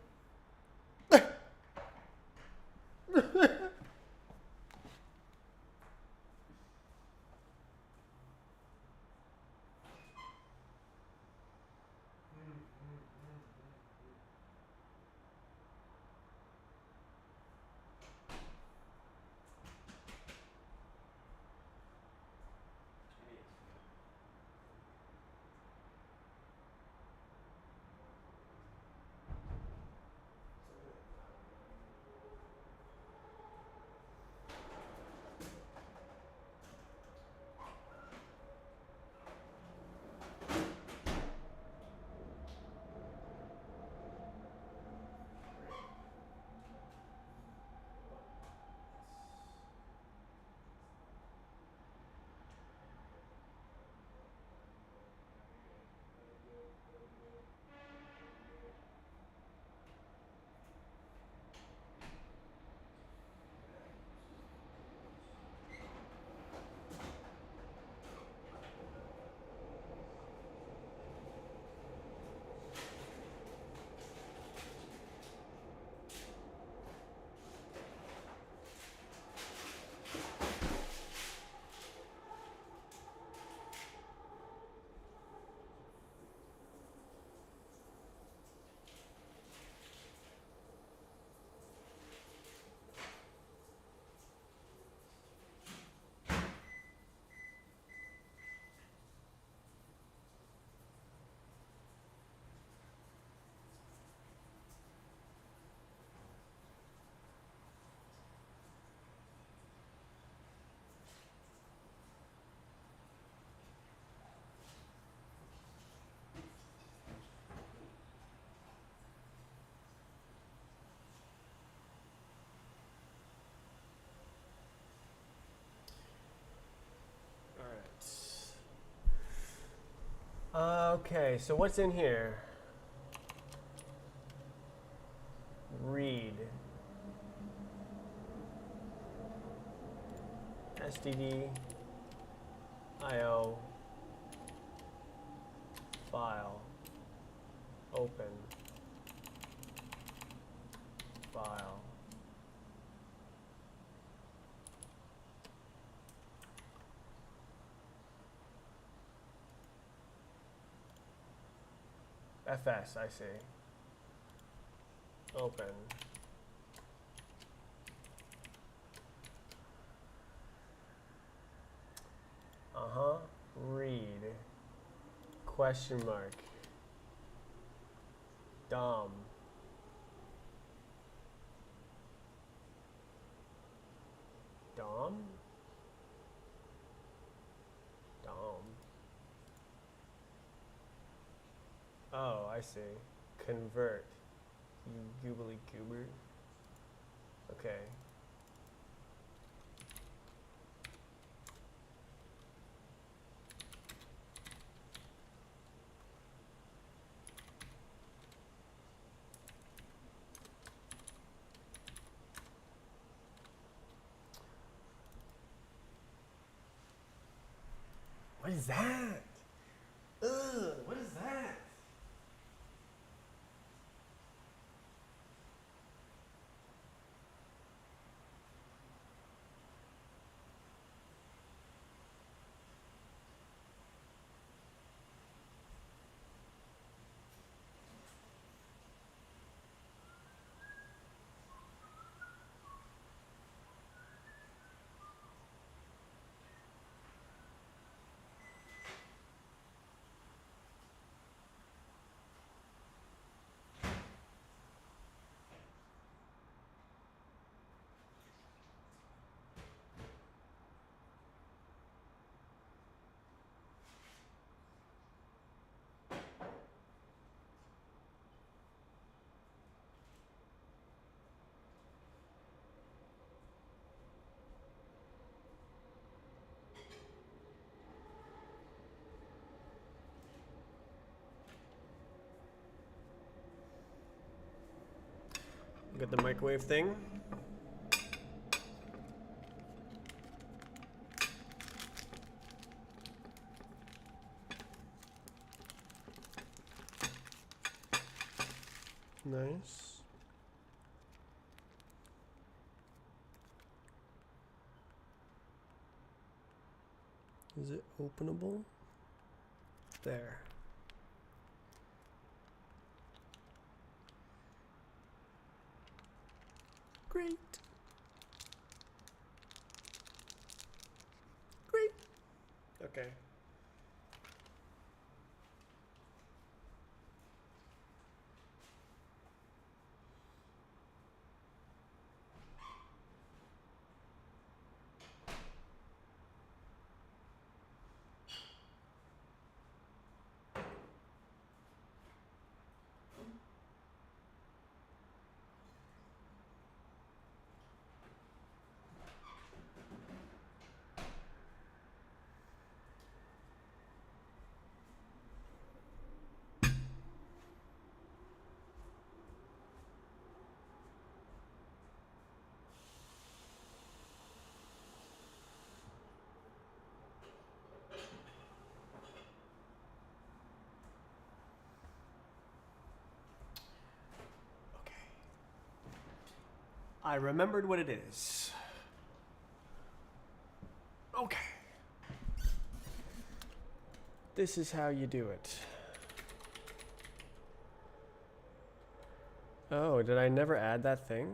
Okay, so what's in here? Read. STD. IO. File. Open. File. FS, I see. Open. Uh-huh. Read. Question mark. DOM. DOM? DOM. Oh, I see. Convert. You goobly goober. Okay. What is that? Ugh, what is that? Got the microwave thing. Nice. Is it openable? There. Great. Great. Okay. I remembered what it is. Okay. This is how you do it. Oh, did I never add that thing?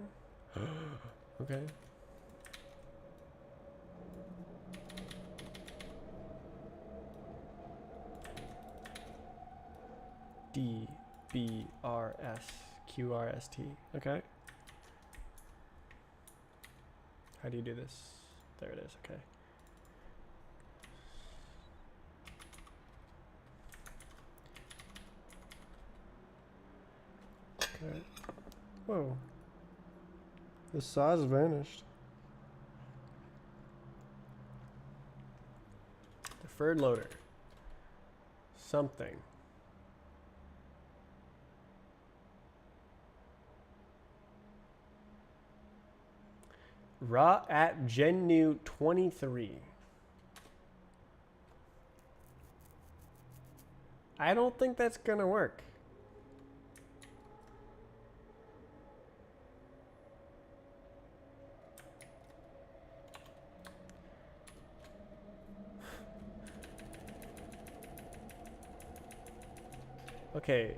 Okay. D B R S Q R S T. Okay. How do you do this? There it is. Okay. Okay. Whoa. The saw has vanished. Deferred loader. Something. Raw at Genu 23. I don't think that's gonna work. Okay,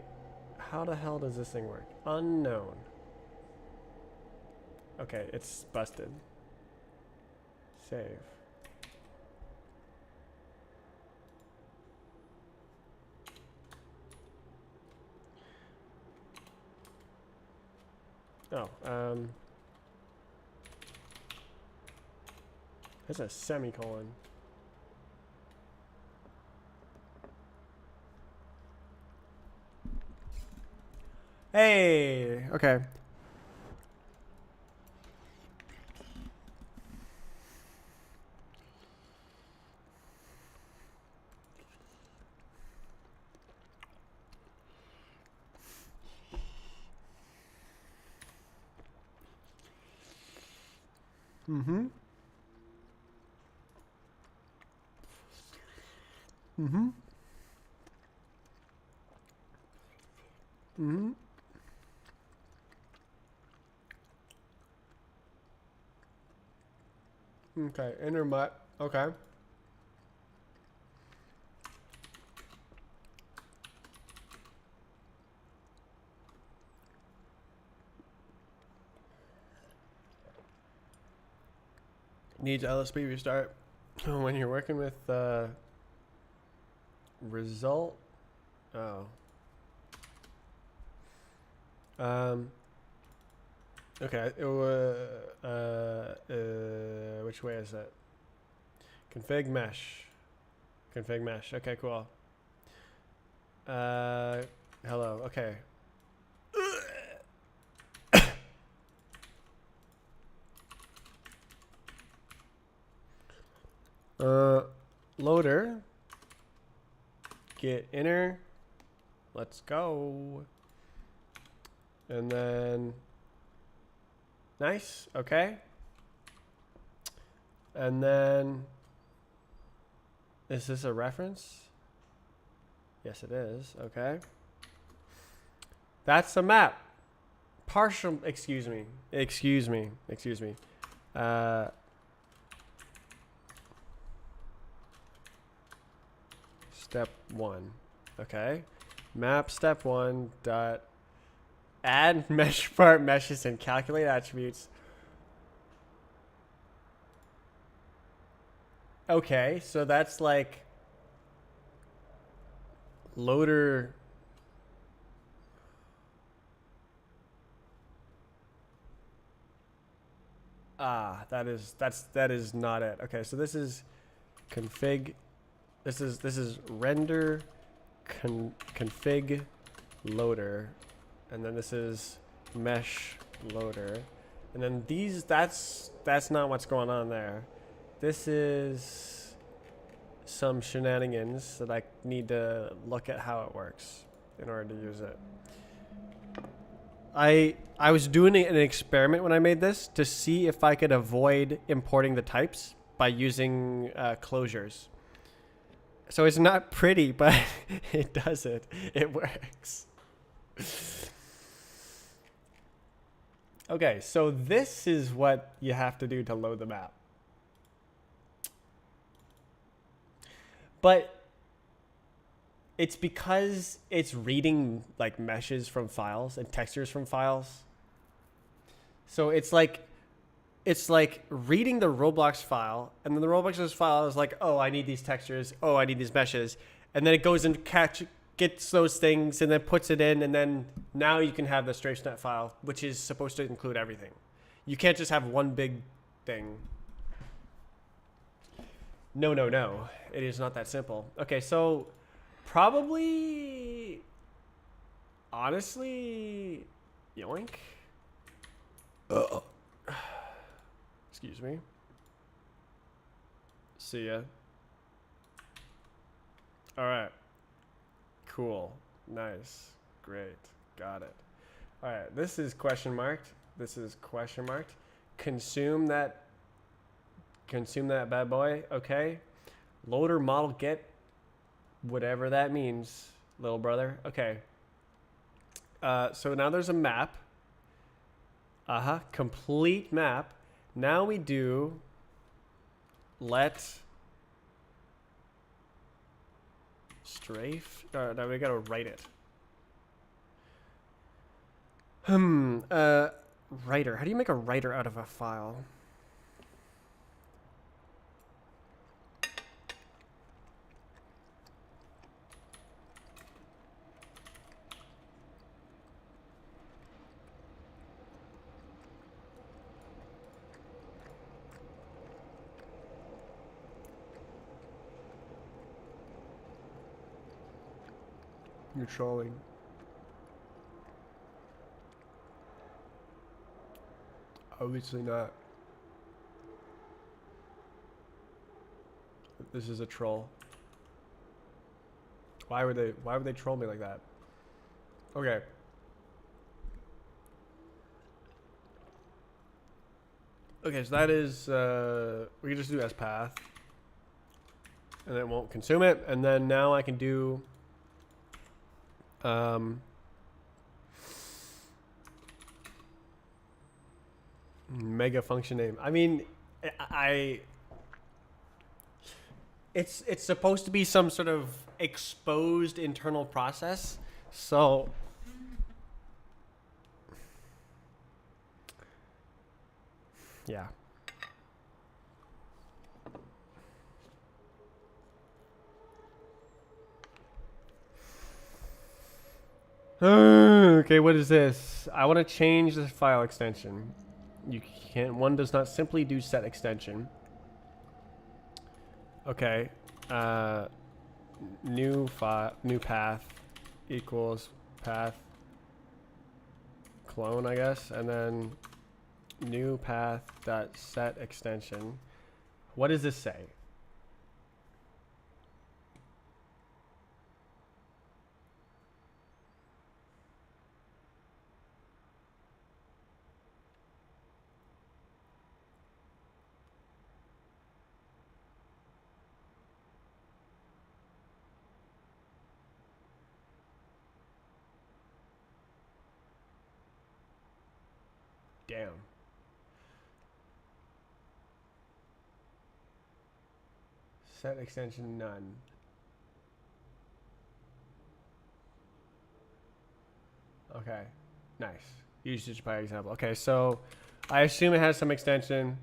how the hell does this thing work? Unknown. Okay, it's busted. Save. Oh, that's a semicolon. Hey, okay. Mm-hmm. Mm-hmm. Mm-hmm. Okay, inner mutt. Okay. Needs LSP restart. When you're working with result. Oh. Um. Okay. Which way is it? Config mesh. Config mesh. Okay, cool. Hello. Okay. Loader. Get inner. Let's go. And then nice. Okay. And then is this a reference? Yes, it is. Okay. That's the map. Partial. Excuse me. Excuse me. Excuse me. Step 1. Okay. Map step 1 dot add mesh part meshes and calculate attributes. Okay, so that's like loader. That is not it. Okay, so this is config. This is render config loader, and then this is mesh loader, and then these. That's not what's going on there. This is some shenanigans that I need to look at how it works in order to use it. I was doing an experiment when I made this to see if I could avoid importing the types by using closures. So it's not pretty, but it does it. It works. Okay, so this is what you have to do to load the map. But it's because it's reading like meshes from files and textures from files. So it's like reading the Roblox file, and then the Roblox file is like, oh, I need these textures, oh, I need these meshes, and then it goes and gets those things and then puts it in, and then now you can have the StrafeNet file, which is supposed to include everything. You can't just have one big thing. No, no, no. It is not that simple. Okay, so probably, honestly, yoink. Excuse me. See ya. All right. Cool. Nice. Great. Got it. All right. This is question marked. This is question marked. Consume that bad boy. Okay. Loader model get whatever that means, little brother. Okay. So now there's a map. Complete map. Now we do let strafe. Now we gotta write it. Writer. How do you make a writer out of a file? You're trolling. Obviously not. This is a troll. Why would they troll me like that? Okay. Okay, so that is we can just do as path. And it won't consume it. And then now I can do mega function name. I mean, it's supposed to be some sort of exposed internal process. So yeah. Okay, what is this? I want to change the file extension. You can't. One does not simply do set extension. Okay. New path equals path clone, I guess, and then new path dot set extension. What does this say? Damn. Set extension none. Okay. Nice. Usage by example. Okay, so I assume it has some extension.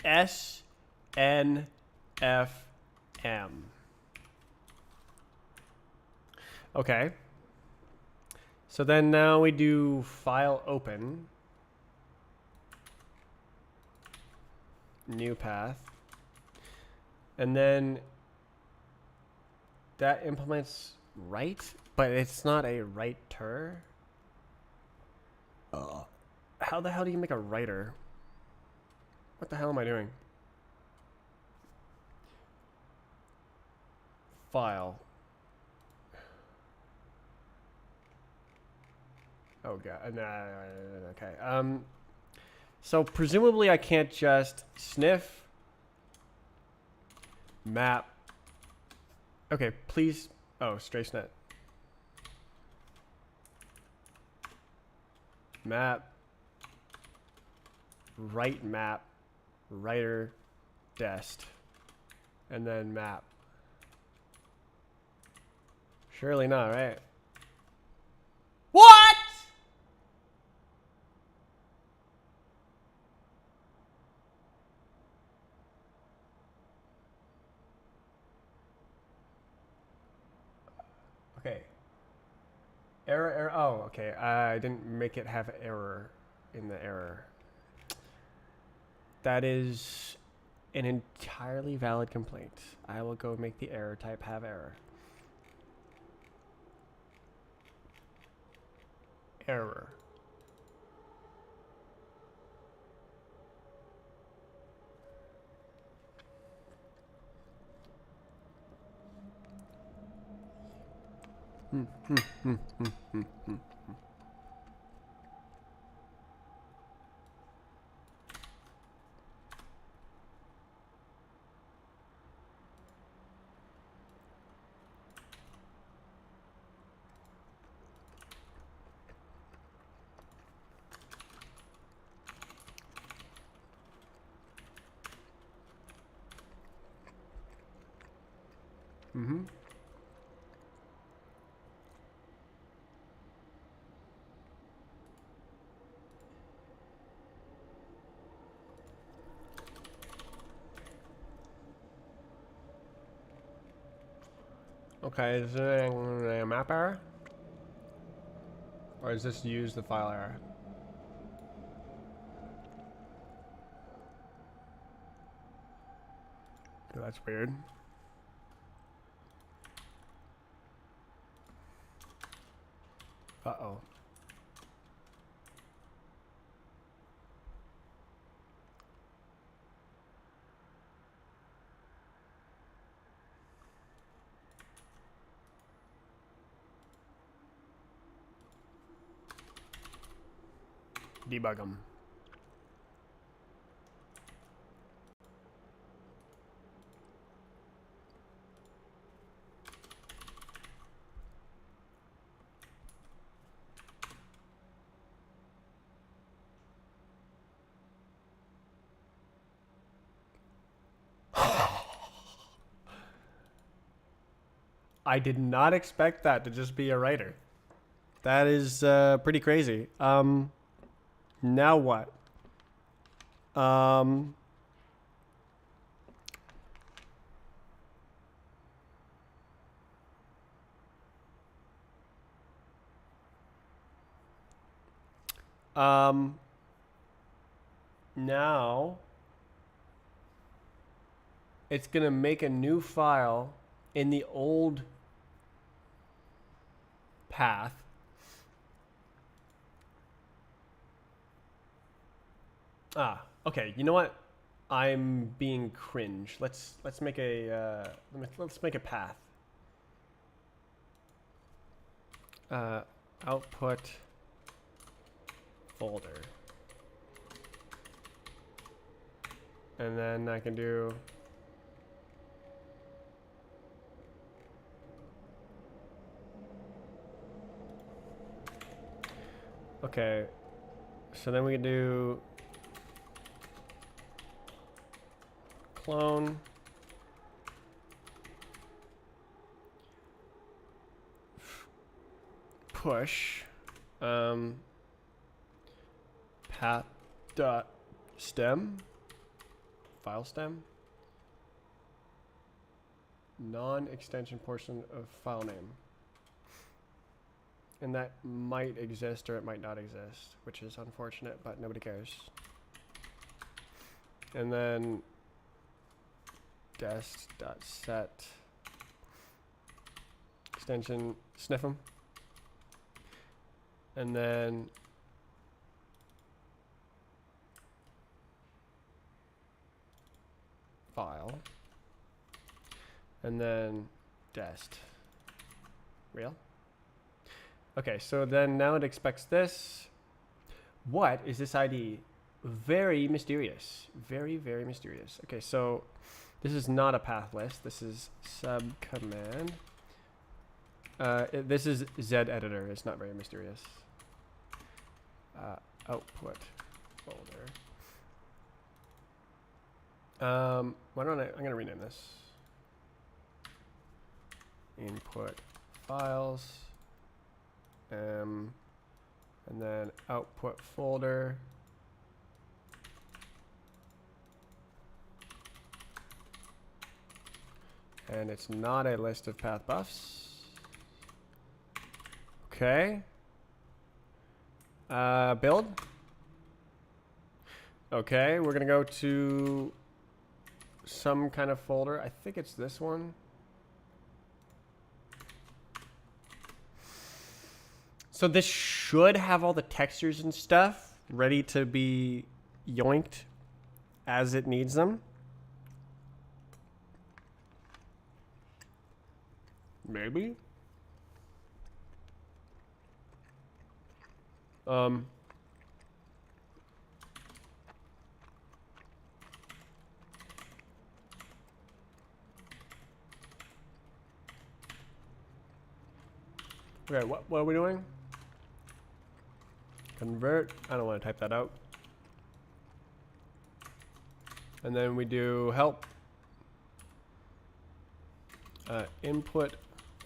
S N F M. Okay. So then now we do file open. New path. And then that implements write, but it's not a writer. How the hell do you make a writer? What the hell am I doing? File. Oh god. Okay. So presumably I can't just sniff map. Okay, please. Oh, StrafeNet. Map. Write map. Writer dest. And then map. Surely not, right? What? Okay. Error. Oh, okay. I didn't make it have error in the error. That is an entirely valid complaint. I will go make the error type have error. Error. Mm-hmm. Okay, is it a map error? Or is this use the file error? Oh, that's weird. Uh-oh. debug them. I did not expect that to just be a writer. That is pretty crazy. Now what? Now it's gonna make a new file in the old path. Okay. You know what? I'm being cringe. Let's make a let's make a path. Output folder, and then I can do okay. So then we can do clone push path dot stem file stem non-extension portion of file name, and that might exist or it might not exist, which is unfortunate, but nobody cares. And then dest.set extension sniff 'em, and then file, and then dest real. Okay, so then now it expects this. What is this ID? Very mysterious. Very, very mysterious. Okay, so this is not a path list. This is subcommand. This is Z editor. It's not very mysterious. Output folder. Why don't I'm gonna rename this. Input files. And then output folder. And it's not a list of path buffs. Okay. Build. Okay, we're gonna go to some kind of folder. I think it's this one. So this should have all the textures and stuff ready to be yoinked as it needs them. Maybe. Okay, what are we doing? Convert. I don't want to type that out. And then we do help. Input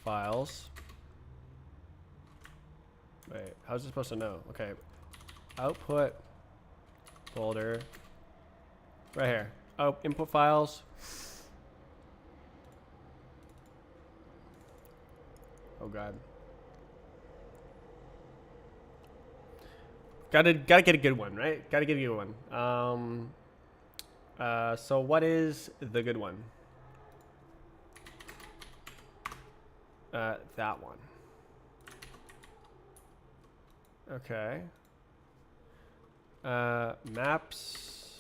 files. Wait, how's it supposed to know? Okay. Output folder. Right here. Oh, input files. Oh God. Gotta get a good one, right? Gotta get a good one. So what is the good one? That one. Okay. Maps.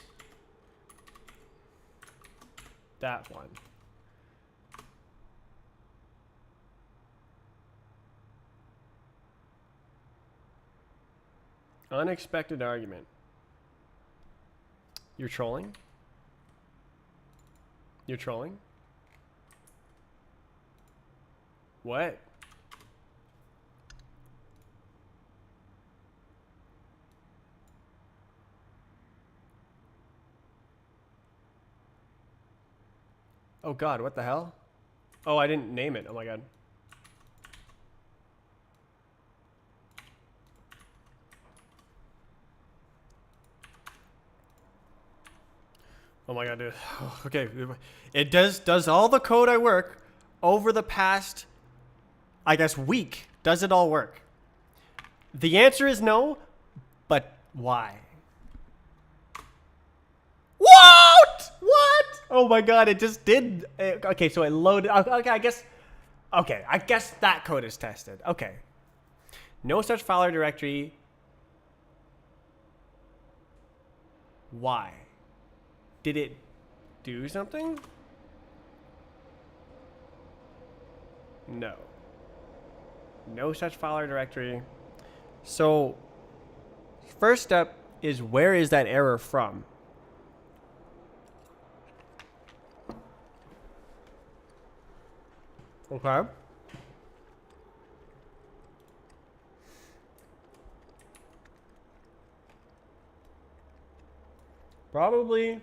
That one. Unexpected argument. You're trolling? You're trolling? What? Oh god, what the hell? Oh, I didn't name it. Oh my god. Oh my god, dude. Okay. It does all the code I work over the past, I guess, week. Does it all work? The answer is no, but why? What? What? Oh my god, it just did. Okay, so it loaded. Okay, I guess. Okay, I guess that code is tested. Okay. No such file or directory. Why? Did it do something? No. No such file or directory. So, first step is where is that error from? Okay. Probably.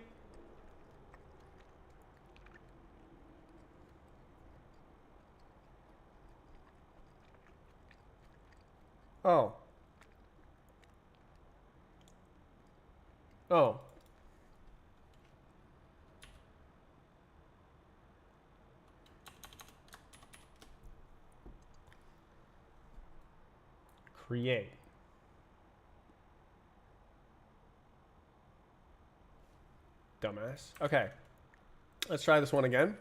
Oh. Oh. Create. Dumbass. Okay. Let's try this one again.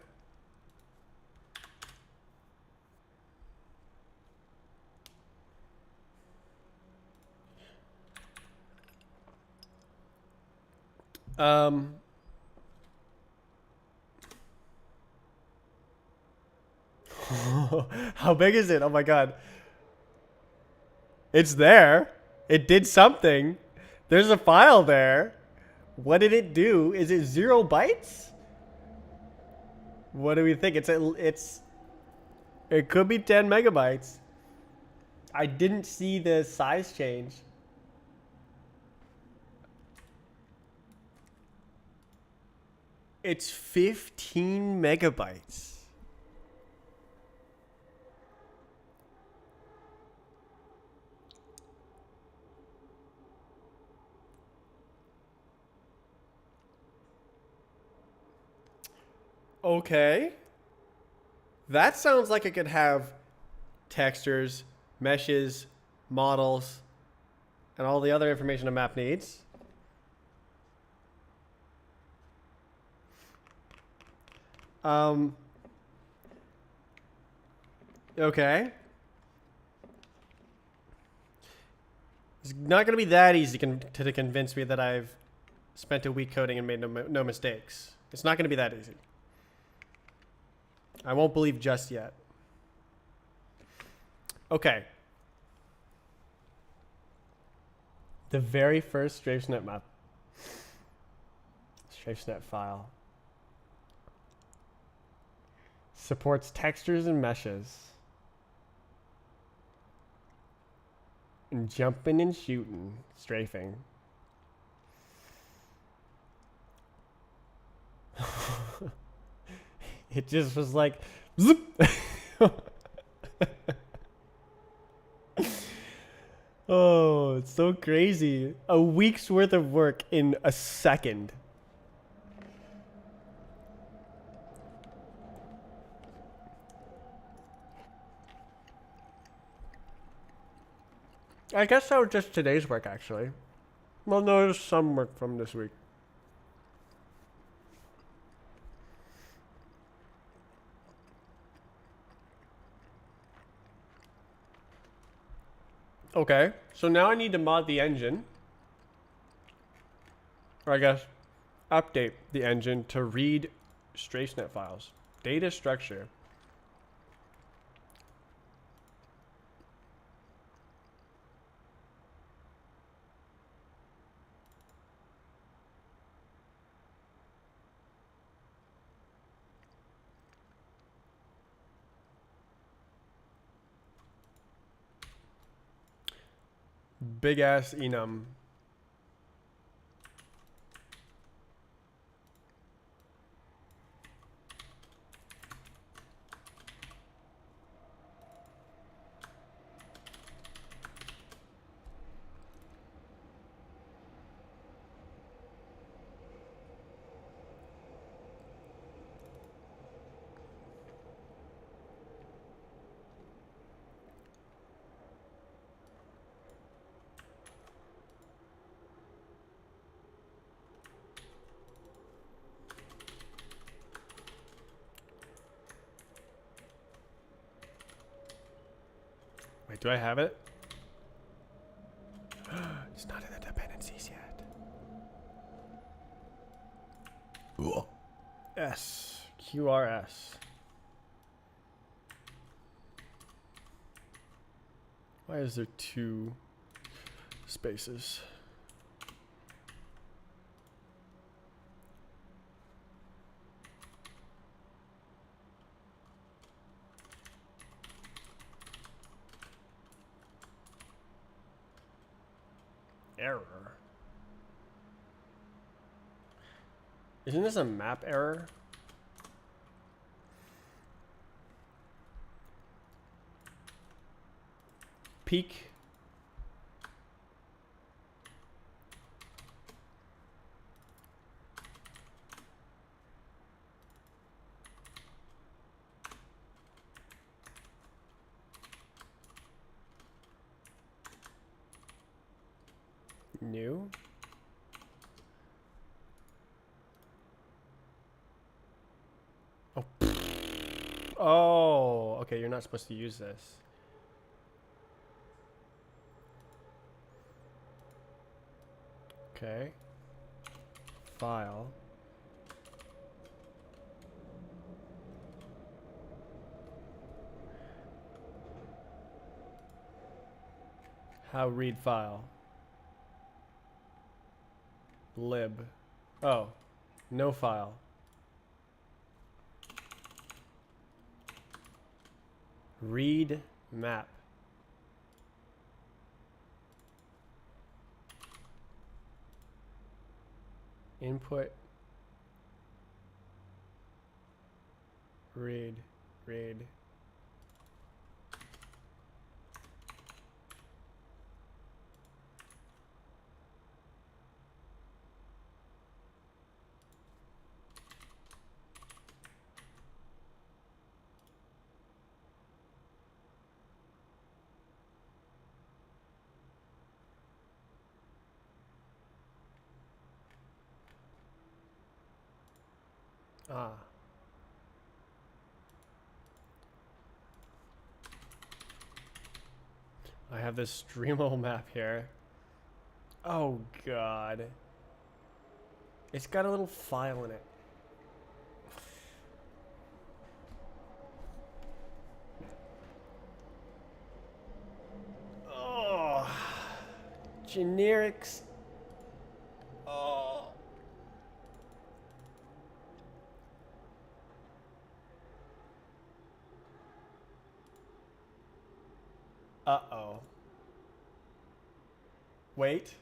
How big is it? Oh my god. It's there. It did something. There's a file there. What did it do? Is it 0 bytes? What do we think? It could be 10 megabytes. I didn't see the size change. It's 15 megabytes. Okay. That sounds like it could have textures, meshes, models, and all the other information a map needs. Okay. It's not going to be that easy to convince me that I've spent a week coding and made no mistakes. It's not going to be that easy. I won't believe just yet. Okay. The very first StrafeNet map. StrafeNet file. Supports textures and meshes. And jumping and shooting. Strafing. It just was like, zoop. Oh, it's so crazy. A week's worth of work in a second. I guess that was just today's work, actually. Well, no, there's some work from this week. Okay, so now I need to mod the engine. Or I guess update the engine to read StrafeNet files. Data structure. Big ass enum. Wait, do I have it? It's not in the dependencies yet. Ooh. S. QRS. Why is there 2 spaces? Error. Isn't this a map error? Peak. New. Oh. Oh, okay, you're not supposed to use this. Okay. File. How read file? Lib. Oh, no file. Read map. Input. Read. Ah. I have this Streamo map here. Oh god. It's got a little file in it. Oh. Generics. Oh. Uh-oh. Wait.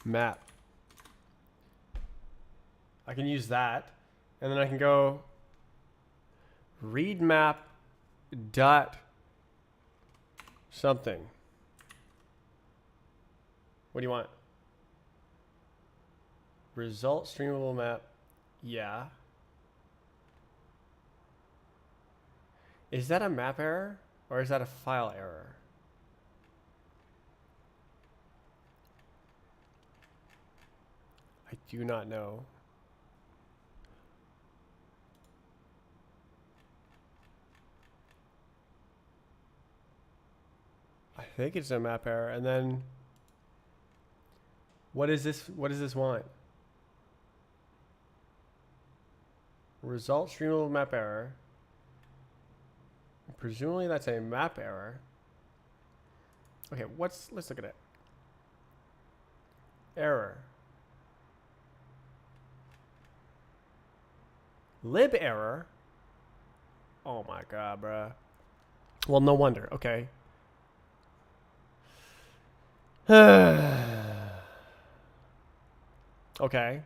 Map. I can use that. And then I can go read map dot something. What do you want? Result streamable map. Yeah. Is that a map error or is that a file error? I do not know. I think it's a map error. And then what is this? What does this want? Result streamable map error. Presumably that's a map error. Okay, let's look at it. Error. Lib error. Oh my god, bruh. Well, no wonder. Okay. Okay.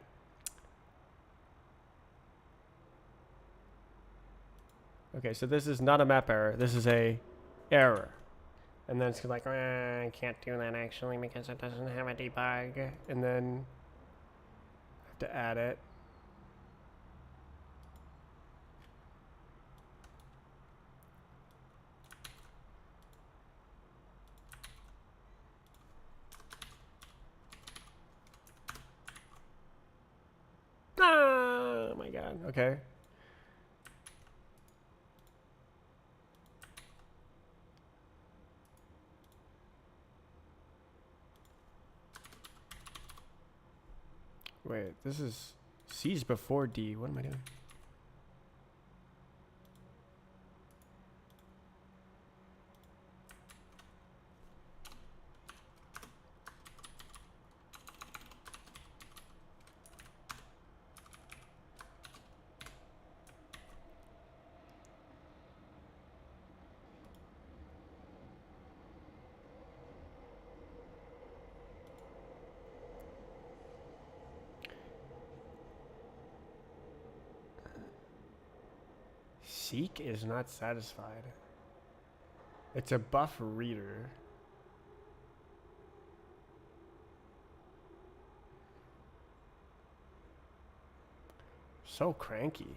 Okay, so this is not a map error. This is a error. And then it's like, I can't do that actually because it doesn't have a debug. And then I have to add it. Oh my god. Okay. Wait, this is C's before D. What am I doing? Seek is not satisfied. It's a buff reader. So cranky.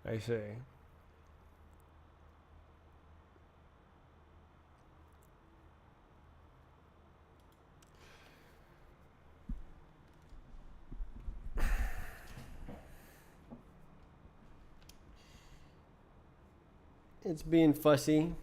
I see. It's being fussy.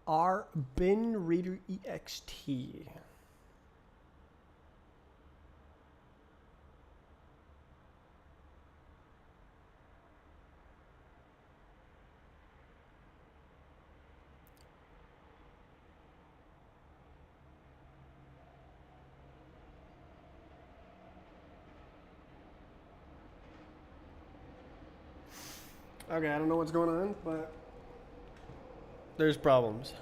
R bin reader ext. Okay, I don't know what's going on, but there's problems.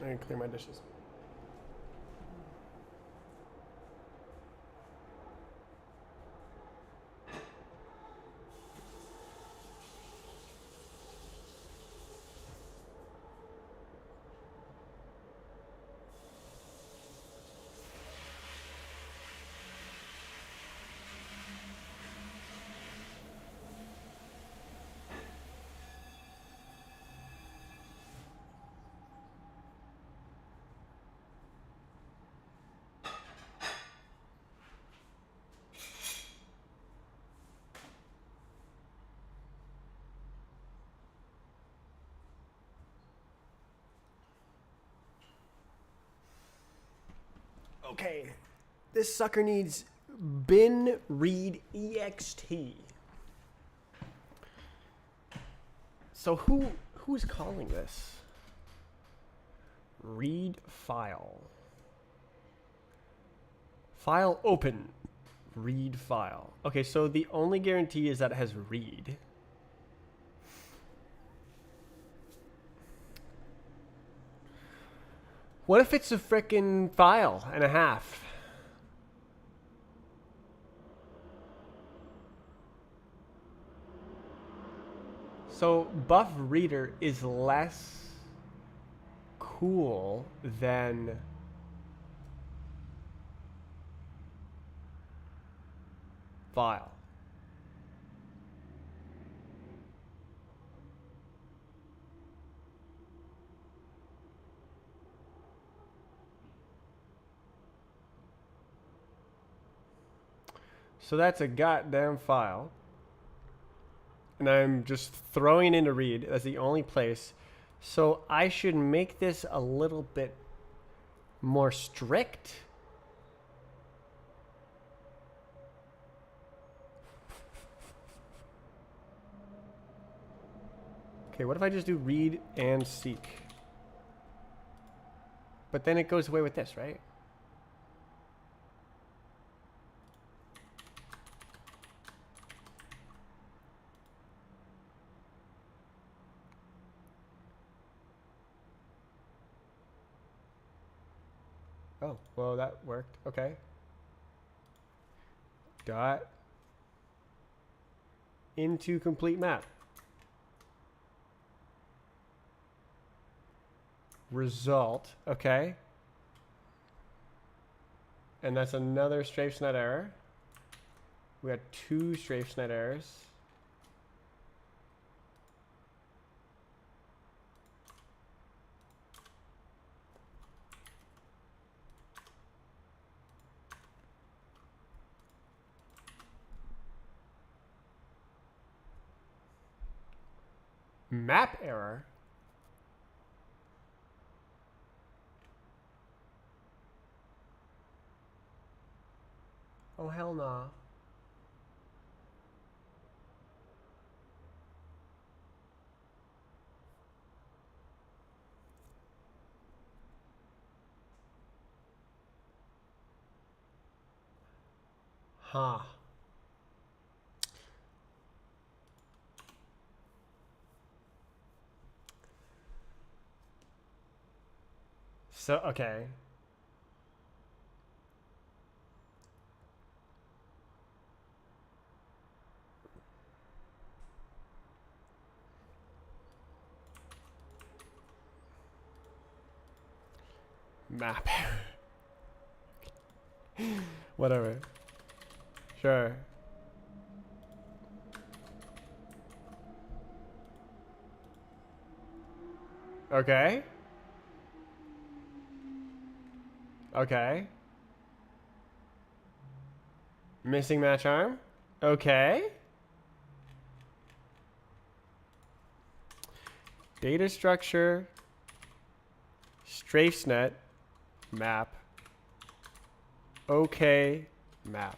I can clear my dishes. Okay, this sucker needs bin read ext. So who's calling this? Read file. File open. Read file. Okay, so the only guarantee is that it has read. What if it's a frickin' file and a half? So buff reader is less cool than file. So that's a goddamn file. And I'm just throwing in to read. That's the only place. So I should make this a little bit more strict. Okay, what if I just do read and seek? But then it goes away with this, right? Oh, well, that worked. Okay. Dot into complete map. Result. Okay. And that's another strafesnet error. We got 2 strafesnet errors. Map error. Oh, hell nah. Huh. So, okay. Map error. Whatever. Sure. Okay. Okay. Missing match arm. Okay. Data structure. Strafesnet. Map. Okay. Map.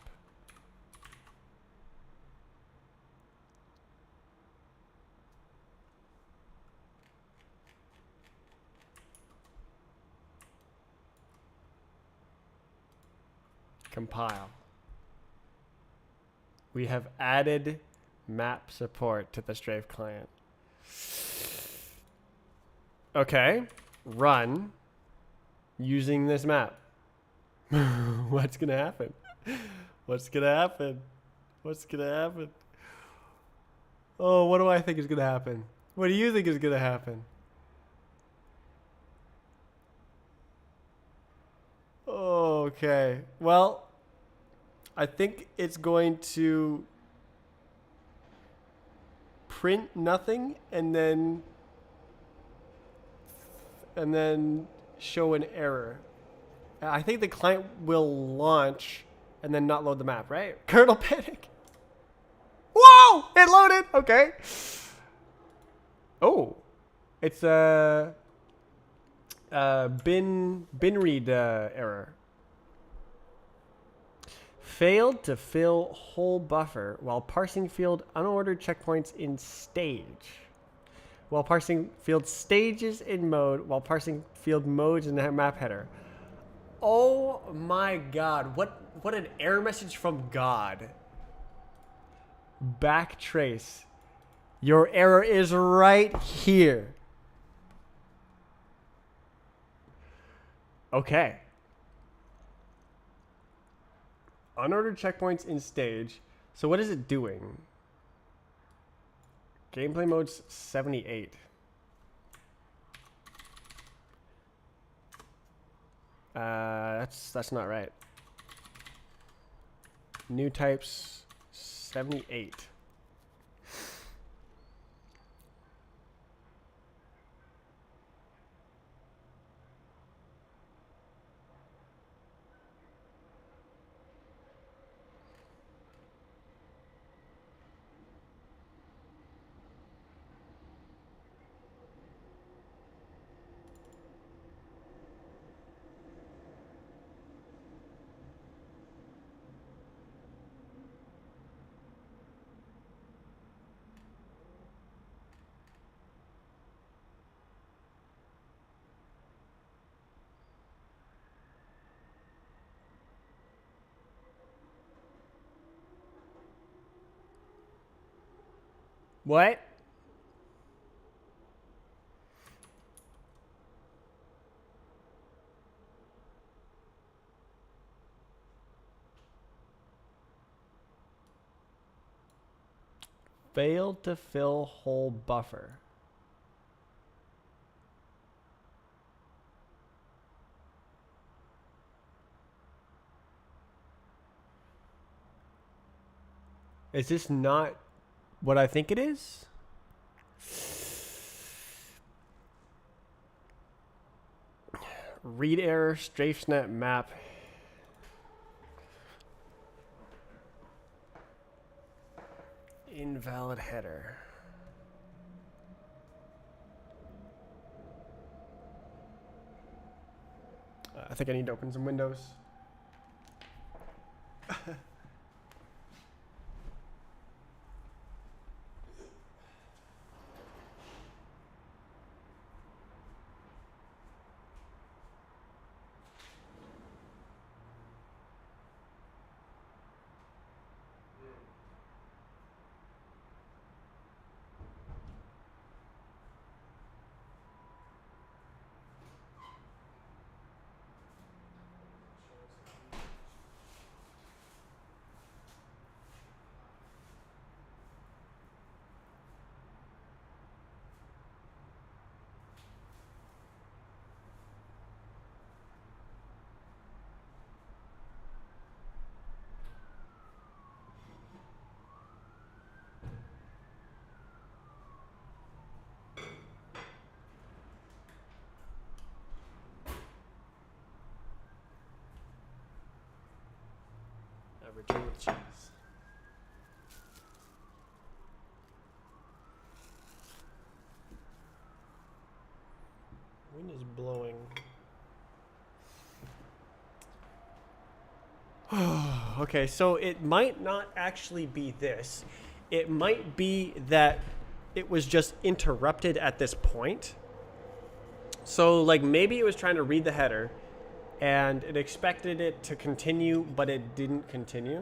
Compile. We have added map support to the Strafe client. Okay. Run using this map. What's going to happen? What's going to happen? What's going to happen? Oh, what do I think is going to happen? What do you think is going to happen? Okay. Well, I think it's going to print nothing and then show an error. I think the client will launch and then not load the map, right? Kernel panic. Whoa! It loaded. Okay. Oh, it's a bin read error. Failed to fill whole buffer while parsing field unordered checkpoints in stage. While parsing field stages in mode, while parsing field modes in the map header. Oh my god, what an error message from God. Backtrace. Your error is right here. Okay. Unordered checkpoints in stage. So what is it doing? Gameplay mode's 78. That's not right. New types 78. What? Failed to fill whole buffer. Is this not what I think it is? Read error, strafe snap map. Invalid header. I think I need to open some windows. Everything with cheese. Wind is blowing. Okay, so it might not actually be this. It might be that it was just interrupted at this point. So, like, maybe it was trying to read the header and it expected it to continue, but it didn't continue.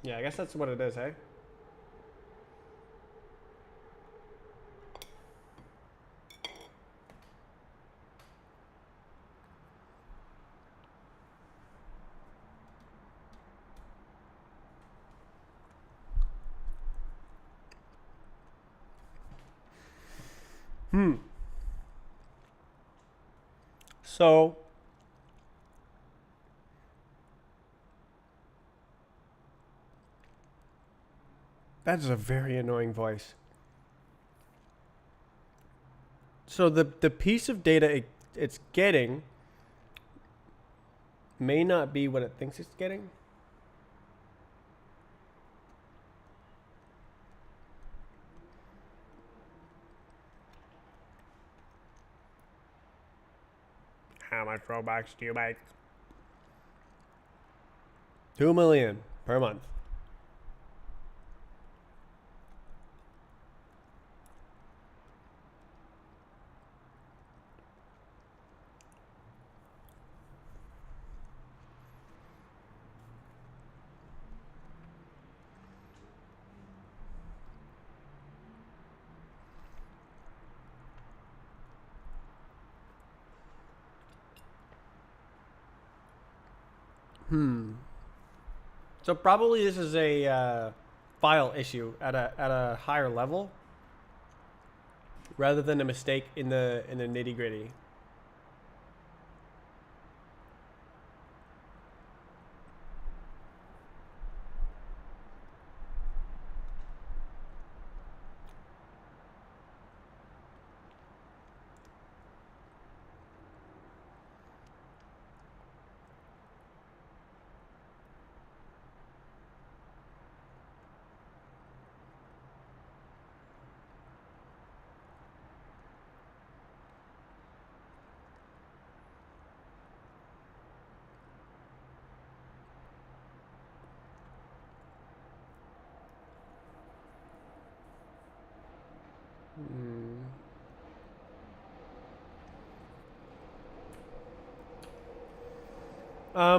Yeah, I guess that's what it is, hey? So that is a very annoying voice. So the piece of data it's getting may not be what it thinks it's getting. How much Robux do you make? 2 million per month. So probably this is a file issue at a higher level rather than a mistake in the nitty gritty.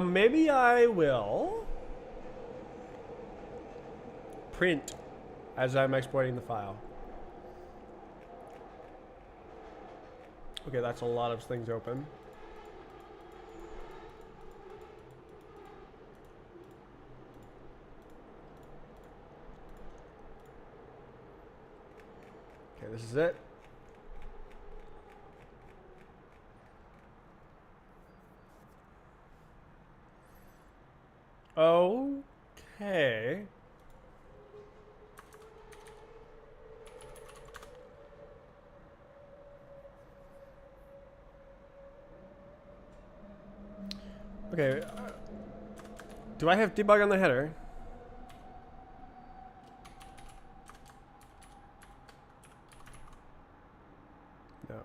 Maybe I will print as I'm exporting the file. Okay, that's a lot of things open. Okay, this is it. Okay. Okay. Do I have debug on the header? No.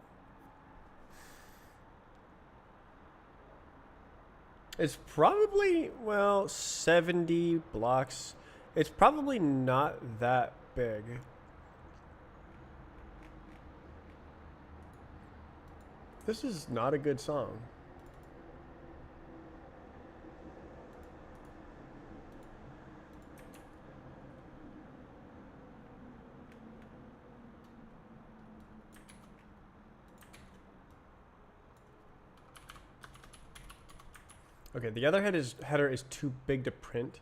It's probably, well, 70 blocks. It's probably not that big. This is not a good song. Okay, the other header is too big to print.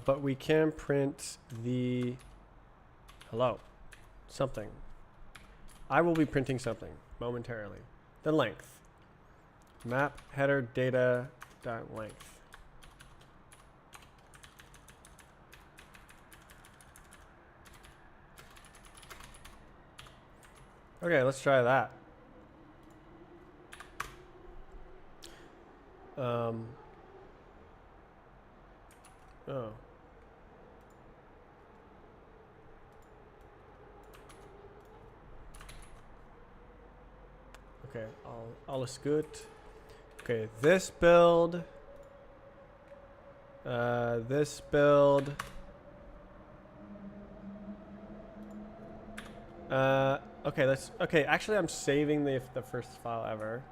But we can print the hello, something. I will be printing something momentarily. The length. Map header data dot length. Okay, let's try that. Oh. Okay, alles gut. Okay, this build. This build. Okay, okay, actually I'm saving the first file ever.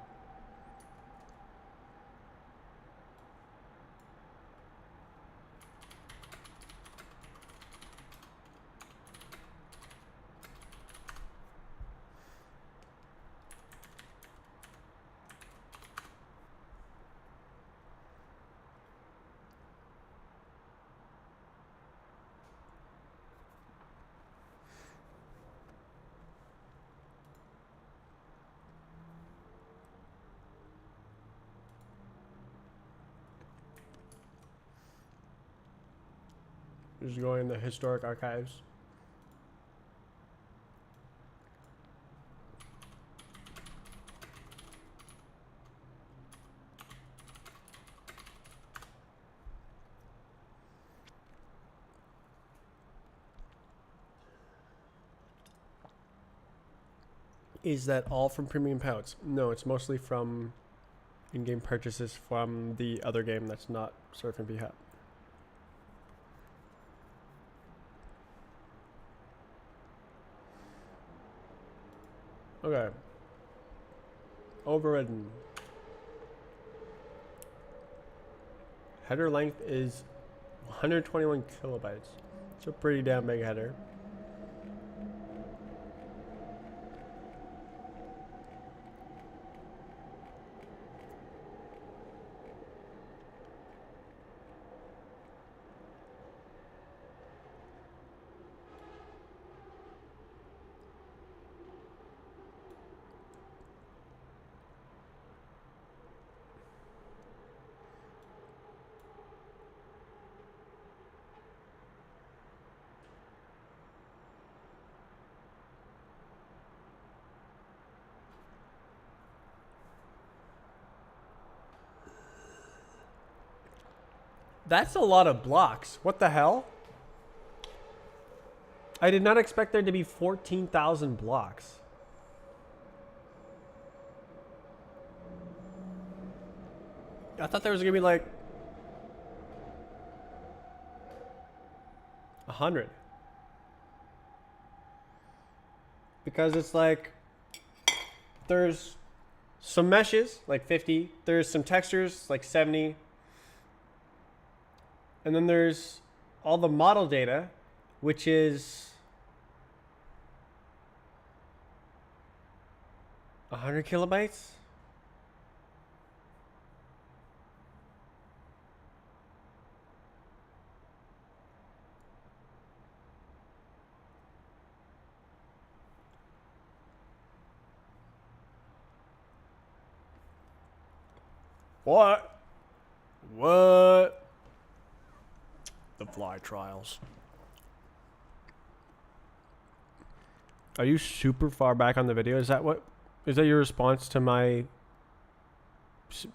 Just going in the historic archives. Is that all from premium pouts? No, it's mostly from in-game purchases from the other game that's not Surf and Hop. Okay. Overridden. Header length is 121 kilobytes. It's a pretty damn big header. That's a lot of blocks. What the hell? I did not expect there to be 14,000 blocks. I thought there was gonna be like 100. Because it's like there's some meshes like 50, there's some textures like 70, and then there's all the model data, which is 100 kilobytes. What? What? The fly trials. Are you super far back on the video? Is that what? Is that your response to my?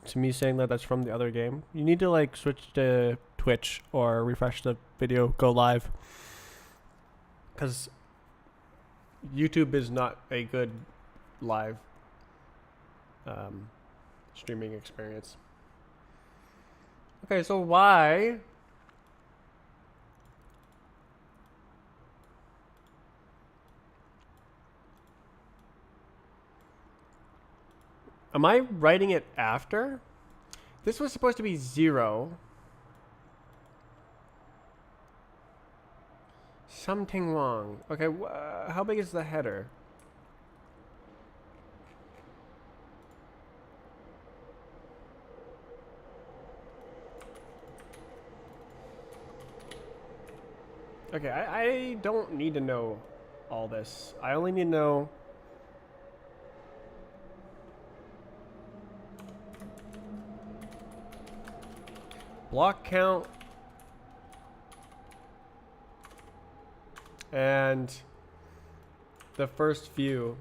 To me saying that that's from the other game? You need to like switch to Twitch or refresh the video, go live. Because YouTube is not a good live streaming experience. Okay, so why? Am I writing it after? This was supposed to be 0. Something wrong. Okay, how big is the header? Okay, I don't need to know all this. I only need to know block count and the first few.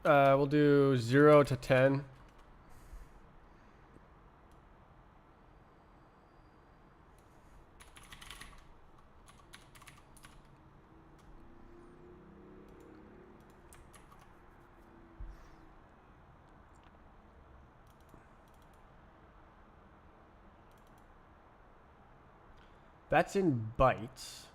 We'll do 0 to 10. That's in bytes.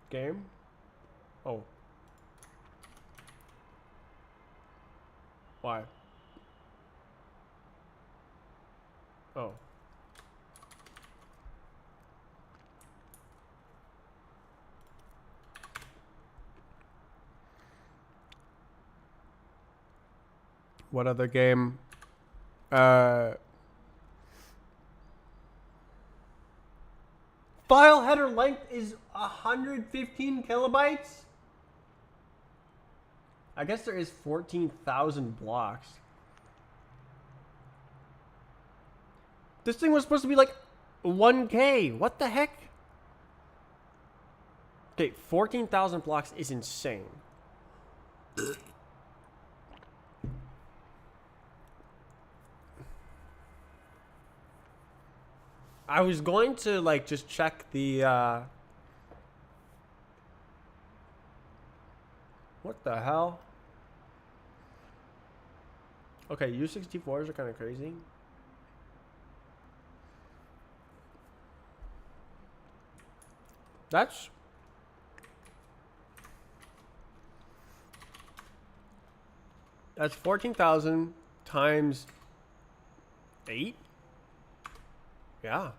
Game? Oh. Why? Oh. What other game? File header length is 115 kilobytes? I guess there is 14,000 blocks. This thing was supposed to be like 1K. What the heck? Okay, 14,000 blocks is insane. I was going to like just check the what the hell? Okay, U64s are kind of crazy. That's 14,000 times 8. Yeah.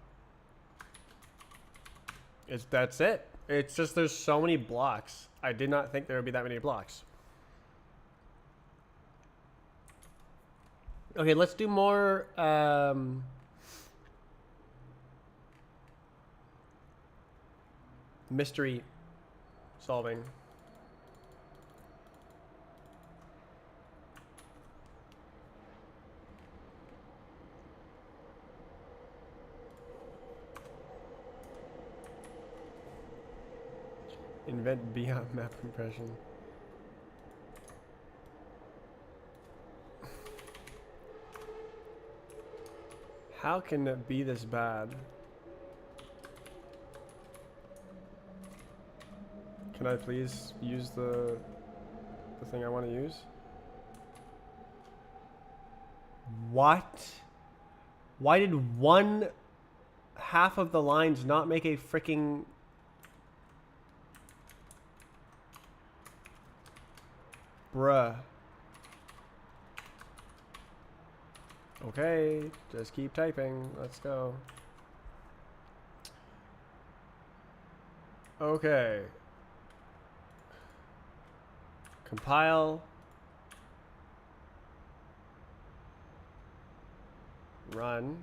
That's it. It's just there's so many blocks. I did not think there would be that many blocks. Okay, let's do more mystery solving. Invent beyond map compression. How can it be this bad? Can I please use the thing I want to use? What? Why did one half of the lines not make a freaking... Bruh. Okay, just keep typing. Let's go. Okay. Compile. Run.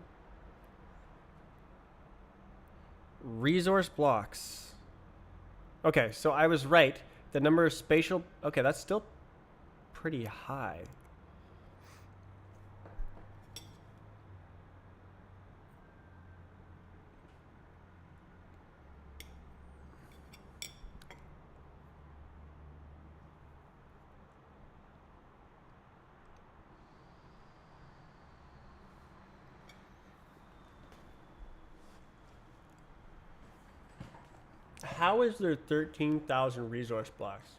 Resource blocks. Okay, so I was right. The number of spatial... Okay, that's still pretty high. How is there 13,000 resource blocks?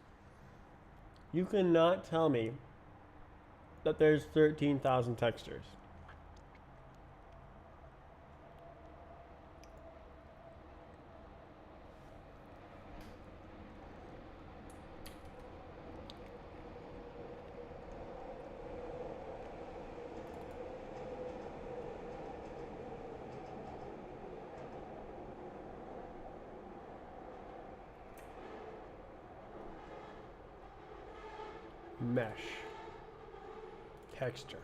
You cannot tell me that there's 13,000 textures. Mesh. Texture.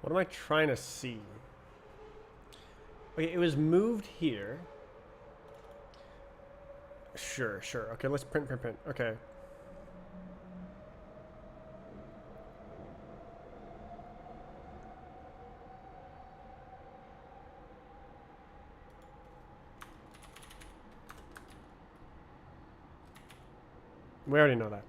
What am I trying to see? Okay, it was moved here. Sure, sure. Okay, let's print. Okay. We already know that.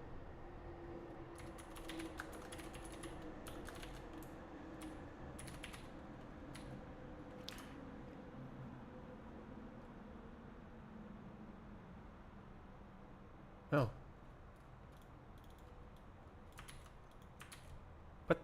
Oh. What?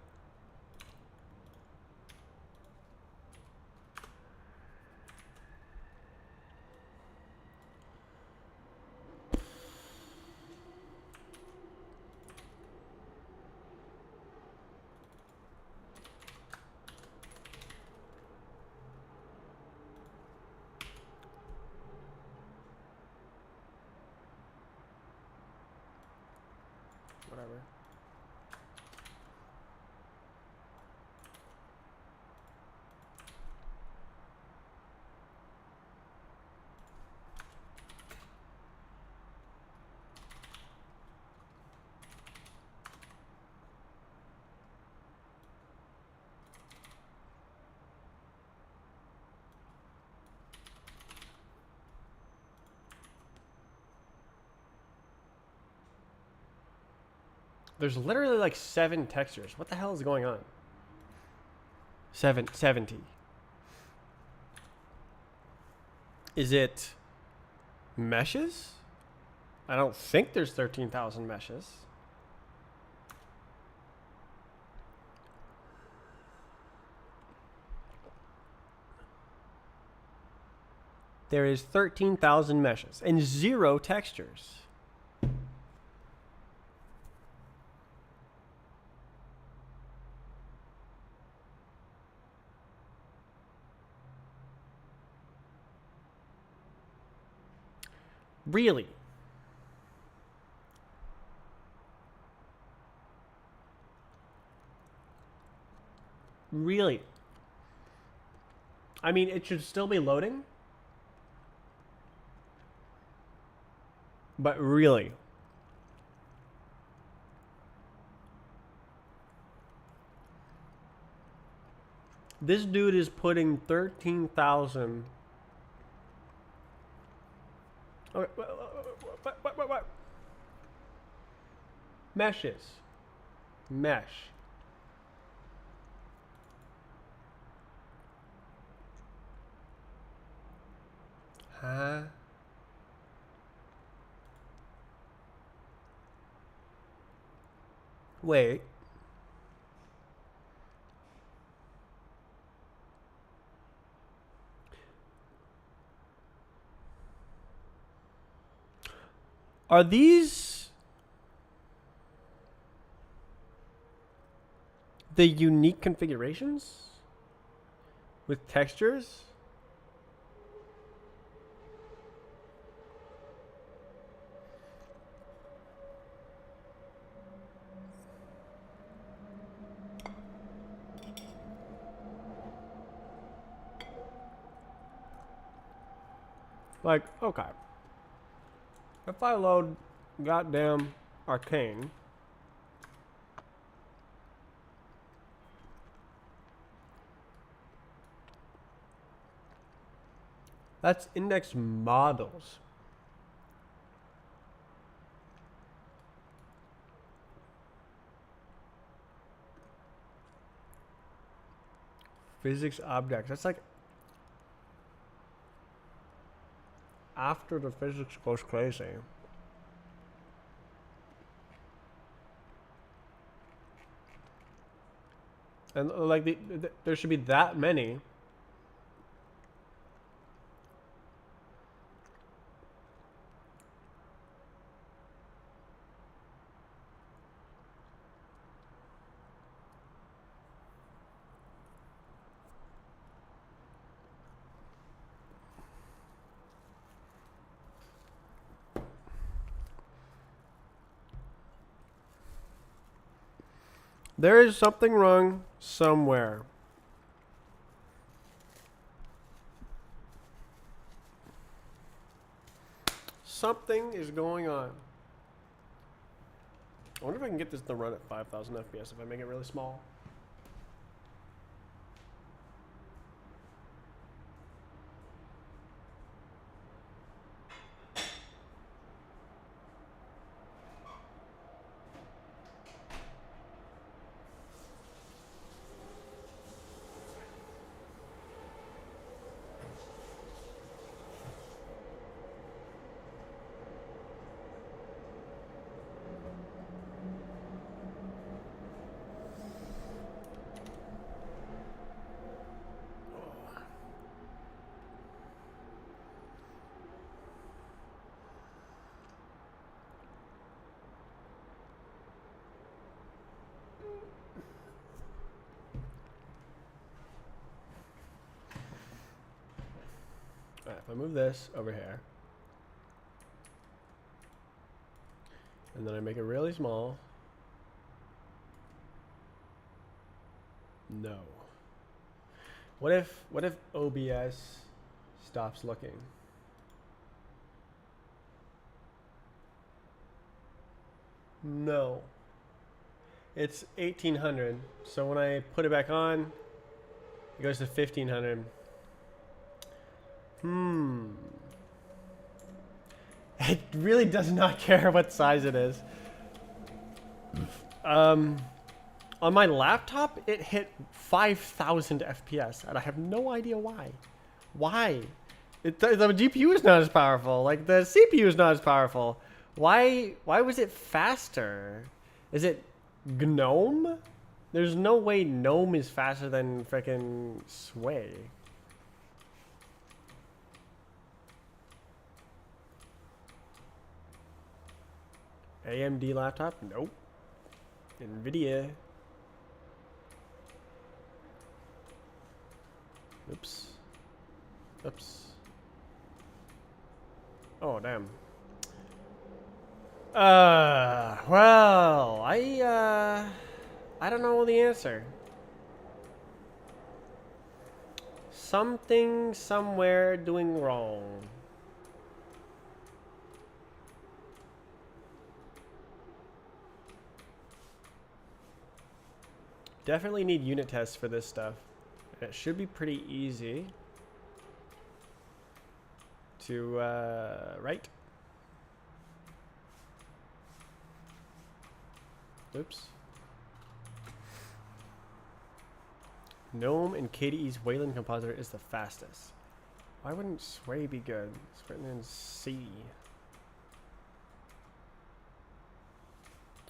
Whatever. There's literally like 7 textures. What the hell is going on? 70. Is it meshes? I don't think there's 13,000 meshes. There is 13,000 meshes and 0 textures. Really? Really? I mean, it should still be loading. But really? This dude is putting 13,000. Okay, what? Meshes. Mesh. Huh? Wait. Are these the unique configurations with textures? Like, okay. If I load goddamn Arcane, that's index models. Physics objects. That's like after the physics goes crazy. And like there should be that many. There is something wrong somewhere. Something is going on. I wonder if I can get this to run at 5,000 FPS if I make it really small. Alright, if I move this over here, and then I make it really small. No. What if OBS stops looking? No. It's 1800. So when I put it back on, it goes to 1500. It really does not care what size it is. On my laptop, it hit 5,000 FPS, and I have no idea why. Why? The GPU is not as powerful. Like, the CPU is not as powerful. Why was it faster? Is it GNOME? There's no way GNOME is faster than frickin' Sway. AMD laptop? Nope. NVIDIA. Oops. Oops. Oh, damn. Well, I don't know the answer. Something somewhere doing wrong. Definitely need unit tests for this stuff. It should be pretty easy to write. Oops. Gnome and KDE's Wayland compositor is the fastest. Why wouldn't Sway be good? It's written in C.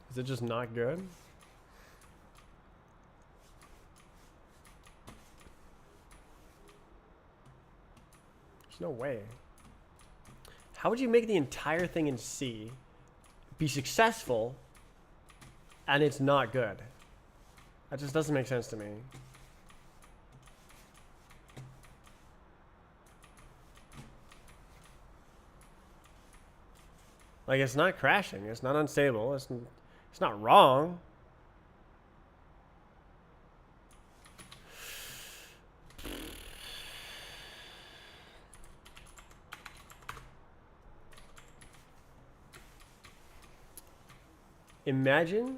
Is it just not good? There's no way. How would you make the entire thing in C, be successful, and it's not good? That just doesn't make sense to me. Like, it's not crashing. It's not unstable. It's not wrong. Imagine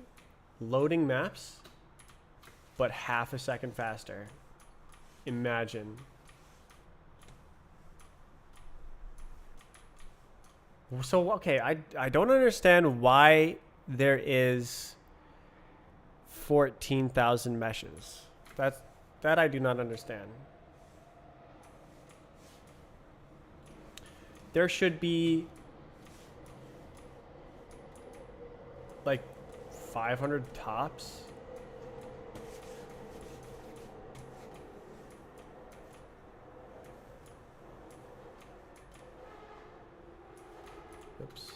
loading maps, but half a second faster. Imagine. So, okay, I don't understand why there is 14,000 meshes. That I do not understand. There should be like 500 tops. Oops.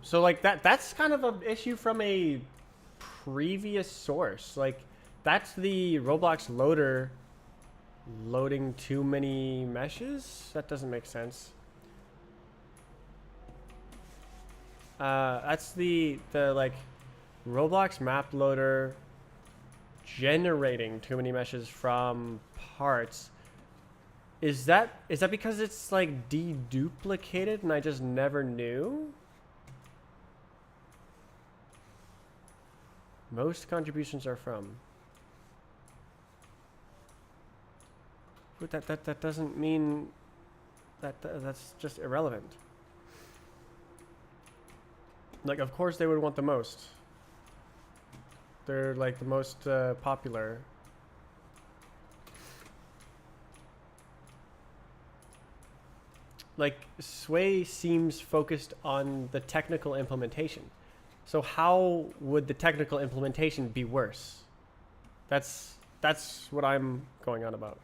So like that's kind of an issue from a previous source. Like that's the Roblox loader loading too many meshes. That doesn't make sense. That's the like Roblox map loader generating too many meshes from parts. Is that because it's like deduplicated and I just never knew? Most contributions are from. But that doesn't mean that's just irrelevant. Like, of course they would want the most. They're like the most popular. Like, Sway seems focused on the technical implementation. So how would the technical implementation be worse? That's what I'm going on about.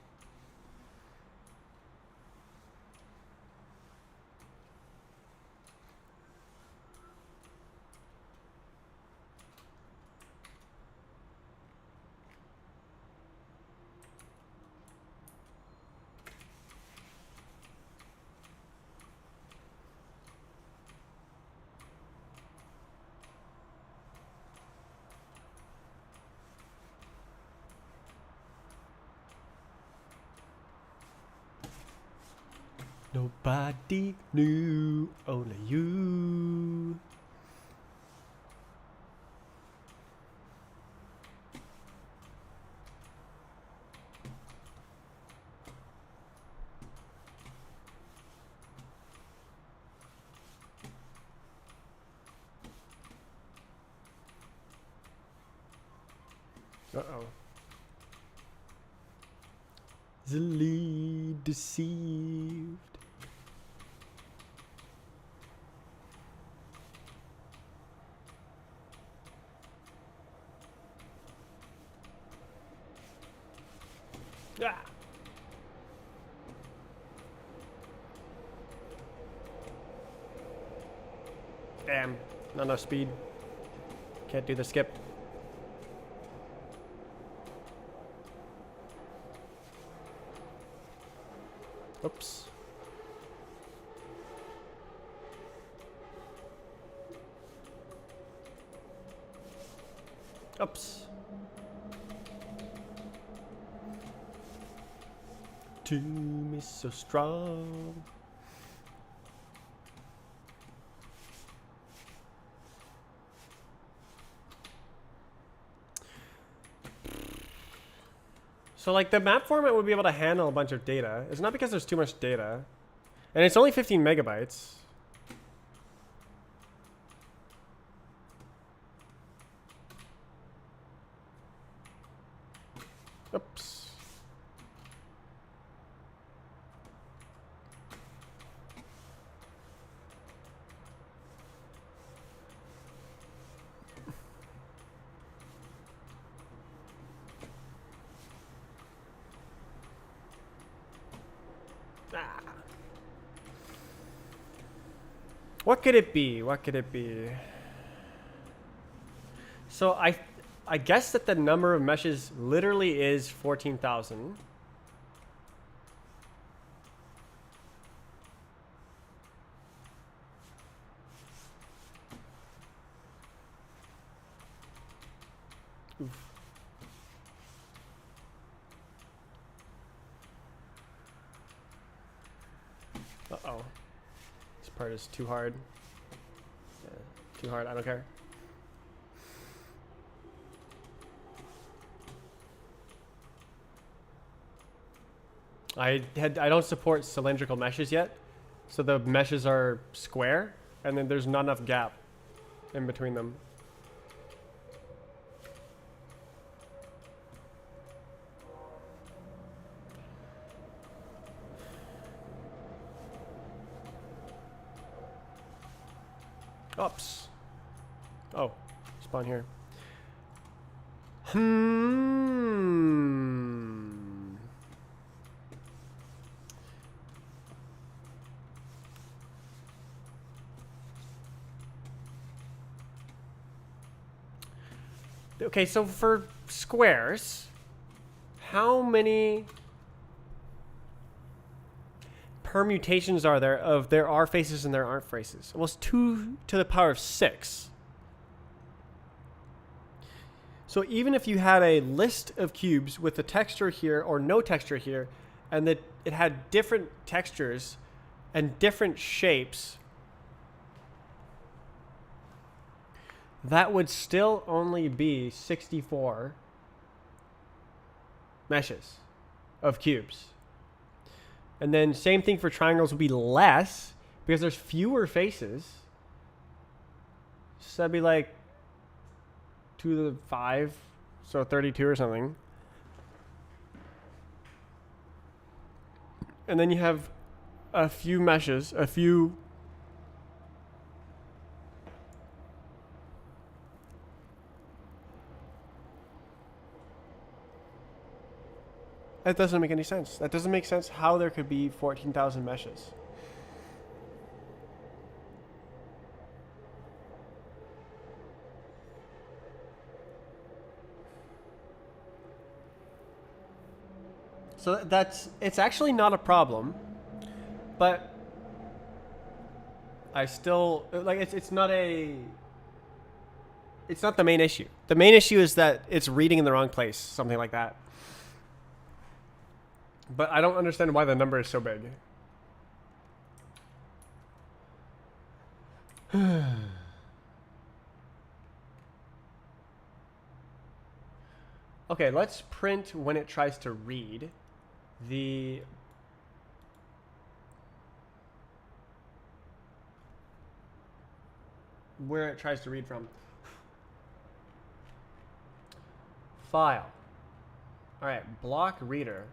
Nobody knew, only you. Uh-oh. The lead deceived. Ah. Damn, not enough speed. Can't do the skip. Oops. Oops. Team is so strong. So like the map format would be able to handle a bunch of data. It's not because there's too much data. And it's only 15 megabytes. Oops. Ah. What could it be? What could it be? So I guess that the number of meshes literally is 14,000. Uh-oh. This part is too hard. Yeah, too hard, I don't care. I don't support cylindrical meshes yet. So the meshes are square and then there's not enough gap in between them. Oops. Oh, spawn here. Okay, so for squares, how many permutations are there of there are faces and there aren't faces? Almost 2 to the power of 6. So even if you had a list of cubes with a texture here or no texture here, and that it had different textures and different shapes, that would still only be 64 meshes of cubes. And then same thing for triangles would be less because there's fewer faces. So that'd be like 2 to the 5, so 32 or something. And then you have a few meshes, a few That doesn't make any sense. That doesn't make sense how there could be 14,000 meshes. So it's actually not a problem, but I still, like, it's not the main issue. The main issue is that it's reading in the wrong place, something like that. But I don't understand why the number is so big. Okay, let's print when it tries to read the where it tries to read from. File. All right, block reader.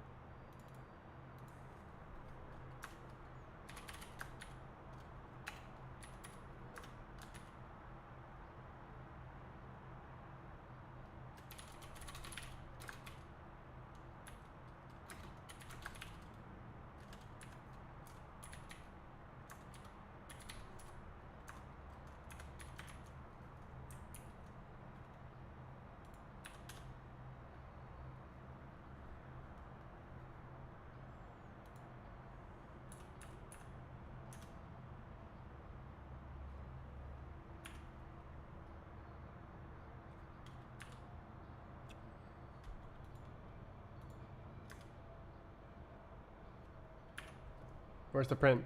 Where's the print?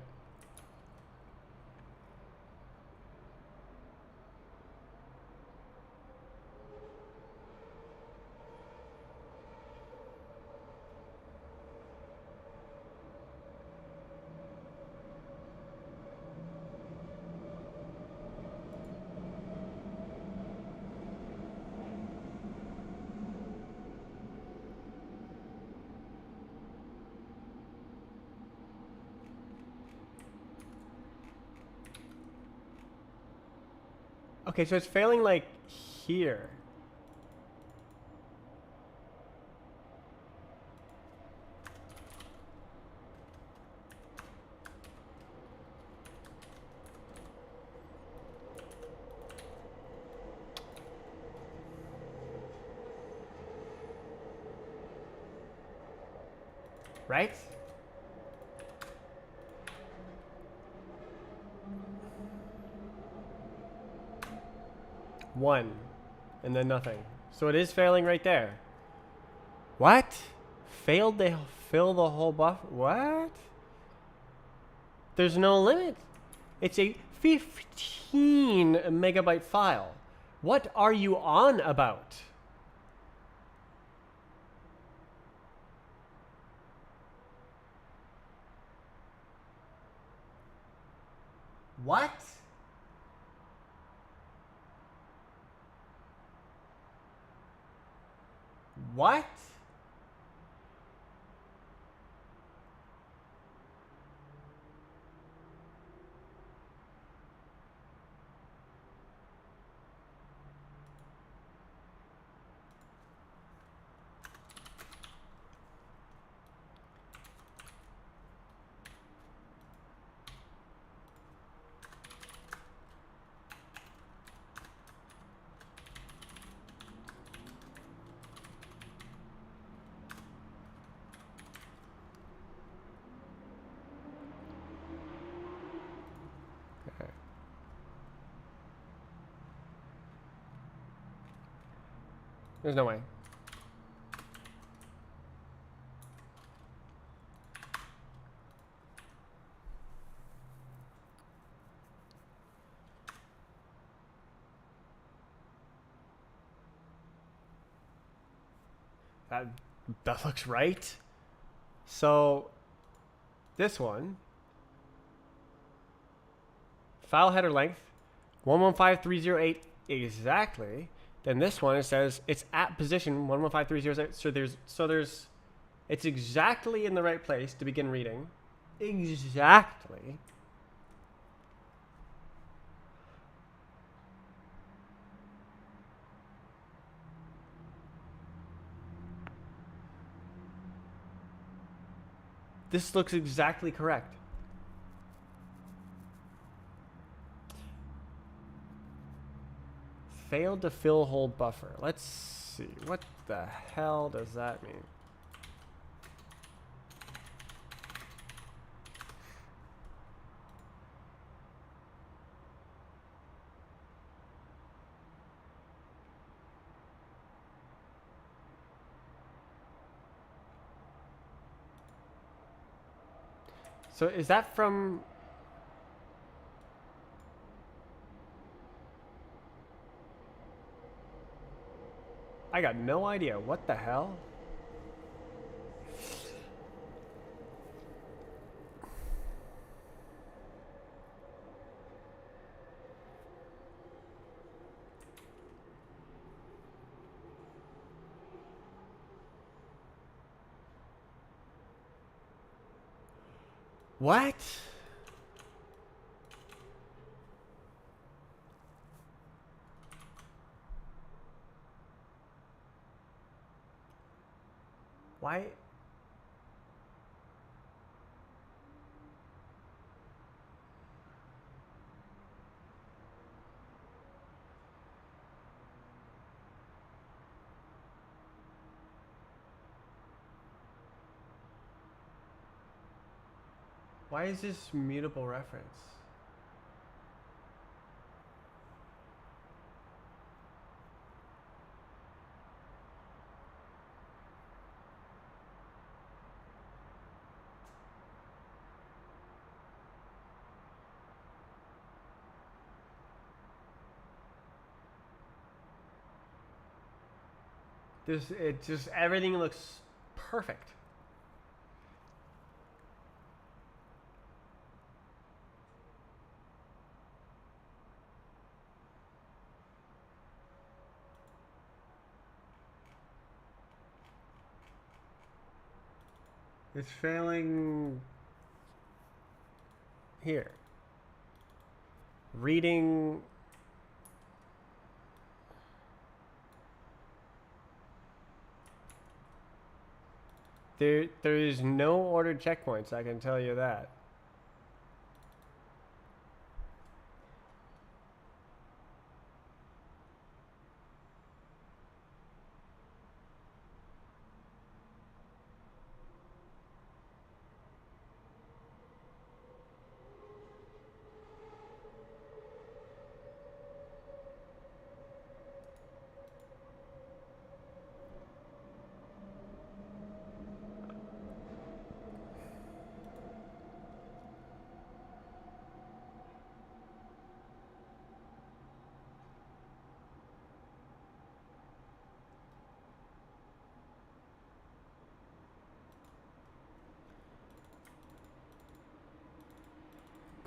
Okay, so it's failing like here. Right? One. And then nothing. So it is failing right there. What? Failed to fill the whole buffer? What? There's no limit. It's a 15 megabyte file. What are you on about? What? What? Okay. There's no way. That looks right. So this one, file header length 115308 exactly. Then this one, it says it's at position 115308. So there's it's exactly in the right place to begin reading. Exactly. This looks exactly correct. Failed to fill hold buffer. Let's see. What the hell does that mean? So is that from... I got no idea. What the hell? What? Why? Why is this mutable reference? It just, everything looks perfect. It's failing here. Reading. There is no ordered checkpoints, I can tell you that.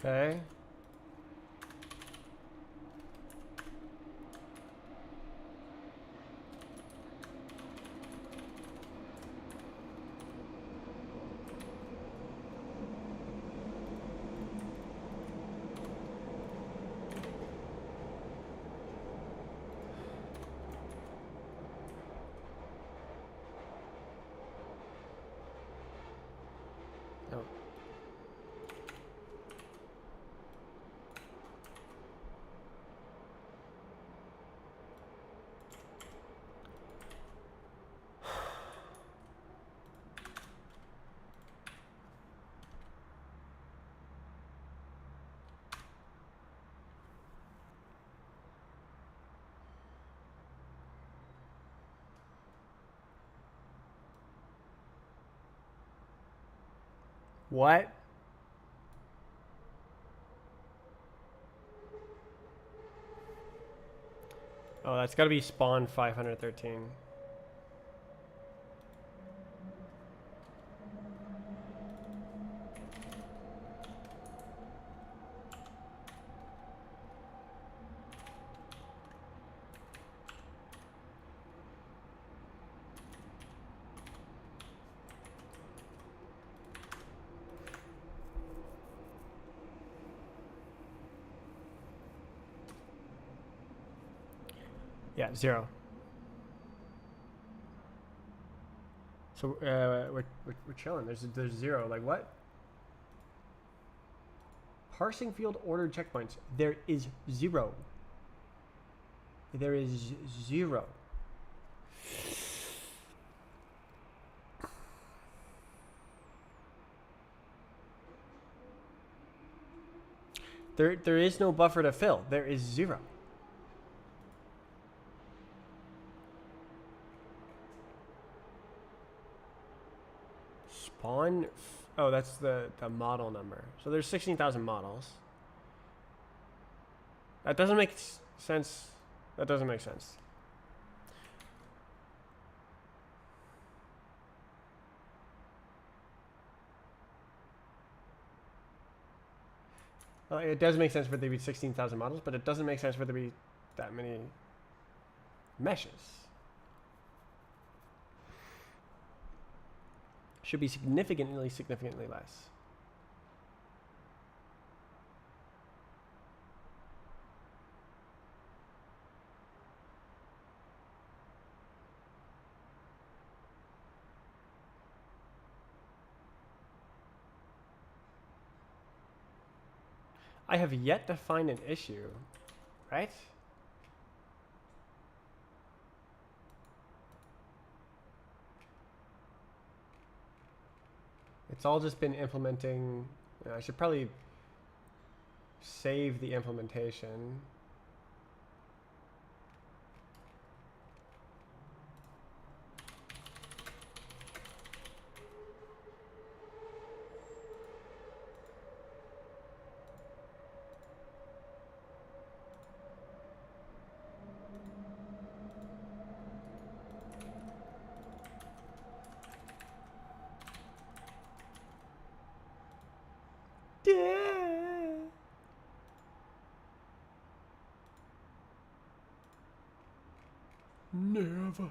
Okay. Oh. What? Oh, that's got to be spawn 513. Yeah, 0. So we're chilling. There's 0. Like what? Parsing field ordered checkpoints. There is 0. There is 0. There is no buffer to fill. There is 0. Spawn. Oh, that's the model number. So there's 16,000 models. That doesn't make sense. That doesn't make sense. Well, it does make sense for there to be 16,000 models, but it doesn't make sense for there to be that many meshes. Should be significantly less. I have yet to find an issue, right? It's all just been implementing. I should probably save the implementation. Never.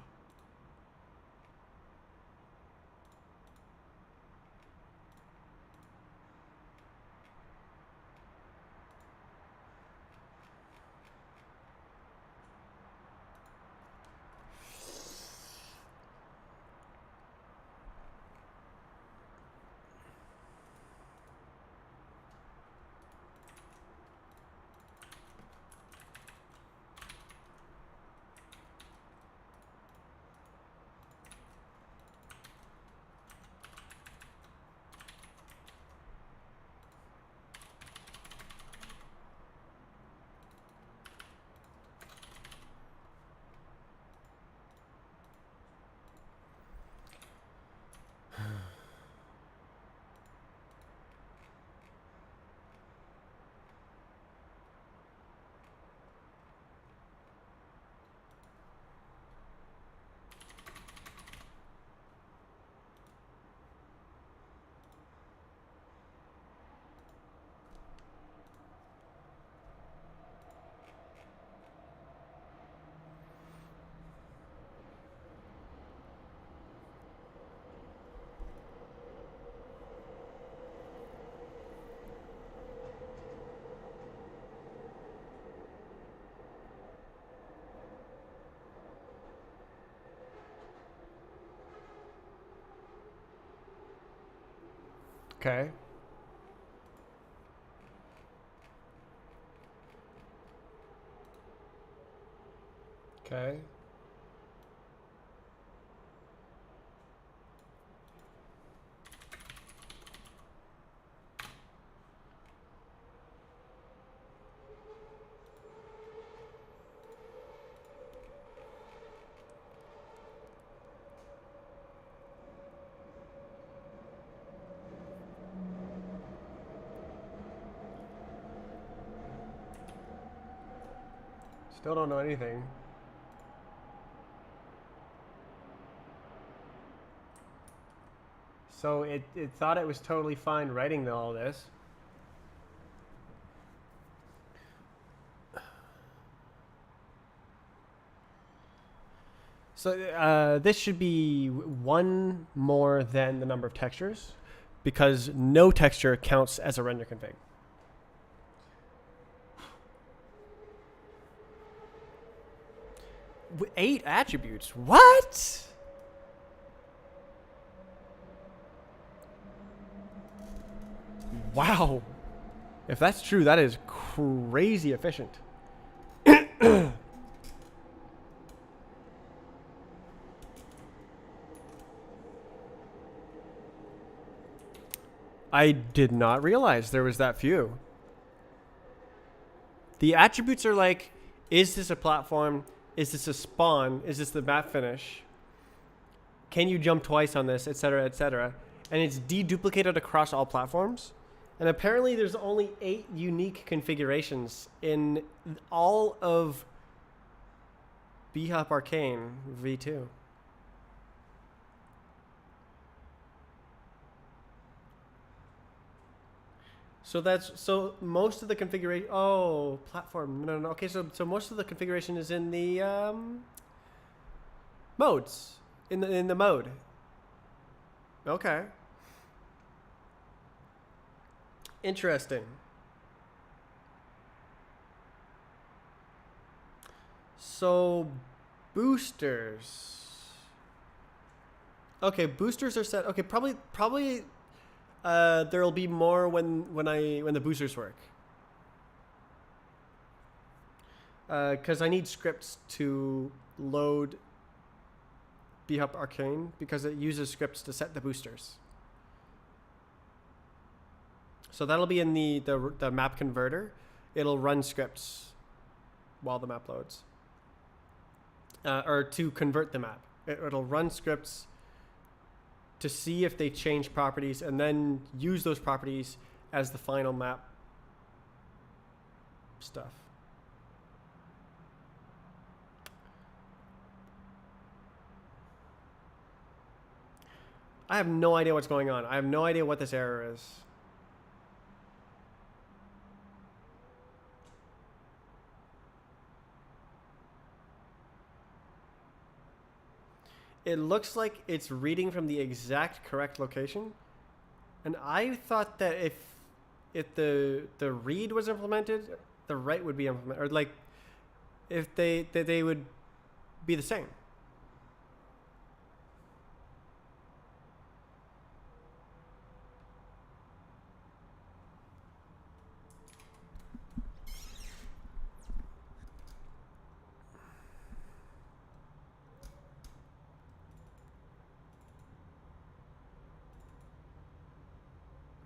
Okay. Okay. Still don't know anything. So it thought it was totally fine writing all this. So this should be one more than the number of textures because no texture counts as a render config. 8 attributes. What? Wow. If that's true, that is crazy efficient. I did not realize there was that few. The attributes are like, is this a platform? Is this a spawn? Is this the map finish? Can you jump twice on this, etc., etc.? And it's deduplicated across all platforms. And apparently there's only 8 unique configurations in all of B-Hop Arcane V2. So most of the configuration. Oh, platform. No. Okay, so most of the configuration is in the modes. In the mode. Okay. Interesting. So boosters. Okay, boosters are set. Okay, probably there'll be more when the boosters work. Because I need scripts to load B-Hop Arcane because it uses scripts to set the boosters. So that'll be in the map converter. It'll run scripts while the map loads. Or to convert the map. It'll run scripts to see if they change properties and then use those properties as the final map stuff. I have no idea what's going on. I have no idea what this error is. it looks like it's reading from the exact correct location. And I thought that if the read was implemented, the write would be implemented, or like if they would be the same.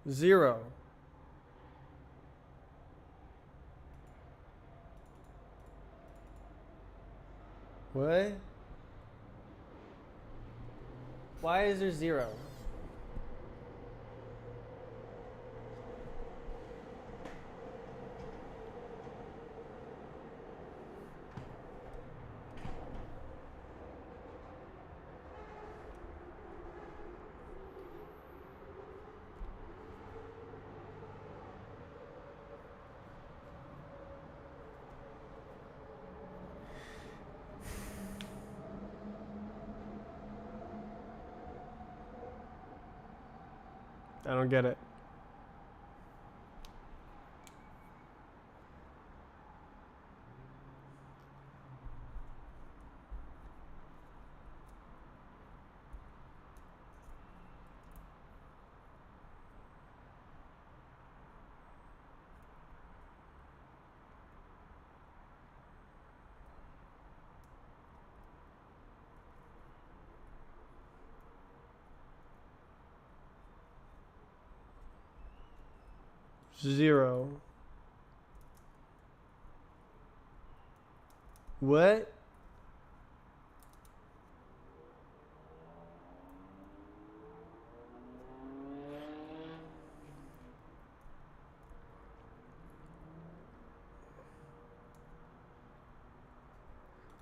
Zero. What? Why is there zero? I don't get it. Zero. What?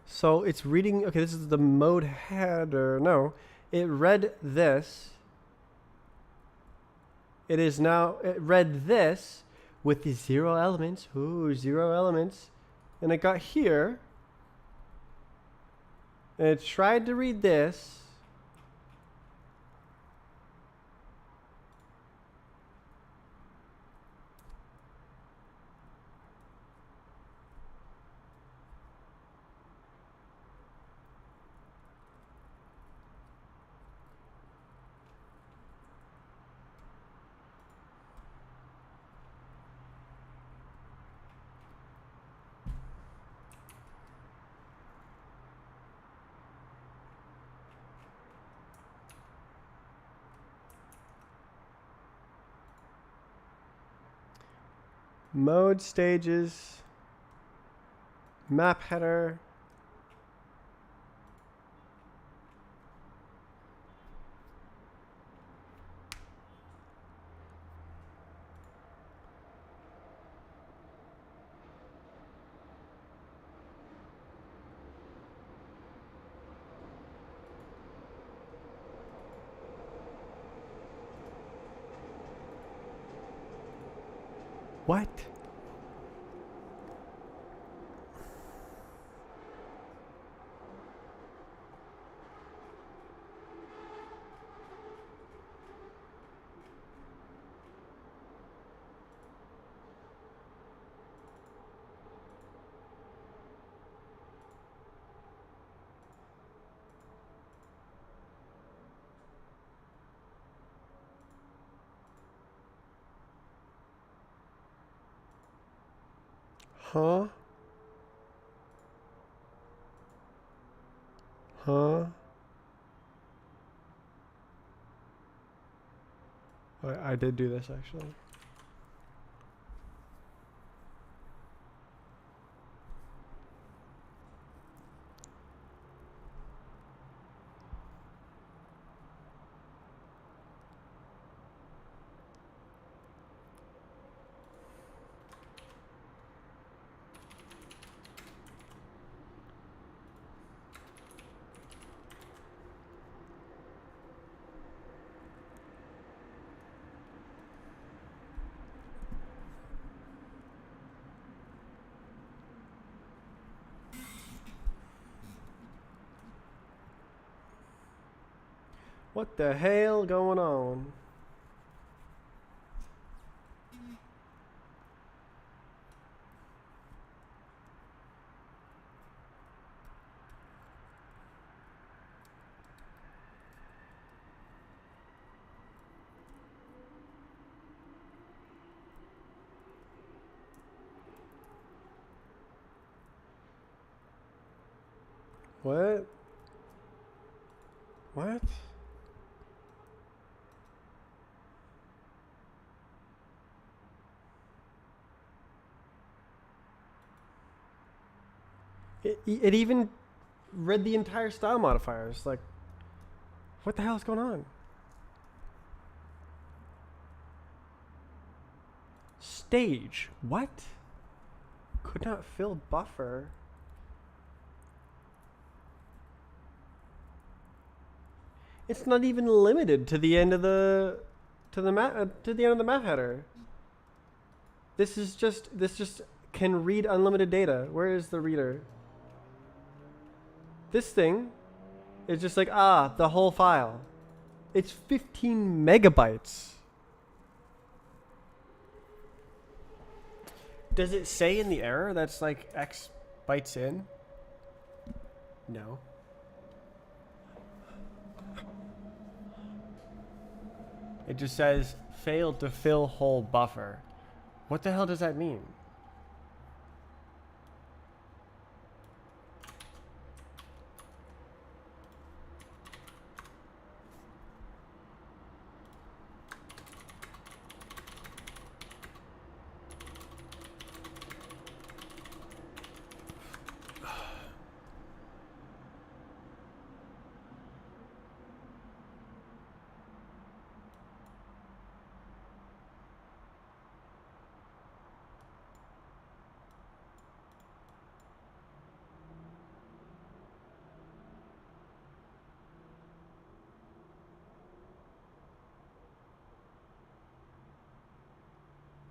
So it's reading. Okay, this is the mode header. No, it read this. It is now. It read this with the 0 elements. Ooh, 0 elements. And it got here. And it tried to read this. Mode stages. Map header. What? Huh? Huh? I did do this actually. What the hell going on? What? What? It even read the entire style modifiers. Like, what the hell is going on? Stage. What? Could not fill buffer. It's not even limited to the end of the to the end of the map header. This just can read unlimited data. Where is the reader? This thing is just like, the whole file. It's 15 megabytes. Does it say in the error that's like X bytes in? No. It just says failed to fill whole buffer. What the hell does that mean?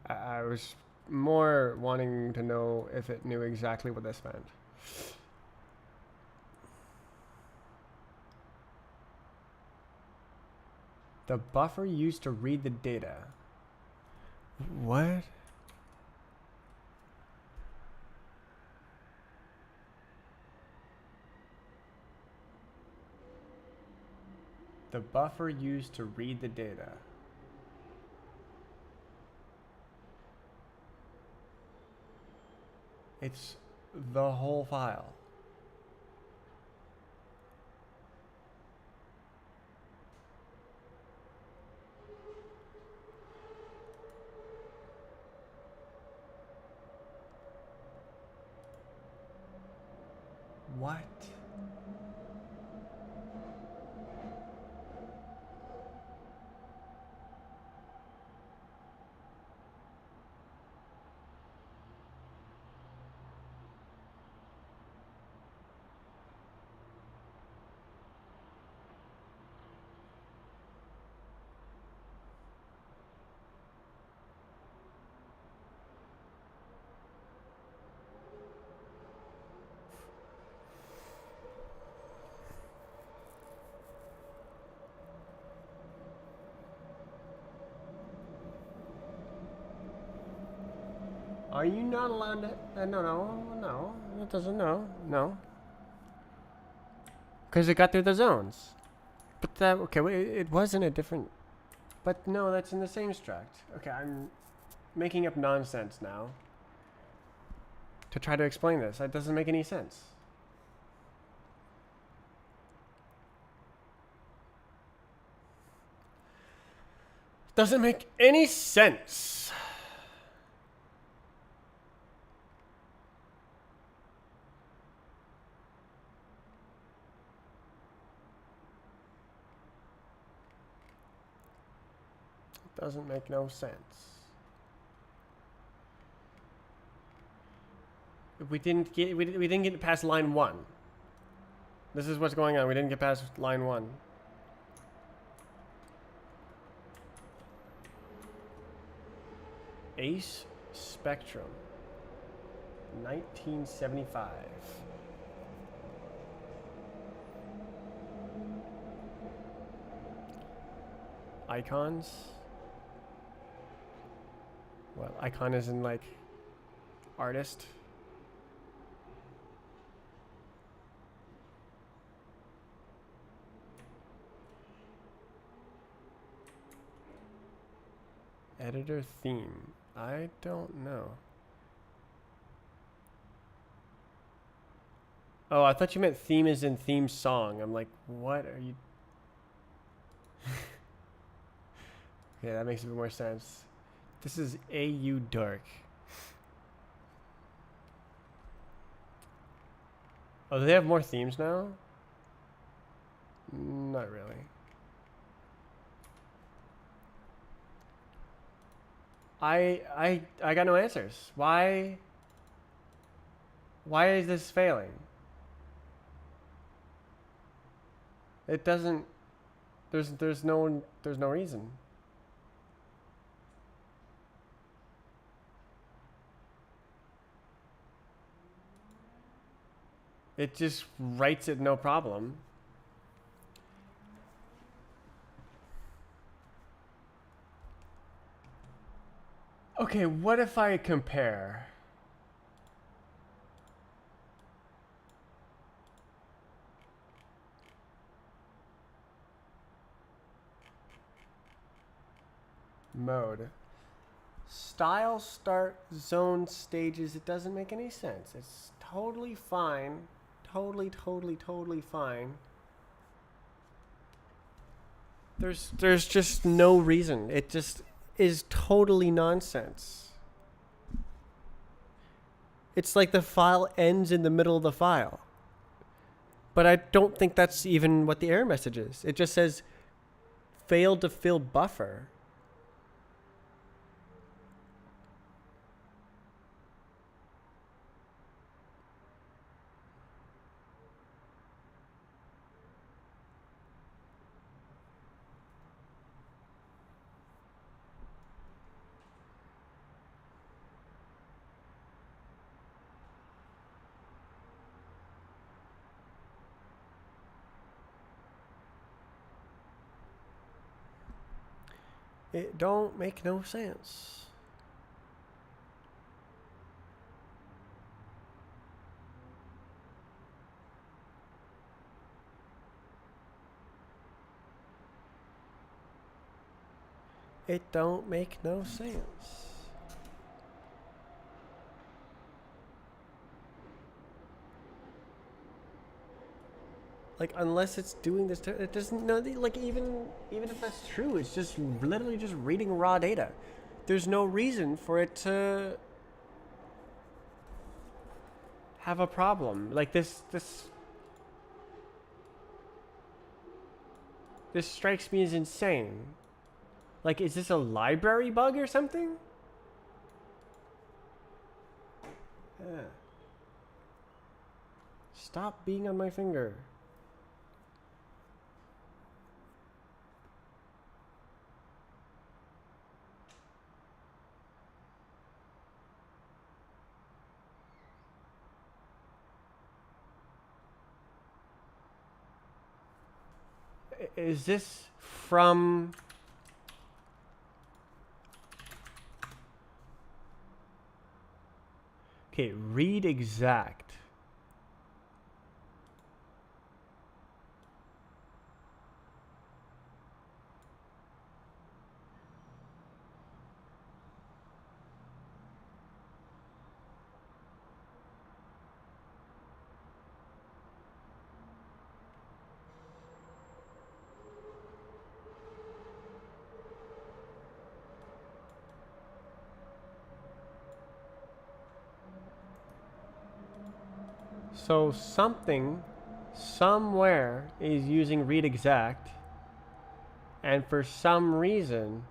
I was more wanting to know if it knew exactly what this meant. The buffer used to read the data. What? The buffer used to read the data. It's the whole file. What? Are you not allowed to? No. It doesn't. No. Because it got through the zones. But that, okay, wait, it was in a different. But no, that's in the same struct. Okay, I'm making up nonsense now to try to explain this. That doesn't make any sense. Doesn't make any sense. Doesn't make no sense. We didn't get past line 1. This is what's going on. We didn't get past line 1. Ace Spectrum, 1975. icons. Well, icon is in like artist. Editor theme. I don't know. Oh, I thought you meant theme is in theme song. I'm like, what are you? Yeah, that makes a bit more sense. This is AU Dark. Oh, do they have more themes now? Not really. I got no answers. Why is this failing? It doesn't there's no reason. It just writes it no problem. Okay, what if I compare? Mode. Style, start, zone, stages. It doesn't make any sense. It's totally fine. Totally fine. There's just no reason. It just is totally nonsense. It's like the file ends in the middle of the file. But I don't think that's even what the error message is. It just says failed to fill buffer. It don't make no sense. It don't make no sense. Like, unless it's doing this, it doesn't know. Like, even if that's true, it's just literally just reading raw data. There's no reason for it to have a problem. Like this strikes me as insane. Like, is this a library bug or something? Yeah. Stop being on my finger. Is this from... Okay, read exact. So something, somewhere is using read exact, and for some reason,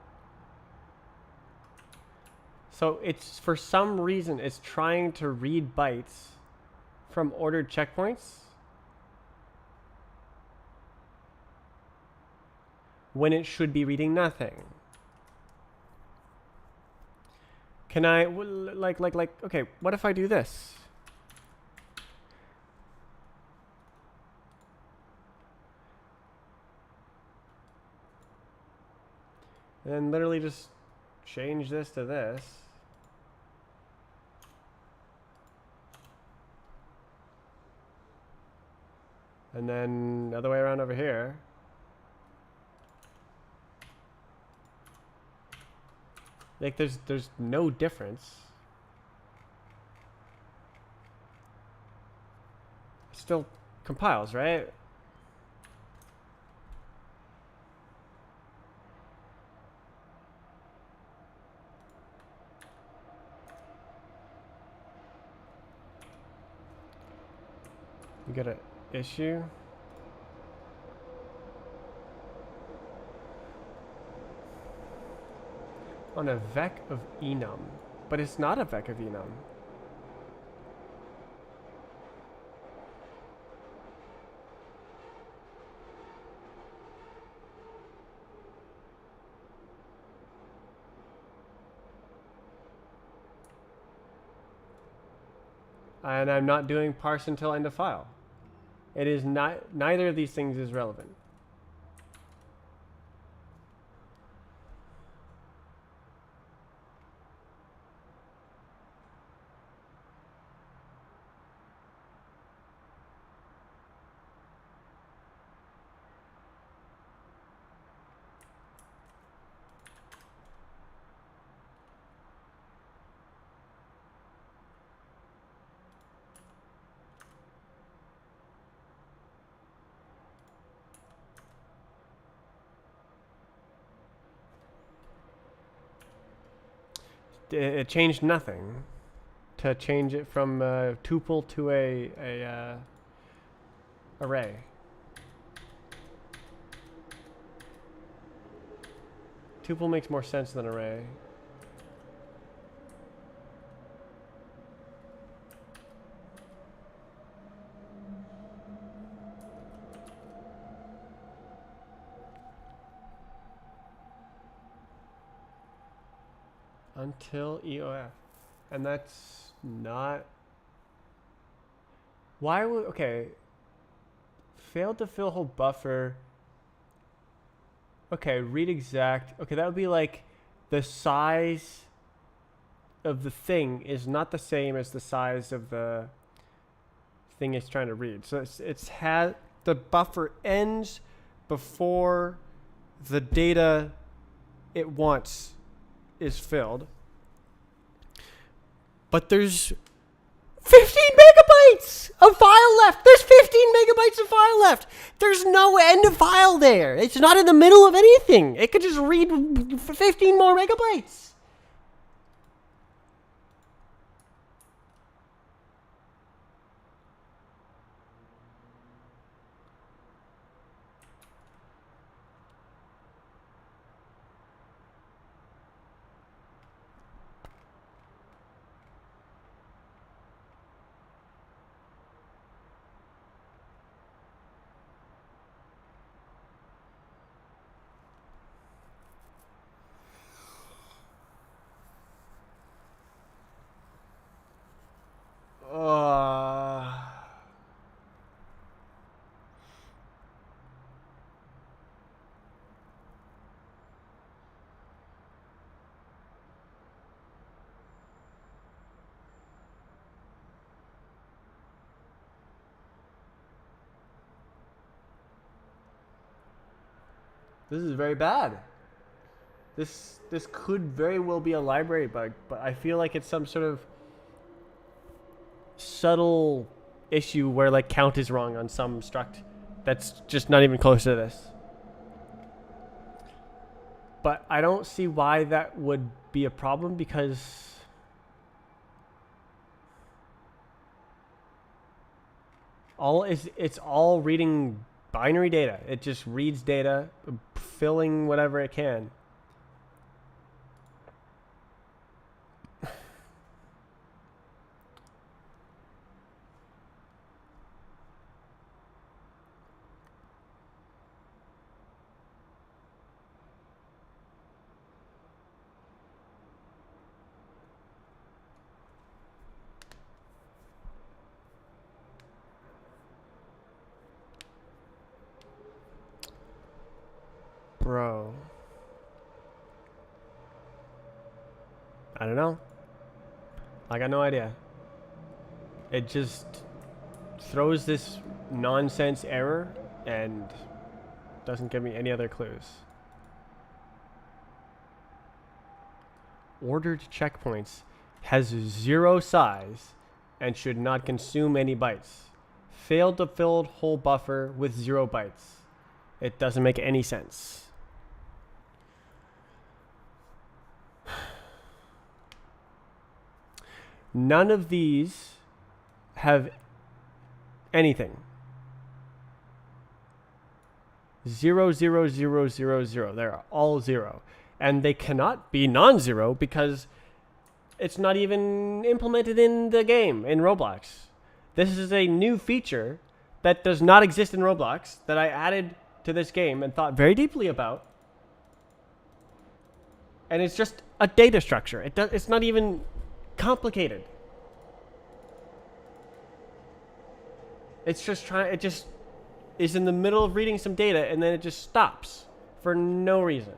so it's for some reason it's trying to read bytes from ordered checkpoints when it should be reading nothing. Can I, like, okay, what if I do this? And then literally just change this to this. And then the other way around over here. Like there's no difference. It still compiles, right? You got an issue? On a vec of enum. But it's not a vec of enum. And I'm not doing parse until end of file. It is not, neither of these things is relevant. It changed nothing to change it from a tuple to a array. Tuple makes more sense than array. Until EOF. And that's not... Why would... Okay. Failed to fill whole buffer. Okay, read exact. Okay, that would be like the size of the thing is not the same as the size of the thing it's trying to read. So it's had... The buffer ends before the data it wants is filled. But there's 15 megabytes of file left. There's 15 megabytes of file left. There's no end of file there. It's not in the middle of anything. It could just read 15 more megabytes. This is very bad. This could very well be a library bug, but I feel like it's some sort of subtle issue where like count is wrong on some struct that's just not even close to this. But I don't see why that would be a problem because it's all reading binary data. It just reads data, filling whatever it can. Bro. I don't know. I got no idea. It just throws this nonsense error and doesn't give me any other clues. Ordered checkpoints has 0 size and should not consume any bytes. Failed to fill whole buffer with 0 bytes. It doesn't make any sense. None of these have anything. 0, 0, 0, 0, 0. They're all 0. And they cannot be non-zero because it's not even implemented in the game, in Roblox. This is a new feature that does not exist in Roblox that I added to this game and thought very deeply about. And it's just a data structure. It's not even complicated. It just is in the middle of reading some data and then it just stops for no reason.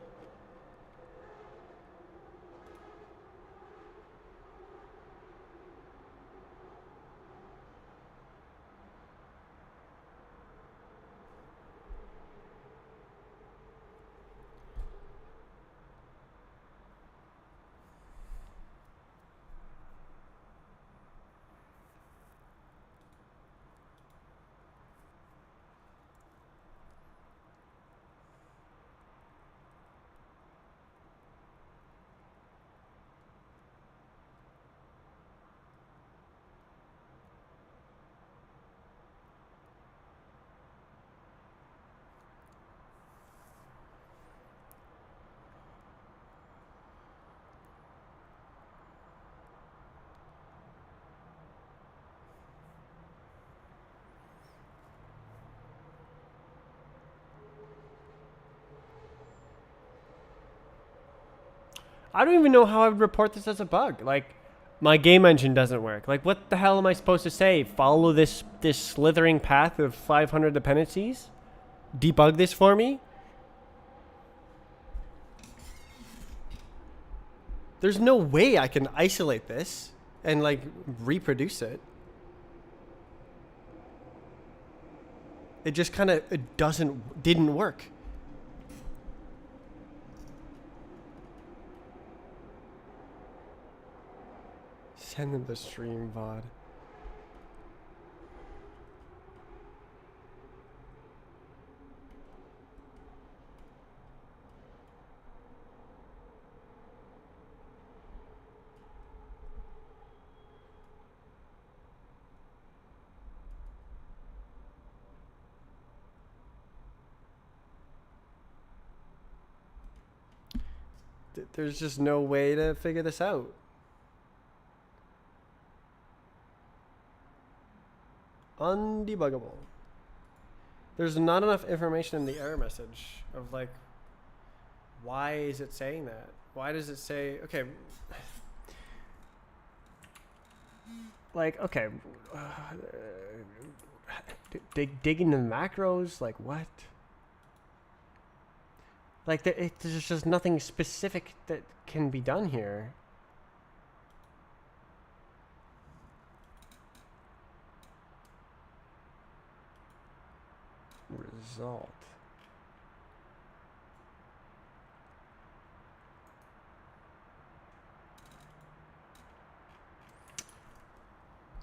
I don't even know how I would report this as a bug. Like, my game engine doesn't work. Like, what the hell am I supposed to say? Follow this slithering path of 500 dependencies? Debug this for me? There's no way I can isolate this and, like, reproduce it. It just kind of didn't work. Send them the stream VOD. There's just no way to figure this out. Undebuggable. There's not enough information in the error message of like, why is it saying that? Why does it say, okay, like, okay, digging the macros, like what? Like there's just nothing specific that can be done here. Result.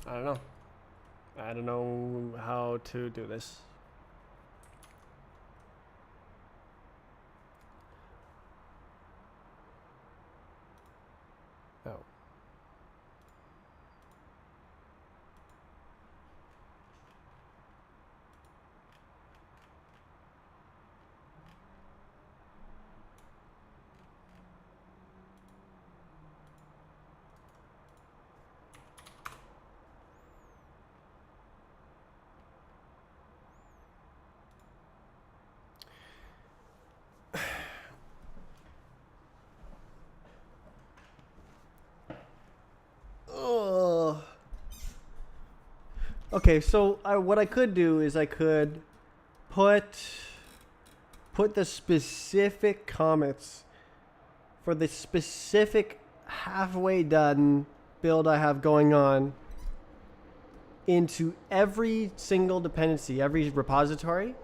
I don't know. I don't know how to do this. Oh. Okay, so what I could do is I could put the specific comments for the specific halfway done build I have going on into every single dependency, every repository,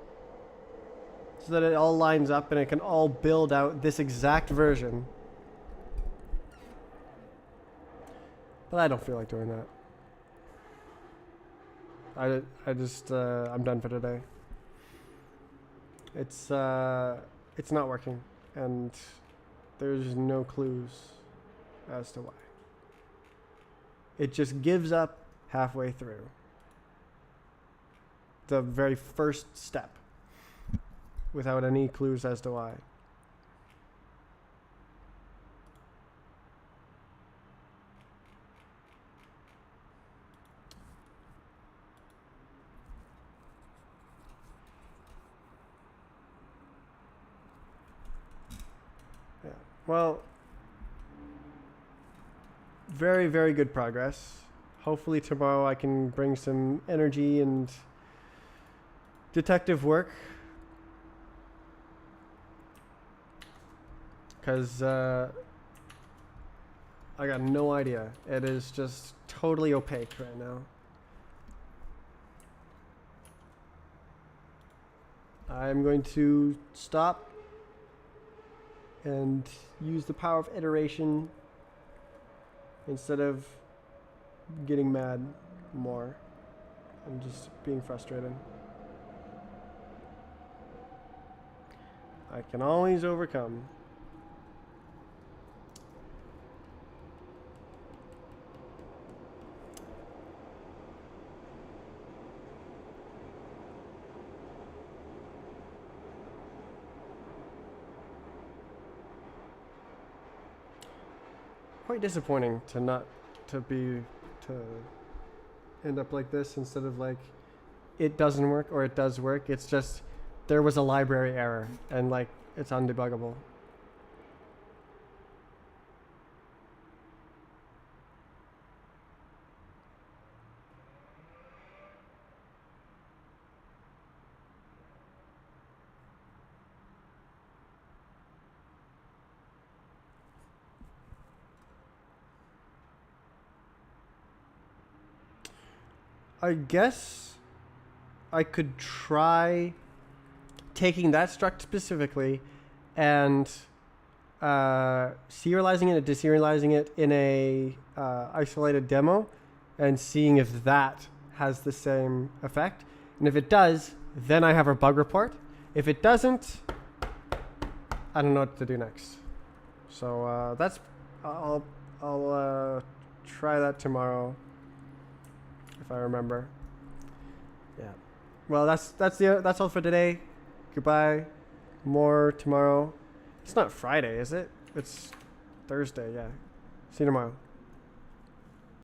so that it all lines up and it can all build out this exact version. But I don't feel like doing that. I just I'm done for today. It's not working, and there's no clues as to why. It just gives up halfway through the very first step without any clues as to why. Yeah. Well, very, very good progress. Hopefully tomorrow I can bring some energy and detective work, because I got no idea. It is just totally opaque right now. I'm going to stop and use the power of iteration instead of getting mad more and just being frustrated. I can always overcome. Quite disappointing to end up like this instead of like it doesn't work or it does work. It's just there was a library error and like it's undebuggable. I guess I could try taking that struct specifically and serializing it and deserializing it in a isolated demo and seeing if that has the same effect. And if it does, then I have a bug report. If it doesn't, I don't know what to do next. So I'll try that tomorrow if I remember. Yeah. Well, that's all for today. Goodbye. More tomorrow. It's not Friday, is it? It's Thursday. Yeah. See you tomorrow.